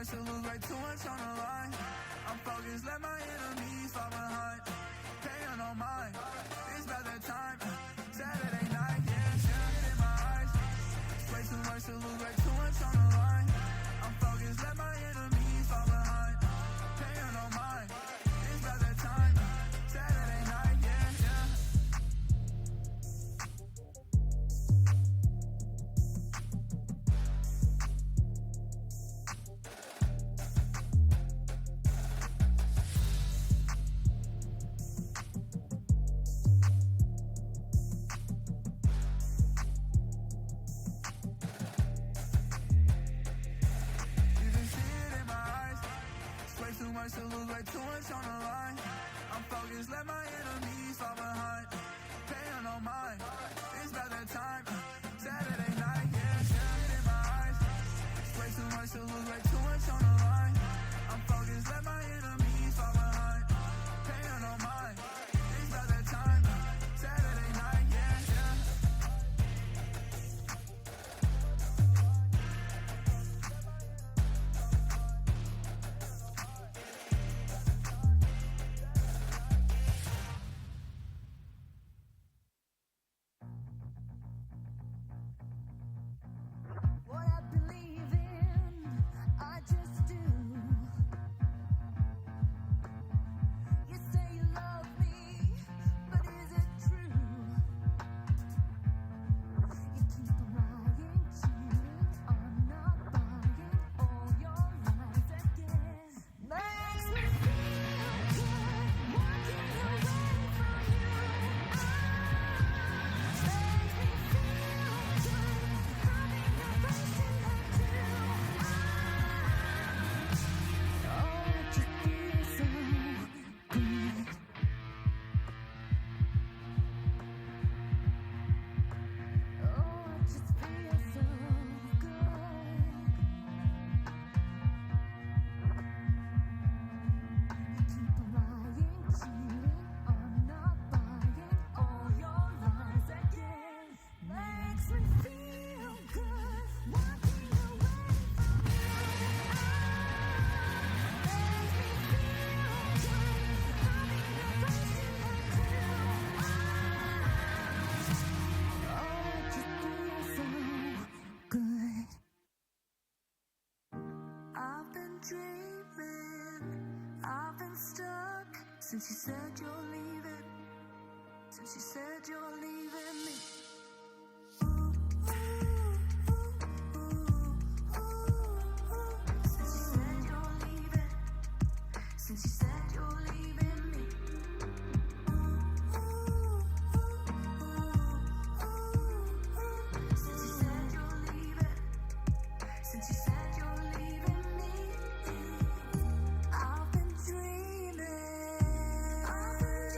much to lose, way too much on the line. I'm focused, let my enemies fall behind. Paying no mind, it's about that time. Saturday night, yeah, shit in my eyes. Way too much to lose, way too much on the line. I'm focused, let my enemies fall behind. Paying no mind, it's about that time. Saturday night, yeah, yeah. You can see it in my eyes. It's way too much to lose, way too much on the line. I'm focused, let my enemies fall behind. Paying no mind, it's about that time. Saturday night, yeah, shit in my eyes. It's way too much to lose, way too much on the line. I'm focused, let my enemies fall behind. Paying no mind, it's about that time. Saturday night, yeah, yeah. What I believe in, I just do. You say you love me, but is it true? You keep lying, cheating, I'm not buying all your lies again. Makes me feel good, walking away from you. Makes me feel good, having a version of you. Oh, it just feels so good. Oh, it just feels so good. You keep lying, cheating, I'm not buying all your lies again. Makes me feel good, walking away from you. Makes me feel good, having a version of you. Oh, it just feels so good. I've been dreaming, I've been stuck since you said you're leaving. Since you said you're leaving me. Since you said you're leaving. Since you said you're leaving me. Since you said you're leaving. Since you said you're leaving me. I've been dreaming. I've been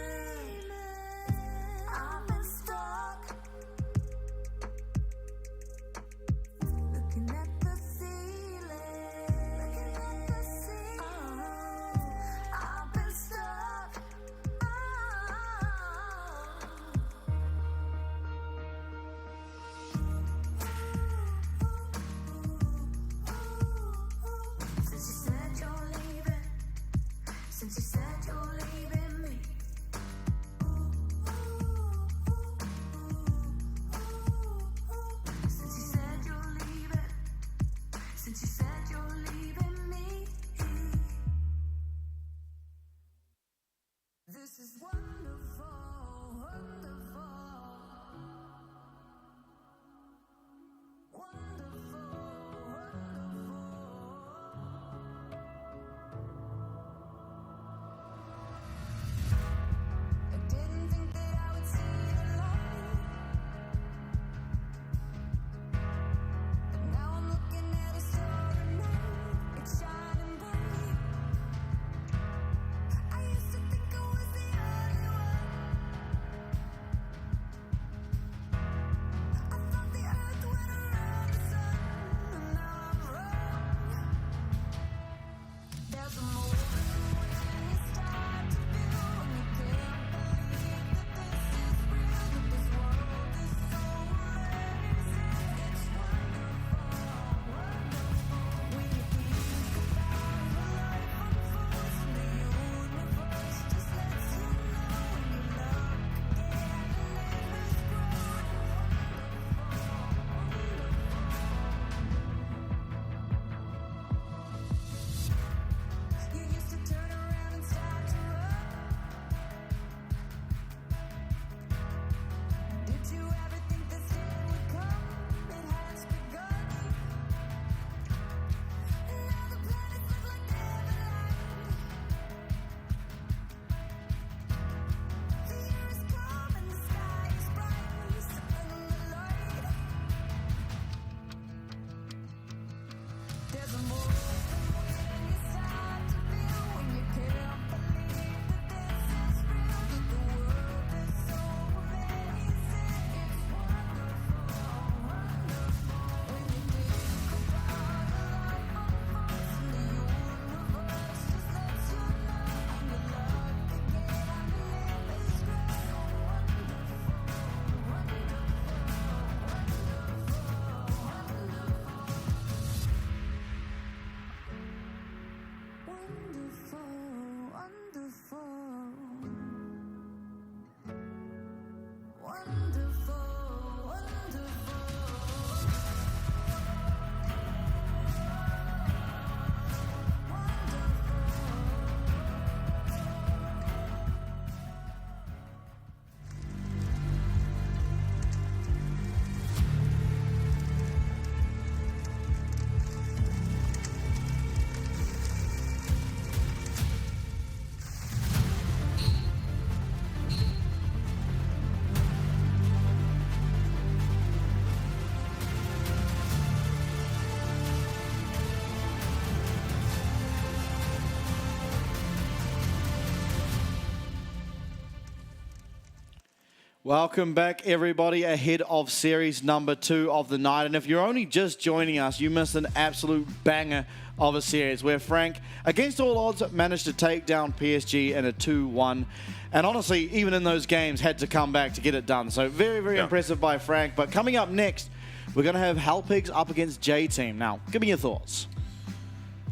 Welcome back, everybody, ahead of series number 2 of the night. And if you're only just joining us, you missed an absolute banger of a series where Frank, against all odds, managed to take down PSG in a 2-1. And honestly, even in those games, had to come back to get it done. So very, very impressive by Frank. But coming up next, we're going to have Halpigs up against J-Team. Now, give me your thoughts.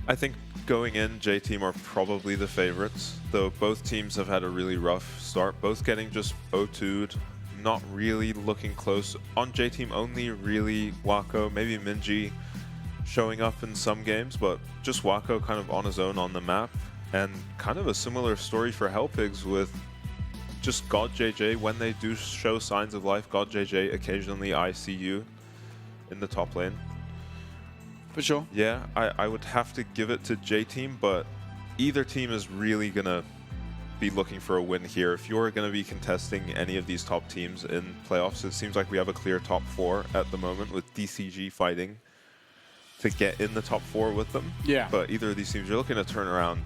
I think going in, J-Team are probably the favorites, though both teams have had a really rough start, both getting just 0-2'd, not really looking close. On J-Team only really Wako, maybe Minji showing up in some games, but just Wako kind of on his own on the map. And kind of a similar story for Hellpigs with just God JJ. When they do show signs of life, God JJ occasionally ICU in the top lane. For sure. Yeah, I would have to give it to J-Team, but either team is really going to be looking for a win here. If you're going to be contesting any of these top teams in playoffs, it seems like we have a clear top 4 at the moment with DCG fighting to get in the top 4 with them. Yeah. But either of these teams, you're looking to turn around.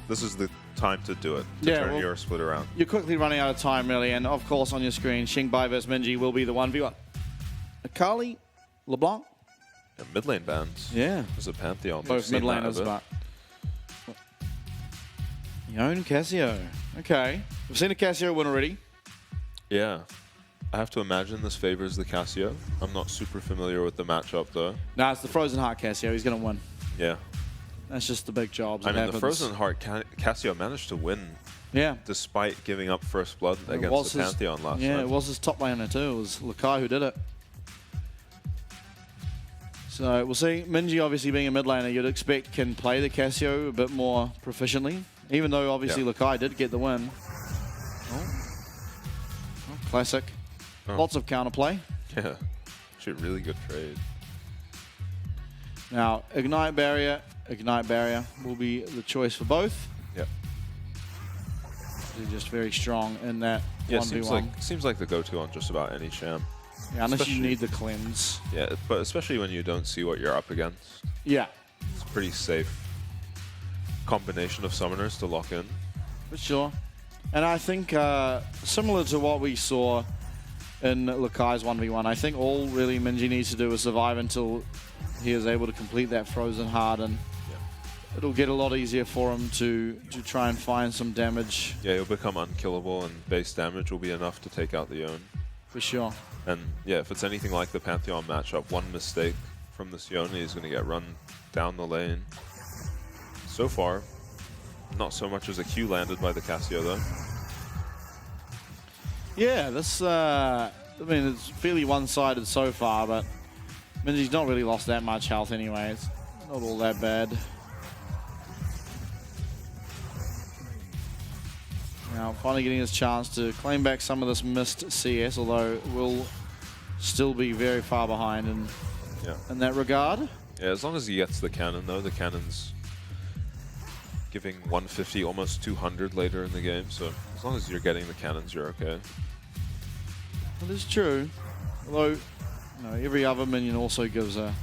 This is the time to do it, to turn your split around. You're quickly running out of time, really, and of course on your screen, Xingbai versus Minji will be the 1v1. Akali, LeBlanc. And mid lane bans. Yeah. There's a Pantheon. Both mid laners, but Yone Cassio. Okay. We've seen a Cassio win already. Yeah. I have to imagine this favors the Cassio. I'm not super familiar with the matchup, though. Nah, it's the Frozen Heart Cassio. He's going to win. Yeah. That's just the big jobs. I mean, the Frozen Heart Cassio managed to win. Yeah. Despite giving up first blood against the Pantheon last time. Yeah, it was his top laner too. It was Lakai who did it. So we'll see. Minji, obviously being a mid laner, you'd expect can play the Cassio a bit more proficiently. Even though obviously Lakai did get the win. Oh, classic. Lots of counterplay. Yeah. Actually, really good trade. Now, Ignite Barrier will be the choice for both. Yep. They're just very strong in that 1v1. Seems like the go-to on just about any champ. Yeah, unless you need the cleanse. Yeah, but especially when you don't see what you're up against. Yeah. It's a pretty safe combination of summoners to lock in. For sure. And I think similar to what we saw in Lakai's 1v1, I think all really Minji needs to do is survive until he is able to complete that Frozen Heart, and it'll get a lot easier for him to try and find some damage. Yeah, he'll become unkillable, and base damage will be enough to take out the Yone. For sure. And yeah, if it's anything like the Pantheon matchup, one mistake from this Yone, he's going to get run down the lane. So far, not so much as a Q landed by the Cassio, though. Yeah, this, I mean, it's fairly one-sided so far, but Minji's not really lost that much health anyway. It's not all that bad. Now, finally getting his chance to claim back some of this missed CS, although will still be very far behind in that regard. Yeah, as long as he gets the cannon, though. The cannon's giving 150, almost 200 later in the game, so as long as you're getting the cannons, you're okay. That is true. Although, you know, every other minion also gives a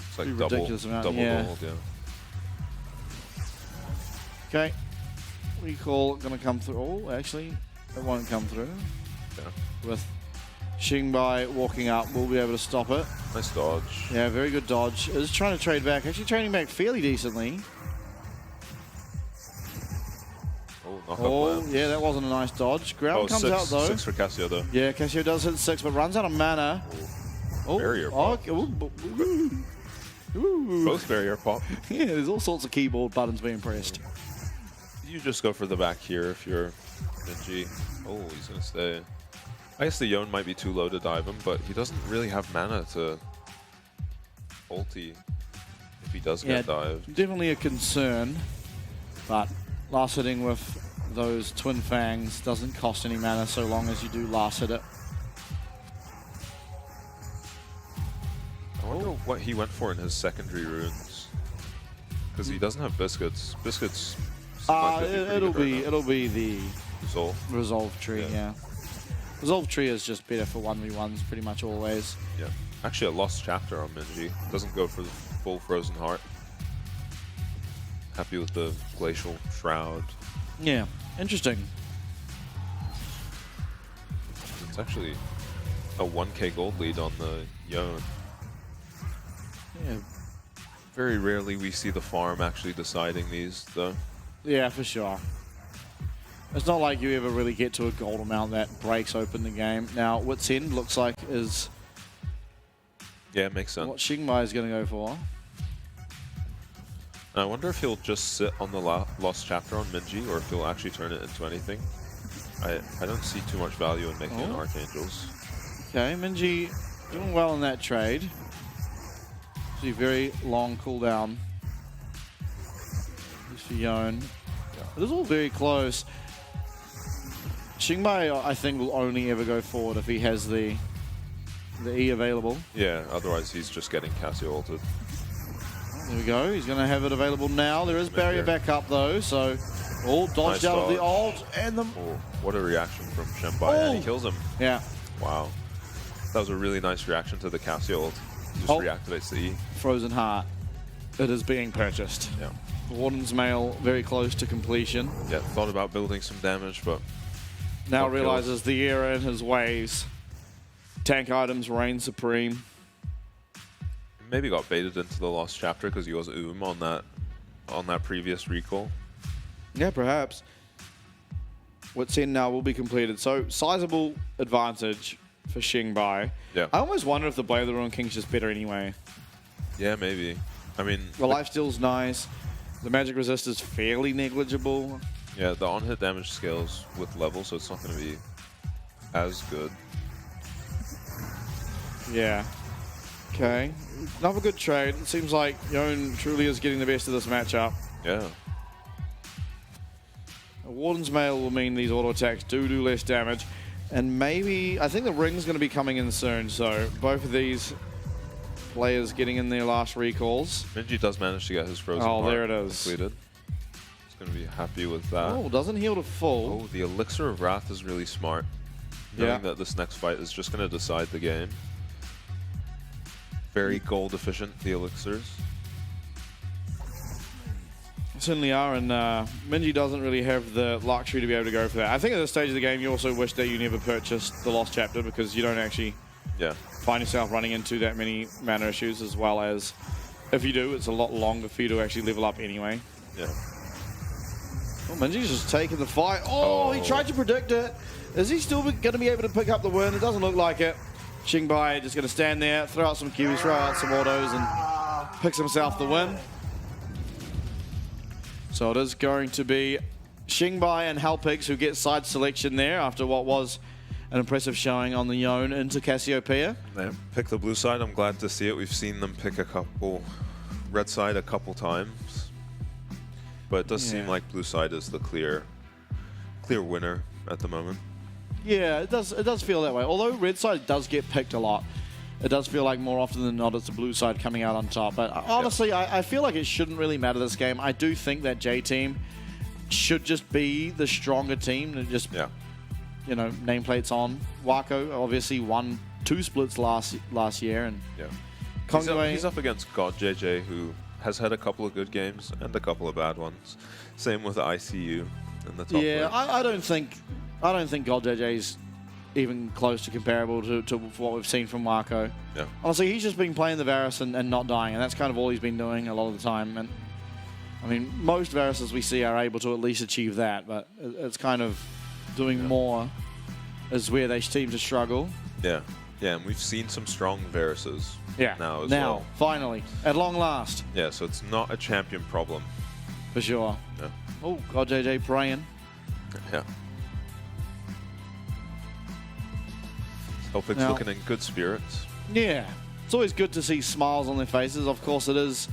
it's like ridiculous amount. Double gold, yeah. Okay. Recall going to come through. Oh, actually, it won't come through. Yeah. With Xingbai walking up, we'll be able to stop it. Nice dodge. Yeah, very good dodge. Is trying to trade back. Actually trading back fairly decently. Oh, yeah, that wasn't a nice dodge. Ground comes out, though. 6 for Cassio, though. Yeah, Cassio does hit 6, but runs out of mana. Barrier pop. Both barrier pop. Yeah, there's all sorts of keyboard buttons being pressed. You just go for the back here if you're Minji. Oh, he's going to stay. I guess the Yone might be too low to dive him, but he doesn't really have mana to ulti if he does get dived. Definitely a concern, but last hitting with those Twin Fangs doesn't cost any mana so long as you do last hit it. I wonder what he went for in his secondary runes. Because he doesn't have biscuits. Biscuits. It'll be the Resolve tree, yeah. Resolve tree is just better for 1v1s pretty much always. Yeah. Actually, a lost chapter on Minji. Doesn't go for the full Frozen Heart. Happy with the Glacial Shroud. Yeah, interesting. It's actually a 1k gold lead on the Yone. Yeah. Very rarely we see the farm actually deciding these, though. Yeah, for sure. It's not like you ever really get to a gold amount that breaks open the game. Now, Wits End looks like is Yeah, it makes sense. what Xingbai is going to go for. I wonder if he'll just sit on the lost chapter on Minji, or if he'll actually turn it into anything. I don't see too much value in making an Archangels. Okay, Minji doing well in that trade. See, very long cooldown. This for Yone. It is all very close. Xingbai, I think, will only ever go forward if he has the E available. Yeah, otherwise he's just getting Casio ulted. There we go. He's going to have it available now. There is barrier back up, though, so... Oh, dodged Nice out of the dodge. ult, and the... Oh, what a reaction from Shenbai, and he kills him. Yeah. Wow. That was a really nice reaction to the Casio ult. Just reactivates the E. Frozen Heart. It is being purchased. Yeah. Warden's Mail very close to completion. Yeah, thought about building some damage, but... Now Not realizes the era in his ways. Tank items reign supreme. Maybe got baited into the lost chapter because he was on that previous recall. Yeah, perhaps. What's in now will be completed. So, sizable advantage for Xingbai. Yeah. I almost wonder if the Blade of the Ruined King's just better anyway. Yeah, maybe. I mean... The lifesteal's nice. The magic resist is fairly negligible. Yeah, the on-hit damage scales with level, so it's not going to be as good. Yeah. Okay. Another good trade. It seems like Yone truly is getting the best of this matchup. Yeah. A Warden's Mail will mean these auto attacks do less damage. And maybe, I think the ring's going to be coming in soon, so both of these players getting in their last recalls. Minji does manage to get his Frozen Oh, Heart there it is. completed. He's going to be happy with that. Oh, doesn't heal to full. Oh, the Elixir of Wrath is really smart. Knowing that this next fight is just going to decide the game. Very gold efficient, the Elixirs. Certainly are, and Minji doesn't really have the luxury to be able to go for that. I think at this stage of the game, you also wish that you never purchased the Lost Chapter because you don't actually find yourself running into that many mana issues, as well as if you do, it's a lot longer for you to actually level up anyway. Yeah. Oh, Minji's just taking the fight. Oh, he tried to predict it. Is he still going to be able to pick up the win? It doesn't look like it. Xingbai just going to stand there, throw out some Qs, throw out some autos, and picks himself the win. So it is going to be Xingbai and Halpix who get side selection there after what was an impressive showing on the Yone into Cassiopeia. They pick the blue side. I'm glad to see it. We've seen them pick a couple red side a couple times. But it does seem like blue side is the clear winner at the moment. Yeah, it does feel that way. Although red side does get picked a lot. It does feel like more often than not it's the blue side coming out on top. But honestly, I feel like it shouldn't really matter this game. I do think that J team should just be the stronger team. And just, you know, nameplates on. Wako obviously won 2 splits last year. And he's up against God JJ, who has had a couple of good games and a couple of bad ones. Same with ICU in the top lane. I don't think God JJ's even close to comparable to what we've seen from Wako. Yeah. Honestly, he's just been playing the Varus and not dying, and that's kind of all he's been doing a lot of the time. And I mean, most Varuses we see are able to at least achieve that, but it's kind of doing more is where they seem to struggle. Yeah, and we've seen some strong Varuses now as well. Finally, at long last. Yeah, so it's not a champion problem. For sure. Yeah. Oh, God JJ praying. Yeah. Helpix looking in good spirits. Yeah. It's always good to see smiles on their faces. Of course, it is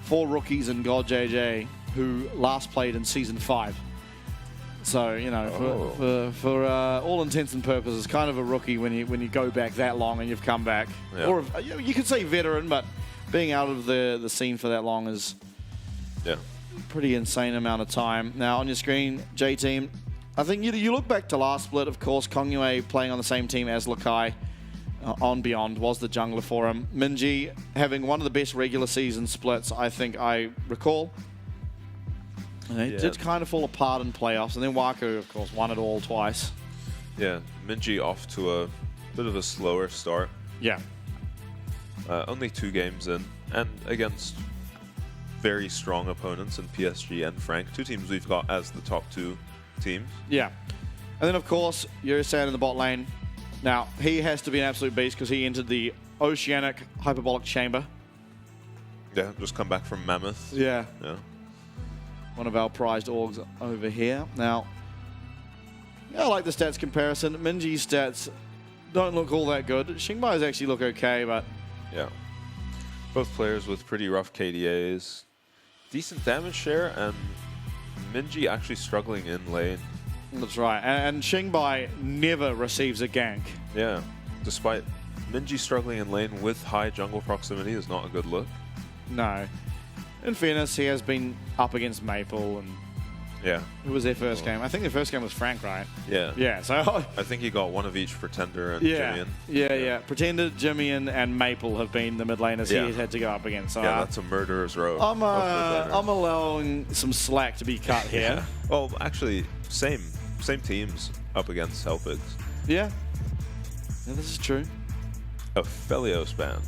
4 rookies and God JJ who last played in Season 5. So, you know, for all intents and purposes, kind of a rookie when you go back that long and you've come back. Yeah. Or you could say veteran, but being out of the scene for that long is pretty insane amount of time. Now, on your screen, J-Team, I think you look back to last split, of course, Kongyue playing on the same team as Lakai on Beyond was the jungler for him. Minji having one of the best regular season splits I think I recall. And it did kind of fall apart in playoffs, and then Wako, of course, won it all twice. Yeah, Minji off to a bit of a slower start. Yeah. Only 2 games in, and against very strong opponents in PSG and Frank, 2 teams we've got as the top 2 teams. Yeah. And then, of course, Yurisan in the bot lane. Now, he has to be an absolute beast because he entered the Oceanic Hyperbolic Chamber. Yeah, just come back from Mammoth. Yeah. Yeah. One of our prized orgs over here. Now, yeah, I like the stats comparison. Minji's stats don't look all that good. Xingbai's actually look okay, but... Yeah. Both players with pretty rough KDAs. Decent damage share, and Minji actually struggling in lane. That's right. And Xingbai never receives a gank. Yeah. Despite Minji struggling in lane with high jungle proximity is not a good look. No. In fairness, he has been up against Maple, and Yeah. it was their first game. I think their first game was Frank, right? Yeah. Yeah, so... I think he got one of each Pretender and yeah, Jimmy. yeah. Pretender, Jimmy, and Maple have been the mid laners Yeah. he's had to go up against. So Yeah, that's a murderer's row. I'm of mid I'm laners. allowing some slack to be cut here. Yeah. Well, actually, same teams up against Helpigs. Yeah. Yeah, this is true. A Felios band.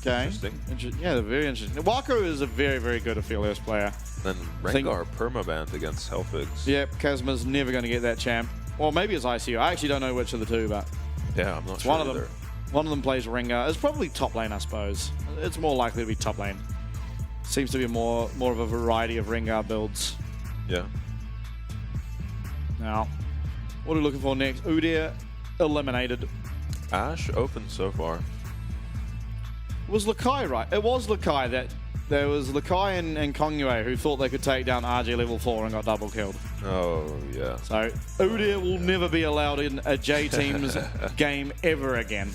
Okay. Interesting. Yeah, they're very interesting. Wako is a very, very good Aphelios player. Then think- Rengar permaband against Helpigs. Yep, Kazma's never going to get that champ. Or maybe it's ICU. I actually don't know which of the two, but Yeah, I'm not it's sure one of either. them. One of them plays Rengar. It's probably top lane, I suppose. It's more likely to be top lane. Seems to be more of a variety of Rengar builds. Yeah. Now, what are we looking for next? Udyr eliminated. Ash open so far. Was Lakai right? It was Lakai that there was Lakai and Kongyue who thought they could take down RJ level 4 and got double killed. Oh, yeah. So Udyr will never be allowed in a J Team's game ever again.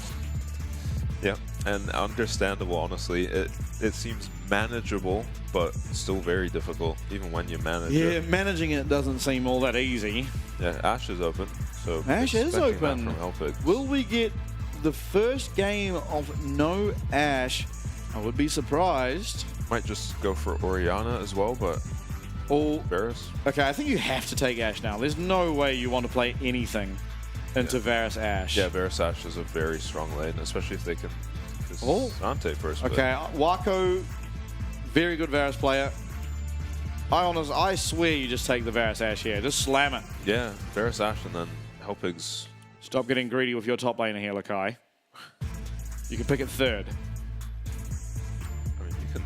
Yeah, and understandable, honestly. It seems manageable, but still very difficult, even when you manage Yeah, it. managing it doesn't seem all that easy. Yeah, Ash is open, so Ash is expecting that open. from Helpigs. Will we get the first game of no Ash? I would be surprised. Might just go for Orianna as well, but Or Varus. okay, I think you have to take Ash now. There's no way you want to play anything into Varus Ash. Yeah, Varus Ash is a very strong lane, especially if they can. Oh. Ante first. but- Okay, Wako, very good Varus player. I swear you just take the Varus Ash here. Just slam it. Yeah, Varus Ash and then Helpigs. Stop getting greedy with your top laner here, Lakai. You can pick it third. I mean, you can.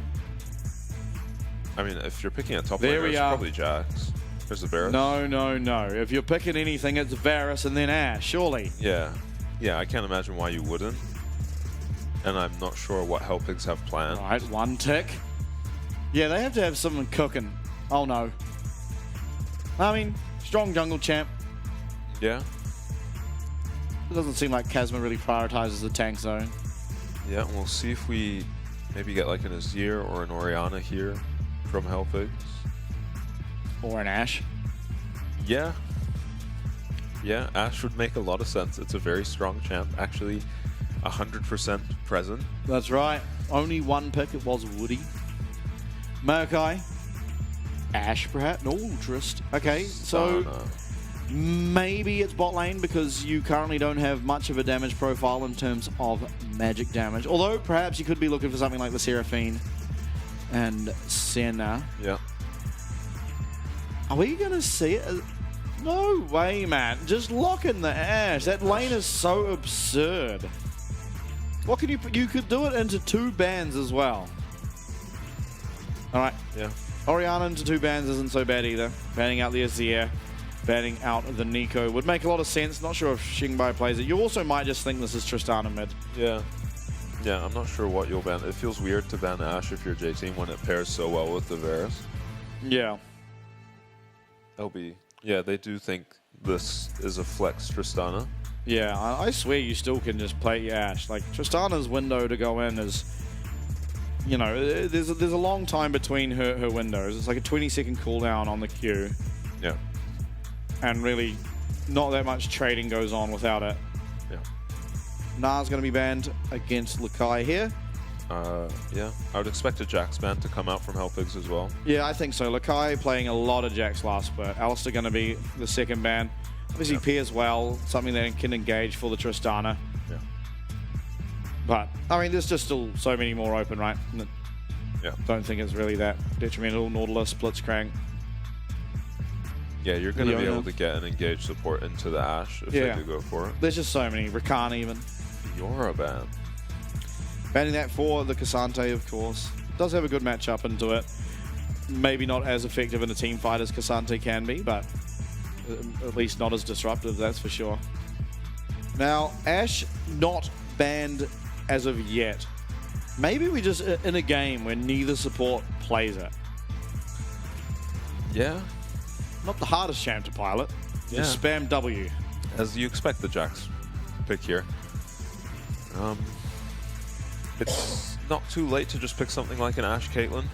I mean, if you're picking a top There laner, we it's are. probably Jax. There's the Varus. No. If you're picking anything, it's Varus and then Ash, surely. Yeah. Yeah, I can't imagine why you wouldn't. And I'm not sure what Helpigs have planned. Right, one tick. Yeah, they have to have something cooking. Oh no. I mean, strong jungle champ. Yeah. It doesn't seem like Kazma really prioritizes the tank zone. Yeah, and we'll see if we maybe get like an Azir or an Orianna here from Helpigs. Or an Ash. Yeah. Yeah, Ash would make a lot of sense. It's a very strong champ. Actually, 100% present. That's right. Only one pick. It was Woody. Maokai. Ash, perhaps? No, Trist. Okay, so maybe it's bot lane because you currently don't have much of a damage profile in terms of magic damage. Although, perhaps you could be looking for something like the Seraphine and Senna. Yeah. Are we going to see it? No way, man. Just lock in the Ash. That lane is so absurd. What can you could do it into 2 bands as well. All right. Yeah. Orianna into 2 bands isn't so bad either. Banning out the Azir, banning out the Nico would make a lot of sense. Not sure if Xingbai plays it. You also might just think this is Tristana mid. Yeah. Yeah, I'm not sure what you'll ban. It feels weird to ban Ash if you're J-Team when it pairs so well with the Varus. Yeah. LB. Yeah, they do think this is a flex Tristana. Yeah, I swear you still can just play Ash. Like, Tristana's window to go in is, you know, there's a long time between her windows. It's like a 20-second cooldown on the Q. Yeah. And really, not that much trading goes on without it. Yeah. Na's going to be banned against Lakai here. Yeah. I would expect a Jax ban to come out from Helpigs as well. Yeah, I think so. Lakai playing a lot of Jax last spurt. Alistair going to be the second ban. Obviously, P as well, something that can engage for the Tristana. Yeah. But, I mean, there's just still so many more open, right? Yeah. Don't think it's really that detrimental. Nautilus, Blitzcrank. Yeah, you're going to be Leona. able to get an engaged support into the Ashe if they do go for it. There's just so many. Rakan even. You're a ban. Banning that for the Cassante, of course. Does have a good matchup into it. Maybe not as effective in a team fight as Cassante can be, but at least not as disruptive, that's for sure. Now, Ashe not banned as of yet. Maybe we just in a game where neither support plays it. Yeah. Not the hardest champ to pilot. Yeah. Just spam W. As you expect the Jax pick here. It's not too late to just pick something like an Ashe Caitlyn.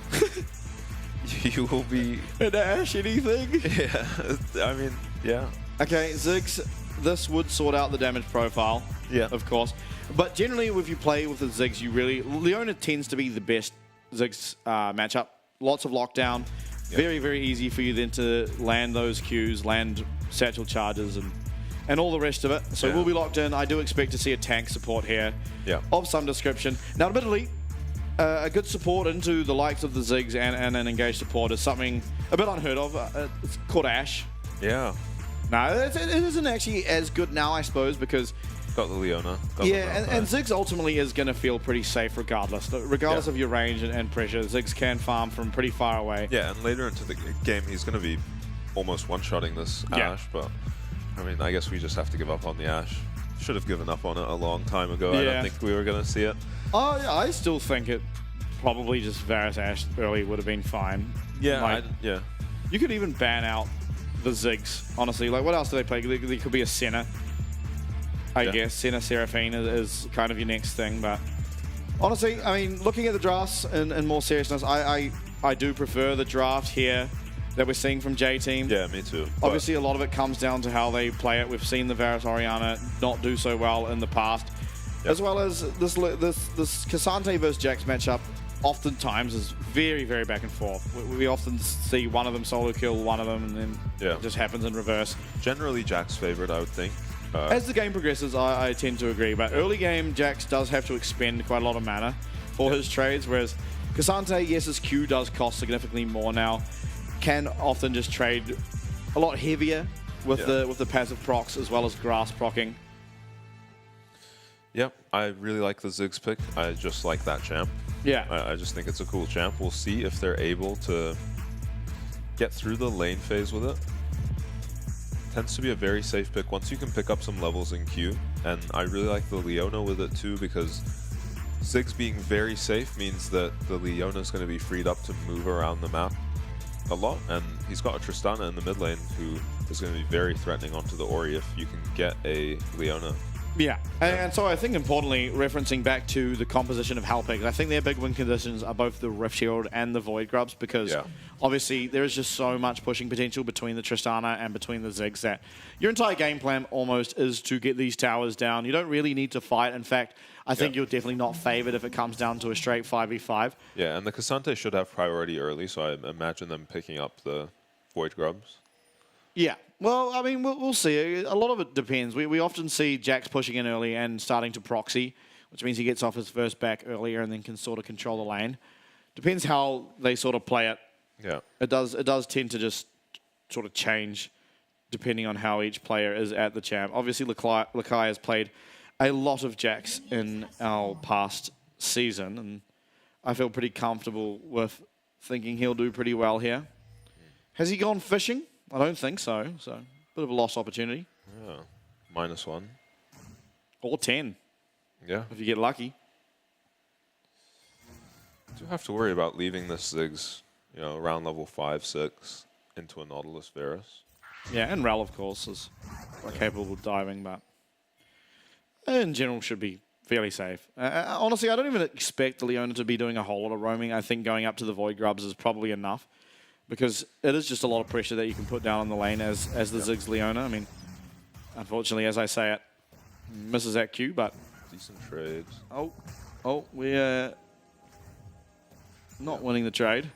You will be... An Ashe anything? Yeah, I mean, yeah. Okay, Ziggs, this would sort out the damage profile. Yeah. Of course. But generally, if you play with the Ziggs, you really... Leona tends to be the best Ziggs matchup. Lots of lockdown. Yeah. Very, very easy for you then to land those Qs, land satchel charges, and all the rest of it. So Yeah. we'll be locked in. I do expect to see a tank support here of some description. Now, admittedly, a good support into the likes of the Ziggs and an engaged support is something a bit unheard of. It's called Ashe. Yeah. No, it isn't actually as good now, I suppose, because... Got the Leona. And Ziggs ultimately is going to feel pretty safe regardless. Regardless of your range and pressure, Ziggs can farm from pretty far away. Yeah, and later into the game, he's going to be almost one-shotting this Ashe, but I mean, I guess we just have to give up on the Ashe. Should have given up on it a long time ago. I don't think we were going to see it. Oh, yeah, I still think it probably just Varus Ashe early would have been fine. Yeah, Like, yeah. you could even ban out the Ziggs, honestly. Like, what else do they play? There could be a Senna. I guess Senna Seraphine is kind of your next thing, but honestly, I mean, looking at the drafts and more seriousness, I do prefer the draft here that we're seeing from J Team. Yeah, me too. Obviously, a lot of it comes down to how they play it. We've seen the Varus Orianna not do so well in the past, as well as this Cassante versus Jax matchup. Oftentimes is very, very back and forth. We often see one of them solo kill one of them, and then it just happens in reverse. Generally, Jack's favorite, I would think. As the game progresses, I tend to agree. But early game, Jax does have to expend quite a lot of mana for his trades, whereas Cassante, yes, his Q does cost significantly more now. Can often just trade a lot heavier with the passive procs as well as grass procking. Yep, I really like the Ziggs pick. I just like that champ. Yeah. I just think it's a cool champ. We'll see if they're able to get through the lane phase with it. Tends to be a very safe pick once you can pick up some levels in Q, and I really like the Leona with it too, because Ziggs being very safe means that the Leona is going to be freed up to move around the map a lot, and he's got a Tristana in the mid lane who is going to be very threatening onto the Ori if you can get a Leona. Yeah, and so I think importantly, referencing back to the composition of Halpig, I think their big win conditions are both the Rift Shield and the Void Grubs, because obviously there is just so much pushing potential between the Tristana and between the Ziggs that your entire game plan almost is to get these towers down. You don't really need to fight. In fact, I think you're definitely not favored if it comes down to a straight 5v5. Yeah, and the Cassante should have priority early, so I imagine them picking up the Void Grubs. Yeah. Well, I mean, we'll see. A lot of it depends. We often see Jax pushing in early and starting to proxy, which means he gets off his first back earlier and then can sort of control the lane. Depends how they sort of play it. Yeah. It does tend to just sort of change depending on how each player is at the champ. Obviously, Lakai has played a lot of Jax in our past season, and I feel pretty comfortable with thinking he'll do pretty well here. Has he gone fishing? I don't think so. So, bit of a lost opportunity. Yeah. -1. Or 10. Yeah. If you get lucky. Do have to worry about leaving this Ziggs, around level 5, 6 into a Nautilus Varus. Yeah, and Rel, of course, is quite capable of diving, but in general should be fairly safe. Honestly, I don't even expect the Leona to be doing a whole lot of roaming. I think going up to the Void Grubs is probably enough, because it is just a lot of pressure that you can put down on the lane as the Ziggs Leona. I mean, unfortunately, as I say it, misses that Q, but... Decent trades. Oh, we're not winning the trade.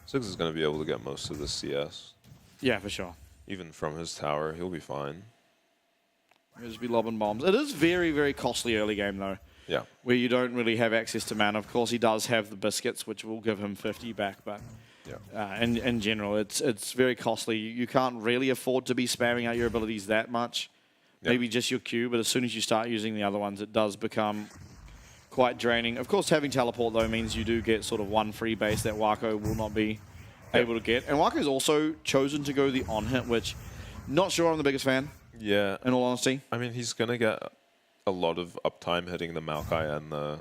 Ziggs is going to be able to get most of the CS. Yeah, for sure. Even from his tower, he'll be fine. He'll just be lobbing bombs. It is very, very costly early game, though. Yeah. Where you don't really have access to mana. Of course, he does have the biscuits, which will give him 50 back, but in general, it's very costly. You can't really afford to be spamming out your abilities that much. Yeah. Maybe just your Q, but as soon as you start using the other ones, it does become quite draining. Of course, having teleport, though, means you do get sort of one free base that Wako will not be able to get. And Wako's also chosen to go the on-hit, which not sure I'm the biggest fan, Yeah. in all honesty. I mean, he's going to get a lot of uptime hitting the Maokai and the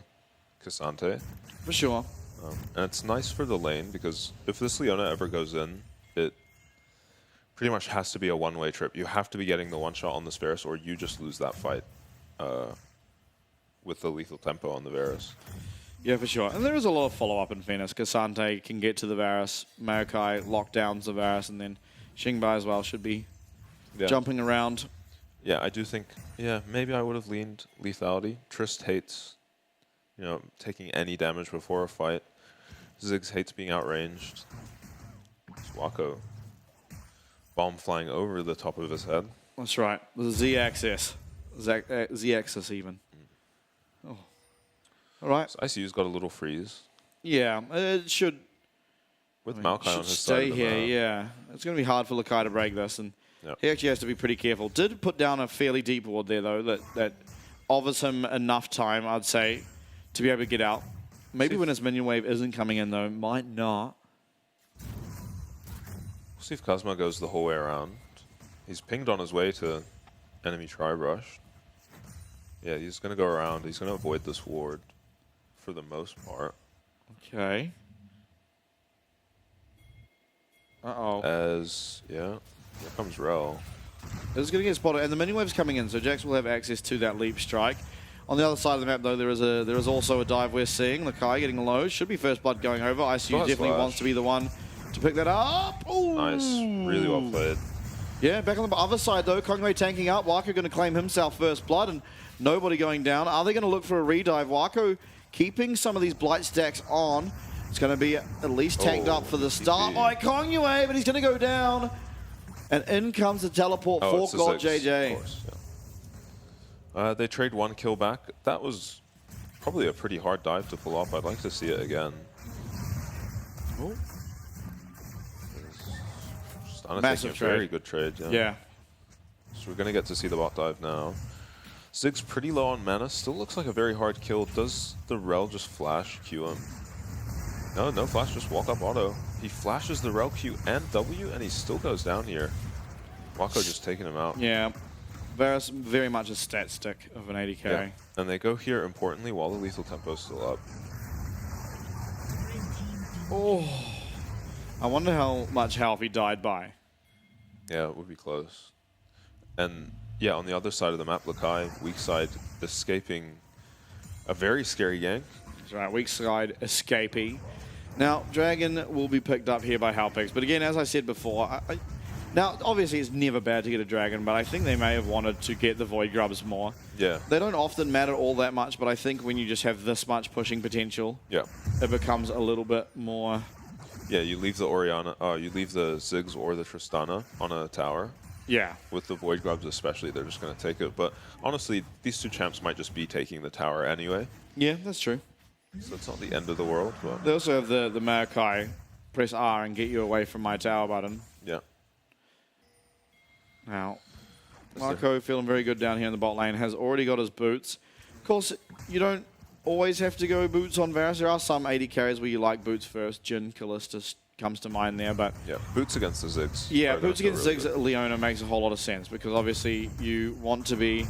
Cassante. For sure. And it's nice for the lane, because if this Leona ever goes in, it pretty much has to be a one-way trip. You have to be getting the one-shot on this Varus, or you just lose that fight with the lethal tempo on the Varus. Yeah, for sure. And there is a lot of follow-up in fairness. Cassante can get to the Varus, Maokai lockdowns the Varus, and then Xingbai as well should be jumping around. Yeah, I do think, maybe I would have leaned lethality. Trist hates, taking any damage before a fight. Ziggs hates being outranged. Wako. Bomb flying over the top of his head. That's right. The Z-axis. Z-axis even. Oh. All right. So ICU's got a little freeze. Yeah, it should... With Maokai on his side stay of the here, map. yeah. It's going to be hard for Lakai to break this, and he actually has to be pretty careful. Did put down a fairly deep ward there, though, that offers him enough time, I'd say, to be able to get out. Maybe when his minion wave isn't coming in, though, might not. We'll see if Cosmo goes the whole way around. He's pinged on his way to enemy Tri-Brush. Yeah, he's going to go around. He's going to avoid this ward for the most part. Okay. Uh-oh. Here comes Rel. It's going to get spotted, and the minion wave's coming in, so Jax will have access to that leap strike. On the other side of the map, though, there is also a dive we're seeing. Lakai getting low. Should be first blood going over. ICU definitely wants to be the one to pick that up. Ooh. Nice. Really well played. Yeah, back on the other side, though. Kongwei tanking up. Wako going to claim himself first blood, and nobody going down. Are they going to look for a redive? Wako keeping some of these blight stacks on. It's going to be at least tanked up for the start by Kongwei, but he's going to go down. And in comes the teleport for God JJ. Of course, they trade one kill back. That was probably a pretty hard dive to pull off. I'd like to see it again. Oh. Massive trade. Very good trade. Yeah. So we're going to get to see the bot dive now. Ziggs pretty low on mana. Still looks like a very hard kill. Does the Rel just flash Q him? No flash, just walk up auto. He flashes the Rel Q and W, and he still goes down here. Wako just taking him out. Yeah. Varus very much a stat stick of an 80k. Yeah. And they go here, importantly, while the lethal tempo is still up. Oh. I wonder how much health he died by. Yeah, it would be close. And yeah, on the other side of the map, Lakai, weak side, escaping a very scary gank. That's right, weak side escapee. Now, Dragon will be picked up here by Halpix, but again, as I said before, now obviously it's never bad to get a Dragon, but I think they may have wanted to get the Void Grubs more. Yeah. They don't often matter all that much, but I think when you just have this much pushing potential, it becomes a little bit more... Yeah, you leave the Orianna, you leave the Ziggs or the Tristana on a tower. Yeah. With the Void Grubs especially, they're just going to take it. But honestly, these two champs might just be taking the tower anyway. Yeah, that's true. So it's not the end of the world. But they also have the Maokai. Press R and get you away from my tower button. Yeah. Now, Marco feeling very good down here in the bot lane. Has already got his boots. Of course, you don't always have to go boots on Varus. There are some 80 carries where you like boots first. Jhin, Callista comes to mind there, but... Yeah, boots against the Ziggs. Yeah, boots against Ziggs at Leona makes a whole lot of sense because obviously you want to be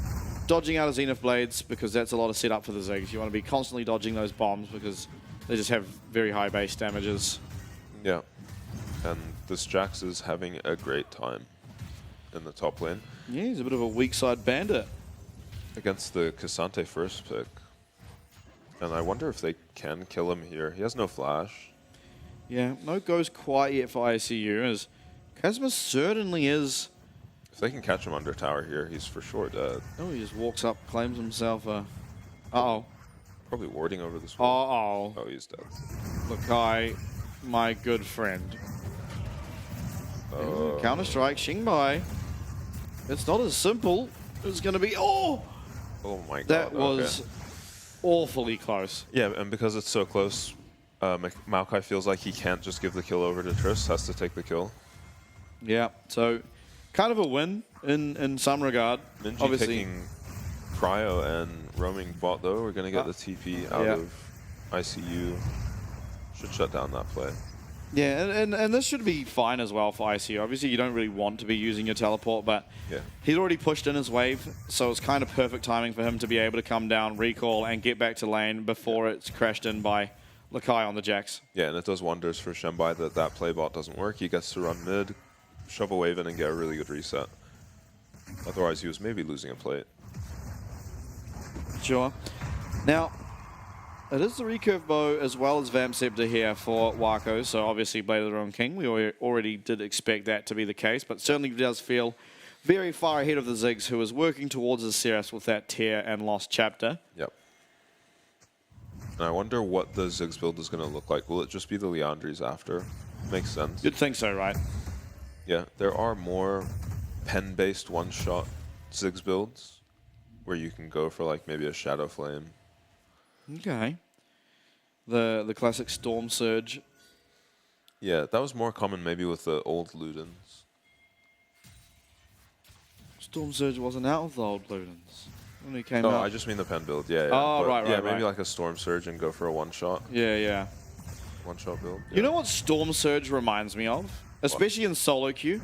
dodging out of Zenith Blades because that's a lot of setup for the Ziggs. You want to be constantly dodging those bombs because they just have very high base damages. Yeah. And this Jax is having a great time in the top lane. Yeah, he's a bit of a weak side bandit. Against the Cassante first pick. And I wonder if they can kill him here. He has no flash. Yeah, no goes quite yet for ICU as Kazma certainly is... If they can catch him under tower here, he's for sure dead. Oh, he just walks up, claims himself a... Uh-oh. Probably warding over this wall. Uh-oh. Oh, he's dead. Lakai, my good friend. Counter-strike, Xingbai. It's not as simple. It's going to be... Oh! Oh my god. That was okay. awfully close. Yeah, and because it's so close, Maokai feels like he can't just give the kill over to Triss, has to take the kill. Yeah, so kind of a win in some regard. Minji Obviously, taking Cryo and roaming bot though. We're going to get the TP out of ICU. Should shut down that play. yeah, and this should be fine as well for ICU. Obviously, you don't really want to be using your teleport, but Yeah. he's already pushed in his wave, so it's kind of perfect timing for him to be able to come down, recall, and get back to lane before it's crashed in by Lakai on the Jax. Yeah, and it does wonders for Shenbai that play bot doesn't work. He gets to run mid, shove a wave in, and get a really good reset. Otherwise, he was maybe losing a plate. Sure. Now, it is the recurve bow as well as Vamp Scepter here for Wako, so obviously Blade of the Ruined King. We already did expect that to be the case, but certainly does feel very far ahead of the Ziggs, who is working towards the Ceres with that Tear and Lost Chapter. Yep. And I wonder what the Ziggs build is going to look like. Will it just be the Leandries after? Makes sense. You'd think so, right? Yeah, there are more pen-based one-shot Ziggs builds where you can go for like maybe a Shadow Flame. Okay. The classic Storm Surge. Yeah, that was more common maybe with the old Ludens. Storm Surge wasn't out of the old Ludens when he came No, out. I just mean the pen build. Yeah. Oh, But right, yeah, right, maybe right. like a Storm Surge and go for a one-shot. Yeah. One-shot build. You know what Storm Surge reminds me of? Especially in solo queue,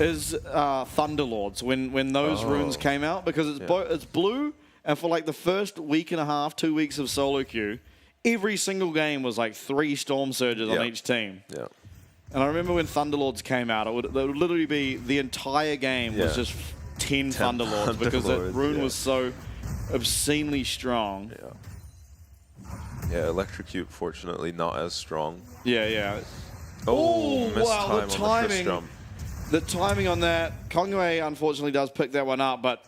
is Thunderlords when those runes came out, because it's blue, and for like the first week and a half, 2 weeks of solo queue, every single game was like 3 Storm Surges on each team. Yeah. And I remember when Thunderlords came out, it would literally be the entire game was just 10 Thunderlords because that rune was so obscenely strong. Yeah, Electrocute, fortunately, not as strong. Yeah. Oh, missed wow, time the on the timing. first jump. The timing on that, Kongwei unfortunately does pick that one up, but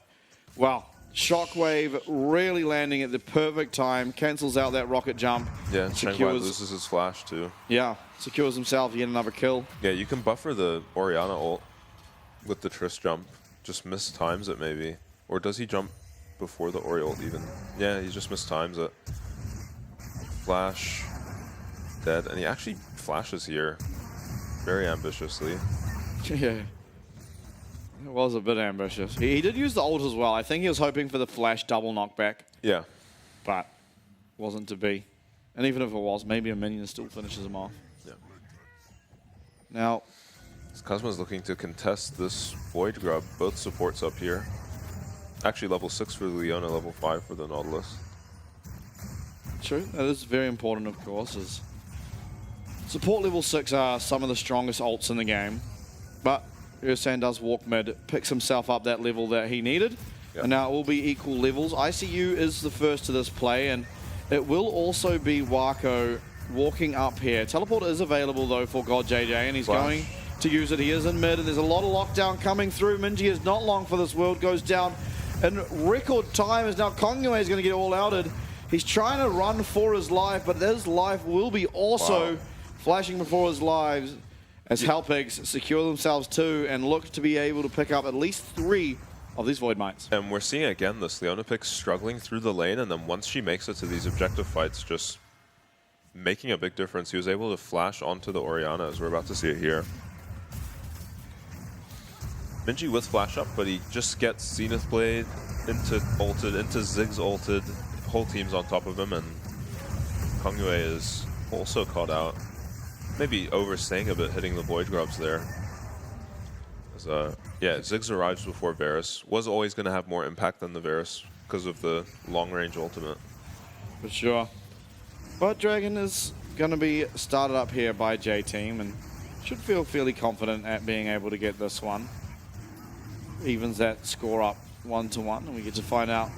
wow, Shockwave really landing at the perfect time, cancels out that rocket jump. Yeah, Chengguai loses his flash too. Yeah, secures himself yet another kill. Yeah, you can buffer the Orianna ult with the Triss jump. Just mistimes it maybe. Or does he jump before the Ori ult even? Yeah, he just mistimes it. Flash, dead, and he actually flashes here very ambitiously. Yeah. It was a bit ambitious. He did use the ult as well. I think he was hoping for the flash double knockback, Yeah. but wasn't to be. And even if it was, maybe a minion still finishes him off. Yeah. Now, Kazma's looking to contest this Void Grub. Both supports up here. Actually, level 6 for the Leona, level 5 for the Nautilus. true. That is very important, of course, as support level 6 are some of the strongest ults in the game. But Ursan does walk mid, picks himself up that level that he needed. Yep. And now it will be equal levels. ICU is the first to this play, and it will also be Wako walking up here. Teleport is available, though, for God JJ, and he's going to use it. He is in mid, and there's a lot of lockdown coming through. Minji is not long for this world, goes down in record time, as now Kongwei is going to get all outed. He's trying to run for his life, but his life will be also flashing before his lives as Hellpigs secure themselves 2 and look to be able to pick up at least 3 of these Void Mites. And we're seeing again this Leona pick struggling through the lane, and then once she makes it to these objective fights, just making a big difference. He was able to flash onto the Orianna, as we're about to see it here. Minji with flash up, but he just gets Zenith Blade into ulted, into Ziggs ulted. Whole team's on top of him, and Kongwei is also caught out. Maybe overstaying a bit, hitting the Void Grubs there. As, yeah, Ziggs arrives before Varus. Was always going to have more impact than the Varus because of the long-range ultimate. For sure. But Dragon is going to be started up here by J-Team and should feel fairly confident at being able to get this one. Evens that score up 1-1, and we get to find out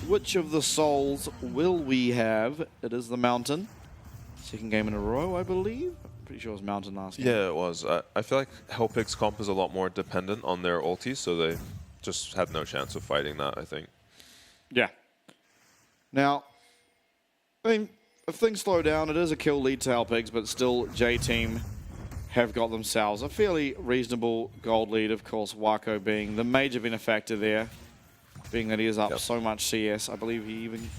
which of the souls will we have. It is the Mountain. Second game in a row, I believe. Pretty sure it was Mountain last game. Yeah, it was. I feel like Hellpig's comp is a lot more dependent on their ultis, so they just had no chance of fighting that, I think. Yeah. Now, I mean, if things slow down, it is a kill lead to Hellpigs, but still J-Team have got themselves a fairly reasonable gold lead. Of course, Wako being the major benefactor there, being that he is up so much CS. I believe he even...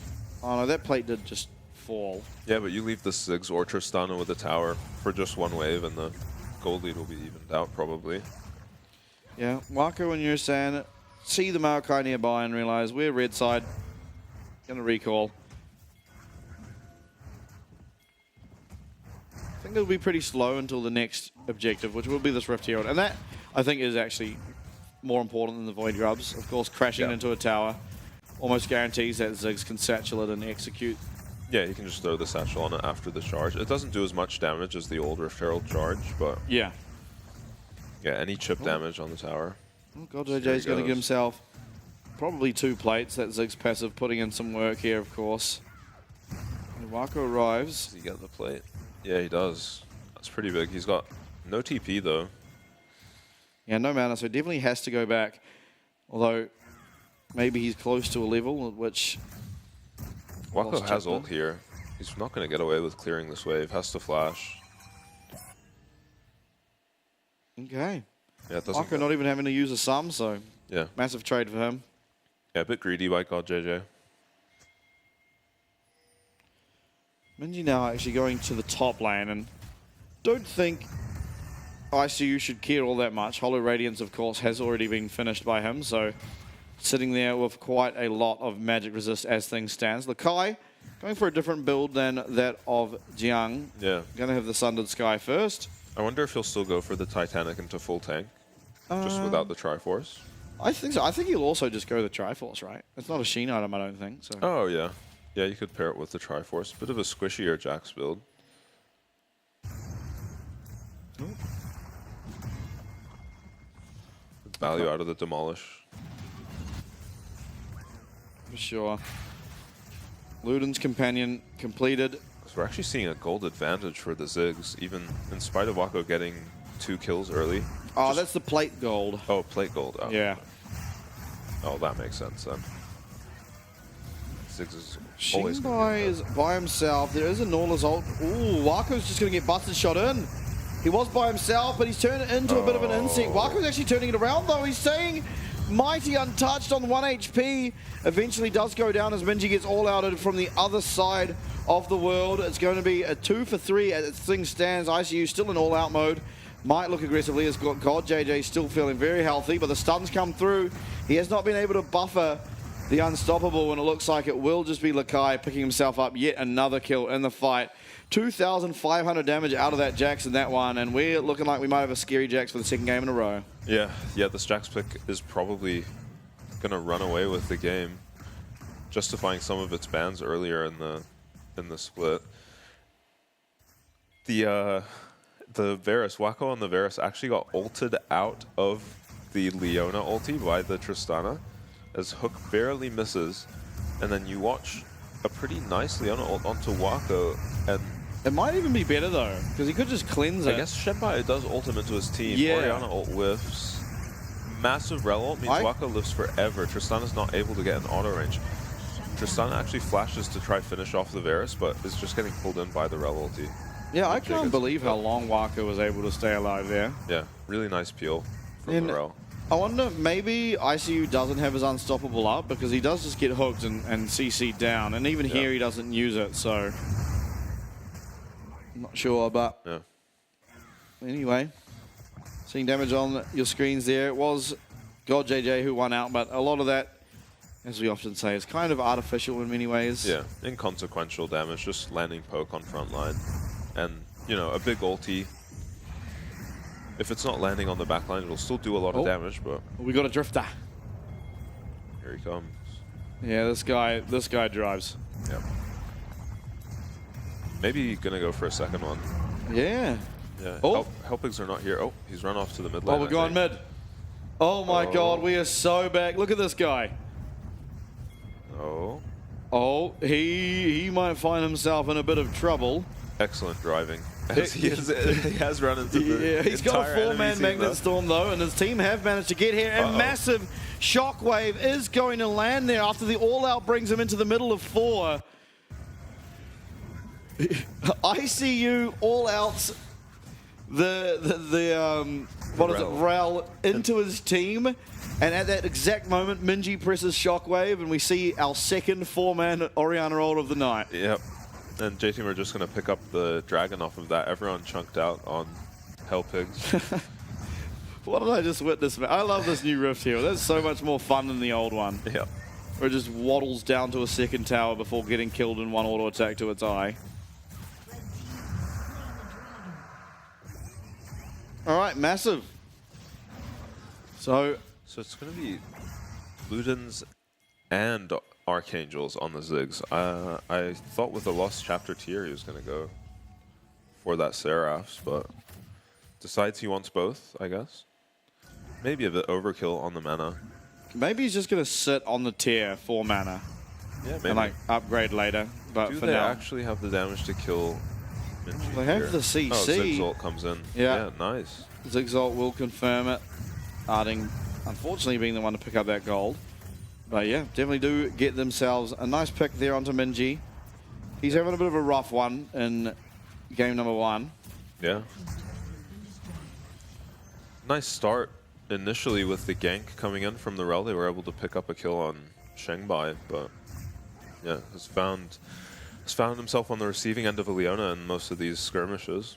Oh no, that plate did just fall. Yeah, but you leave the Ziggs or Tristana with the tower for just one wave and the gold lead will be evened out probably. Yeah, Wako and Yusan see the Maokai nearby and realize we're red side. Gonna recall. I think it'll be pretty slow until the next objective, which will be this Rift Herald. And that, I think, is actually more important than the Void Grubs. Of course, crashing into a tower almost guarantees that Ziggs can satchel it and execute. Yeah, you can just throw the satchel on it after the charge. It doesn't do as much damage as the old Rift Herald charge, but... Yeah. Yeah, any chip damage on the tower. Oh god, JJ's going to get himself probably 2 plates. That Ziggs passive putting in some work here, of course. And Wako arrives. Does he get the plate? Yeah, he does. That's pretty big. He's got no TP, though. Yeah, no mana, so definitely has to go back. Although, maybe he's close to a level at which... Wako has ult here. He's not going to get away with clearing this wave. Has to flash. Okay. Yeah, it doesn't... Wako not even having to use a sum, so... Yeah. Massive trade for him. Yeah, a bit greedy by God JJ. Minji now actually going to the top lane, and don't think ICU should care all that much. Hollow Radiance, of course, has already been finished by him, so sitting there with quite a lot of magic resist as things stands. Lakai going for a different build than that of Jiang. Yeah. Going to have the Sundered Sky first. I wonder if he'll still go for the Titanic into full tank, just without the Triforce. I think so. I think he'll also just go the Triforce, right? It's not a Sheen item, I don't think. So. Oh, yeah. Yeah, you could pair it with the Triforce. Bit of a squishier Jax build. Value out of the Demolish. For sure. Luden's Companion completed. So we're actually seeing a gold advantage for the Ziggs, even in spite of Wako getting 2 kills early. Oh, that's the plate gold. Oh, plate gold. Oh. Yeah. Oh, that makes sense then. Ziggs is always Shinbai is by himself. There is a Norla's ult. Ooh, Wako's just going to get busted shot in. He was by himself, but he's turned it into a bit of an insect. Wako's actually turning it around, though. He's staying mighty untouched on 1 HP. Eventually does go down as Minji gets all-outed from the other side of the world. It's going to be a 2 for 3 as things stands. ICU still in all-out mode. Might look aggressively as God JJ still feeling very healthy, but the stuns come through. He has not been able to buffer the unstoppable, and it looks like it will just be Lakai picking himself up yet another kill in the fight. 2,500 damage out of that Jax in that one, and we're looking like we might have a scary Jax for the second game in a row. Yeah, this Jax pick is probably going to run away with the game, justifying some of its bans earlier in the split. The Varus, Wako on the Varus actually got ulted out of the Leona ulti by the Tristana, as Hook barely misses, and then you watch a pretty nice Leona ult onto Wako, and it might even be better though, because he could just cleanse it. I guess Shenbai does ult him into his team. Yeah. Orianna ult whiffs. Massive rel ult means Wako lives forever. Tristana's not able to get an auto range. Tristana actually flashes to try finish off the Varus, but is just getting pulled in by the rel ulti. Yeah, I can't believe how long Wako was able to stay alive there. Yeah, really nice peel from the rel. I wonder, maybe ICU doesn't have his unstoppable up, because he does just get hooked and CC'd down, and even here he doesn't use it, so... I'm not sure, but... Yeah. Anyway, seeing damage on your screens there. It was God JJ who won out, but a lot of that, as we often say, is kind of artificial in many ways. Yeah, inconsequential damage, just landing poke on front line. And, you know, a big ulti, if it's not landing on the back line, it'll still do a lot of damage, but... We got a Drifter. Here he comes. Yeah, this guy drives. Yep. Maybe gonna go for a second one. Yeah. Yeah. Oh. Helpigs are not here. Oh, he's run off to the mid lane. Oh, we're going mid. Oh my god, we are so back. Look at this guy. Oh. Oh, he might find himself in a bit of trouble. Excellent driving. As he has run into the Yeah, he's got a 4-man Magnet Storm though, and his team have managed to get here. And massive shockwave is going to land there after the all-out brings him into the middle of 4. ICU all-outs what is it, Rel into his team, and at that exact moment, Minji presses Shockwave, and we see our second 4-man Orianna ult of the night. Yep. And J-Team are just going to pick up the dragon off of that. Everyone chunked out on Hell Pigs. What did I just witness? I love this new Rift Hero. That's so much more fun than the old one. Yep. Where it just waddles down to a second tower before getting killed in one auto attack to its eye. All right, massive. So it's going to be Ludens and Archangels on the Ziggs. I thought with the Lost Chapter tier he was going to go for that Seraphs, but decides he wants both, I guess. Maybe a bit overkill on the mana. Maybe he's just going to sit on the tier for mana. Yeah, maybe. And like upgrade later. But Do for they now, actually have the damage to kill Minji they have here? the CC. Oh, Ziggs comes in. Yeah. Nice. Ziggs will confirm it. Arding, unfortunately, being the one to pick up that gold. But yeah, definitely do get themselves a nice pick there onto Minji. He's having a bit of a rough one in game number 1. Yeah. Nice start initially with the gank coming in from the Rel. They were able to pick up a kill on Shengbai, but yeah, has found himself on the receiving end of a Leona in most of these skirmishes.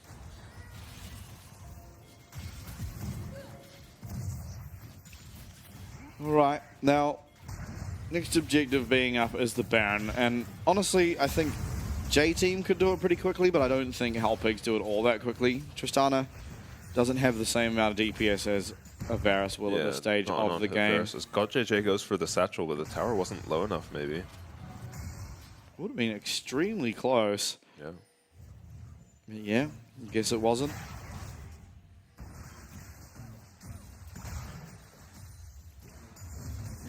All right, now next objective being up is the Baron, and honestly, I think J-Team could do it pretty quickly, but I don't think Hell Pigs do it all that quickly. Tristana doesn't have the same amount of DPS as a Varus will at this stage of the game. God JJ goes for the satchel, but the tower wasn't low enough, maybe. Would have been extremely close. Yeah. Yeah, I guess it wasn't.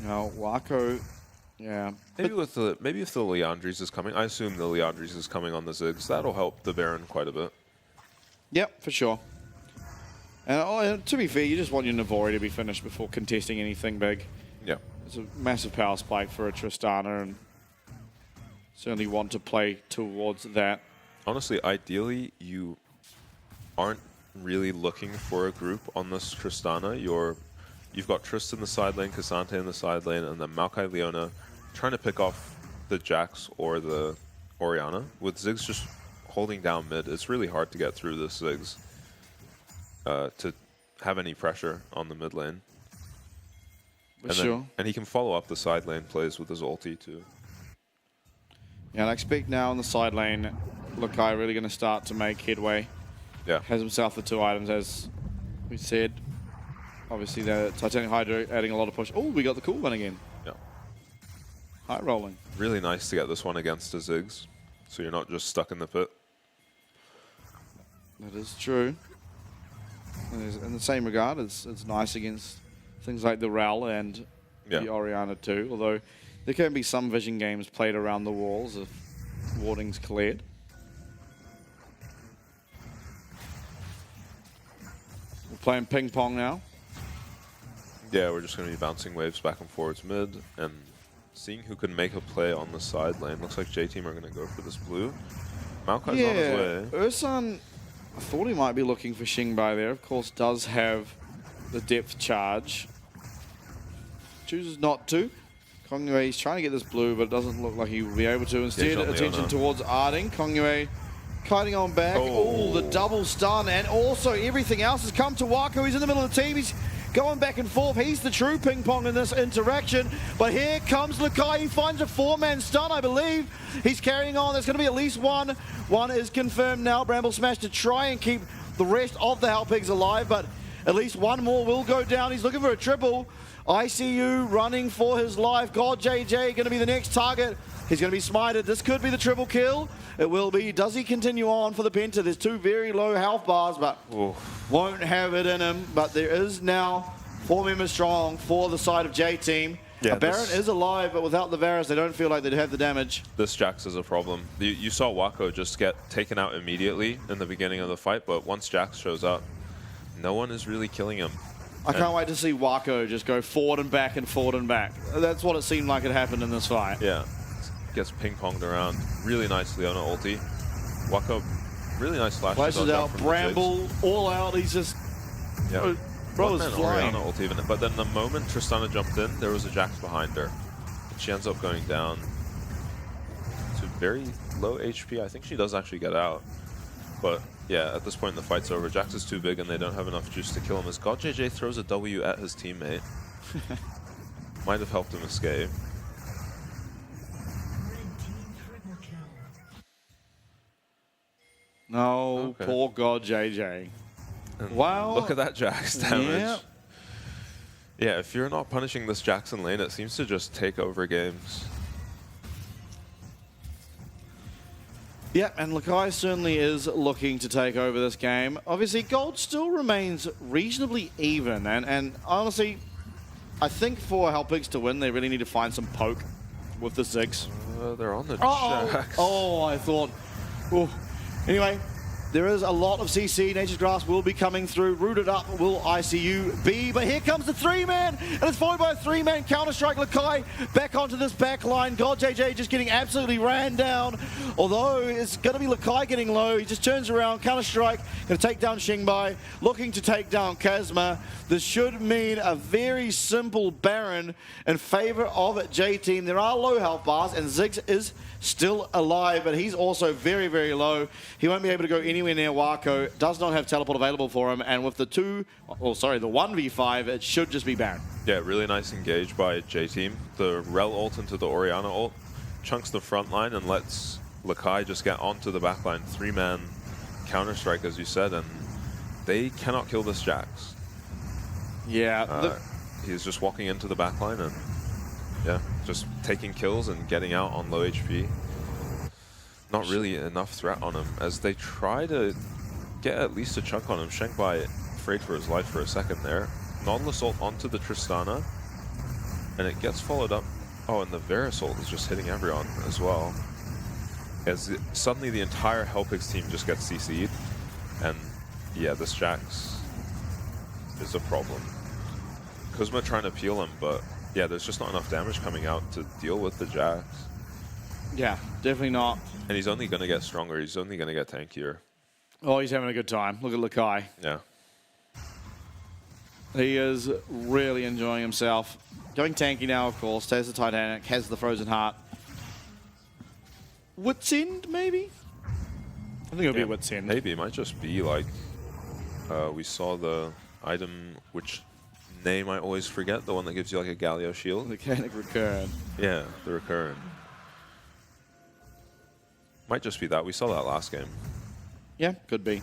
No, Wako, yeah. Maybe if the Leandries is coming, I assume the Leandries is coming on the Ziggs. That'll help the Baron quite a bit. Yep, for sure. And to be fair, you just want your Navori to be finished before contesting anything big. Yeah. It's a massive power spike for a Tristana, and certainly want to play towards that. Honestly, ideally, you aren't really looking for a group on this Tristana. You've got Trist in the side lane, Cassante in the side lane, and then Maokai Leona trying to pick off the Jax or the Orianna. With Ziggs just holding down mid, it's really hard to get through this Ziggs to have any pressure on the mid lane. And he can follow up the side lane plays with his ulti too. Yeah, and I expect now in the side lane, Lakai really going to start to make headway. Yeah. Has himself the 2 items, as we said. Obviously, the Titanic Hydra adding a lot of push. Oh, we got the cool one again. Yeah. High rolling. Really nice to get this one against a Ziggs, so you're not just stuck in the pit. That is true. In the same regard, it's nice against things like the Rel and the Orianna too, although there can be some vision games played around the walls if warding's cleared. We're playing ping pong now. Yeah, we're just going to be bouncing waves back and forwards mid and seeing who can make a play on the side lane. Looks like J-Team are going to go for this blue. Maokai's on his way. Ursan, I thought he might be looking for Xingbai there. Of course, does have the depth charge. Chooses not to. Kongyue, he's trying to get this blue, but it doesn't look like he will be able to. Instead, attention towards Arding. Kongyue kiting on back. Oh, the double stun, and also everything else has come to Wako. He's in the middle of the team. He's going back and forth. He's the true ping pong in this interaction. But here comes Lakai. He finds a 4-man stun, I believe. He's carrying on. There's going to be at least one. One is confirmed now. Bramble Smash to try and keep the rest of the Hell Pigs alive, but at least one more will go down. He's looking for a triple. ICU running for his life. God JJ going to be the next target. He's going to be smited. This could be the triple kill. It will be. Does he continue on for the Penta? There's 2 very low health bars, but won't have it in him. But there is now 4 members strong for the side of J-Team. Yeah, Baron is alive, but without the Varus, they don't feel like they'd have the damage. This Jax is a problem. You saw Wako just get taken out immediately in the beginning of the fight, but once Jax shows up, no one is really killing him. I can't wait to see Wako just go forward and back and forward and back. That's what it seemed like it happened in this fight. Yeah. Gets ping-ponged around. Really nice Leona ulti. Wako really nice flash. Flashes out, Bramble, all out. He's just... Yeah. Bro is flying. Orianna ult even. But then the moment Tristana jumped in, there was a Jax behind her. She ends up going down to very low HP. I think she does actually get out. But yeah, at this point the fight's over. Jax is too big and they don't have enough juice to kill him as God JJ throws a W at his teammate. Might have helped him escape. No, Okay. poor God JJ. And Wow. Look at that Jax damage. Yeah. Yeah, if you're not punishing this Jackson lane, it seems to just take over games. Yeah, and Lakai certainly is looking to take over this game. Obviously, gold still remains reasonably even, and honestly, I think for Helpix to win, they really need to find some poke with the Ziggs. They're on the Jax. Oh, I thought. Oh. Anyway, there is a lot of CC. Nature's Grass will be coming through. Rooted up will ICU be. But here comes the 3-man. And it's followed by a 3-man Counter-Strike. Lakai back onto this back line. God JJ just getting absolutely ran down. Although it's going to be Lakai getting low. He just turns around. Counter-Strike. Going to take down Xingbai. Looking to take down Kazma. This should mean a very simple Baron in favor of J-Team. There are low health bars. And Ziggs is still alive. But he's also very, very low. He won't be able to go anywhere near Wako. Does not have teleport available for him. And with the the 1v5, it should just be Baron. Yeah, really nice engage by J-Team. The Rel ult into the Orianna ult chunks the front line and lets Lakai just get onto the back line. 3-man Counter-Strike, as you said, and they cannot kill this Jax. Yeah. He's just walking into the back line and, yeah, just taking kills and getting out on low HP. Not really enough threat on him as they try to get at least a chunk on him. Xingbai afraid for his life for a second there. Nautilus ult onto the Tristana, and it gets followed up. Oh, and the Varus ult is just hitting everyone as well. As suddenly the entire Helpix team just gets CC'd, and yeah, this Jax is a problem. Kuzma trying to peel him, but yeah, there's just not enough damage coming out to deal with the Jax. Yeah, definitely not. And he's only going to get stronger. He's only going to get tankier. Oh, he's having a good time. Look at Lakai. Yeah. He is really enjoying himself. Going tanky now, of course. Has the Titanic, has the Frozen Heart. Wit's End, maybe? I think it'll be a Wit's End. Maybe. It might just be like we saw the item, which name I always forget, the one that gives you like a Galio shield. Mechanic Recurrent. Yeah, the Recurrent. Might just be that. We saw that last game. Yeah, could be.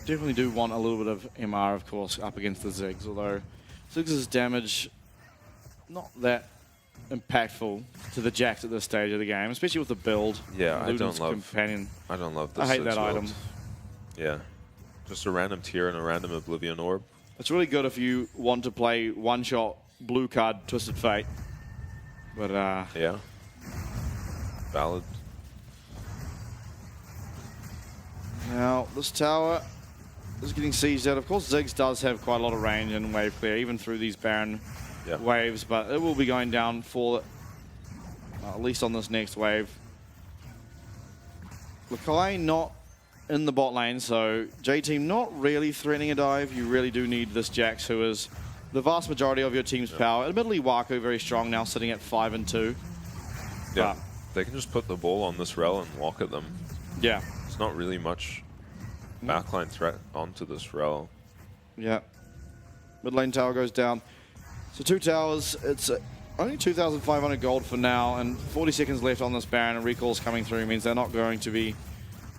Definitely do want a little bit of MR, of course, up against the Ziggs, although Ziggs' damage not that impactful to the Jax at this stage of the game, especially with the build. Yeah, Luden's I don't love companion. I don't love this. I hate that build. item. Yeah. Just a random tier and a random Oblivion Orb. It's really good if you want to play one-shot blue card Twisted Fate. But yeah. Valid. Now, this tower is getting sieged out. Of course, Ziggs does have quite a lot of range and wave clear, even through these Baron waves, but it will be going down for, at least on this next wave. Lakai not in the bot lane, so J-Team not really threatening a dive. You really do need this Jax, who is the vast majority of your team's power. Admittedly, Wako very strong now, sitting at 5-2. Yeah, they can just put the ball on this Rel and walk at them. Yeah. It's not really much backline threat onto this Rel. Yeah. Mid lane tower goes down. So 2 towers, it's only 2,500 gold for now, and 40 seconds left on this Baron, and recalls coming through means they're not going to be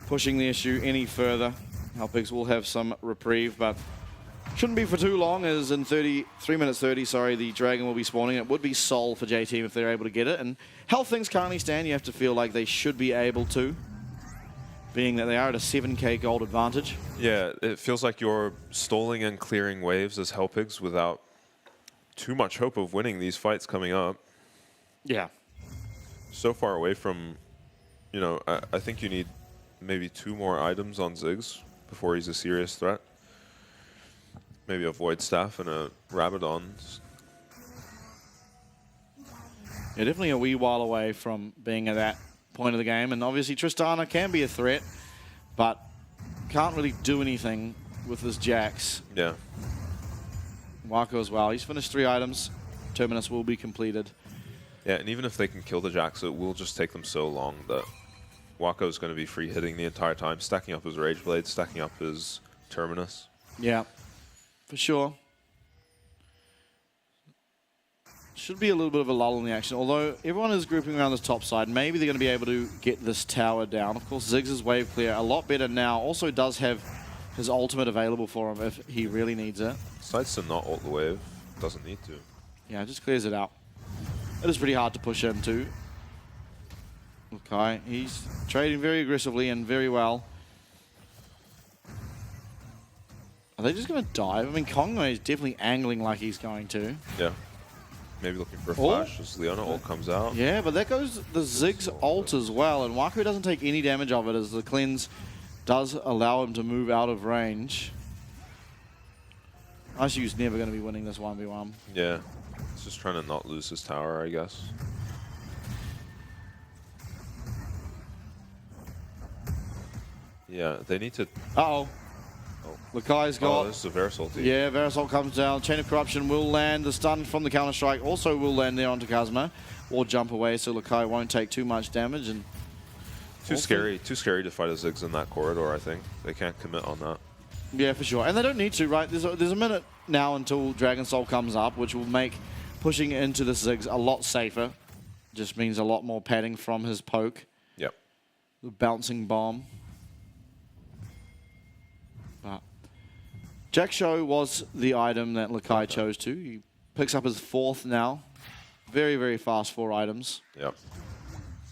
pushing the issue any further. Helpix will have some reprieve, but shouldn't be for too long, as in 3 minutes 30, sorry, the Dragon will be spawning. It would be Sol for J-Team if they're able to get it, and how things currently stand, you have to feel like they should be able to, being that they are at a 7k gold advantage. Yeah, it feels like you're stalling and clearing waves as Helpix without too much hope of winning these fights coming up. Yeah. So far away from, you know, I think you need maybe 2 more items on Ziggs before he's a serious threat. Maybe a Void Staff and a Rabadon. Yeah, definitely a wee while away from being at that point of the game. And obviously Tristana can be a threat, but can't really do anything with his Jax. Yeah. Wako as well. He's finished 3 items. Terminus will be completed. Yeah, and even if they can kill the Jax, it will just take them so long that Wako is going to be free hitting the entire time, stacking up his Rage Blade, stacking up his Terminus. Yeah, for sure. Should be a little bit of a lull in the action, although everyone is grouping around this top side. Maybe they're going to be able to get this tower down. Of course, Ziggs' wave clear a lot better now. Also does have his ultimate available for him if he really needs it. Decides to not ult the wave. Doesn't need to. Yeah, it just clears it out. It is pretty hard to push into. Okay, he's trading very aggressively and very well. Are they just going to dive? I mean, Kongwei is definitely angling like he's going to. Yeah. Maybe looking for a flash as Leona ult comes out. Yeah, but there goes the Ziggs ult as well, and Wako doesn't take any damage of it as the cleanse does allow him to move out of range. ICU's never going to be winning this 1v1. Yeah. He's just trying to not lose his tower, I guess. Yeah, they need to... Uh-oh. Lakai's got... Oh, this is a Varus ulti. Yeah, Varus ult comes down. Chain of Corruption will land. The stun from the Counter-Strike also will land there onto Kazuma. Or jump away so Lakai won't take too much damage. And Too scary to fight a Ziggs in that corridor, I think. They can't commit on that. Yeah, for sure. And they don't need to, right? There's a minute now until Dragon Soul comes up, which will make pushing into the Ziggs a lot safer. Just means a lot more padding from his poke. Yep. The bouncing bomb. But Jack Show was the item that Lakai chose to. He picks up his 4th now. Very, very fast 4 items. Yep.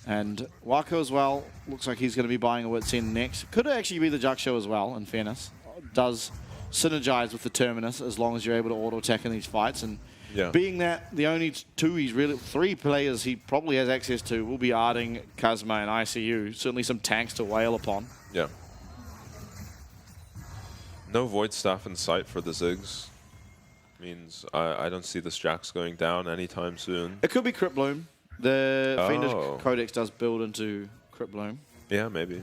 And Wako as well. Looks like he's going to be buying a Wits End next. Could actually be the Jack Show as well, in fairness. Does synergize with the Terminus as long as you're able to auto-attack in these fights. And yeah. being that the only 3 players he probably has access to will be Arding, Kazuma, and ICU. Certainly some tanks to wail upon. Yeah. No Void Staff in sight for the Ziggs. Means I don't see this Jax going down anytime soon. It could be Crypt Bloom. The Fiendish Codex does build into Crypt Bloom. Yeah, maybe.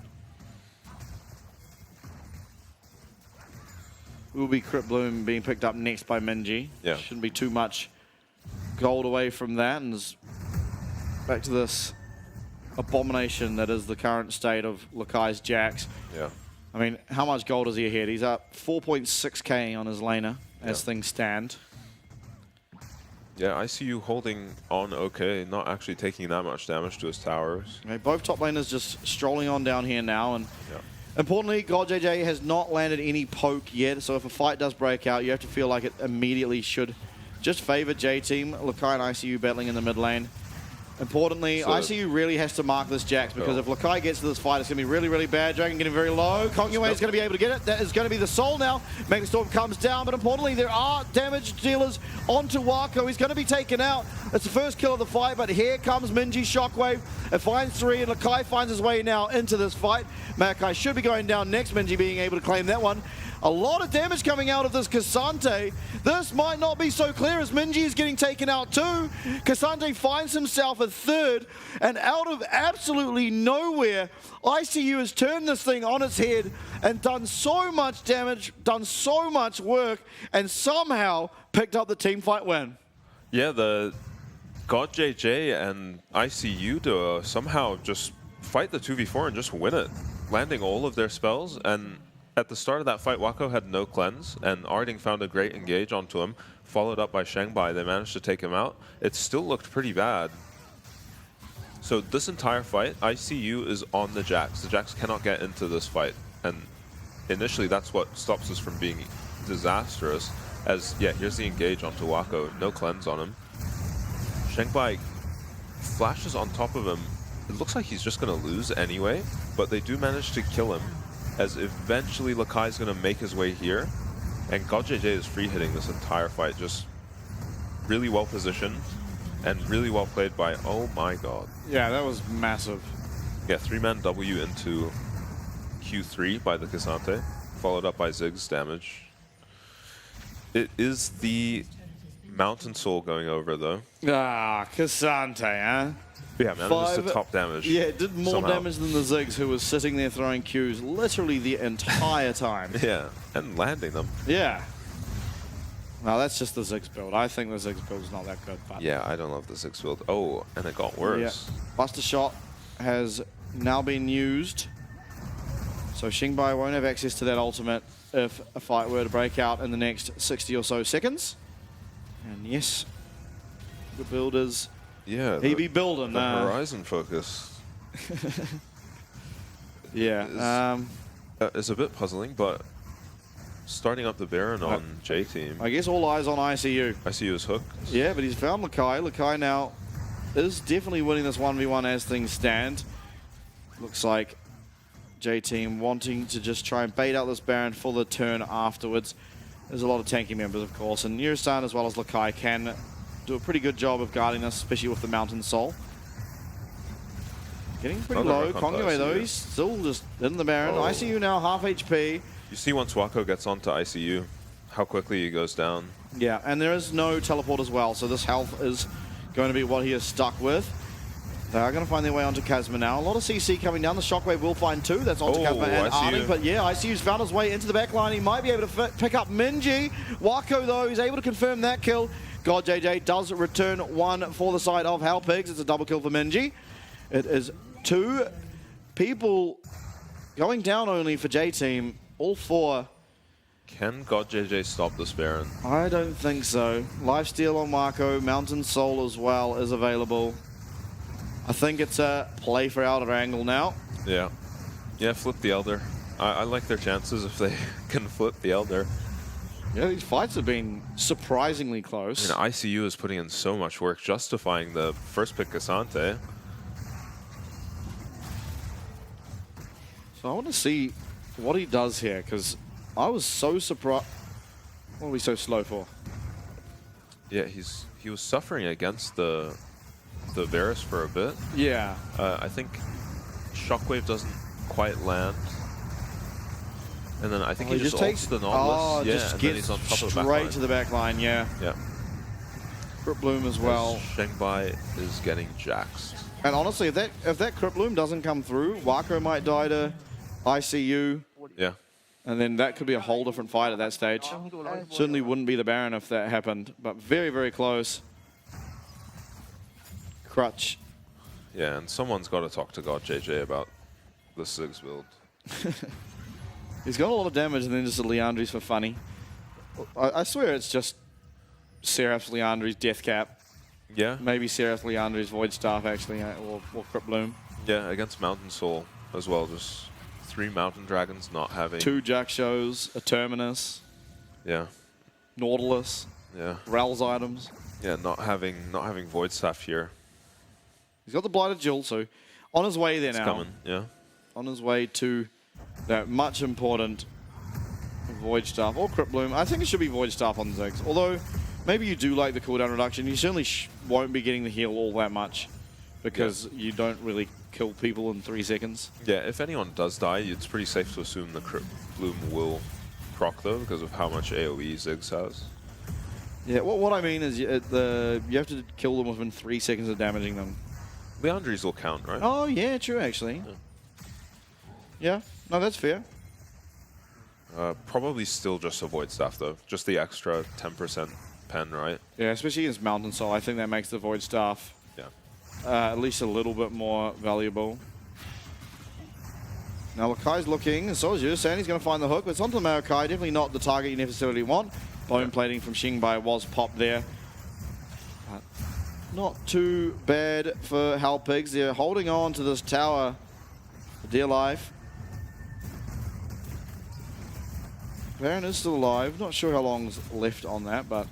Will be Crypt Bloom being picked up next by Minji. Yeah. Shouldn't be too much gold away from that. And back to this abomination that is the current state of Lakai's Jax. Yeah. I mean, how much gold is he ahead? He's up 4.6k on his laner as things stand. Yeah, I see you holding on okay, not actually taking that much damage to his towers. Okay, both top laners just strolling on down here now. And importantly, GodJJ has not landed any poke yet, so if a fight does break out, you have to feel like it immediately should just favor J-Team. Lakai and ICU battling in the mid lane. Importantly, So ICU really has to mark this Jax because if Lakai gets to this fight, it's going to be really, really bad. Dragon getting very low. Kongwei is going to be able to get it. That is going to be the soul now. Megastorm comes down, but importantly, there are damage dealers onto Wako. He's going to be taken out. It's the first kill of the fight, but here comes Minji Shockwave. It finds 3, and Lakai finds his way now into this fight. Makai should be going down next, Minji being able to claim that one. A lot of damage coming out of this Cassante. This might not be so clear as Minji is getting taken out too. Cassante finds himself a 3rd, and out of absolutely nowhere, ICU has turned this thing on its head and done so much damage, done so much work, and somehow picked up the team fight win. Yeah, the GodJJ and ICU duo somehow just fight the 2v4 and just win it, landing all of their spells. And at the start of that fight, Wako had no cleanse, and Arding found a great engage onto him, followed up by Shangbai. They managed to take him out. It still looked pretty bad. So this entire fight, ICU is on the Jax. The Jax cannot get into this fight. And initially, that's what stops us from being disastrous. As, yeah, here's the engage onto Wako. No cleanse on him. Shangbai flashes on top of him. It looks like he's just going to lose anyway, but they do manage to kill him, as eventually Lakai's going to make his way here. And GodJJ is free hitting this entire fight. Just really well positioned and really well played by, oh my god. Yeah, that was massive. Yeah, 3-man W into Q3 by the Cassante, followed up by Ziggs damage. It is the Mountain Soul going over though. Ah, Cassante, huh? Yeah, man, just the top damage. Yeah, it did more somehow. damage than the Ziggs, who was sitting there throwing Qs literally the entire time. Yeah, and landing them. Yeah. Now that's just the Ziggs build. I think the Ziggs build is not that good. But Yeah, I don't love the 6 build. Oh, and it got worse. Buster Shot has now been used. So Xingbai won't have access to that ultimate if a fight were to break out in the next 60 or so seconds. And yes, the builders, Yeah, he be building. the Horizon focus Yeah. is a bit puzzling, but starting up the Baron on J team. I guess all eyes on ICU. ICU is hooked. Yeah, but he's found Lakai. Lakai now is definitely winning this 1v1 as things stand. Looks like J-Team wanting to just try and bait out this Baron for the turn afterwards. There's a lot of tanky members, of course, and Newstan as well as Lakai can do a pretty good job of guarding this, especially with the Mountain Soul. Getting pretty Another low. rock onto Kongwei, though, ICU. he's still just in the Baron. Oh. ICU now half HP. You see once Wako gets onto ICU, how quickly he goes down. Yeah, and there is no teleport as well, so this health is going to be what he is stuck with. They are going to find their way onto Kazma now. A lot of CC coming down. The Shockwave will find two. That's onto Oh, Kazma and ICU. Arnie. But yeah, ICU's found his way into the back line. He might be able to pick up Minji. Wako, though, he's able to confirm that kill. God JJ does return one for the side of Halpigs. It's a double kill for Minji. It is two people going down only for J-Team. All four. Can God JJ stop this Baron? I don't think so. Lifesteal on Marco. Mountain Soul as well is available. I think it's a play for outer angle now. Yeah. Yeah, flip the Elder. I like their chances if they can flip the Elder. Yeah, these fights have been surprisingly close. I mean, ICU is putting in so much work justifying the first pick Cassante. So I want to see what he does here, because I was so surprised. What are we so slow for? Yeah, he was suffering against the Varus for a bit. Yeah. I think Shockwave doesn't quite land. And then I think he just takes the Nautilus. Yeah, just and then gets he's on top of the back straight line. to the back line, yeah. Yeah. Crypt Bloom as well. Shengbai is getting jaxed. And honestly, if that Crypt Bloom doesn't come through, Wako might die to ICU. Yeah. And then that could be a whole different fight at that stage. Certainly wouldn't be the Baron if that happened, but very, very close. Crutch. Yeah, and someone's got to talk to God JJ about the Sigs build. He's got a lot of damage and then just a Leandri's for funny. I swear it's just Seraph's Leandri's Death Cap. Yeah. Maybe Seraph Leandri's Void Staff actually, or Crypt Bloom. Yeah, against Mountain Soul as well. Just 3 Mountain Dragons not having... 2 Jack Shows, a Terminus, Yeah. Nautilus, Yeah. Rel's items. Yeah, not having Void Staff here. He's got the Blighted Jewel, so on his way there It's now. coming, yeah. On his way to that much important Void Staff or Crypt Bloom. I think it should be Void Staff on Ziggs. Although, maybe you do like the cooldown reduction. You certainly won't be getting the heal all that much because you don't really kill people in 3 seconds. Yeah, if anyone does die, it's pretty safe to assume the Crypt Bloom will proc though because of how much AoE Ziggs has. Yeah, what I mean is you have to kill them within 3 seconds of damaging them. Leandri's will count, right? Oh, yeah, true, actually. Yeah, no, that's fair. Probably still just a Void Staff though. Just the extra 10% pen, right? Yeah, especially against Mountain Soul. I think that makes the Void Staff Yeah. at least a little bit more valuable. Now Lakai's looking, and so is you, saying he's going to find the hook, but it's onto Maokai. Definitely not the target you necessarily want. Bone plating from Xingbai was popped there. But not too bad for Halpigs. They're holding on to this tower for dear life. Baron is still alive. Not sure how long's left on that, but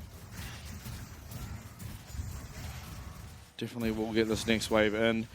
definitely will get this next wave in.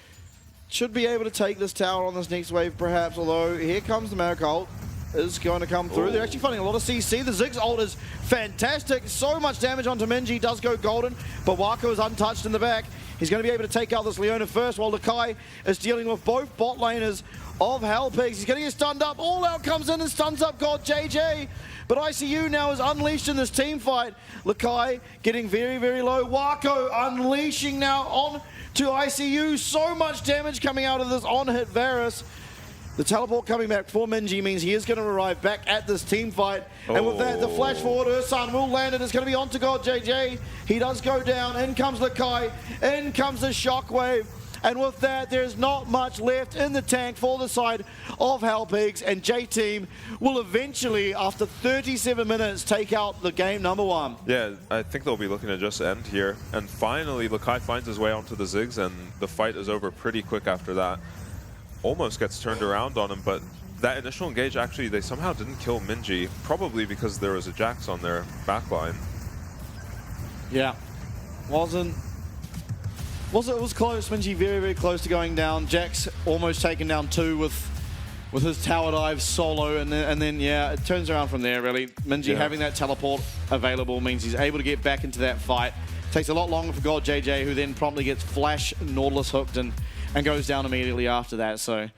Should be able to take this tower on this next wave, perhaps, although here comes the Merrick ult. Is going to come through. They're actually finding a lot of CC. The Ziggs ult is fantastic. So much damage onto Minji. Does go golden, but Wako is untouched in the back. He's going to be able to take out this Leona first, while Lakai is dealing with both bot laners of Halpigs. He's going to get stunned up. All out comes in and stuns up God JJ. But ICU now is unleashed in this team fight. Lakai getting very, very low. Wako unleashing now on to ICU. So much damage coming out of this on-hit Varus. The teleport coming back for Minji means he is going to arrive back at this team fight. And with that, the flash forward, Ursan will land and it's going to be on to God JJ. He does go down. In comes Lakai. In comes the Shockwave. And with that, there's not much left in the tank for the side of Halpigs. And J-Team will eventually, after 37 minutes, take out the game #1. Yeah, I think they'll be looking to just end here. And finally, Lakai finds his way onto the Ziggs, and the fight is over pretty quick after that. Almost gets turned around on him, but that initial engage, actually, they somehow didn't kill Minji, probably because there was a Jax on their backline. Yeah. It was close. Minji very, very close to going down. Jax almost taken down 2 with his tower dive solo, and then yeah, it turns around from there, really. Minji having that teleport available means he's able to get back into that fight. Takes a lot longer for God JJ, who then promptly gets Flash Nautilus hooked and goes down immediately after that. So,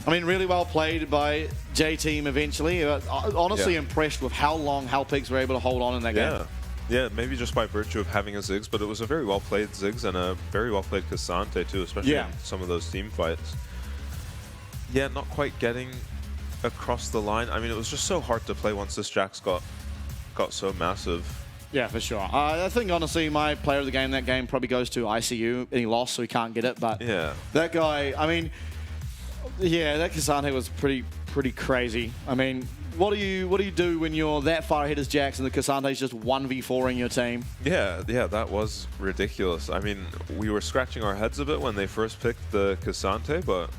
I mean, really well played by J-Team eventually. Honestly impressed with how long Halpigs were able to hold on in that game. Yeah, maybe just by virtue of having a Ziggs, but it was a very well-played Ziggs and a very well-played Cassante too, especially in some of those team fights. Yeah, not quite getting across the line. I mean, it was just so hard to play once this Jax got so massive. Yeah, for sure. I think, honestly, my player of the game, that game probably goes to ICU, and he lost, so he can't get it. But that guy, I mean, yeah, that Cassante was pretty crazy. I mean, what do you do when you're that far ahead as Jax and the Cassante's just 1v4ing your team? Yeah, that was ridiculous. I mean, we were scratching our heads a bit when they first picked the Cassante, but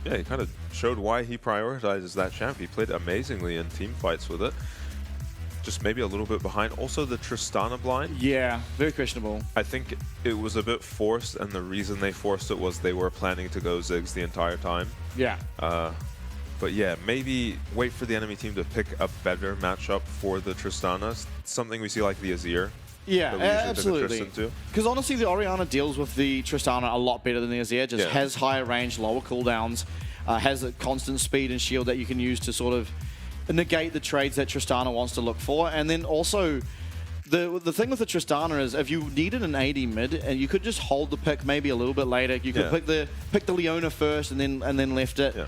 yeah, he kind of showed why he prioritizes that champ. He played amazingly in team fights with it. Just maybe a little bit behind. Also, the Tristana blind. Yeah, very questionable. I think it was a bit forced, and the reason they forced it was they were planning to go Ziggs the entire time. Yeah. But yeah, maybe wait for the enemy team to pick a better matchup for the Tristana. Something we see like the Azir. Yeah, absolutely. Because honestly, the Orianna deals with the Tristana a lot better than the Azir. Just has higher range, lower cooldowns, has a constant speed and shield that you can use to sort of negate the trades that Tristana wants to look for. And then also, the thing with the Tristana is if you needed an AD mid, and you could just hold the pick maybe a little bit later. You could pick the Leona first and then left it. Yeah.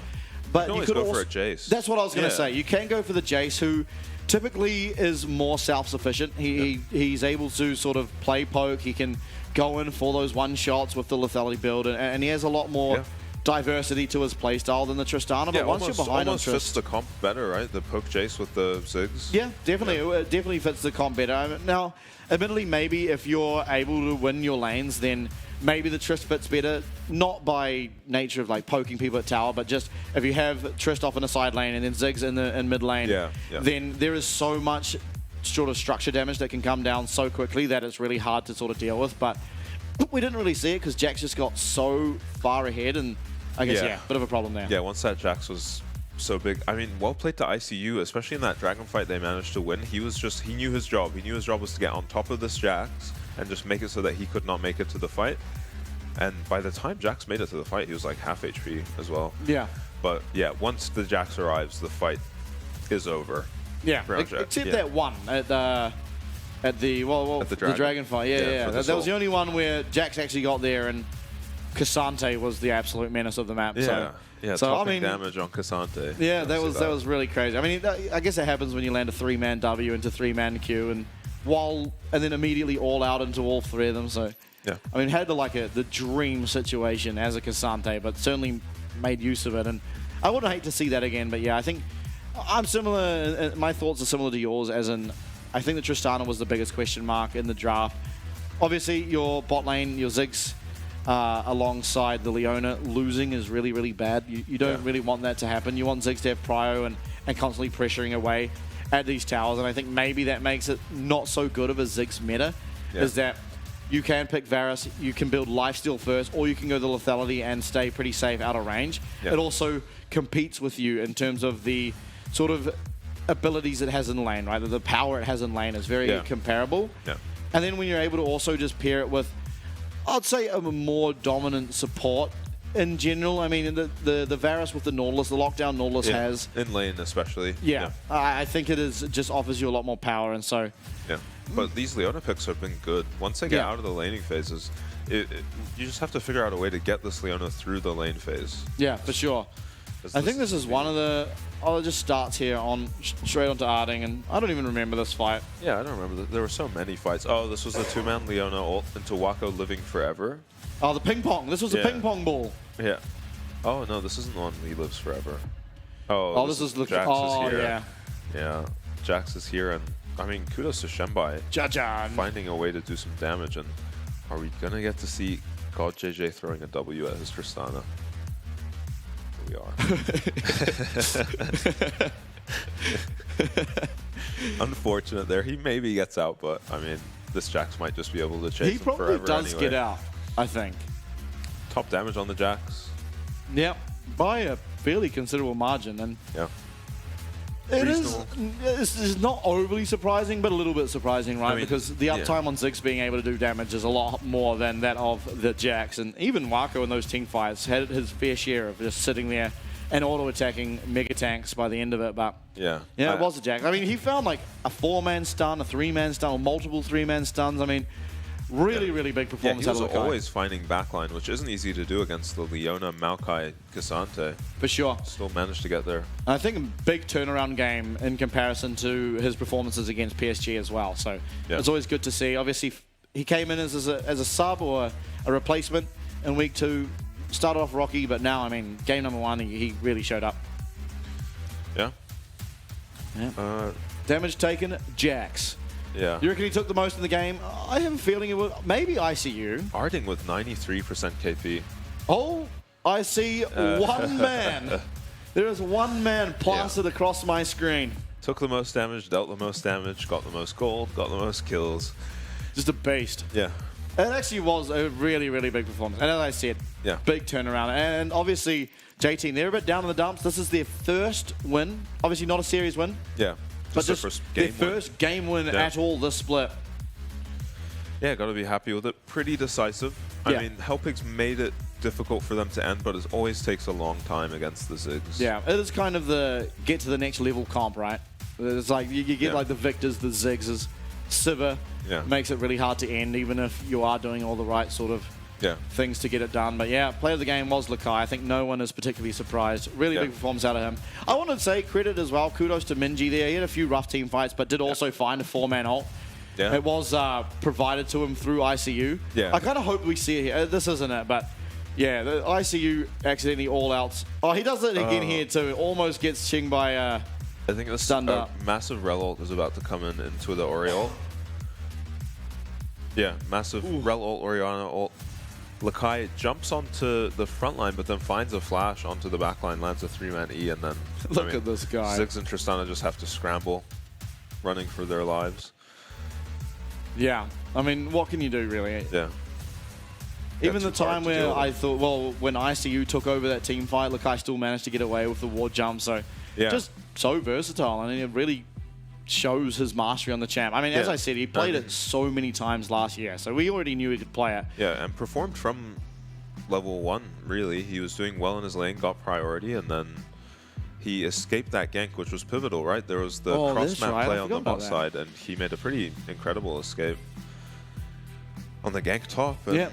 But you could also go for a Jace. That's what I was going to say. You can go for the Jace, who typically is more self-sufficient. He's able to sort of play poke. He can go in for those one shots with the lethality build, and he has a lot more diversity to his playstyle than the Tristana. But once you're behind on Trist, fits the comp better, right? The poke Jace with the Ziggs. Yeah, definitely. It definitely fits the comp better. Now, admittedly, maybe if you're able to win your lanes, then maybe the Trist fits better, not by nature of like poking people at tower, but just if you have Trist off in a side lane and then Ziggs in mid lane, then there is so much sort of structure damage that can come down so quickly that it's really hard to sort of deal with. But we didn't really see it because Jax just got so far ahead, and I guess, bit of a problem there. Yeah, once that Jax was so big. I mean, well played to ICU, especially in that Dragon fight they managed to win. He knew his job. He knew his job was to get on top of this Jax and just make it so that he could not make it to the fight. And by the time Jax made it to the fight, he was like half HP as well. Yeah. But yeah, once the Jax arrives, the fight is over. Yeah, except that one at the Dragon fight. Yeah. That was the only one where Jax actually got there, and Cassante was the absolute menace of the map. So I mean, damage on Cassante. Yeah, that was really crazy. I mean, I guess it happens when you land a 3-man W into 3-man Q, and then immediately all out into all 3 of them. So yeah, I mean, had the dream situation as a Cassante, but certainly made use of it. And I wouldn't hate to see that again. But yeah, I think I'm similar. My thoughts are similar to yours, as in I think that Tristana was the biggest question mark in the draft. Obviously, your bot lane, your Ziggs, alongside the Leona, losing is really, really bad. You don't really want that to happen. You want Ziggs to have prio and constantly pressuring away at these towers. And I think maybe that makes it not so good of a Ziggs meta, is that you can pick Varus, you can build lifesteal first, or you can go the lethality and stay pretty safe out of range. It also competes with you in terms of the sort of abilities it has in lane, right? The power it has in lane is very comparable. And then when you're able to also just pair it with, I'd say, a more dominant support in general. I mean, the Varus with the Nautilus, the lockdown Nautilus has. In lane especially. Yeah, I think it just offers you a lot more power, and so. Yeah, but these Leona picks have been good. Once they get out of the laning phases, you just have to figure out a way to get this Leona through the lane phase. Yeah, for sure. I think this is one of the... Oh, it just starts here on straight onto Arding, and I don't even remember this fight. Yeah, I don't remember. There were so many fights. Oh, this was the two-man Leona ult into Wako living forever. Oh, the ping pong. This was the ping pong ball. Yeah. Oh, no, this isn't the one he lives forever. Oh, this is Jax is here. Yeah. Yeah, Jax is here, and I mean, kudos to Shenbai. Jajan. Finding a way to do some damage, and are we going to get to see God JJ throwing a W at his Tristana? We are. Unfortunate there. He maybe gets out, but I mean, this Jax might just be able to chase him forever. He probably does get out, I think. Top damage on the Jax. Yep, by a fairly considerable margin, and yeah, this is not overly surprising, but a little bit surprising, right? I mean, because the uptime on Ziggs being able to do damage is a lot more than that of the Jax, and even Wako in those team fights had his fair share of just sitting there and auto-attacking mega tanks by the end of it, but yeah, it was a Jax. I mean, he found like a 4-man stun, a 3-man stun, or multiple 3-man stuns. I mean, really big performance out of he was Lakai. always finding backline, which isn't easy to do against the Leona, Maokai, Cassante. For sure. Still managed to get there. I think a big turnaround game in comparison to his performances against PSG as well. So it's always good to see. Obviously, he came in as a sub or a replacement in week 2. Started off rocky, but now, I mean, game number 1, he really showed up. Yeah. Damage taken, Jax. Yeah. You reckon he took the most in the game? I have a feeling it was maybe ICU. Arding with 93% KP. Oh, I see one man. There is one man plastered across my screen. Took the most damage, dealt the most damage, got the most gold, got the most kills. Just a beast. Yeah. It actually was a really big performance. And as I said, big turnaround. And obviously, JT, they're a bit down in the dumps. This is their first win. Obviously not a series win. Yeah. But just their first game win at all this split. Yeah, got to be happy with it. Pretty decisive. I mean, Hellpig's made it difficult for them to end, but it always takes a long time against the Ziggs. Yeah, it is kind of the get to the next level comp, right? It's like you get like the Victors, the Ziggs, Sivir. Makes it really hard to end, even if you are doing all the right sort of things to get it done. But yeah, player of the game was Lakai. I think no one is particularly surprised. Really big performance out of him. I want to say credit as well. Kudos to Minji there. He had a few rough team fights, but did also find a 4-man ult. It was provided to him through ICU. I kind of hope we see it here. This isn't it, but yeah, the ICU accidentally all-outs. Oh, he does it again here too. Almost gets Ching by I think this massive Rel ult is about to come into the Oriole. Yeah, massive Rel ult, Oriana ult. Lakai jumps onto the front line, but then finds a flash onto the back line, lands a 3-man E, and then look at this guy. Ziggs and Tristana just have to scramble, running for their lives. Yeah, I mean, what can you do, really? Yeah. Even the time where I thought, well, when ICU took over that team fight, Lakai still managed to get away with the ward jump, so just so versatile, and it really shows his mastery on the champ. I mean, as I said, he played it so many times last year, so we already knew he could play it. Yeah, and performed from level 1, really. He was doing well in his lane, got priority, and then he escaped that gank, which was pivotal, right? There was the cross-map play on the bot side, and he made a pretty incredible escape on the gank top. And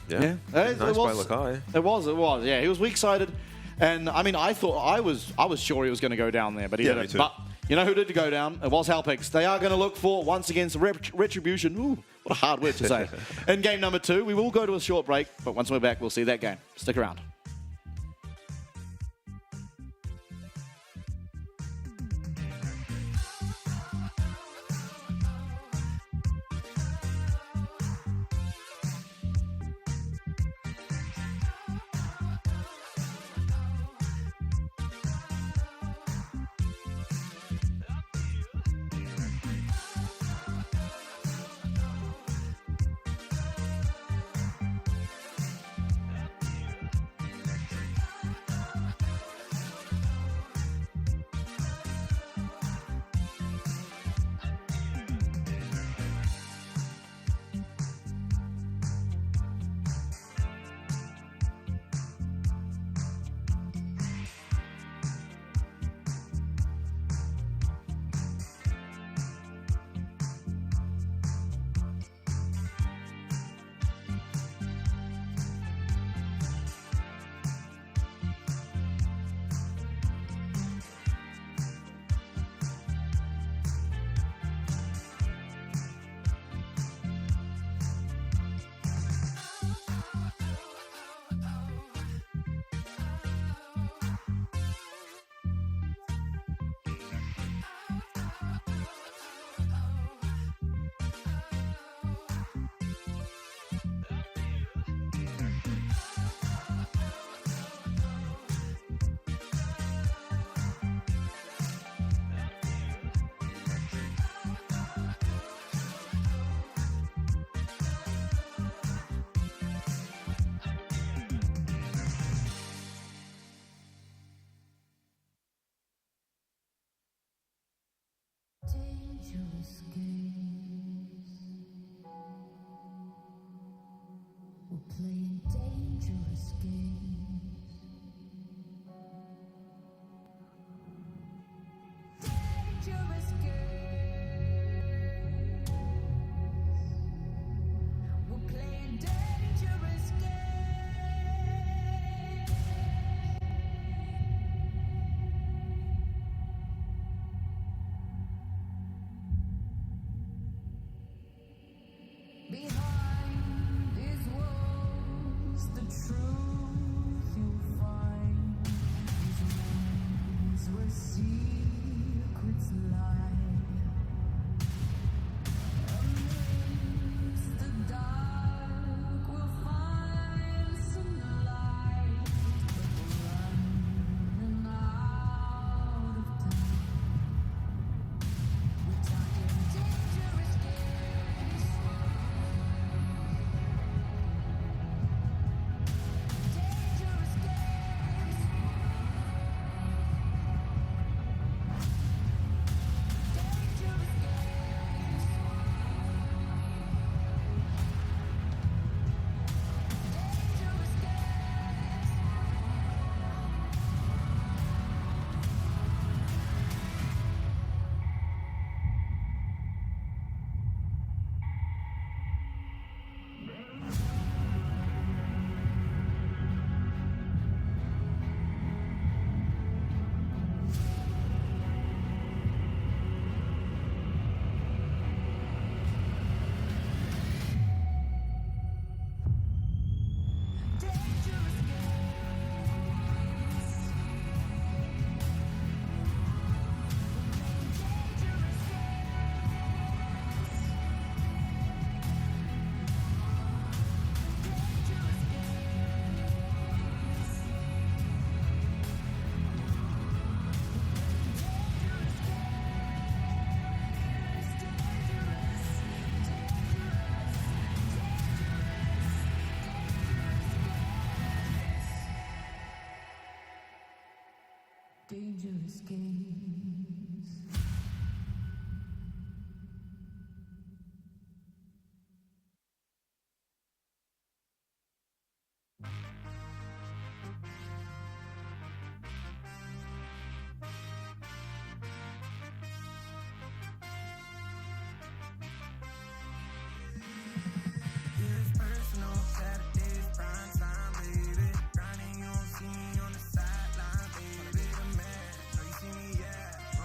nice by Lakai. It was. Yeah, he was weak-sided, and I mean, I was sure he was going to go down there, but he didn't. But you know who did go down? It was Hellpigs. They are going to look for, once again, some retribution. Ooh, what a hard word to say. In game number 2, we will go to a short break, but once we're back, we'll see that game. Stick around. We're playing dangerous games. Dangerous games. We're playing dangerous games. Behind these walls, the truth you'll find. These rooms where secrets lie. Amidst the dark, we'll find some light. But we're running out of time. We're talking dangerous games. Dangerous games. Dangerous games. Dangerous games. Dangerous games. Dangerous Dangerous games. Dangerous games. Dangerous games. It's personal, Saturdays, prime time, baby. Grinding, you don't see me on the sideline, baby. The man, know you see me, yeah.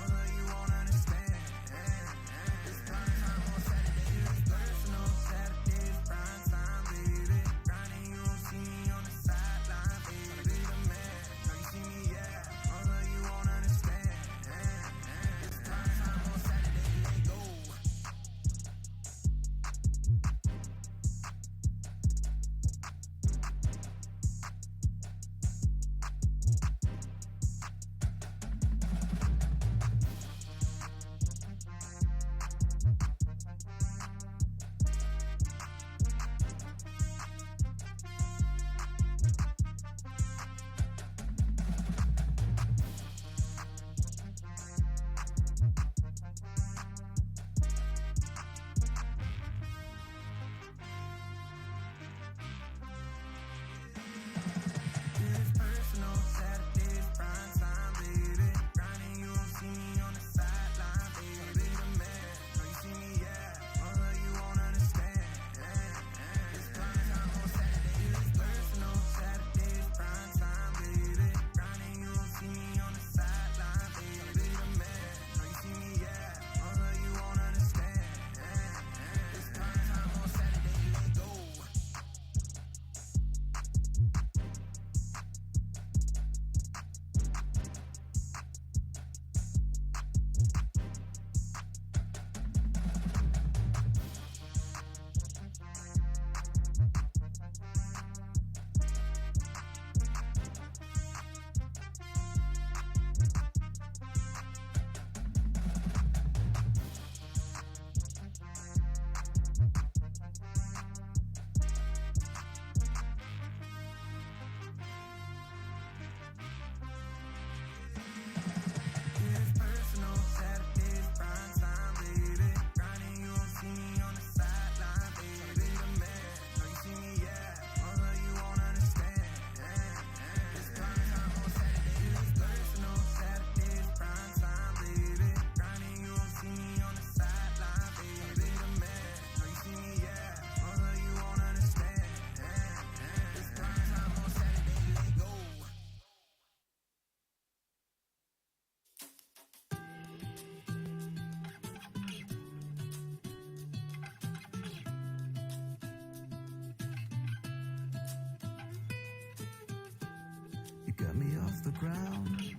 You got me off the ground,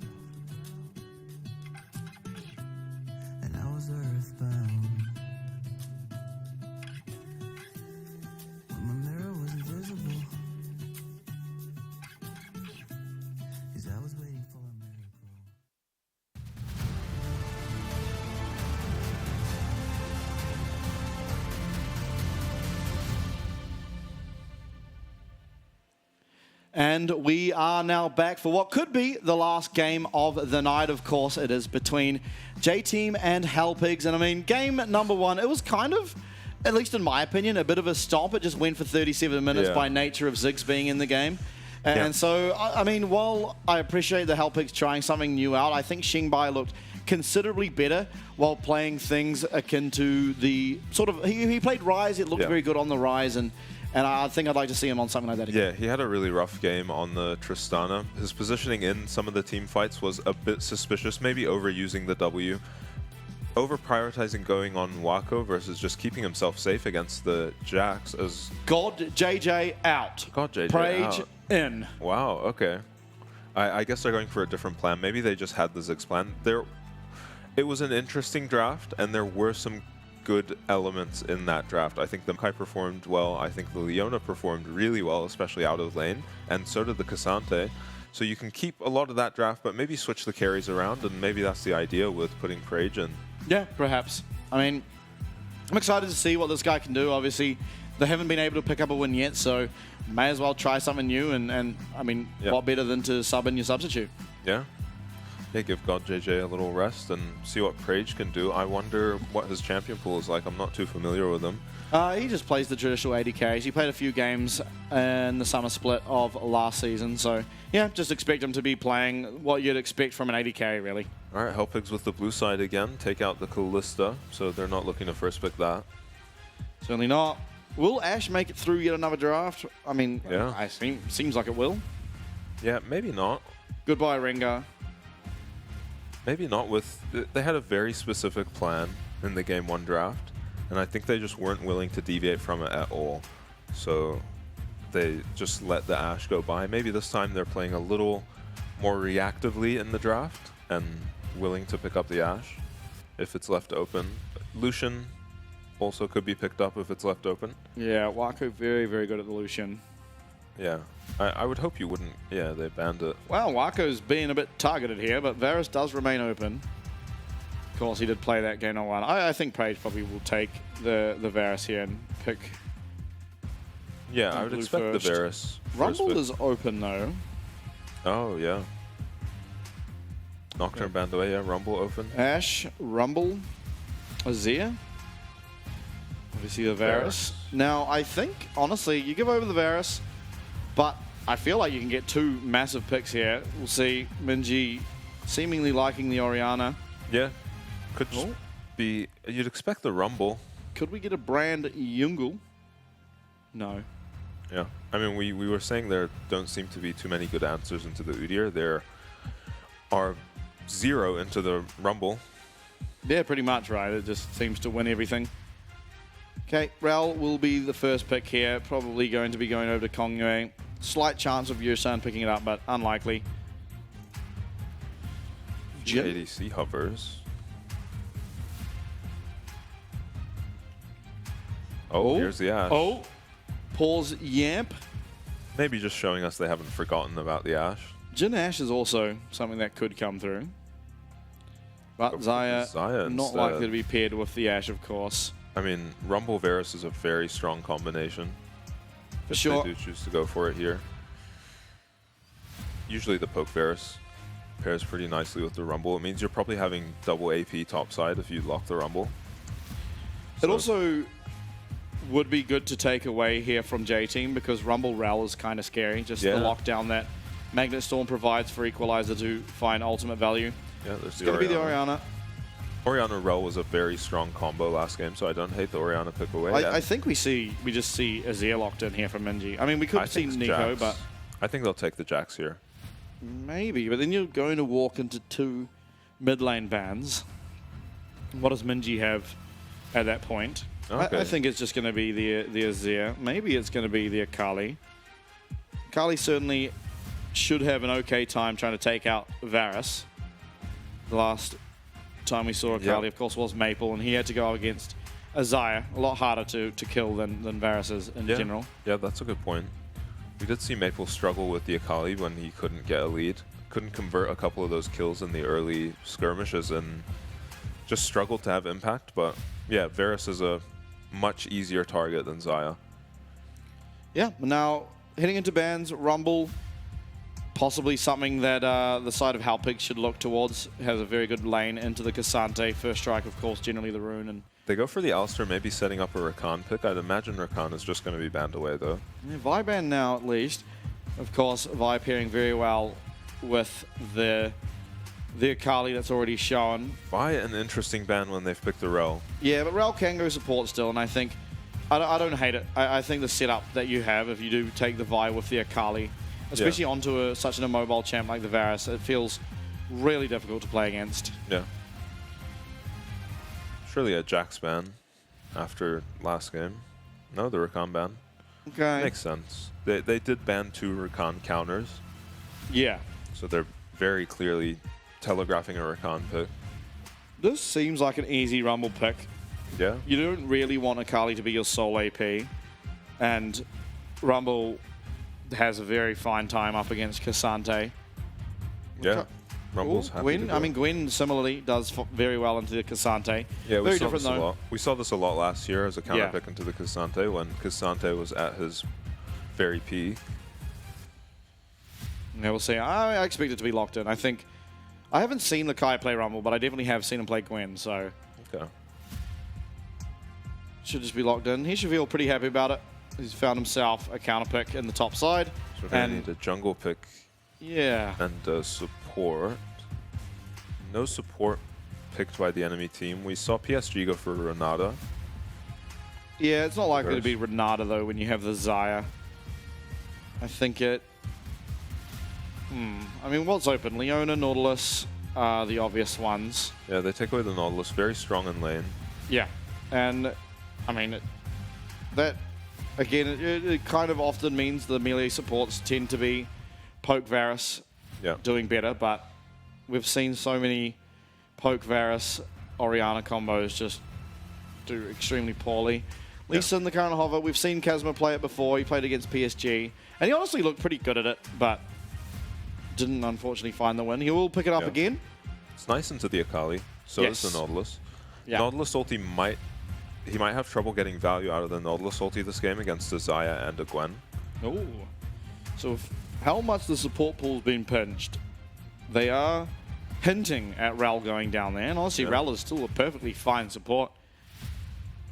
and I was earthbound. When my mirror was invisible, 'cause I was waiting for a miracle. And we are now back for what could be the last game of the night. Of course, it is between J-Team and Hellpigs. And I mean, game number one, it was kind of, at least in my opinion, a bit of a stomp. It just went for 37 minutes by nature of Ziggs being in the game. And so, I mean, while I appreciate the Hellpigs trying something new out, I think Xingbai looked considerably better while playing things akin to the sort of, he played Rise, it looked very good on the Rise, and I think I'd like to see him on something like that again. Yeah, he had a really rough game on the Tristana. His positioning in some of the team fights was a bit suspicious, maybe overusing the W. Over-prioritizing going on Wako versus just keeping himself safe against the Jax as... God JJ out. God JJ Prage out. in. Wow, okay. I guess they're going for a different plan. Maybe they just had the Ziggs plan. It was an interesting draft, and there were some good elements in that draft. I think the Kai performed well. I think the Leona performed really well, especially out of lane, and so did the Cassante. So you can keep a lot of that draft, but maybe switch the carries around, and maybe that's the idea with putting Prage in. Yeah, perhaps. I mean, I'm excited to see what this guy can do. Obviously, they haven't been able to pick up a win yet, so may as well try something new, and I mean, what better than to sub in your substitute? Yeah. Yeah, give God JJ a little rest and see what Prage can do. I wonder what his champion pool is like. I'm not too familiar with him. He just plays the traditional 80Ks. He played a few games in the summer split of last season, so yeah, just expect him to be playing what you'd expect from an 80K, really. All right, Hellpigs with the blue side again. Take out the Callista, so they're not looking to first pick that. Certainly not. Will Ashe make it through yet another draft? I mean, seems like it will. Yeah, maybe not. Goodbye, Rengar. Maybe not with... They had a very specific plan in the Game 1 draft, and I think they just weren't willing to deviate from it at all. So they just let the Ashe go by. Maybe this time they're playing a little more reactively in the draft and willing to pick up the Ashe if it's left open. Lucian also could be picked up if it's left open. Yeah, Wako very, very good at the Lucian. Yeah. I would hope you wouldn't... Yeah, they banned it. Well, Wako's being a bit targeted here, but Varus does remain open. Of course, he did play that game on one. I think Prage probably will take the Varus here and pick... Yeah, I would expect the Varus. Rumble is open, though. Oh, yeah. Nocturne banned away, yeah. Rumble open. Ashe, Rumble, Azir. Obviously the Varus. Now, I think, honestly, you give over the Varus, but I feel like you can get two massive picks here. We'll see Minji seemingly liking the Orianna. Yeah. Could just be... You'd expect the Rumble. Could we get a Brand Jungle? No. Yeah. I mean, we were saying there don't seem to be too many good answers into the Udyr. There are 0 into the Rumble. Yeah, pretty much, right. It just seems to win everything. Okay, Rel will be the first pick here. Probably going to be going over to Kongyue. Slight chance of Yusan picking it up, but unlikely. ADC hovers. Oh, here's the Ashe. Oh, pause Yamp. Maybe just showing us they haven't forgotten about the Ashe. Jhin Ashe is also something that could come through. But Xayah not likely to be paired with the Ashe, of course. I mean, Rumble Varus is a very strong combination. For sure. They do choose to go for it here. Usually the Poke Varus pairs pretty nicely with the Rumble. It means you're probably having double AP topside if you lock the Rumble. It also would be good to take away here from J-Team because Rumble Rel is kind of scary. Just the lockdown that Magnet Storm provides for Equalizer to find ultimate value. Yeah, there's it's going to be the Orianna. Orianna Rel was a very strong combo last game, so I don't hate the Orianna pick away. I think we just see Azir locked in here from Minji. I mean, we could see Nico, Jax. but I think they'll take the Jax here. Maybe, but then you're going to walk into two mid lane bans. What does Minji have at that point? Okay. I think it's just going to be the Azir. Maybe it's going to be the Akali. Akali certainly should have an okay time trying to take out Varus. The last time we saw Akali, of course, was Maple, and he had to go up against Xayah. A lot harder to kill than Varus is in general. Yeah, that's a good point. We did see Maple struggle with the Akali when he couldn't get a lead. Couldn't convert a couple of those kills in the early skirmishes and just struggled to have impact. But yeah, Varus is a much easier target than Xayah. Yeah, now heading into bans, Rumble, possibly something that the side of Halpig should look towards. Has a very good lane into the Cassante. First strike, of course, generally the rune. And they go for the Alistar, maybe setting up a Rakan pick. I'd imagine Rakan is just going to be banned away, though. Yeah, Vi ban now, at least. Of course, Vi pairing very well with the Akali that's already shown. Vi an interesting ban when they've picked the Rel. Yeah, but Rel can go support still, and I think I don't hate it. I think the setup that you have, if you do take the Vi with the Akali, especially onto such an immobile champ like the Varus, it feels really difficult to play against. Yeah. Surely a Jax ban after last game. No, the Rakan ban. Okay. Makes sense. They did ban 2 Rakan counters. Yeah. So they're very clearly telegraphing a Rakan pick. This seems like an easy Rumble pick. Yeah. You don't really want Akali to be your sole AP. And Rumble has a very fine time up against Cassante. Yeah. Rumble's happy Gwen, to go. I mean, Gwen similarly does very well into the Cassante. Yeah, we very saw different this a though. lot. We saw this a lot last year as a counter Yeah. pick into the Cassante when Cassante was at his very peak. Yeah, we'll see. I expect it to be locked in. I think I haven't seen Lakai play Rumble, but I definitely have seen him play Gwen, so Okay. should just be locked in. He should feel pretty happy about it. He's found himself a counter pick in the top side. So we're going to need a jungle pick Yeah. and support. No support picked by the enemy team. We saw PSG go for Renata. Yeah, it's not likely to be Renata, though, when you have the Xayah. I think it... I mean, what's open? Leona, Nautilus are the obvious ones. Yeah, they take away the Nautilus. Very strong in lane. Yeah. And, I mean, that, again, it kind of often means the melee supports tend to be Poke Varus doing better, but we've seen so many Poke Varus Orianna combos just do extremely poorly. Lisa in the current hover, we've seen Kazma play it before. He played against PSG, and he honestly looked pretty good at it, but didn't unfortunately find the win. He will pick it up again. It's nice into the Akali. So is the Nautilus. Yeah. Nautilus ulti might have trouble getting value out of the Nautilus ulti this game against a Xayah and a Gwen. Oh. So how much the support pool's been pinched, they are hinting at Rel going down there. And honestly, Rel is still a perfectly fine support.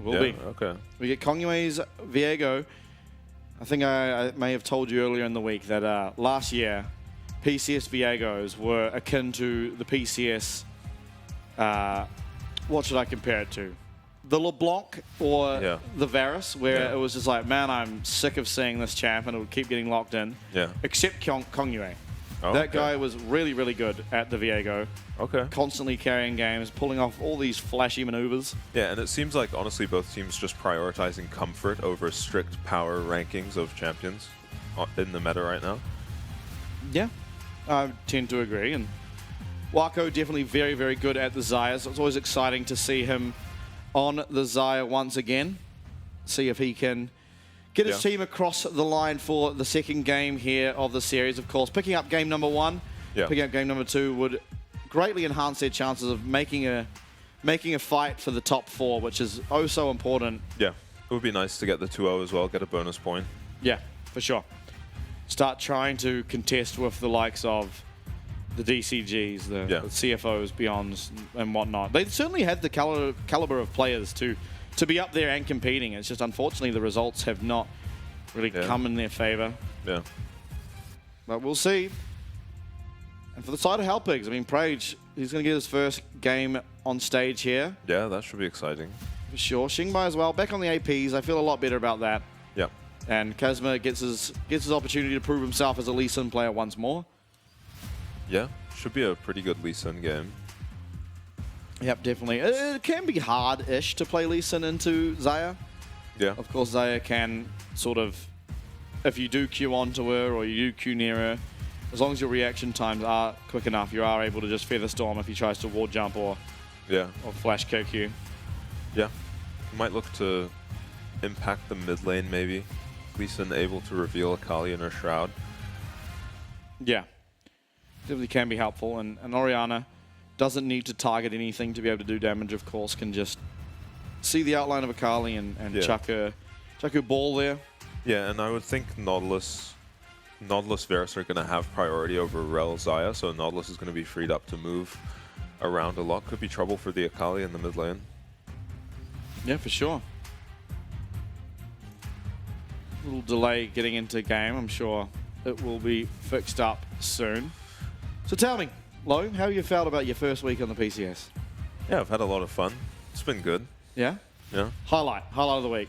Will be. Okay. We get Kongyue's Viego. I think I may have told you earlier in the week that last year, PCS Viegos were akin to the PCS... what should I compare it to? The LeBlanc or the Varus, where it was just like, man, I'm sick of seeing this champ and it would keep getting locked in. Yeah. Except Kongyue. Oh, That guy was really, really good at the Viego. Okay. Constantly carrying games, pulling off all these flashy maneuvers. Yeah, and it seems like, honestly, both teams just prioritizing comfort over strict power rankings of champions in the meta right now. Yeah, I tend to agree. And Wako definitely very, very good at the Xayah. So it's always exciting to see him on the Xayah once again. See if he can get his team across the line for the second game here of the series. Of course, picking up game number 1, picking up game number 2 would greatly enhance their chances of making a fight for the top 4, which is oh so important. Yeah, it would be nice to get the 2-0 as well, get a bonus point. Yeah, for sure. Start trying to contest with the likes of the DCGs, the CFOs, Beyonds, and whatnot. They certainly had the caliber of players to be up there and competing. It's just unfortunately the results have not really come in their favor. Yeah. But we'll see. And for the side of Halpigs, I mean, Prage, he's going to get his first game on stage here. Yeah, that should be exciting. For sure. Xingbai as well, back on the APs. I feel a lot better about that. Yeah. And Kazma gets his opportunity to prove himself as a Lee Sin player once more. Yeah, should be a pretty good Lee Sin game. Yep, definitely. It can be hard-ish to play Lee Sin into Xayah. Yeah. Of course, Xayah can sort of, if you do Q onto her or you do Q near her, as long as your reaction times are quick enough, you are able to just feather storm if he tries to ward jump or flash kick you. Yeah. Might look to impact the mid lane maybe. Lee Sin able to reveal Akali in her shroud. Yeah. Definitely can be helpful. And Orianna doesn't need to target anything to be able to do damage, of course, can just see the outline of Akali and chuck her ball there. Yeah, and I would think Nautilus Varus are going to have priority over Rel Xayah, so Nautilus is going to be freed up to move around a lot. Could be trouble for the Akali in the mid lane. Yeah, for sure. A little delay getting into game. I'm sure it will be fixed up soon. So tell me, Lo, how you felt about your first week on the PCS? Yeah, I've had a lot of fun. It's been good. Yeah? Yeah. Highlight of the week.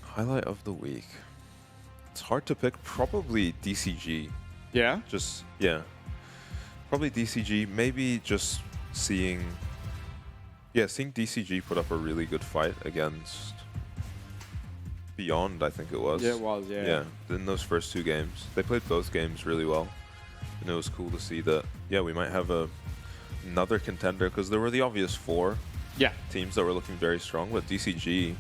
Highlight of the week. It's hard to pick. Probably DCG. Yeah? Probably DCG. Maybe just seeing DCG put up a really good fight against Beyond, I think it was. Yeah, it was, yeah. Yeah, in those first 2 games. They played both games really well. And it was cool to see that, we might have another contender, because there were the obvious 4 teams that were looking very strong, but DCG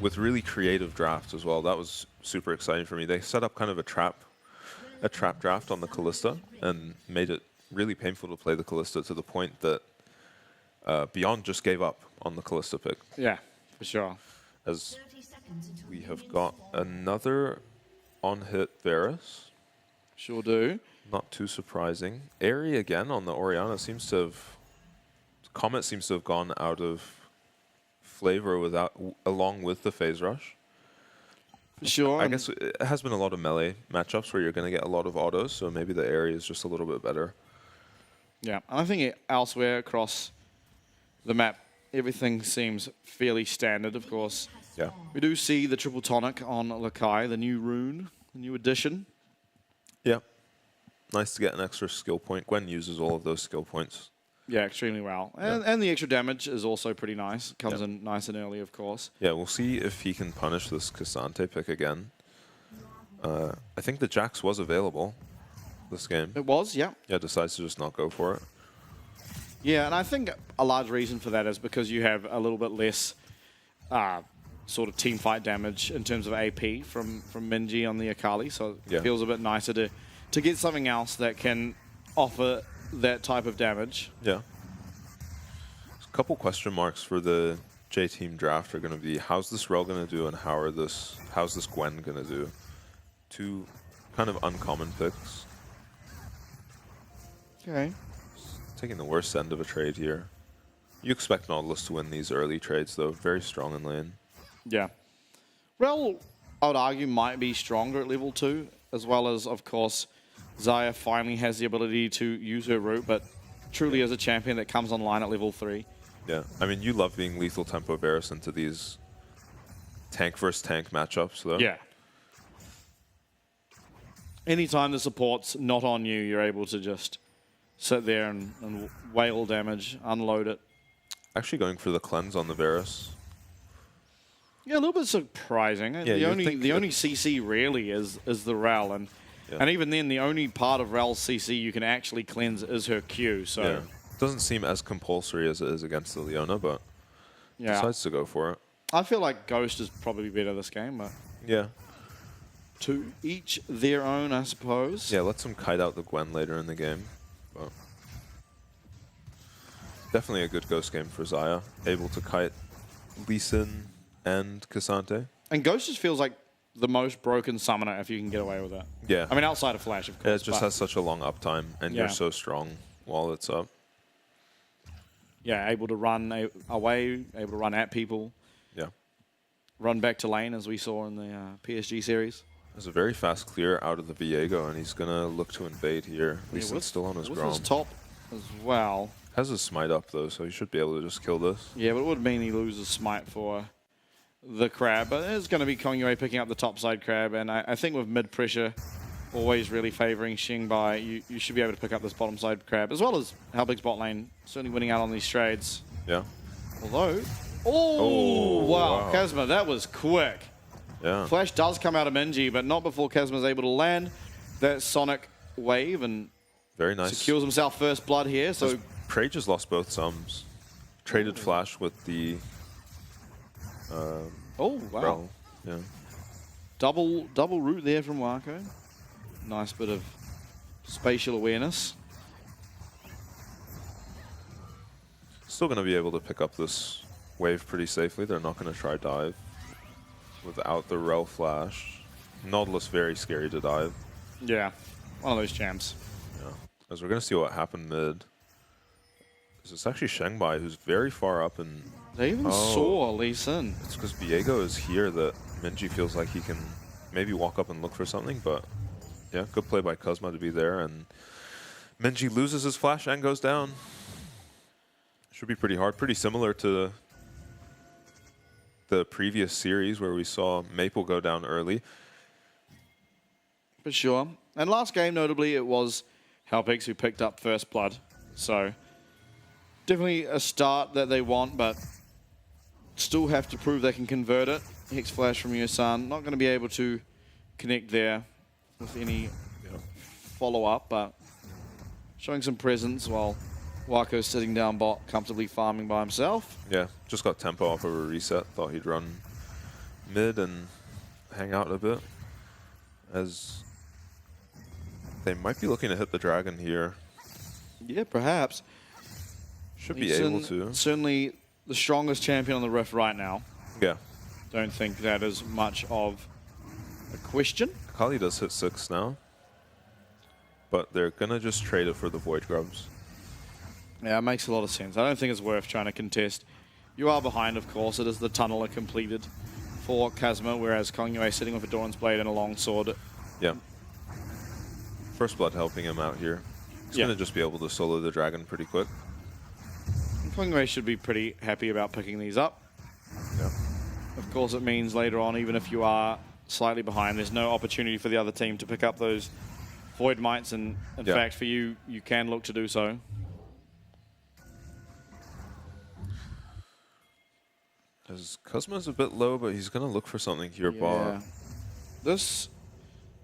with really creative drafts as well. That was super exciting for me. They set up kind of a trap draft on the Kalista and made it really painful to play the Kalista to the point that Beyond just gave up on the Kalista pick. Yeah, for sure. As we have got another on-hit Varus. Sure do. Not too surprising. Airy again on the Orianna seems to have... Comet seems to have gone out of flavor along with the phase rush. Sure. I guess it has been a lot of melee matchups where you're going to get a lot of autos, so maybe the area is just a little bit better. Yeah, and I think elsewhere across the map, everything seems fairly standard, of course. Yeah. We do see the triple tonic on Lakai, the new rune, the new addition. Yeah. Nice to get an extra skill point. Gwen uses all of those skill points. Yeah, extremely well. And the extra damage is also pretty nice. Comes in nice and early, of course. Yeah, we'll see if he can punish this Cassante pick again. I think the Jax was available this game. It was, yeah. Yeah, decides to just not go for it. Yeah, and I think a large reason for that is because you have a little bit less sort of team fight damage in terms of AP from Minji on the Akali, so it feels a bit nicer to get something else that can offer that type of damage. Yeah. A couple question marks for the J-Team draft are going to be, how's this Rel going to do and how's this Gwen going to do? 2 kind of uncommon picks. Okay. Taking the worst end of a trade here. You expect Nautilus to win these early trades, though. Very strong in lane. Yeah. Rel, I would argue, might be stronger at level 2, as well as, of course, Xayah finally has the ability to use her root, but truly as a champion that comes online at level 3. Yeah. I mean, you love being lethal tempo Varus into these tank versus tank matchups, though. Yeah. Anytime the support's not on you, you're able to just sit there and whale damage, unload it. Actually going for the cleanse on the Varus. Yeah, a little bit surprising. Yeah, the only CC really is the Rel, and even then, the only part of Rel's CC you can actually cleanse is her Q. So it doesn't seem as compulsory as it is against the Leona, but decides to go for it. I feel like Ghost is probably better this game, but to each their own, I suppose. Yeah, lets him kite out the Gwen later in the game. But definitely a good Ghost game for Xayah. Able to kite Lee Sin and Cassante. And Ghost just feels like the most broken summoner if you can get away with it. Yeah. I mean, outside of Flash, of course. Yeah, it just has such a long uptime, and you're so strong while it's up. Yeah, able to run away, able to run at people. Yeah. Run back to lane, as we saw in the PSG series. There's a very fast clear out of the Viego, and he's going to look to invade here. Lee Sin's still on his With Grom. his top as well. Has his smite up, though, so he should be able to just kill this. Yeah, but it would mean he loses smite for the crab. But it's going to be Kongyue picking up the top side crab, and I think with mid pressure always really favouring Xingbai, you should be able to pick up this bottom side crab, as well as Halbig's bot lane certainly winning out on these trades. Yeah. Although, wow, Kazma, that was quick. Yeah. Flash does come out of Minji, but not before Kazma's able to land. that Sonic wave and Very nice. secures himself first blood here. So Prey just lost both sums. Traded flash with the oh wow, Rel. Yeah. double root there from Wako. Nice bit of spatial awareness. Still going to be able to pick up this wave pretty safely. They're not going to try dive without the Rel flash. Nautilus very scary to dive. Yeah, one of those champs. Yeah. As we're going to see what happened mid. It's actually Shengbai who's very far up, and They even saw Lee Sin. it's because Viego is here that Minji feels like he can maybe walk up and look for something, but yeah, good play by Cosmo to be there, and Minji loses his flash and goes down. Should be pretty hard, pretty similar to the previous series where we saw Maple go down early. For sure. And last game, notably, it was Halpix who picked up first blood. So definitely a start that they want, but still have to prove they can convert it. Hex Flash from Yusan, not going to be able to connect there with any follow-up, but showing some presence while Wako's sitting down bot, comfortably farming by himself. Yeah, just got tempo off of a reset. Thought he'd run mid and hang out a bit, as they might be looking to hit the dragon here. Yeah, perhaps. Should be able Leeson, to. certainly the strongest champion on the Rift right now. Yeah. Don't think that is much of a question. Kali does hit 6 now, but they're going to just trade it for the Void Grubs. Yeah, it makes a lot of sense. I don't think it's worth trying to contest. You are behind, of course. It is the tunneler completed for Kazuma, whereas Kongyue sitting with a Doran's Blade and a longsword. Yeah. First Blood helping him out here. He's Yeah. going to just be able to solo the dragon pretty quick. Kongyue should be pretty happy about picking these up. Yeah. Of course, it means later on, even if you are slightly behind, there's no opportunity for the other team to pick up those Void Mites, and in Yeah. fact, for you, you can look to do so. As Cosmo's a bit low, but he's going to look for something here, bot. This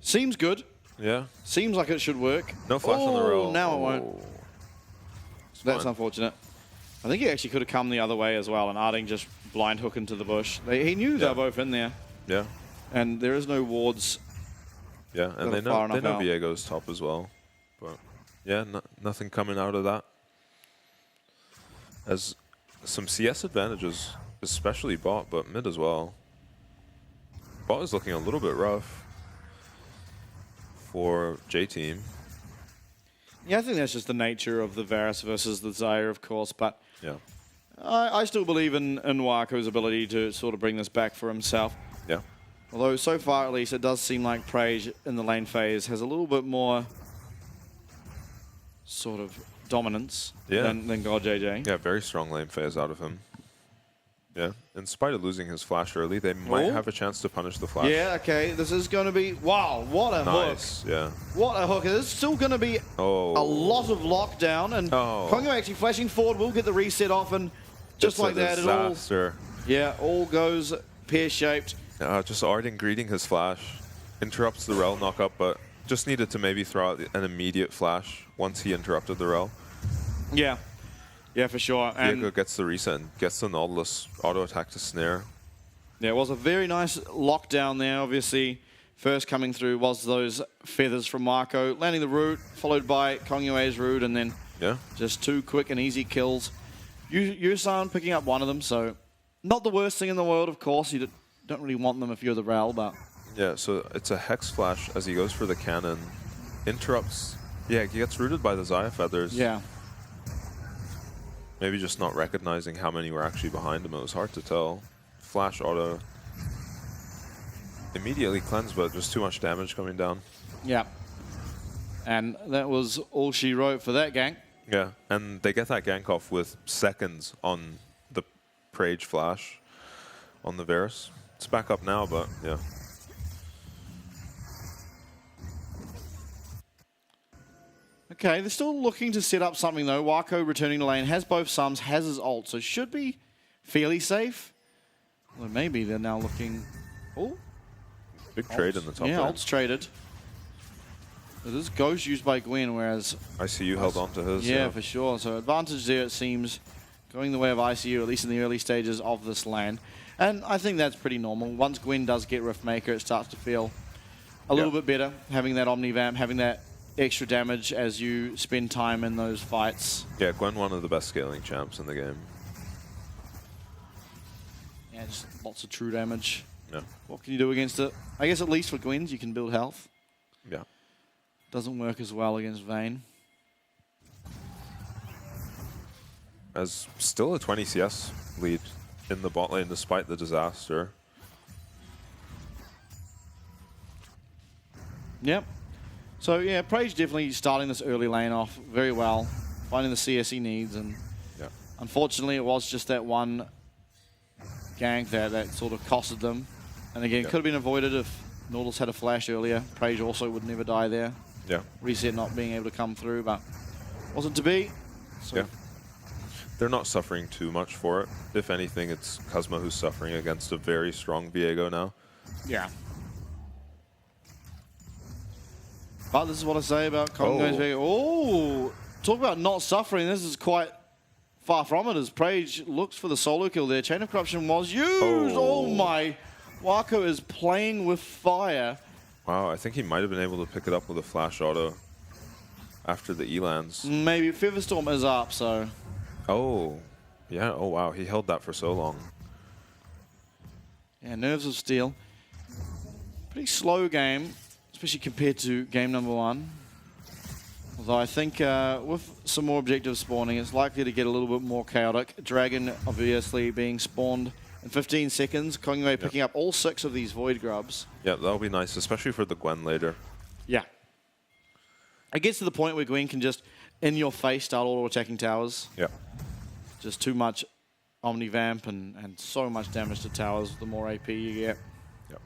seems good. Yeah. Seems like it should work. No flash on the roll. Now it won't. Oh. It's That's fine. unfortunate. I think he actually could have come the other way as well, and Arding just blind hook into the bush. He knew they were both in there, Yeah. and there is no wards. Yeah, and Got they far know enough out. Viego's top as well. But yeah, nothing coming out of that. As some CS advantages, especially bot, but mid as well. Bot is looking a little bit rough for J-Team. Yeah, I think that's just the nature of the Varus versus the Zaire, of course, but Yeah. I still believe in Wako's ability to sort of bring this back for himself. Yeah. Although so far, at least, it does seem like Prage in the lane phase has a little bit more sort of dominance than God JJ. Yeah, very strong lane phase out of him. Yeah. In spite of losing his flash early, they might have a chance to punish the flash. Yeah, okay, this is going to be... Wow, what a Nice. hook. Yeah. What a hook. There's still going to be a lot of lockdown, and Kongyue actually flashing forward will get the reset off, and just It's like a that, disaster. all goes pear-shaped. Just Arding greeting his flash. Interrupts the Rel knock-up, but just needed to maybe throw out an immediate flash once he interrupted the Rel. Yeah. Yeah, for sure. And Viego gets the reset and gets the Nautilus auto-attack to snare. yeah, it was a very nice lockdown there. Obviously, first coming through was those feathers from Marco, landing the root, followed by Kongyue's root, and then just 2 quick and easy kills. Yusan picking up one of them, so not the worst thing in the world, of course. You don't really want them if you're the Rel, but... Yeah, so it's a Hex Flash as he goes for the cannon. Interrupts. Yeah, he gets rooted by the Zaya Feathers. Yeah. Maybe just not recognizing how many were actually behind him. It was hard to tell. Flash auto. Immediately cleansed, but just too much damage coming down. Yeah. And that was all she wrote for that gank. Yeah, and they get that gank off with seconds on the Prage flash on the Varus. It's back up now, but yeah. Okay, they're still looking to set up something though. Wako returning to lane, has both sums, has his ult, so should be fairly safe. Well, maybe they're now looking... Oh, big trade in the top yeah, lane. ult's traded. It is Ghost used by Gwen, whereas ICU held on to his. yeah, for sure. So advantage there, it seems, going the way of ICU, at least in the early stages of this lane. And I think that's pretty normal. Once Gwen does get Riftmaker, it starts to feel a little bit better, having that Omnivamp, having that extra damage as you spend time in those fights. Yeah, Gwen, one of the best scaling champs in the game. Yeah, just lots of true damage. Yeah. What can you do against it? I guess at least for Gwens, you can build health. Yeah. Doesn't work as well against Vayne. As still a 20 CS lead in the bot lane despite the disaster. Yep. So yeah, Prage definitely starting this early lane off very well, finding the CS he needs, and unfortunately it was just that one gank there that sort of costed them. And again, could have been avoided if Nautilus had a flash earlier. Prage also would never die there. Yeah. Reset not being able to come through, but wasn't to be. So yeah. They're not suffering too much for it. If anything, it's Kuzma who's suffering against a very strong Viego now. Yeah. But this is what I say about Congo's Viego. Oh, talk about not suffering. This is quite far from it as Prage looks for the solo kill there. Chain of Corruption was used. Oh my. Wako is playing with fire. Wow, I think he might have been able to pick it up with a flash auto after the Elans. Maybe Featherstorm is up, so. Oh, yeah. Oh, wow. He held that for so long. Yeah, Nerves of Steel. Pretty slow game, especially compared to game number 1. Although I think with some more objective spawning, it's likely to get a little bit more chaotic. Dragon obviously being spawned in 15 seconds. Kongwei picking up all 6 of these Void Grubs. Yeah, that'll be nice, especially for the Gwen later. Yeah. It gets to the point where Gwen can just, in your face, start auto-attacking towers. Yeah. Just too much Omnivamp and so much damage to towers the more AP you get. Yep.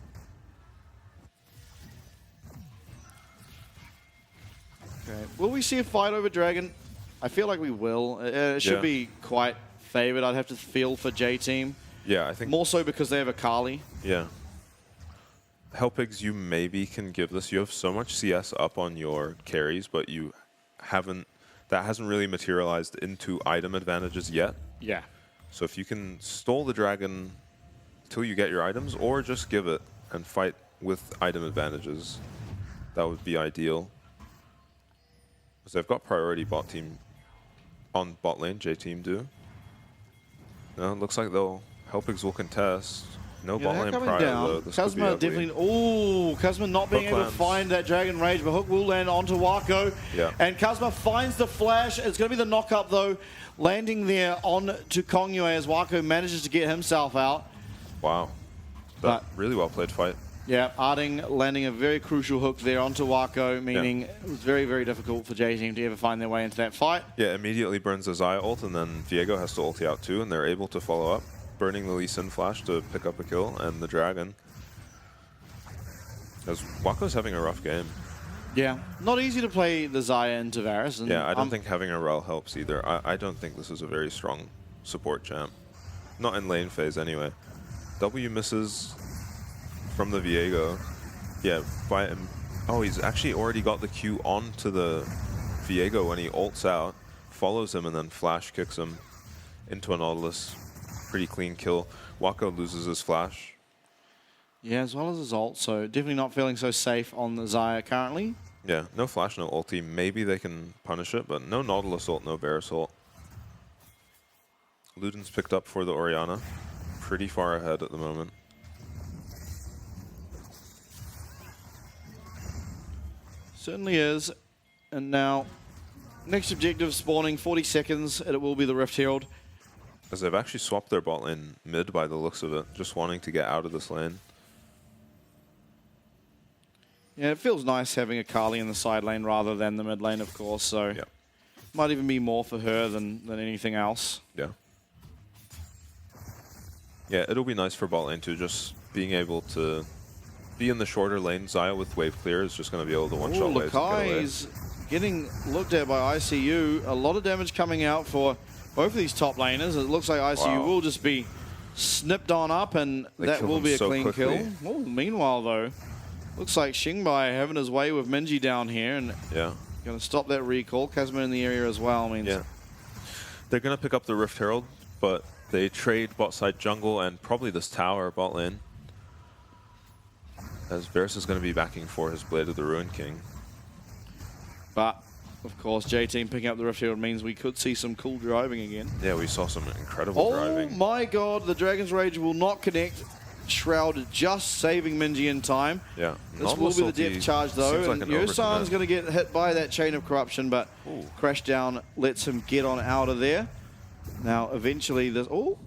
Okay. Will we see a fight over Dragon? I feel like we will. It should be quite favored. I'd have to feel for J-Team. Yeah, I think... More so because they have a Kali. Yeah. Helpigs, you maybe can give this. You have so much CS up on your carries, but you haven't... That hasn't really materialized into item advantages yet. Yeah. So if you can stall the Dragon till you get your items, or just give it and fight with item advantages, that would be ideal. Because they've got priority bot team on bot lane, J-Team do. No, it looks like they'll... Helpigs will contest. No bot lane prior, though. This could be Kuzma ugly. definitely... Oh, Kuzma not being able to find that Dragon Rage, but Hook will land onto Wako. Yeah. And Kuzma finds the flash. It's going to be the knock-up, though, landing there on to Kongyue as Wako manages to get himself out. Wow. But really well played fight. Yeah, Arding landing a very crucial hook there onto Wako, meaning it was very, very difficult for J-Team to ever find their way into that fight. Yeah, immediately burns the Xayah ult, and then Viego has to ulti out too, and they're able to follow up, burning the Lee Sin flash to pick up a kill, and the Dragon. As Wako's having a rough game. Yeah, not easy to play the Xayah into Varus. And yeah, I don't think having a Rel helps either. I don't think this is a very strong support champ. Not in lane phase anyway. W misses from the Viego. Yeah, by him. Oh, he's actually already got the Q onto the Viego when he ults out, follows him, and then flash kicks him into a Nautilus. Pretty clean kill. Wako loses his flash. Yeah, as well as his ult, so definitely not feeling so safe on the Xayah currently. Yeah, no flash, no ulti. Maybe they can punish it, but no Nautilus ult, no Varus ult. Luden's picked up for the Orianna. Pretty far ahead at the moment. Certainly is. And now, next objective spawning, 40 seconds, and it will be the Rift Herald. As they've actually swapped their bot lane mid by the looks of it, just wanting to get out of this lane. Yeah, it feels nice having a Kali in the side lane rather than the mid lane, of course, so might even be more for her than anything else. Yeah. Yeah, it'll be nice for bot lane too, just being able to be in the shorter lane. Xayah with wave clear is just going to be able to one-shot waves. Lakai is getting looked at by ICU. A lot of damage coming out for both of these top laners. It looks like ICU will just be snipped on up, and that will be a clean kill. Oh, meanwhile, though, Looks like Xingbai having his way with Minji down here and Yeah. going to stop that recall. Kazma in the area as well. Means Yeah. They're going to pick up the Rift Herald, but they trade bot side jungle and probably this tower bot lane. As Varus is going to be backing for his Blade of the Ruin King. But, of course, J-Team picking up the Rift Herald means we could see some cool driving again. Yeah, we saw some incredible driving. Oh my god, the Dragon's Rage will not connect. Shroud just saving Minji in time. Yeah. This will be the depth charge though. Seems like And an Yosan's overcommit. going to get hit by that Chain of Corruption, but Ooh. Crash Down lets him get on out of there. Now, eventually this... Oh!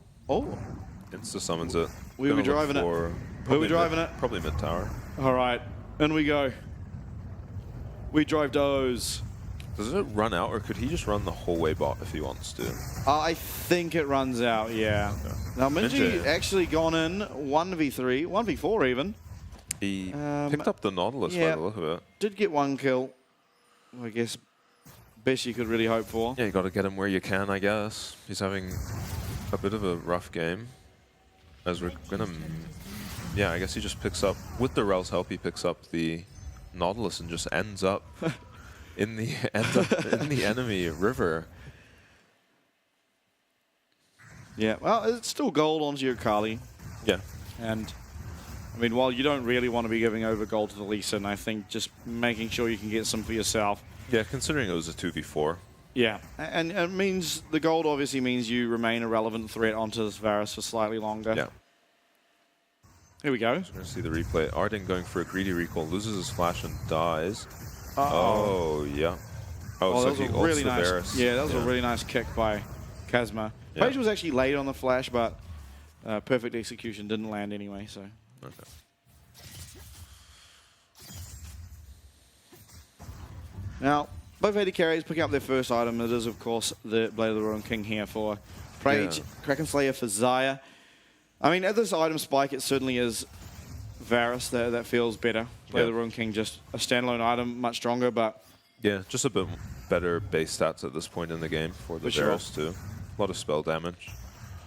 Insta summons it. Where we Gonna look driving it? for Where we probably driving mid- it? Probably mid tower. All right, in we go. We drive those. Does it run out, or could he just run the whole way bot if he wants to? I think it runs out, yeah. Okay. Now, Minji Minji. actually gone in 1v3, 1v4 even. He picked up the Nautilus yeah. by the look of it. Did get one kill. I guess best you could really hope for. Yeah, you got to get him where you can, I guess. He's having a bit of a rough game. As we're gonna, yeah, I guess he just picks up with the Rel's help. He picks up the Nautilus and just ends up in the enemy river. Yeah, well, it's still gold onto your Kali. Yeah, And, I mean, while you don't really want to be giving over gold to the Lee Sin, I think just making sure you can get some for yourself. yeah. Considering it was a 2v4. Yeah, and it means the gold obviously means you remain a relevant threat onto this Varus for slightly longer. Yeah. Here we go. We're gonna see the replay. Arden going for a greedy recall, loses his flash and dies. Uh-oh. Oh yeah. Oh, so that was he a ults really the nice. Varus. Yeah, that was a really nice kick by Kazma. Yeah. Page was actually late on the flash, but perfect execution didn't land anyway. So Okay. now both AD carries picking up their first item. It is of course the Blade of the Ruin King here for Prage, Yeah. Kraken Slayer for Xayah. I mean, at this item spike, it certainly is Varus that feels better. Blade of the Ruin King just a standalone item, much stronger, but Yeah, just a bit better base stats at this point in the game for the For sure. Varus too. A lot of spell damage.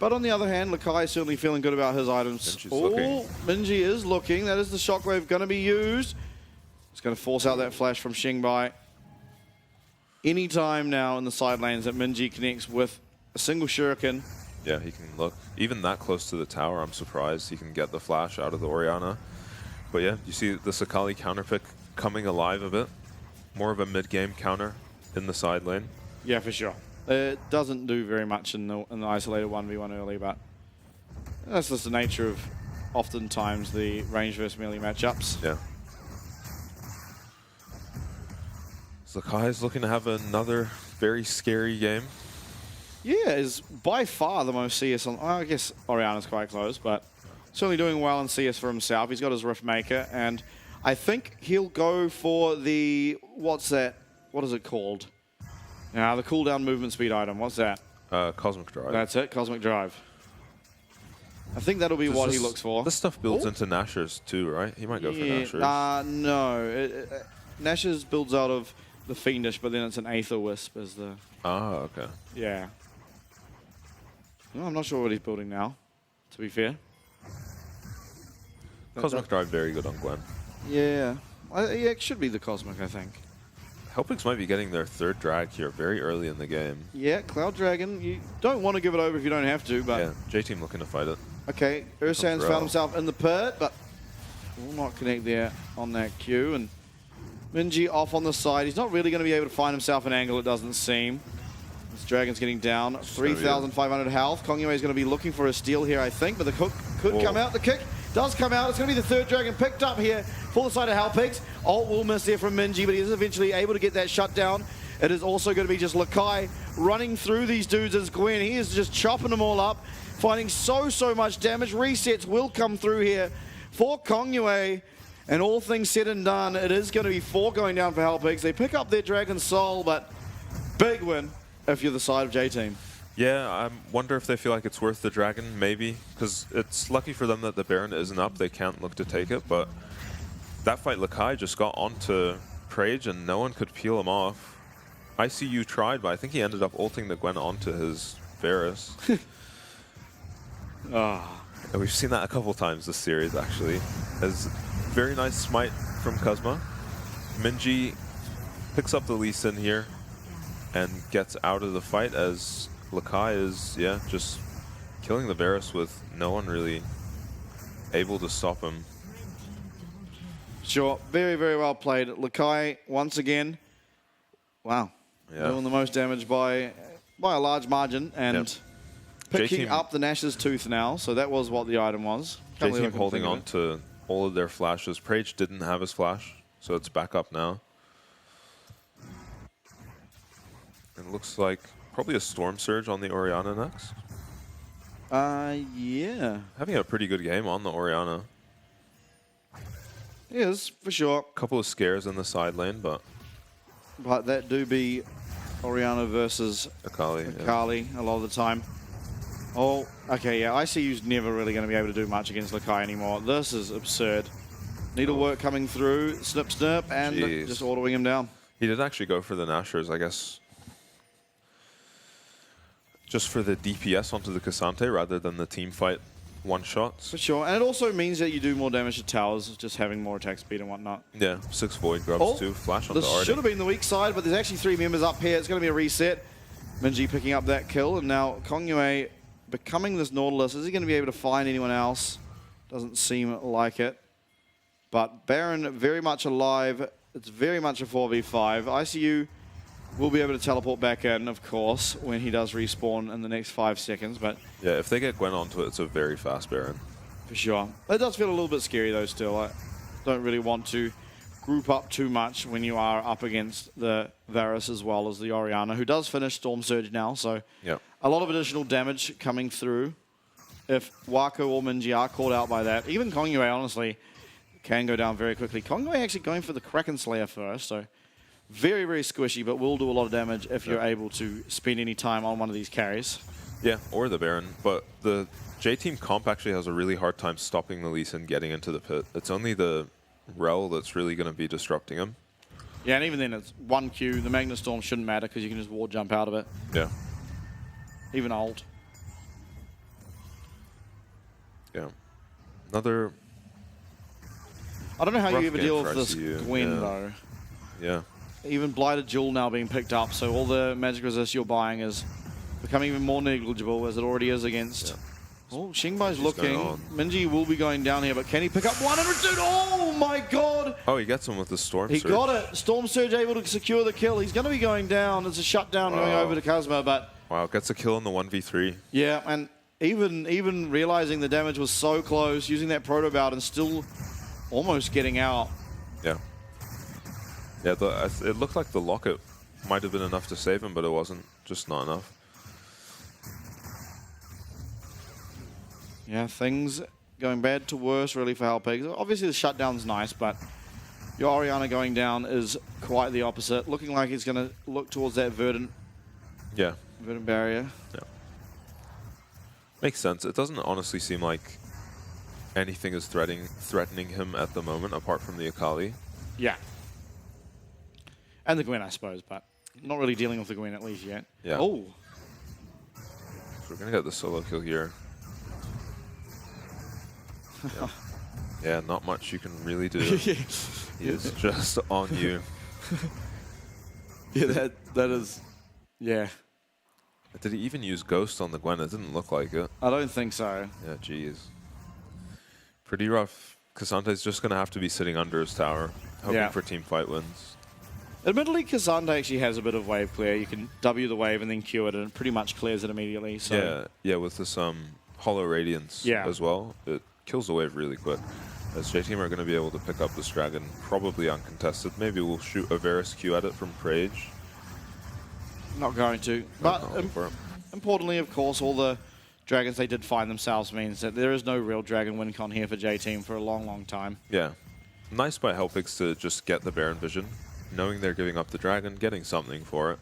But on the other hand, Lakai is certainly feeling good about his items. Minji's looking. Minji is looking. That is the shockwave going to be used. It's going to force out that flash from Xingbai. Any time now in the side lanes that Minji connects with a single shuriken. Yeah, he can look even that close to the tower. I'm surprised he can get the flash out of the Orianna. But yeah, you see the Sakali counterpick coming alive a bit. More of a mid-game counter in the side lane. Yeah, for sure. It doesn't do very much in the isolated 1v1 early, but that's just the nature of oftentimes the range versus melee matchups. Yeah. Zakai's looking to have another very scary game. Yeah, is by far the most CS on... I guess Oriana's quite close, but certainly doing well in CS for himself. He's got his Rift Maker, and I think he'll go for the... What's that? What is it called? Now, the cooldown movement speed item. What's that? Cosmic Drive. That's it, Cosmic Drive. I think that'll be Does what he this- looks for. This stuff builds Oh. into Nashers too, right? He might go for Nashers. No. Nash's builds out of the Fiendish, but then it's an Aether Wisp as the... Ah, okay. Yeah. No, I'm not sure what he's building now, to be fair. Cosmic Drive very good on Gwen. Yeah. Yeah, it should be the Cosmic, I think. Helpix might be getting their third drag here very early in the game. Yeah, Cloud Dragon. You don't want to give it over if you don't have to, but... Yeah, J-Team looking to fight it. Okay, Ursan's Rel. found himself in the pit, but will not connect there on that Q. And Minji off on the side. He's not really going to be able to find himself an angle, it doesn't seem. This Dragon's getting down. 3,500 health. Kongyue is going to be looking for a steal here, I think, but the hook could come out. The kick does come out. It's going to be the third Dragon picked up here for the side of Halpigs. Ult will miss there from Minji, but he is eventually able to get that shut down. It is also going to be just Lakai running through these dudes as Gwen. He is just chopping them all up, finding so much damage. Resets will come through here for Kongyue. And all things said and done, it is going to be 4 going down for Halpigs. They pick up their Dragon Soul, but big win if you're the side of J-Team. Yeah, I wonder if they feel like it's worth the dragon, maybe. Because it's lucky for them that the Baron isn't up. They can't look to take it, but that fight, Lakai just got onto Prage and no one could peel him off. ICU tried, but I think he ended up ulting the Gwen onto his Varus. And we've seen that a couple times this series, actually. As very nice smite from Kuzma. Minji picks up the Lee Sin here and gets out of the fight as Lakai is, just killing the Varus with no one really able to stop him. Sure, very, very well played. Lakai, once again, wow, doing the most damage by a large margin, and picking up the Nash's Tooth now, so that was what the item was. J-Team holding on to all of their flashes. Prage didn't have his flash, so it's back up now. It looks like probably a Storm Surge on the Orianna next. Yeah. Having a pretty good game on the Orianna. Yes, for sure. Couple of scares in the side lane, but that do be Orianna versus Akali a lot of the time. Oh, okay, yeah. ICU's never really going to be able to do much against Lakai anymore. This is absurd. Needlework coming through, snip, snip, and just autoing him down. He did actually go for the Nashers, I guess. Just for the DPS onto the Cassante rather than the team fight one-shots. For sure, and it also means that you do more damage to towers, just having more attack speed and whatnot. Yeah, 6 Void Grubs too. Flash onto This Arctic. should have been the weak side, but there's actually 3 members up here. It's going to be a reset. Minji picking up that kill, and now Kongyue becoming this Nautilus. Is he going to be able to find anyone else? Doesn't seem like it. But Baron very much alive. It's very much a 4v5. ICU will be able to teleport back in, of course, when he does respawn in the next 5 seconds. But yeah, if they get Gwen onto it, it's a very fast Baron. For sure. It does feel a little bit scary, though, still. I don't really want to group up too much when you are up against the Varus as well as the Orianna, who does finish Storm Surge now. So a lot of additional damage coming through. If Wako or Minji are caught out by that, even Kongyue, honestly, can go down very quickly. Kongyue actually going for the Kraken Slayer first, so very, very squishy, but will do a lot of damage if you're able to spend any time on one of these carries. Yeah, or the Baron. But the J-Team comp actually has a really hard time stopping the Lee Sin getting into the pit. It's only the Rel that's really going to be disrupting him. Yeah, and even then, it's 1Q. The Magnet Storm shouldn't matter because you can just ward jump out of it. Yeah. Even ult. Yeah. Another... I don't know how you ever game deal for with this ICU. Gwen, though. Yeah. Even Blighted Jewel now being picked up, so all the magic resist you're buying is becoming even more negligible as it already is against. Oh, Xingbai's looking. Minji will be going down here, but can he pick up 100? Dude, oh my god! Oh, he gets him with the Storm Surge. He got it. Storm Surge able to secure the kill. He's going to be going down. It's a shutdown going over to Kuzma, but... Wow, gets a kill in the 1v3. Yeah, and even realizing the damage was so close, using that Proto Bout and still almost getting out. Yeah. Yeah, it looked like the Locket might have been enough to save him, but it wasn't. Just not enough. Yeah, things going bad to worse, really, for Halpig. Obviously, the shutdown's nice, but your Orianna going down is quite the opposite. Looking like he's going to look towards that Verdant barrier. Yeah. Makes sense. It doesn't honestly seem like anything is threatening him at the moment, apart from the Akali. Yeah. And the Gwen, I suppose, but not really dealing with the Gwen at least yet. Yeah. Oh. So we're going to get the solo kill here. Yeah. Yeah, not much you can really do. He is just on you. Yeah, that is... Yeah. Did he even use Ghost on the Gwen? It didn't look like it. I don't think so. Yeah, jeez. Pretty rough. Cassante's just going to have to be sitting under his tower, hoping for team fight wins. Admittedly, Cassandra actually has a bit of wave clear. You can W the wave and then Q it, and it pretty much clears it immediately. So. Yeah, with this Hollow Radiance as well, it kills the wave really quick. As J-Team are going to be able to pick up this dragon, probably uncontested. Maybe we'll shoot a Varus Q at it from Prage. Not going to. But importantly, of course, all the dragons they did find themselves means that there is no real dragon win con here for J-Team for a long, long time. Yeah. Nice by Helpix to just get the Baron vision. Knowing they're giving up the dragon, getting something for it.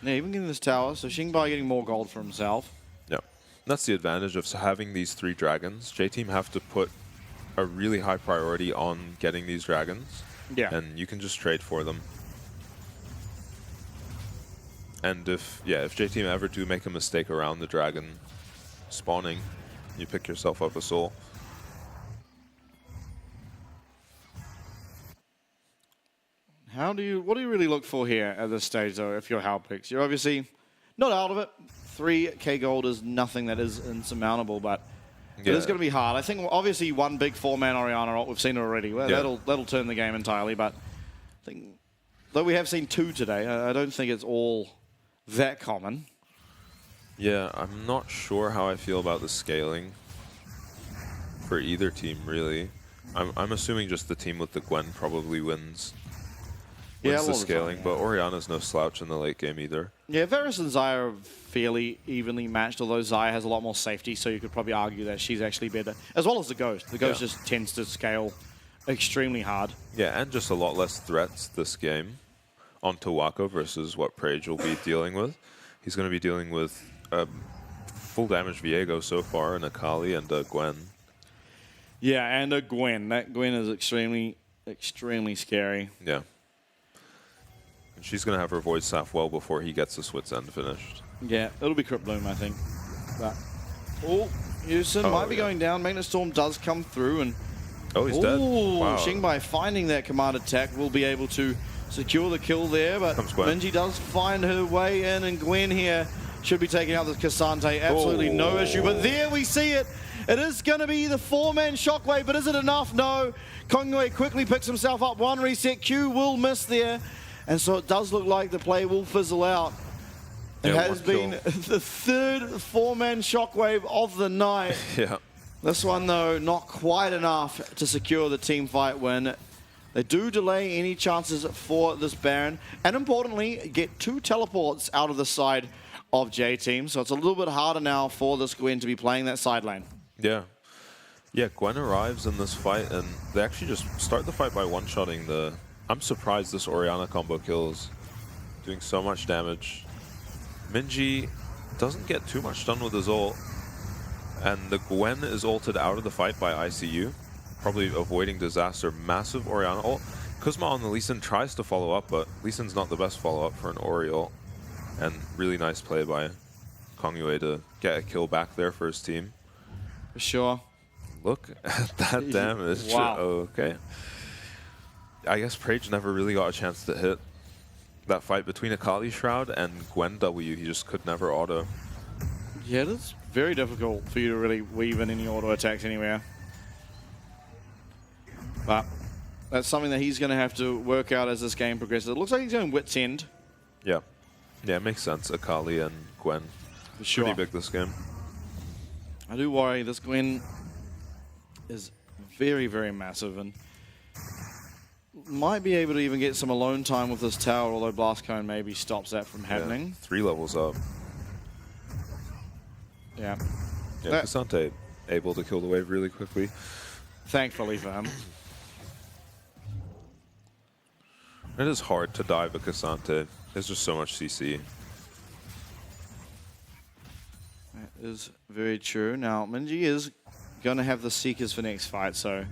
Yeah, even getting this tower, so Xingbai getting more gold for himself. Yeah. That's the advantage of having these 3 dragons. J-Team have to put a really high priority on getting these dragons. Yeah. And you can just trade for them. And if J-Team ever do make a mistake around the dragon spawning, you pick yourself up a soul. What do you really look for here at this stage, though, if you're Halpix? You're obviously not out of it. 3K gold is nothing that is insurmountable, but it is going to be hard. I think, obviously, one big 4-man Orianna ult, we've seen it already. Well, that'll turn the game entirely, but I think, though we have seen 2 today, I don't think it's all that common. Yeah, I'm not sure how I feel about the scaling for either team, really. I'm assuming just the team with the Gwen probably wins the scaling, but Orianna's no slouch in the late game either. Yeah, Varus and Xayah are fairly evenly matched, although Xayah has a lot more safety, so you could probably argue that she's actually better. As well as the Ghost. The Ghost just tends to scale extremely hard. Yeah, and just a lot less threats this game onto Wako versus what Prage will be dealing with. He's going to be dealing with full damage Viego so far, and Akali and a Gwen. Yeah, and a Gwen. That Gwen is extremely, extremely scary. Yeah. And she's going to have her Void Staff well before he gets the Swit's End finished. Yeah, it'll be Crypt Bloom, I think. But, Houston might be going down. Magnet Storm does come through, and he's dead. Wow. Xingbai finding that command attack will be able to secure the kill there, but Minji does find her way in, and Gwen here should be taking out the Cassante. Absolutely no issue, but there we see it. It is going to be the 4-man Shockwave, but is it enough? No. Kongwei quickly picks himself up. One reset. Q will miss there, and so it does look like the play will fizzle out. It has been the 3rd 4-man Shockwave of the night. Yeah. This one, though, not quite enough to secure the team fight win. They do delay any chances for this Baron, and importantly, get 2 teleports out of the side of J-Team, so it's a little bit harder now for this Gwen to be playing that side lane. Yeah. Yeah, Gwen arrives in this fight, and they actually just start the fight by one-shotting the... I'm surprised this Orianna combo kills, doing so much damage. Minji doesn't get too much done with his ult, and the Gwen is ulted out of the fight by ICU, probably avoiding disaster. Massive Orianna ult. Kuzma on the Lee Sin tries to follow up, but Lee Sin's not the best follow-up for an Ori ult. And really nice play by Kongyue to get a kill back there for his team. For sure. Look at that damage. Wow. Okay. I guess Prage never really got a chance to hit that fight between Akali Shroud and Gwen W. He just could never auto. Yeah, it is very difficult for you to really weave in any auto attacks anywhere. But that's something that he's going to have to work out as this game progresses. It looks like he's going Wit's End. Yeah. Yeah, it makes sense. Akali and Gwen. For sure. Pretty big this game. I do worry. This Gwen is very, very massive, and might be able to even get some alone time with this tower, although Blast Cone maybe stops that from happening. Yeah, 3 levels up. Yeah. Yeah, Cassante able to kill the wave really quickly. Thankfully for him. It is hard to dive a Cassante. There's just so much CC. That is very true. Now, Minji is going to have the Seekers for next fight, so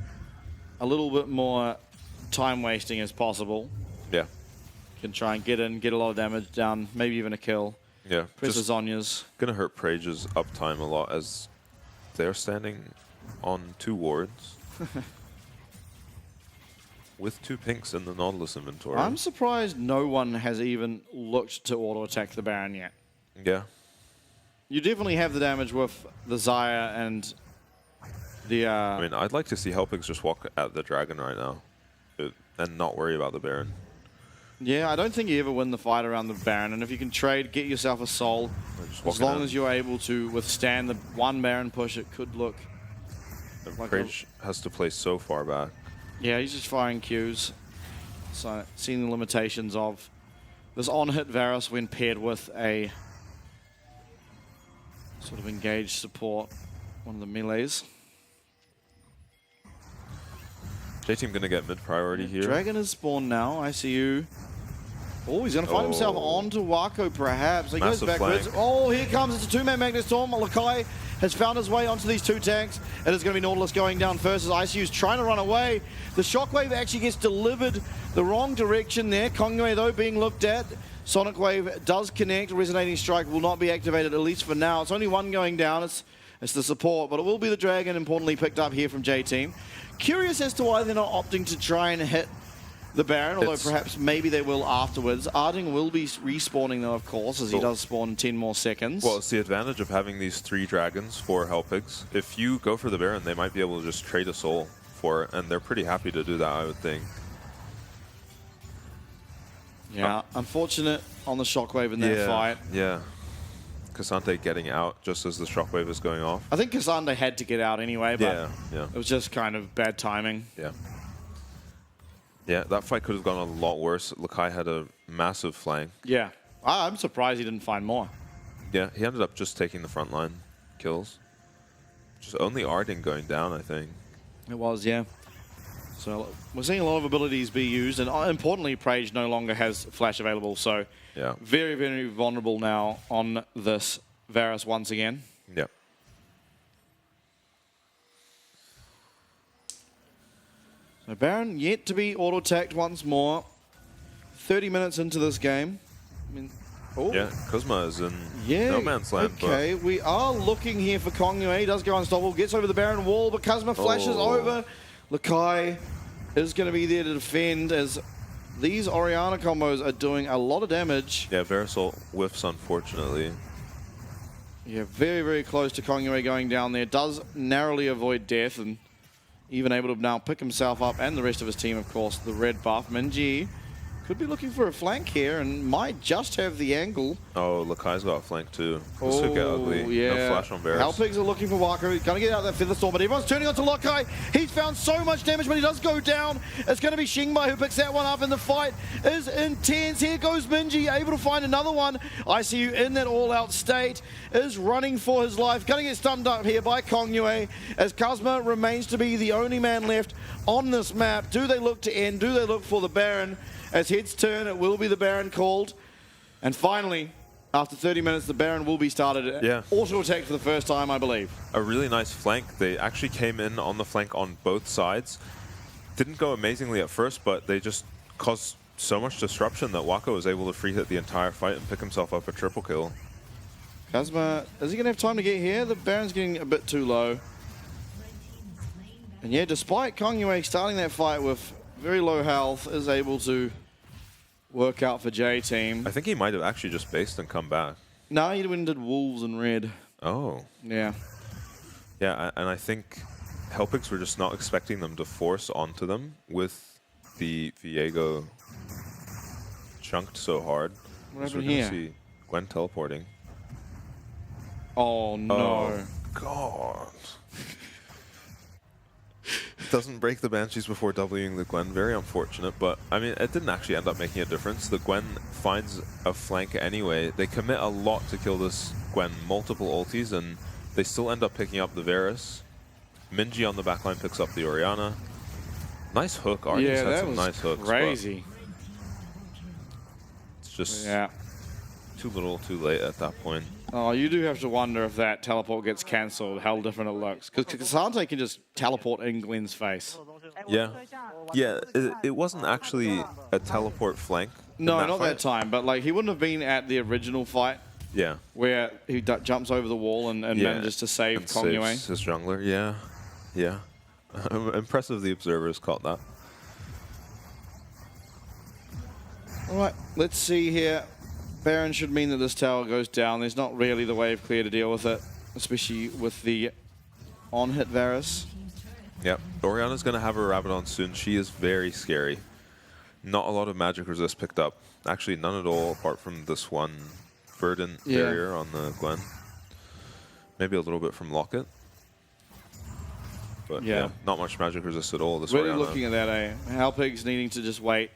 a little bit more time wasting as possible. Yeah. Can try and get in, get a lot of damage down, maybe even a kill. Yeah. Press the Zonya's. Gonna hurt Prage's uptime a lot as they're standing on 2 wards. With 2 pinks in the Nautilus inventory. I'm surprised no one has even looked to auto-attack the Baron yet. Yeah. You definitely have the damage with the Xayah and the... I mean, I'd like to see Helpix just walk at the Dragon right now and not worry about the Baron. Yeah, I don't think you ever win the fight around the Baron, and if you can trade, get yourself a soul, as long as you're able to withstand the 1 Baron push, it could look... Like Prage has to play so far back. Yeah, he's just firing Qs. So, seeing the limitations of this on-hit Varus when paired with a sort of engaged support, one of the melees. J-Team gonna get mid-priority here. Dragon is spawned now, ICU. Oh, he's gonna find himself onto Wako perhaps. He goes backwards. Flank. Oh, here comes, it's a 2-man Magnet Storm. Lakai has found his way onto these 2 tanks. It is gonna be Nautilus going down first as ICU's trying to run away. The Shockwave actually gets delivered the wrong direction there. Kongyue though being looked at. Sonic Wave does connect. Resonating Strike will not be activated, at least for now. It's only 1 going down. It's the support, but it will be the Dragon, importantly picked up here from J-Team. Curious as to why they're not opting to try and hit the Baron, although perhaps maybe they will afterwards. Arding will be respawning though, of course, as he does spawn in 10 more seconds. Well, it's the advantage of having these 3 dragons for Hellpigs. If you go for the Baron, they might be able to just trade a soul for it, and they're pretty happy to do that, I would think. Yeah, unfortunate on the Shockwave in that fight. Yeah. Cassante getting out just as the Shockwave is going off. I think Cassandre had to get out anyway, but yeah. it was just kind of bad timing. Yeah. Yeah, that fight could have gone a lot worse. Lakai had a massive flank. Yeah. I'm surprised he didn't find more. Yeah, he ended up just taking the front line kills. Just only Arding going down, I think. It was, yeah. So we're seeing a lot of abilities be used, and importantly, Prage no longer has flash available, so yeah, very, very vulnerable now on this Varus once again. Yeah. So Baron yet to be auto-attacked once more. 30 minutes into this game. I mean, yeah, Kuzma is in no man's land. Okay, we are looking here for Kongyue. He does go unstoppable, gets over the Baron wall, but Kuzma flashes over. Lakai is going to be there to defend as these Orianna combos are doing a lot of damage. Yeah, Verisol whiffs, unfortunately. Yeah, very, very close to Kongyue going down there. Does narrowly avoid death and even able to now pick himself up and the rest of his team, of course, the red buff. Minji could be looking for a flank here and might just have the angle. Oh, Lakai's got a flank too. This could get ugly. Yeah. No flash on Varus. Hellpigs are looking for Waka. He's going to get out of that Feather Storm, but everyone's turning onto Lakai. He's found so much damage, but he does go down. It's going to be Xingbai who picks that one up, and the fight is intense. Here goes Minji, able to find another one. ICU in that all-out state is running for his life. Going to get stunned up here by Kongyue as Kuzma remains to be the only man left on this map. Do they look to end? Do they look for the Baron? As heads turn, it will be the Baron called. And finally, after 30 minutes, the Baron will be started. Yeah. Auto-attack for the first time, I believe. A really nice flank. They actually came in on the flank on both sides. Didn't go amazingly at first, but they just caused so much disruption that Waka was able to free hit the entire fight and pick himself up a triple kill. Kuzma, is he going to have time to get here? The Baron's getting a bit too low. And yeah, despite Kongyue starting that fight with very low health, is able to work out for J-Team. I think he might have actually just based and come back. No, he did Wolves in red. Oh. Yeah. Yeah, and I think Hellpigs were just not expecting them to force onto them with the Viego chunked so hard. What So we're happened going to here? see Gwen teleporting. Oh, no. Oh, God. Doesn't break the Banshees before Wing the Gwen. Very unfortunate, but I mean, it didn't actually end up making a difference. The Gwen finds a flank anyway. They commit a lot to kill this Gwen, multiple ultis, and they still end up picking up the Varus. Minji on the backline picks up the Orianna. Nice hook. Arnie's Yeah, had that some was nice hooks. crazy. It's just Yeah. too little, too late at that point. Oh, you do have to wonder if that teleport gets cancelled, how different it looks. Because Cassante can just teleport in Glenn's face. Yeah. Yeah, it wasn't actually a teleport flank. in No, not fight. that time, but like he wouldn't have been at the original fight Yeah. where he jumps over the wall and Yeah, manages to save and Kongyue. saves his jungler. Yeah. Yeah. Impressive the observers caught that. All right, let's see here. Baron should mean that this tower goes down. There's not really the wave clear to deal with it, especially with the on-hit Varus. Yep. Orianna's going to have her Rabadon soon. She is very scary. Not a lot of magic resist picked up. Actually, none at all, apart from this one verdant barrier on the Gwen. Maybe a little bit from Locket. But yeah, not much magic resist at all. This Really Orianna. looking at that, eh? Hellpigs needing to just wait.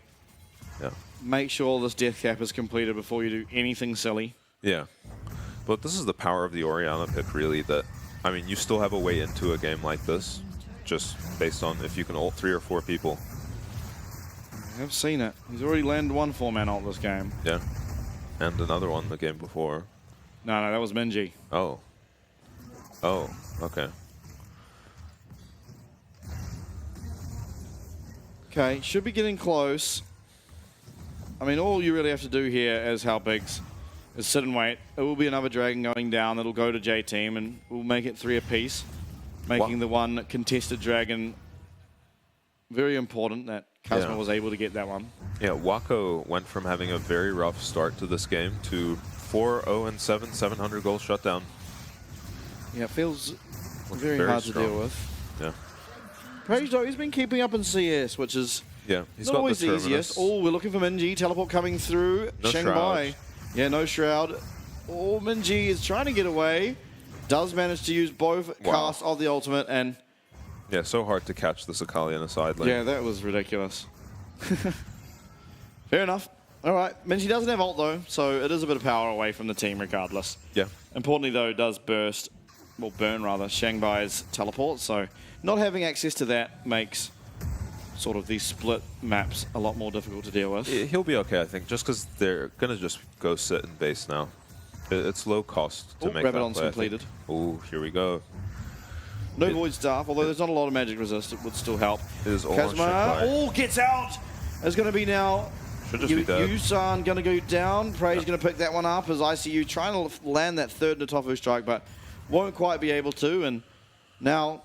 Yeah. Make sure this death cap is completed before you do anything silly. Yeah. But this is the power of the Orianna pick, really, that, I mean, you still have a way into a game like this, just based on if you can ult 3 or 4 people. I've seen it. He's already landed one 4-man ult this game. Yeah. And another one the game before. No, that was Minji. Oh. Oh, okay. Okay, should be getting close. I mean, all you really have to do here as Hellpigs is sit and wait. It will be another dragon going down. It'll go to J-Team, and we'll make it 3 apiece, making the one contested dragon very important that Kazuma Yeah. was able to get that one. Yeah, Wako went from having a very rough start to this game to 4-0-7, 700 goal shutdown. Yeah, it feels Looks very hard to strong. deal with. Yeah. Praise though, he's been keeping up in CS, which is Yeah, he's not got always the the terminus. easiest. Oh, we're looking for Minji. Teleport coming through. No Shanghai. shroud. Yeah, no shroud. Oh, Minji is trying to get away. Does manage to use both Wow. casts of the ultimate, and Yeah, so hard to catch this Akali in a side lane. yeah, that was ridiculous. Fair enough. All right, Minji doesn't have ult though, so it is a bit of power away from the team regardless. Yeah. Importantly though, does burst, well burn rather, Shanghai's teleport, so not having access to that makes sort of these split maps a lot more difficult to deal with. He'll be okay, I think, just because they're going to just go sit in base now. It's low cost to Oh, make that Rabadon's play, I think. completed. Oh, here we go. No Void Staff, although there's not a lot of magic resist, it would still help. It is all on Kazuma, Shanghai. oh, gets out! It's going to be now Should just be dead. Yusan going to go down. Prey's going to pick that one up as ICU trying to land that third Natofu strike, but won't quite be able to. And now,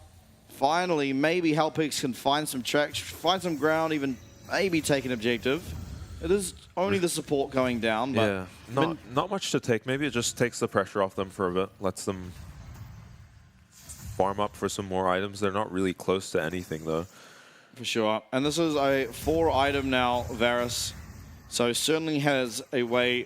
finally, maybe Hellpix can find some traction, find some ground, even maybe take an objective. It is only the support going down, but Yeah, not much to take. Maybe it just takes the pressure off them for a bit, lets them farm up for some more items. They're not really close to anything, though. for sure. And this is a 4-item now, Varus. So certainly has a way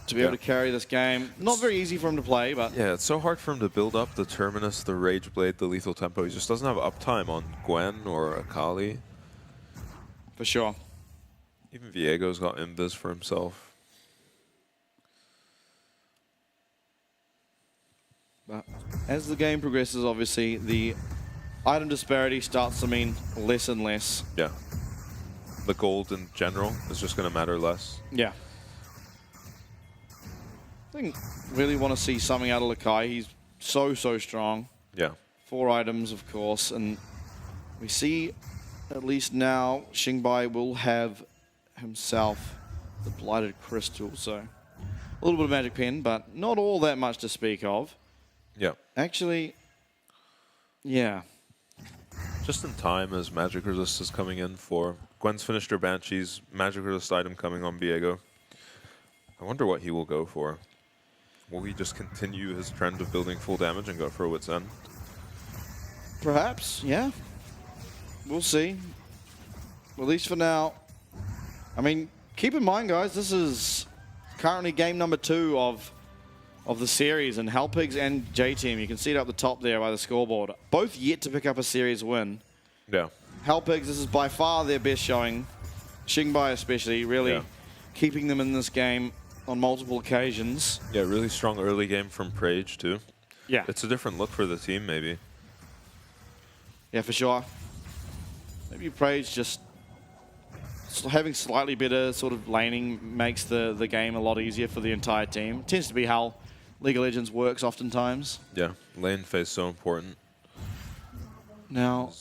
to be able to carry this game. Not very easy for him to play, but Yeah, it's so hard for him to build up the Terminus, the Rage Blade, the Lethal Tempo. He just doesn't have uptime on Gwen or Akali. for sure. Even Viego's got Invis for himself. But as the game progresses, obviously, the item disparity starts to mean less and less. Yeah. The gold in general is just going to matter less. Yeah. I think really want to see something out of Lakai. He's so strong. Yeah. 4 items, of course, and we see at least now Xingbai will have himself the Blighted Crystal, so a little bit of Magic Pen, but not all that much to speak of. Yeah. Actually, yeah. Just in time as Magic Resist is coming in for Gwen's finished her Banshees, Magic Resist item coming on Viego. I wonder what he will go for. Will he just continue his trend of building full damage and go for a Wit's End? Perhaps, yeah. We'll see. At least for now. I mean, keep in mind, guys, this is currently game number 2 of the series, and Hellpigs and J-Team, you can see it up the top there by the scoreboard, both yet to pick up a series win. Yeah. Hellpigs, this is by far their best showing. Xingbai especially, really keeping them in this game on multiple occasions. Yeah, really strong early game from Prage, too. Yeah. It's a different look for the team, maybe. Yeah, for sure. Maybe Prage just having slightly better sort of laning makes the game a lot easier for the entire team. Tends to be how League of Legends works oftentimes. Yeah, lane phase so important. Now,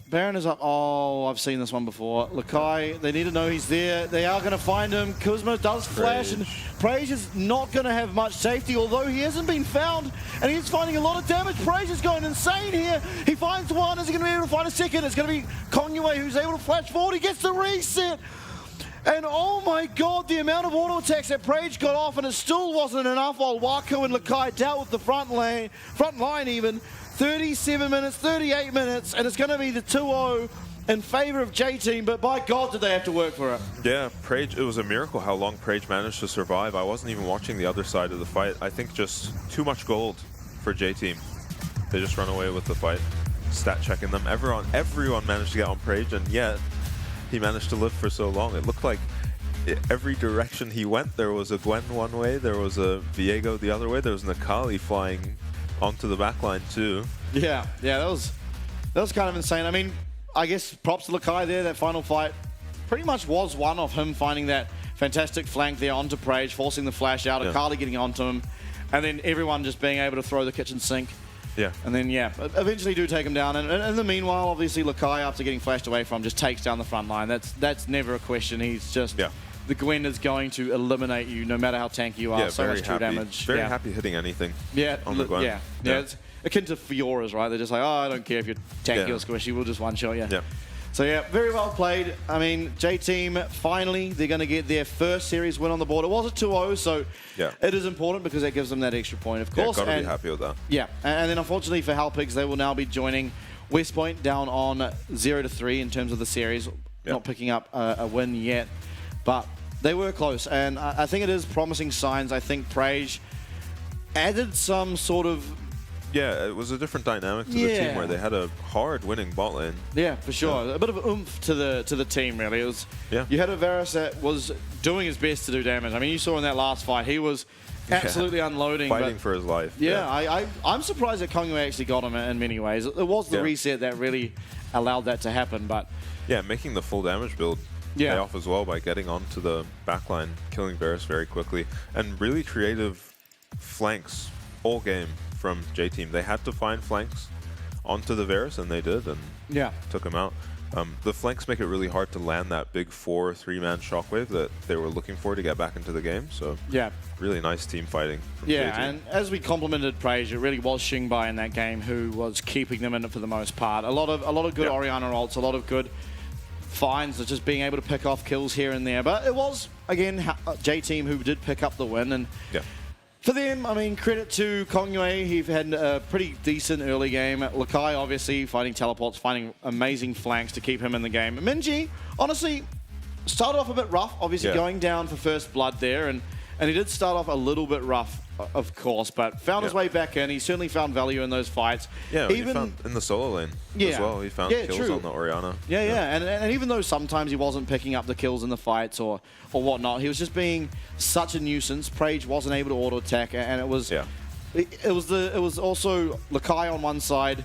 Baron is up. Oh, I've seen this one before. Lakai, they need to know he's there. They are going to find him. Kuzma does flash, and Prage is not going to have much safety, although he hasn't been found, and he's finding a lot of damage. Prage is going insane here. He finds one. Is he going to be able to find a second? It's going to be Konyue who's able to flash forward. He gets the reset. And oh my god, the amount of auto attacks that Prage got off, and it still wasn't enough while Wako and Lakai dealt with the front line even. 37 minutes, 38 minutes, and it's going to be the 2-0 in favor of J-Team, but by God did they have to work for it. Yeah, Prage, it was a miracle how long Prage managed to survive. I wasn't even watching the other side of the fight. I think just too much gold for J-Team. They just run away with the fight. Stat checking them. Everyone managed to get on Prage, and yet he managed to live for so long. It looked like every direction he went, there was a Gwen one way, there was a Viego the other way, there was an Akali flying onto the backline too. Yeah, that was kind of insane. I mean, I guess props to Lakai there. That final fight pretty much was one of him finding that fantastic flank there onto Prage, forcing the flash out, Akali getting onto him, and then everyone just being able to throw the kitchen sink. Yeah. And then, eventually do take him down. And in the meanwhile, obviously, Lakai, after getting flashed away from, just takes down the front line. That's never a question. He's just... Yeah. The Gwen is going to eliminate you no matter how tanky you are. Yeah, so much true damage. Very happy hitting anything. Yeah, on the Gwen. Yeah, it's akin to Fiora's, right? They're just like, oh, I don't care if you're tanky or squishy, we'll just one-shot you. Yeah. So yeah, very well played. I mean, J-Team, finally, they're going to get their first series win on the board. It was a 2-0, so Yeah. it is important because that gives them that extra point, of course. Yeah, gotta be And- happy with that. Yeah, and then unfortunately for Halpigs, they will now be joining West Point down on 0-3 in terms of the series, not picking up a win yet, but they were close, and I think it is promising signs. I think Prage added some sort of... Yeah, it was a different dynamic to the team where they had a hard winning bot lane. Yeah, for sure. A bit of oomph to the team, really. It was. Yeah. You had a Varus that was doing his best to do damage. I mean, you saw in that last fight, he was absolutely unloading. Fighting but for his life. yeah, I'm surprised that Kongwei actually got him in many ways. It was the reset that really allowed that to happen, but... Yeah, making the full damage build pay off as well by getting onto the backline, killing Varus very quickly, and really creative flanks all game from J-Team. They had to find flanks onto the Varus, and they did, and took him out. The flanks make it really hard to land that big 4-3-man shockwave that they were looking for to get back into the game. So really nice team fighting from J-Team. And as we complimented Prage, it really was Xingbai in that game who was keeping them in it for the most part. A lot of good Orianna ults, a lot of good finds of just being able to pick off kills here and there. But it was, again, J-Team who did pick up the win. And for them, I mean, credit to Kongwei. He had a pretty decent early game. Lakai, obviously, fighting teleports, finding amazing flanks to keep him in the game. Minji, honestly, started off a bit rough, obviously going down for first blood there. And he did start off a little bit rough, of course, but found his way back in. He certainly found value in those fights. Yeah, even he found in the solo lane as well. He found kills on the Orianna. And even though sometimes he wasn't picking up the kills in the fights or whatnot, he was just being such a nuisance. Prage wasn't able to auto attack, and it was it was also Lakai on one side,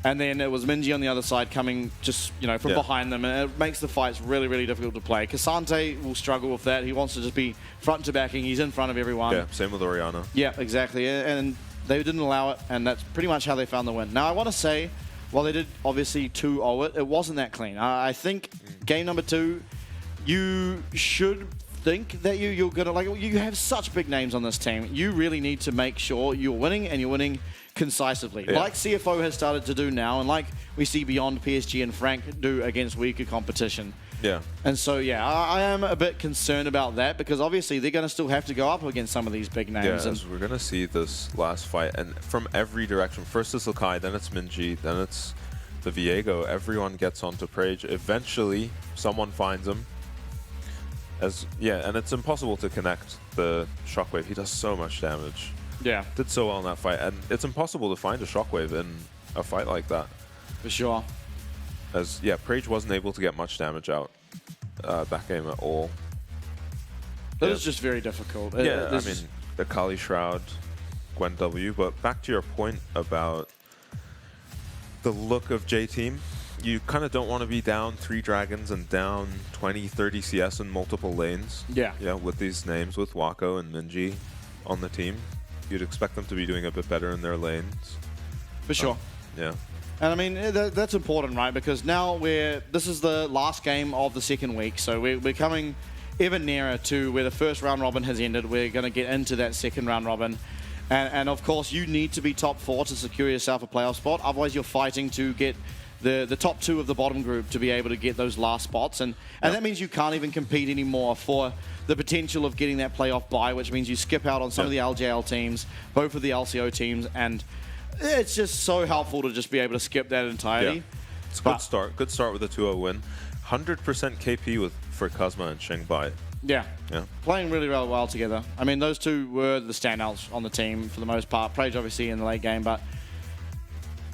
and then it was Minji on the other side coming just from behind them, and it makes the fights really, really difficult to play. Cassante will struggle with that. He wants to just be front to backing. He's in front of everyone. Yeah, same with Orianna. Yeah, exactly. And they didn't allow it, and that's pretty much how they found the win. Now, I want to say, while they did obviously 2-0 it, it wasn't that clean. I think game number 2, you should think that you're going to, you have such big names on this team. You really need to make sure you're winning, and you're winning concisely, like CFO has started to do now, and like we see beyond PSG and Frank do against weaker competition. Yeah. And so, I am a bit concerned about that, because obviously they're going to still have to go up against some of these big names. Yeah, as we're going to see this last fight, and from every direction. First it's Lakai, then it's Minji, then it's the Viego. Everyone gets onto Prage. Eventually, someone finds him. And it's impossible to connect the shockwave. He does so much damage. Yeah. Did so well in that fight, and it's impossible to find a shockwave in a fight like that. For sure. As Prage wasn't able to get much damage out that game at all. That is just very difficult. I mean, the Kali Shroud, Gwen W, but back to your point about the look of J-Team, you kind of don't want to be down 3 dragons and down 20, 30 CS in multiple lanes. Yeah. Yeah, with these names, with Wako and Minji on the team. You'd expect them to be doing a bit better in their lanes. For sure. Yeah. And I mean, that's important, right? Because now this is the last game of the second week, so we're coming ever nearer to where the first round robin has ended. We're going to get into that second round robin. And of course, you need to be top 4 to secure yourself a playoff spot. Otherwise, you're fighting to get the top 2 of the bottom group to be able to get those last spots. And that means you can't even compete anymore for the potential of getting that playoff bye, which means you skip out on some of the LJL teams, both of the LCO teams, and it's just so helpful to just be able to skip that entirely. Yeah. It's a good start. Good start with a 2-0 win. 100% KP for Kuzma and Xingbai. Yeah. Playing really, really well together. I mean, those two were the standouts on the team for the most part. Prage obviously in the late game, but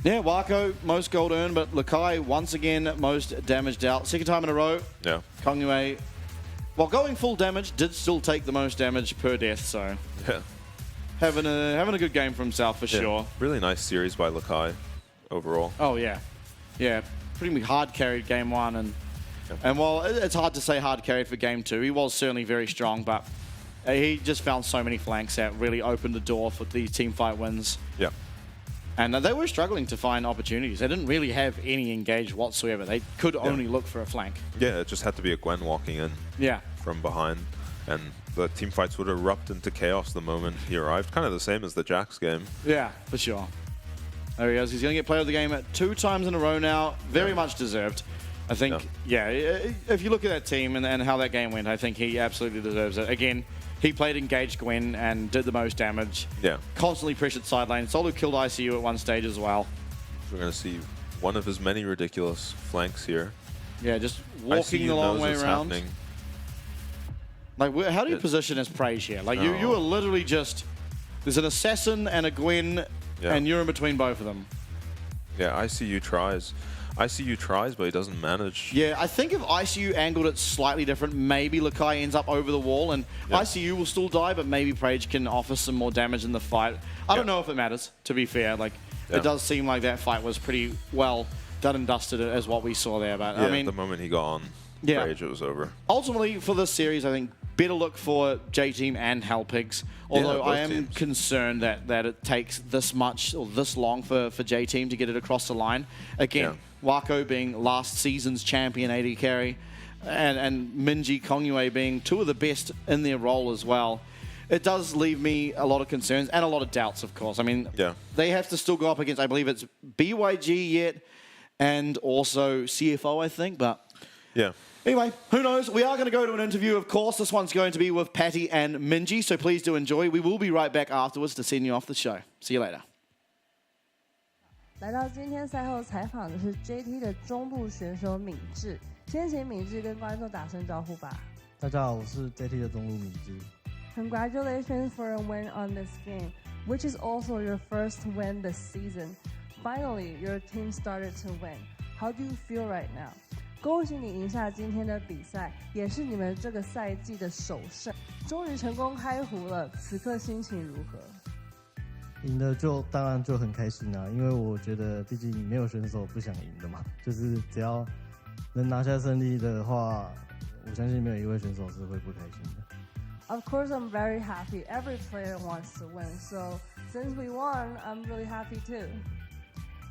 yeah, Wako, most gold earned, but Lakai, once again, most damaged out. Second time in a row. Yeah. Kongwei, while going full damage, did still take the most damage per death, so having a good game for himself for sure. Really nice series by Lakai overall. Oh, yeah. Yeah, pretty hard carried game 1, and while it's hard to say hard carried for game 2, he was certainly very strong, but he just found so many flanks that really opened the door for these team fight wins. Yeah. And they were struggling to find opportunities. They didn't really have any engage whatsoever. They could only look for a flank. Yeah, it just had to be a Gwen walking in from behind. And the team fights would erupt into chaos the moment he arrived. Kind of the same as the Jax game. Yeah, for sure. There he is. He's going to get player of the game 2 times in a row now. Very much deserved. I think, yeah, if you look at that team and how that game went, I think he absolutely deserves it. Again, he played engaged Gwen and did the most damage. Yeah. Constantly pressured side lane. Solo killed ICU at one stage as well. We're going to see one of his many ridiculous flanks here. Yeah, just walking the long way around. Happening. Like, how do you position as Praise here? Like, you are literally just... There's an assassin and a Gwen, and you're in between both of them. Yeah, ICU tries. ICU tries, but he doesn't manage. Yeah, I think if ICU angled it slightly different, maybe Lakai ends up over the wall, and ICU will still die, but maybe Praise can offer some more damage in the fight. I don't know if it matters, to be fair. Like, it does seem like that fight was pretty well done and dusted as what we saw there. But I mean, the moment he got on Rage, it was over. Ultimately, for this series, I think better look for J-Team and Hellpigs. Although I am concerned that it takes this much or this long for J-Team to get it across the line. Again, Wako being last season's champion AD carry, and Minji Kongyue being two of the best in their role as well. It does leave me a lot of concerns and a lot of doubts, of course. I mean, they have to still go up against, I believe it's BYG yet, and also CFO, I think, but... Yeah. Anyway, who knows? We are going to go to an interview, of course. This one's going to be with Patty and Minji, so please do enjoy. We will be right back afterwards to send you off the show. See you later. 来到今天赛后采访的是 JT 的中部选手敏智，先请敏智跟观众打声招呼吧。大家好，我是 JT 的中路敏智。Congratulations for a win on this game, which is also your first win this season. Finally, your team started to win. How do you feel right now? 恭喜你赢下今天的比赛，也是你们这个赛季的首胜，终于成功开胡了。此刻心情如何？赢的当然就很开心啊，因为我觉得毕竟没有选手不想赢的嘛，就是只要能拿下胜利的话，我相信没有一位选手是会不开心的。Of course, I'm very happy. Every player wants to win, so since we won, I'm really happy too.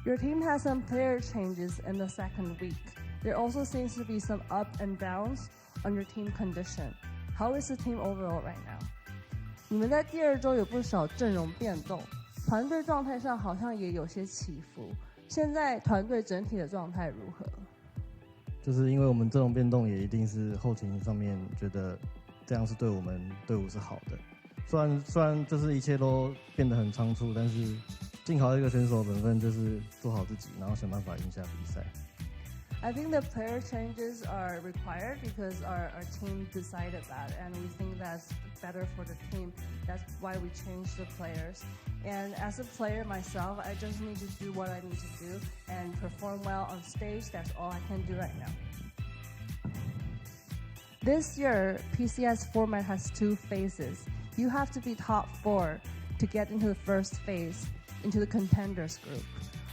Your team has some player changes in the second week. There also seems to be some up and downs on your team condition. How is the team overall right now? 你们在第二周有不少阵容变动，团队状态上好像也有些起伏。现在团队整体的状态如何？就是因为我们阵容变动，也一定是后勤上面觉得这样是对我们队伍是好的。虽然就是一切都变得很仓促，但是尽好一个选手本分就是做好自己，然后想办法赢下比赛。I think the player changes are required because our team decided that, and we think that's better for the team. That's why we changed the players. And as a player myself, I just need to do what I need to do and perform well on stage. That's all I can do right now. This year, PCS format has 2 phases. You have to be top 4 to get into the first phase, into the contenders group.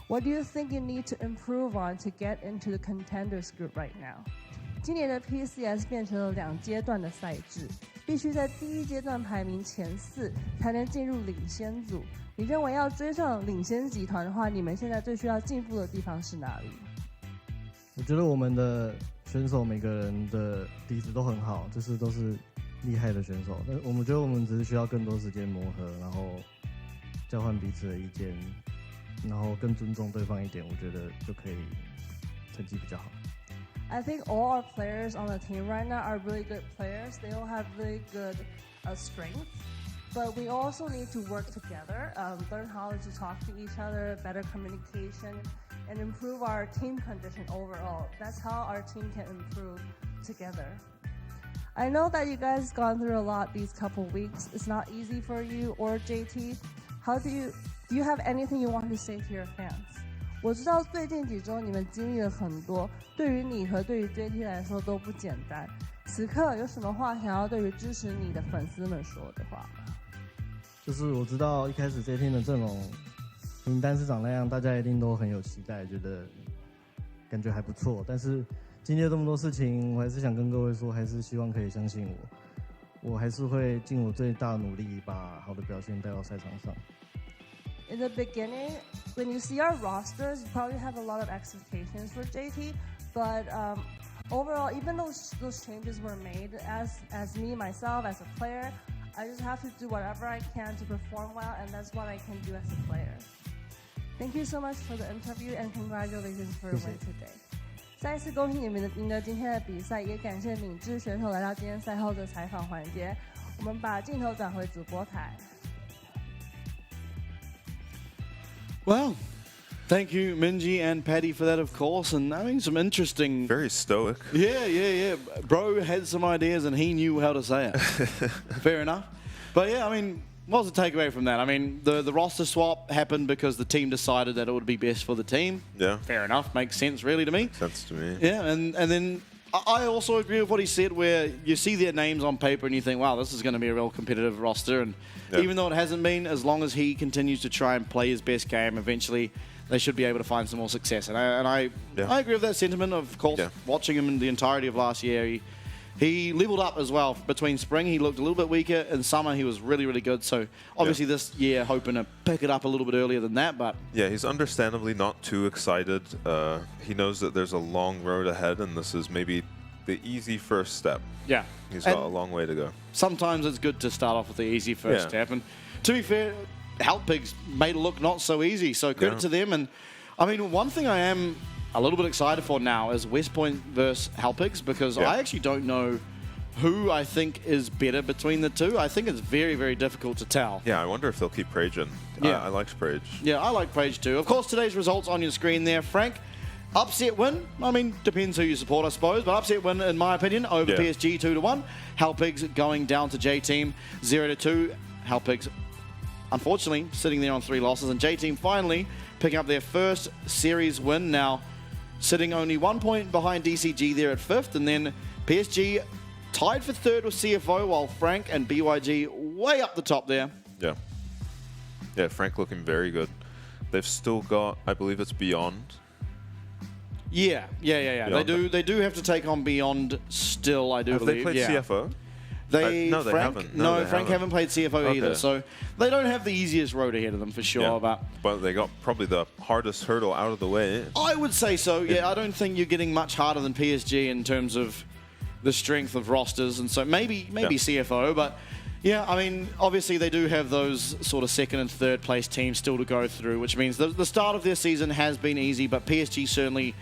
What do you think you need to improve on to get into the contenders group right now? 今年的 PCS 变成了2阶段的赛制，必须在第1阶段排名前4才能进入领先组。你认为要追上领先集团的话，你们现在最需要进步的地方是哪里？我觉得我们的选手每个人的底子都很好，就是都是厉害的选手。但我们觉得我们只是需要更多时间磨合，然后交换彼此的意见。然后更尊重对方一点，我觉得就可以成绩比较好。I think all our players on the team right now are really good players. They all have really good strengths, but we also need to work together, learn how to talk to each other, better communication, and improve our team condition overall. That's how our team can improve together. I know that you guys gone through a lot these couple weeks. It's not easy for you or JT. Do you have anything you want to say to your fans? 我知道最近几周你们经历了很多，对于你和对于 JT 来说都不简单。此刻有什么话想要对于支持你的粉丝们说的话吗？就是我知道一开始这一天的阵容名单是长那样，大家一定都很有期待，觉得感觉还不错。但是经历了这么多事情，我还是想跟各位说，还是希望可以相信我，我还是会尽我最大的努力，把好的表现带到赛场上。In the beginning, when you see our rosters, you probably have a lot of expectations for JT, but overall, even though those changes were made, as me, myself, as a player, I just have to do whatever I can to perform well, and that's what I can do as a player. Thank you so much for the interview, and congratulations for a win today. 再一次恭喜你们赢得今天的比赛，也感谢敏智选手来到今天赛后的采访环节。我们把镜头转回主播台。Well, thank you, Minji and Paddy, for that, of course. And I mean, some interesting. Very stoic. Yeah. Bro had some ideas and he knew how to say it. Fair enough. But yeah, I mean, what was the takeaway from that? I mean, the roster swap happened because the team decided that it would be best for the team. Yeah. Fair enough. Makes sense, really, to me. Makes sense to me. Yeah, and then I also agree with what he said, where you see their names on paper and you think, wow, this is going to be a real competitive roster. And even though it hasn't been, as long as he continues to try and play his best game, eventually they should be able to find some more success. And I agree with that sentiment. Of course, watching him in the entirety of last year, he leveled up as well. Between spring, he looked a little bit weaker. In summer, he was really, really good. So obviously this year, hoping to pick it up a little bit earlier than that. But yeah, he's understandably not too excited. He knows that there's a long road ahead, and this is maybe the easy first step. Yeah. He's got a long way to go. Sometimes it's good to start off with the easy first step. And to be fair, Helpigs made it look not so easy. So credit to them. And I mean, one thing I am a little bit excited for now is West Point versus Helpigs, because I actually don't know who I think is better between the two. I think it's very, very difficult to tell. Yeah, I wonder if they'll keep Pragen. Yeah. I liked Prage. Yeah, I like Prage too. Of course, today's results on your screen there. Frank, upset win. I mean, depends who you support, I suppose, but upset win, in my opinion, over PSG 2-1. Helpigs going down to J-Team 0-2. Helpigs, unfortunately, sitting there on 3 losses, and J-Team finally picking up their first series win. Now, sitting only 1 point behind DCG there at 5th, and then PSG tied for 3rd with CFO, while Frank and BYG way up the top there. Yeah. Yeah, Frank looking very good. They've still got, I believe it's Beyond. Yeah. Beyond. They do have to take on Beyond still, I do believe. Have they played CFO? No, they haven't. No, Frank haven't played CFO either, so they don't have the easiest road ahead of them for sure. But they got probably the hardest hurdle out of the way. I would say so. Yeah, I don't think you're getting much harder than PSG in terms of the strength of rosters, and so maybe CFO. But yeah, I mean, obviously they do have those sort of 2nd and 3rd place teams still to go through, which means the start of their season has been easy, but PSG certainly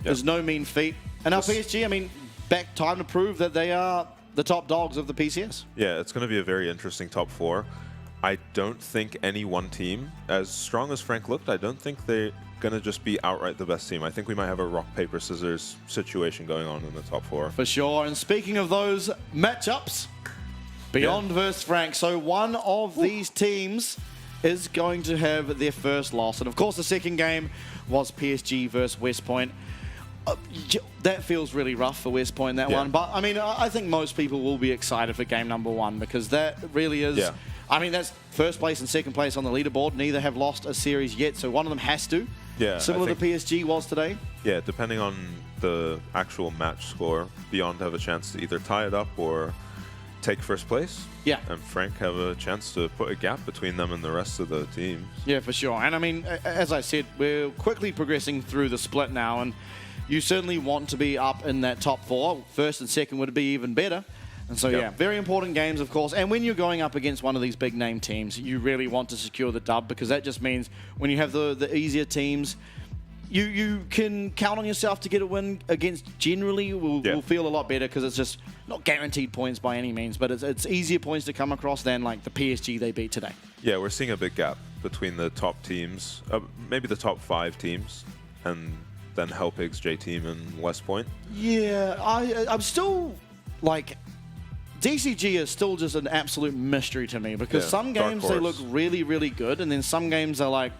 is no mean feat. And now PSG, I mean, back time to prove that they are the top dogs of the PCS. Yeah, it's going to be a very interesting top 4. I don't think any one team, as strong as Frank looked, I don't think they're going to just be outright the best team. I think we might have a rock, paper, scissors situation going on in the top 4. For sure. And speaking of those matchups, Beyond versus Frank. So one of these teams is going to have their first loss. And of course, the second game was PSG versus West Point. That feels really rough for West Point, that one. But, I mean, I think most people will be excited for game number 1, because that really is... Yeah. I mean, that's 1st place and 2nd place on the leaderboard. Neither have lost a series yet, so one of them has to. Yeah. Similar to PSG was today. Yeah, depending on the actual match score, Beyond have a chance to either tie it up or take 1st place. Yeah. And Frank have a chance to put a gap between them and the rest of the teams. Yeah, for sure. And, I mean, as I said, we're quickly progressing through the split now, and you certainly want to be up in that top 4. 1st and 2nd would be even better. And so, yeah, very important games, of course. And when you're going up against one of these big name teams, you really want to secure the dub, because that just means when you have the easier teams, you can count on yourself to get a win against. Generally will feel a lot better, because it's just not guaranteed points by any means, but it's easier points to come across than like the PSG they beat today. Yeah, we're seeing a big gap between the top teams, maybe the top 5 teams, and then Helpigs, J-Team, and West Point. Yeah, I'm still like... DCG is still just an absolute mystery to me, because some games they look really, really good, and then some games are like,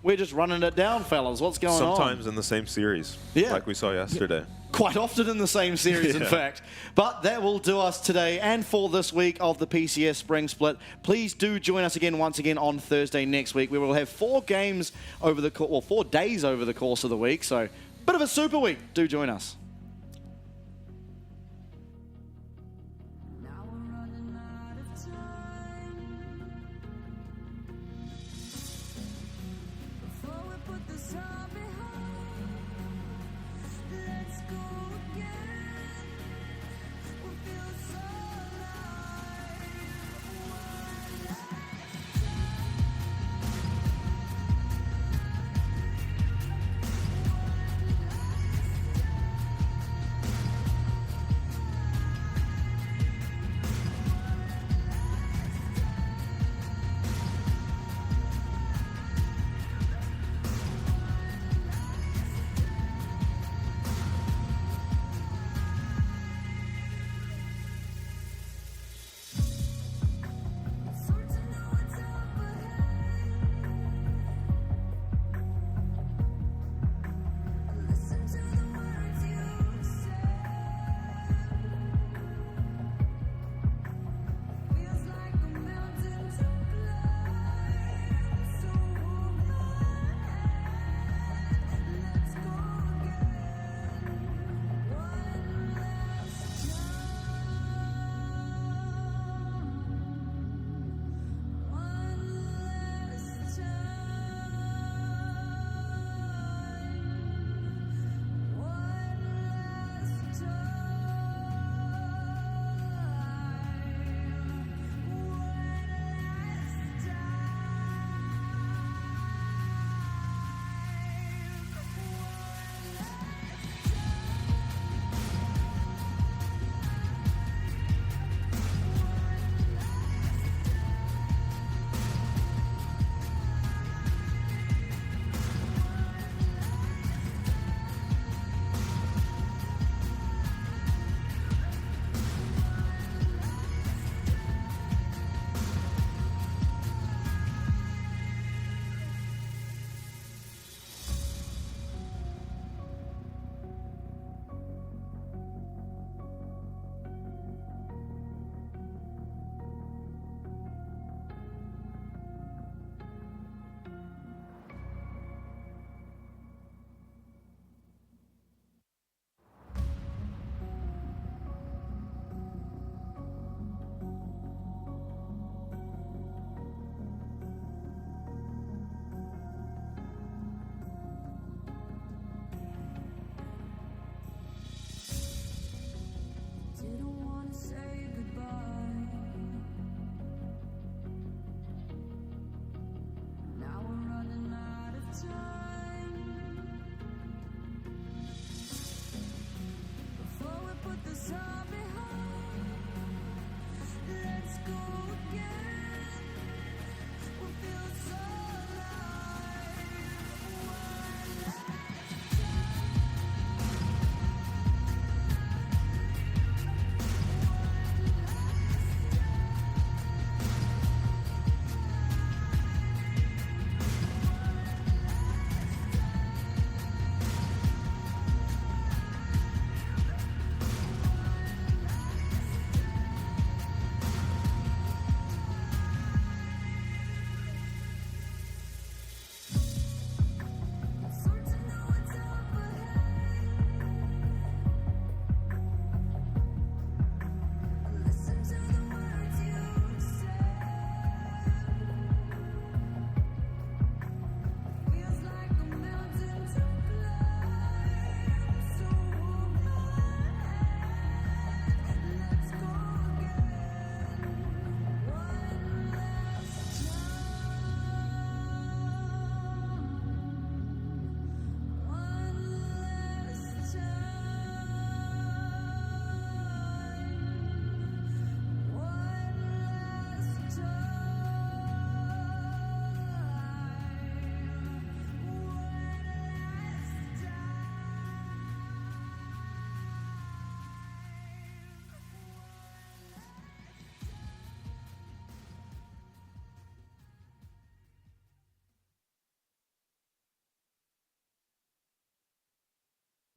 we're just running it down, fellas. What's going on? Sometimes in the same series, like we saw yesterday. Quite often in the same series, in fact. But that will do us today and for this week of the PCS Spring Split. Please do join us again once again on Thursday next week. We will have 4 games over the 4 days over the course of the week, so bit of a super week. Do join us.